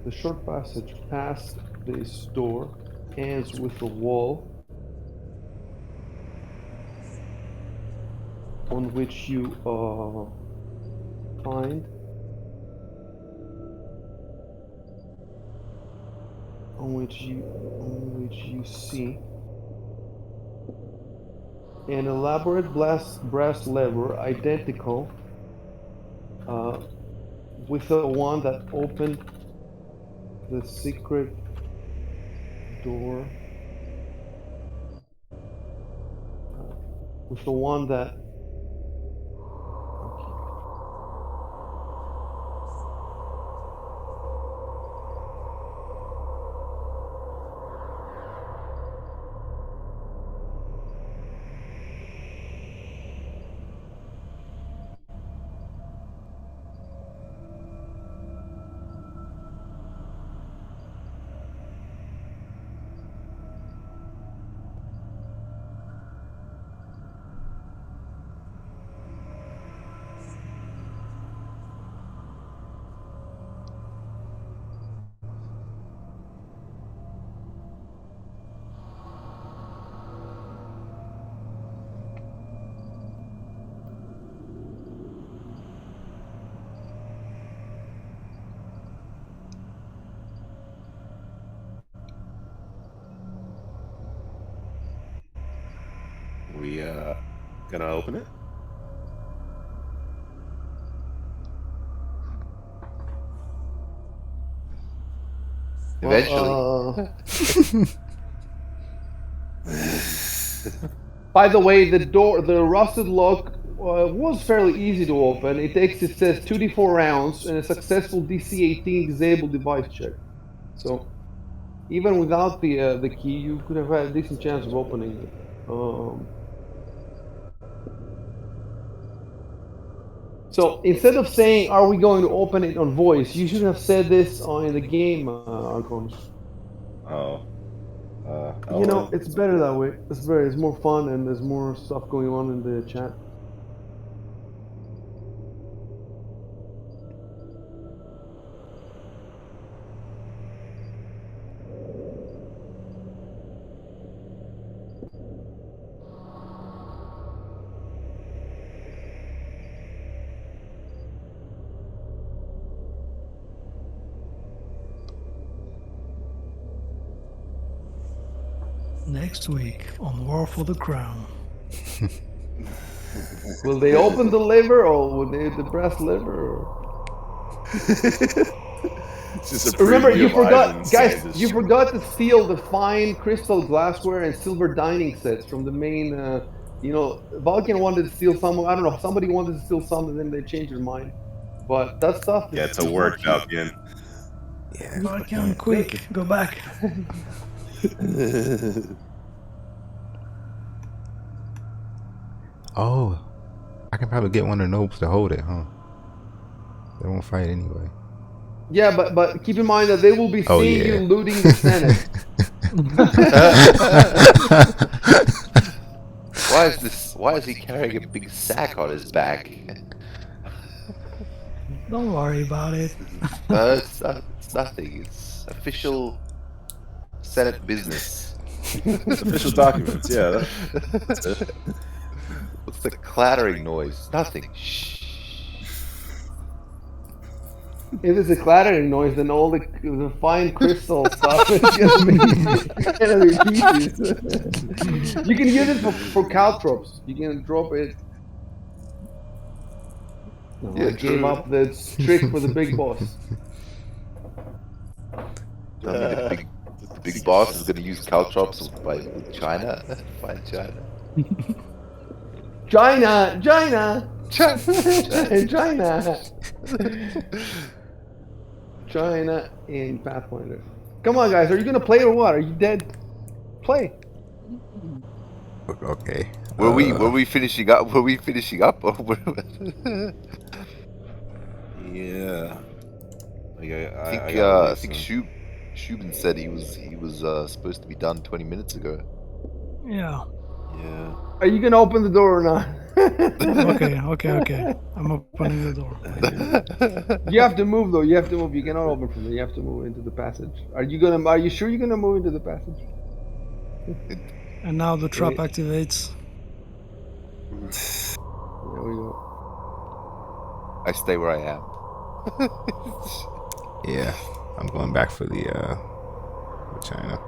the short passage past this door ends with a wall on which you find, on which you see an elaborate brass lever identical with the one that opened the secret door, with the one that Can I open it? Eventually. By the way, the rusted lock was fairly easy to open. It says 2d4 rounds and a successful DC-18 disabled device check. So even without the key, you could have had a decent chance of opening it. So instead of saying, "Are we going to open it on voice?" you should have said this in the game, Archons. Oh. You know, Ellen? it's better that way. It's more fun and there's more stuff going on in the chat. Next week on War for the Crown. Will they open the liver or will they the breast liver? Or... It's just a Remember, preview you of forgot, Ivan's guys. side. You forgot to steal the fine crystal glassware and silver dining sets from the main. Vulcan wanted to steal some. I don't know. Somebody wanted to steal some, and then they changed their mind. But that stuff is. Get to work, Falcon. Yeah. Vulcan, quick, go back. Oh, I can probably get one of the nobles to hold it, huh? They won't fight anyway. Yeah, but keep in mind that they will be Oh, seeing yeah. you looting the Senate. Why is he carrying a big sack on his back? Don't worry about it. It's nothing. It's official Senate business. It's official documents, yeah. That's it. What's the clattering noise? Nothing. Shh. If it's a clattering noise, then all the fine crystal stuff is gonna be pieces. You can use it for caltrops. You can drop it. No, Yeah, I gave true. up the trick for the big boss. I mean, the big boss is going to use caltrops with China. Find China. China. China in Pathfinder. Come on, guys. Are you gonna play or what? Are you dead? Play. Okay. Were we finishing up? Were we finishing up? Or Yeah. Like I think Shubin said he was supposed to be done 20 minutes ago. Yeah. Yeah. Are you gonna open the door or not? Okay. I'm opening the door. You have to move though. You have to move. You cannot open from there. You have to move into the passage. Are you sure you're gonna move into the passage? And now the trap activates. There we go. I stay where I am. Yeah, I'm going back for the China.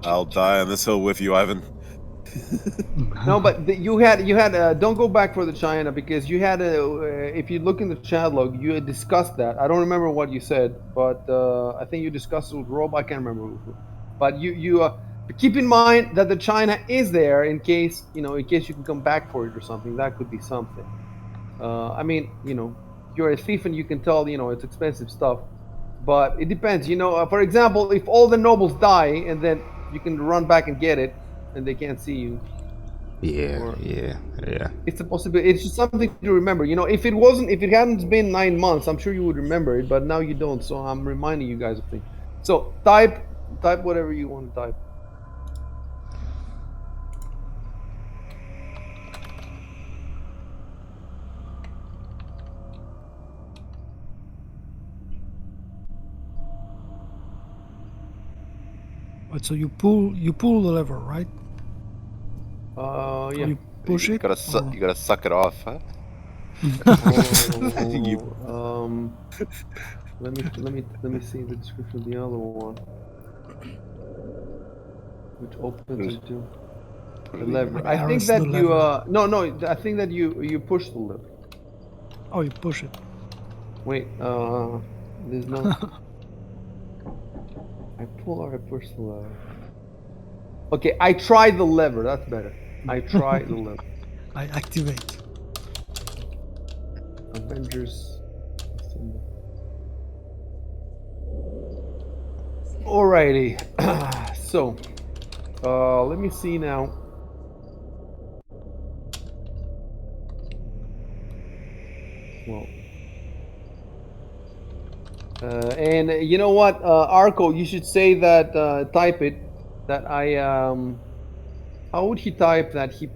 I'll die on this hill with you, Ivan. No, but you had don't go back for the China because you had if you look in the chat log, you had discussed that. I don't remember what you said, but I think you discussed it with Rob. I can't remember. But you keep in mind that the China is there in case you can come back for it or something. That could be something. I mean, you're a thief and you can tell it's expensive stuff, but it depends. For example, if all the nobles die and then you can run back and get it, and they can't see you. Yeah. It's a possibility. It's just something to remember. If it hadn't been 9 months, I'm sure you would remember it, but now you don't. So I'm reminding you guys of things. So type whatever you want to type. But so you pull the lever, right? Yeah. You push it. You gotta suck it off, huh? Let me see the description of the other one, which opens into. The lever. Maybe I think arrest that the you. lever. No. I think that you push the lever. Oh, you push it. Wait. There's no. I pull or I push the lever. Okay, I try the lever. That's better. I try the lever. I activate. Avengers. Alrighty. So, let me see now. Well, and you know what, Arco, you should say that. Type it. That I. How would he type that? He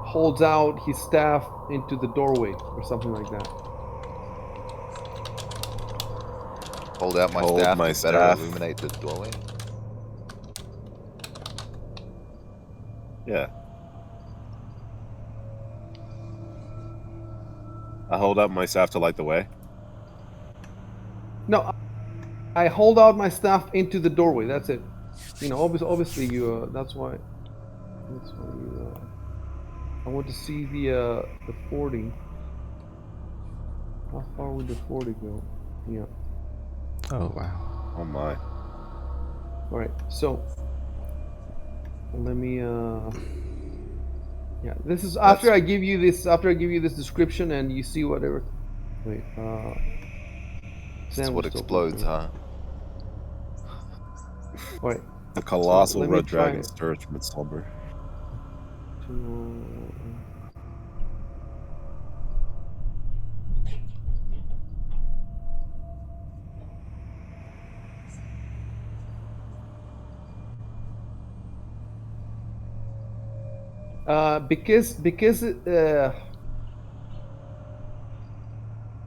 holds out his staff into the doorway or something like that. Hold out my Hold staff my to better staff. illuminate the doorway. Yeah. I hold up my staff to light the way. No, I hold out my staff into the doorway. That's it. You know, obviously you. That's why. That's why you. I want to see the 40. How far would the 40 go? Yeah. Oh wow. Oh my. All right. So let me. Yeah. This is after I give you this. After I give you this description and you see whatever. Wait. This is what explodes, huh? All right. The colossal let me red dragon try- stirs from its slumber.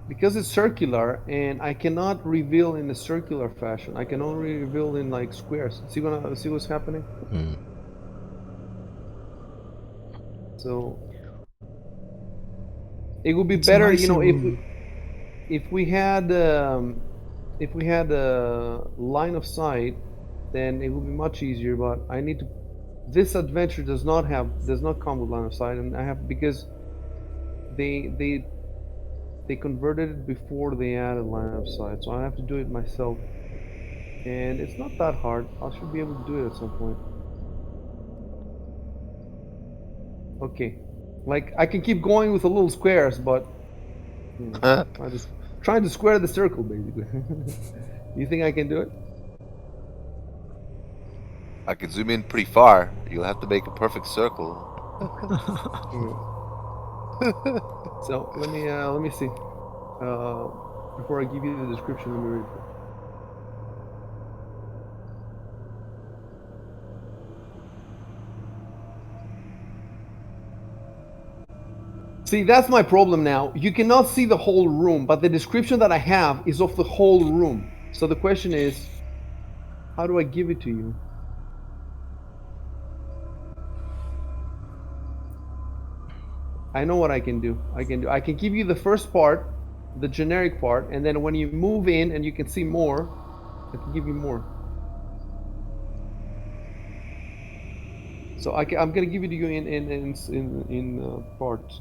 Because it's circular and I cannot reveal in a circular fashion. I can only reveal in like squares. See what's happening? Mm. So it would be It's a better, nice room. if we had a line of sight, then it would be much easier. But I need to. This adventure does not come with line of sight, and I have because they converted it before they added line of sight, so I have to do it myself. And it's not that hard. I should be able to do it at some point. Okay. Like, I can keep going with the little squares, but you know, trying to square the circle, basically. You think I can do it? I can zoom in pretty far. You'll have to make a perfect circle. So let me see. Before I give you the description, let me read it. See, that's my problem now. You cannot see the whole room, but the description that I have is of the whole room. So the question is, how do I give it to you? I know what I can do. I can give you the first part, the generic part, and then when you move in and you can see more, I can give you more. So I'm gonna give it to you in parts.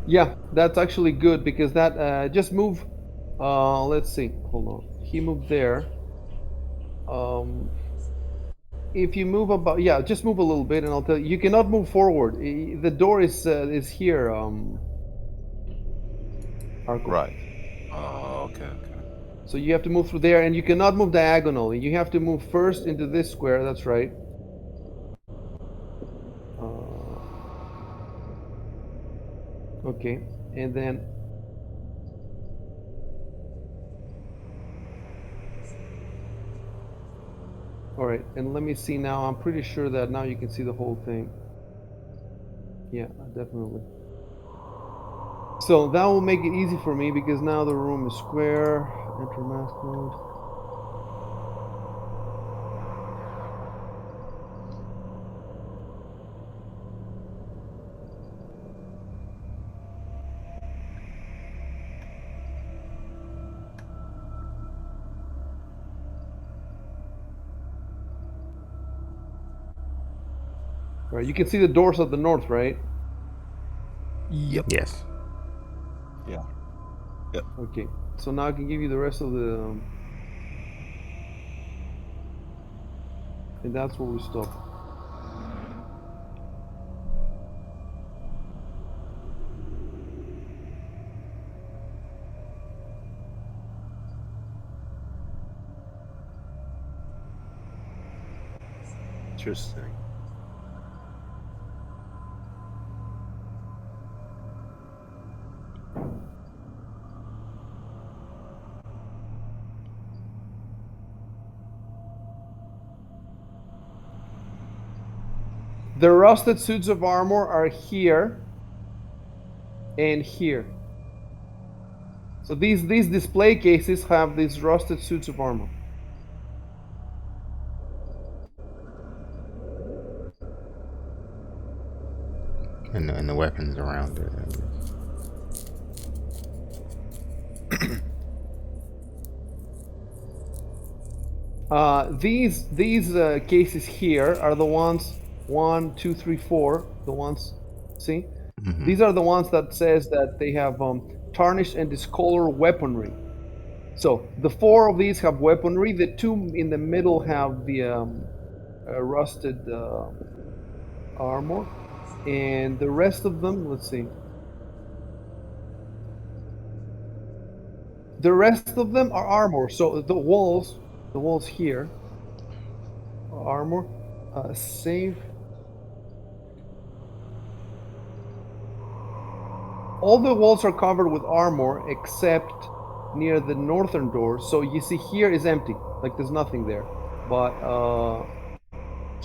Yeah, that's actually good because that just move. Let's see. Hold on. He moved there. If you move about, yeah, just move a little bit, and I'll tell you. You cannot move forward. The door is here. Arco. Right. Oh, okay. So you have to move through there, and you cannot move diagonally. You have to move first into this square. That's right. Okay, and then all right, and let me see now. I'm pretty sure that now you can see the whole thing. Yeah, definitely. So that will make it easy for me because now the room is square. Enter mask mode. All right, you can see the doors at the north, right? Yep. Yes. Yeah. Okay, so now I can give you the rest of the, and that's where we stop. Interesting. The rusted suits of armor are here and here. So these display cases have these rusted suits of armor. And the weapons around it. These cases here are the ones 1, 2, 3, 4. The ones, see, these are the ones that says that they have tarnished and discolored weaponry. So the 4 of these have weaponry. The 2 in the middle have the rusted armor, and the rest of them, let's see. The rest of them are armor. So the walls here are armor. Save. All the walls are covered with armor except near the northern door. So you see here is empty, like there's nothing there. But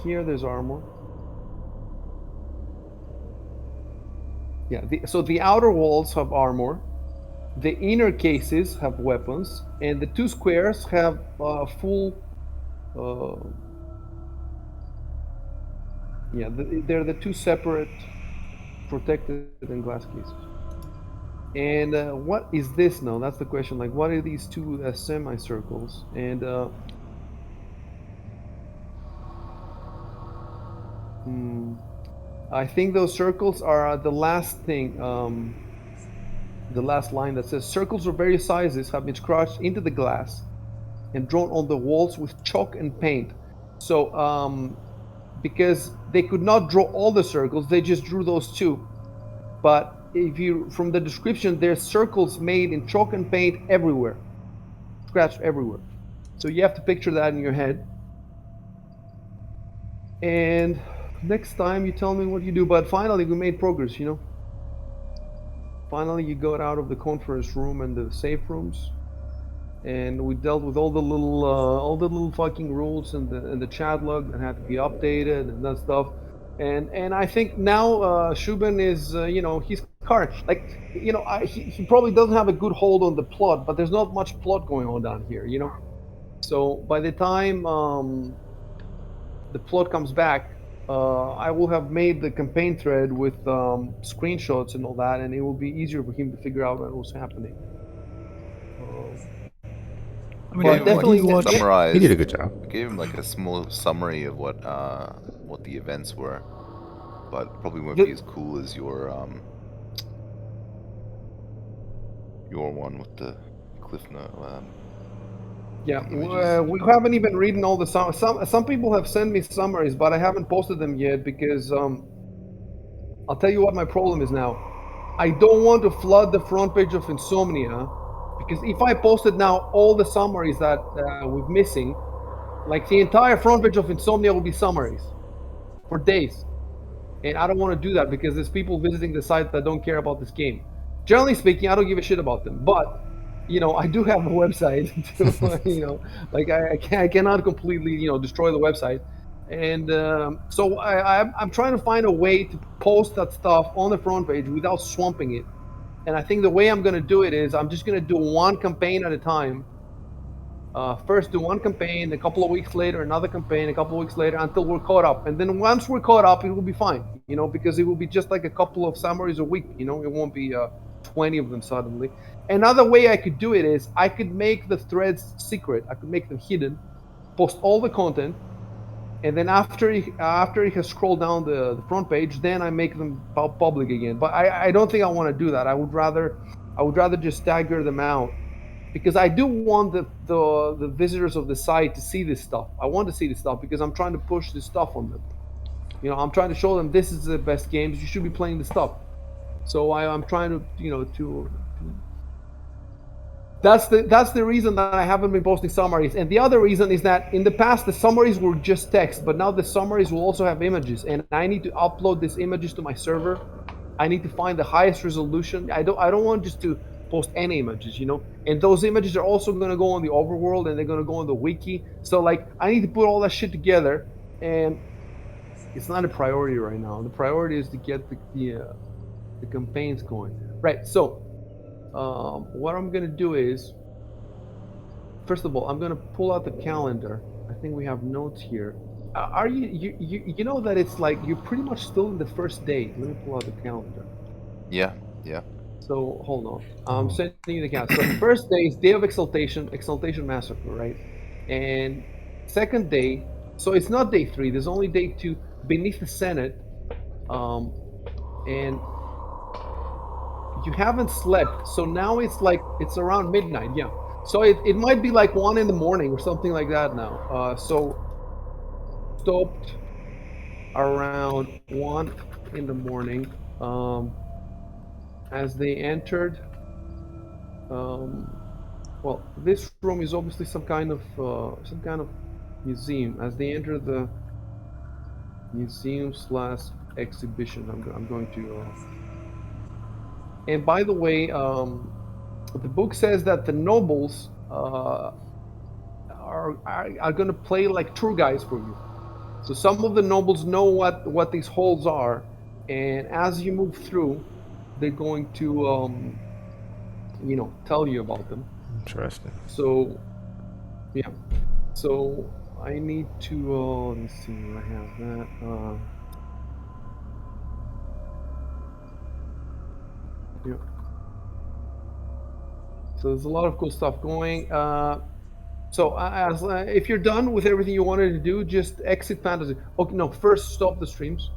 here there's armor. Yeah, so the outer walls have armor. The inner cases have weapons, and the 2 squares have full. Yeah, they're the 2 separate protected and glass cases. And what is this now? That's the question. Like, what are these 2 semicircles? And I think those circles are the last thing, the last line that says circles of various sizes have been scratched into the glass and drawn on the walls with chalk and paint. So, because they could not draw all the circles, they just drew those 2. But if you, from the description, there's circles made in chalk and paint everywhere, scratched everywhere. So you have to picture that in your head. And next time you tell me what you do. But finally, we made progress, you know. Finally, you got out of the conference room and the safe rooms, and we dealt with all the little fucking rules and the chat log that had to be updated and that stuff. And I think now Shubin is he's card like he probably doesn't have a good hold on the plot, but there's not much plot going on down here, you know. So by the time the plot comes back, I will have made the campaign thread with screenshots and all that, and it will be easier for him to figure out what was happening. I mean, But I definitely did watch. Summarize. He did a good job. I gave him like a small summary of what the events were, but probably won't be as cool as your one with the cliff note. Yeah, images. we haven't even written all the some people have sent me summaries, but I haven't posted them yet because I'll tell you what my problem is now. I don't want to flood the front page of Insomnia, because if I posted now all the summaries that we're missing, like the entire front page of Insomnia will be summaries for days. And I don't want to do that because there's people visiting the site that don't care about this game. Generally speaking, I don't give a shit about them, but I do have a website to, like I cannot completely, destroy the website. And so I'm trying to find a way to post that stuff on the front page without swamping it. And I think the way I'm going to do it is I'm just going to do one campaign at a time. First do one campaign, a couple of weeks later another campaign, a couple of weeks later, until we're caught up. And then once we're caught up, it will be fine, because it will be just like a couple of summaries a week. It won't be 20 of them suddenly. Another way I could do it is I could make the threads secret. I could make them hidden, post all the content, and then after it has scrolled down the front page, then I make them public again. But I don't think I want to do that. I would rather just stagger them out, because I do want the visitors of the site to see this stuff. I want to see this stuff because I'm trying to push this stuff on them. I'm trying to show them this is the best games. You should be playing this stuff. So I'm trying to that's the reason that I haven't been posting summaries. And the other reason is that in the past the summaries were just text, but now the summaries will also have images, and I need to upload these images to my server. I need to find the highest resolution. I don't want just to post any images, And those images are also going to go on the overworld, and they're going to go on the wiki. So like I need to put all that shit together, and it's not a priority right now. The priority is to get the campaigns going. Right. So what I'm going to do is, first of all, I'm going to pull out the calendar. I think we have notes here. Are you know that it's like you're pretty much still in the first day. Let me pull out the calendar. Yeah. So hold on. I'm sending you the calendar. So first day is Day of Exaltation Massacre, right? And second day, so it's not day 3. There's only day 2, Beneath the Senate. And you haven't slept, so now it's around midnight. Yeah, so it might be like 1 in the morning or something like that now. So stopped around 1 in the morning. As they entered, well, this room is obviously some kind of museum. As they enter the museum / exhibition, I'm going to. And by the way, the book says that the nobles are going to play like tour guides for you. So some of the nobles know what these halls are, and as you move through, they're going to tell you about them. Interesting. So yeah, so I need to let me see. I have that. Yeah. So there's a lot of cool stuff going. So if you're done with everything you wanted to do, just exit fantasy. Okay, no, first stop the streams.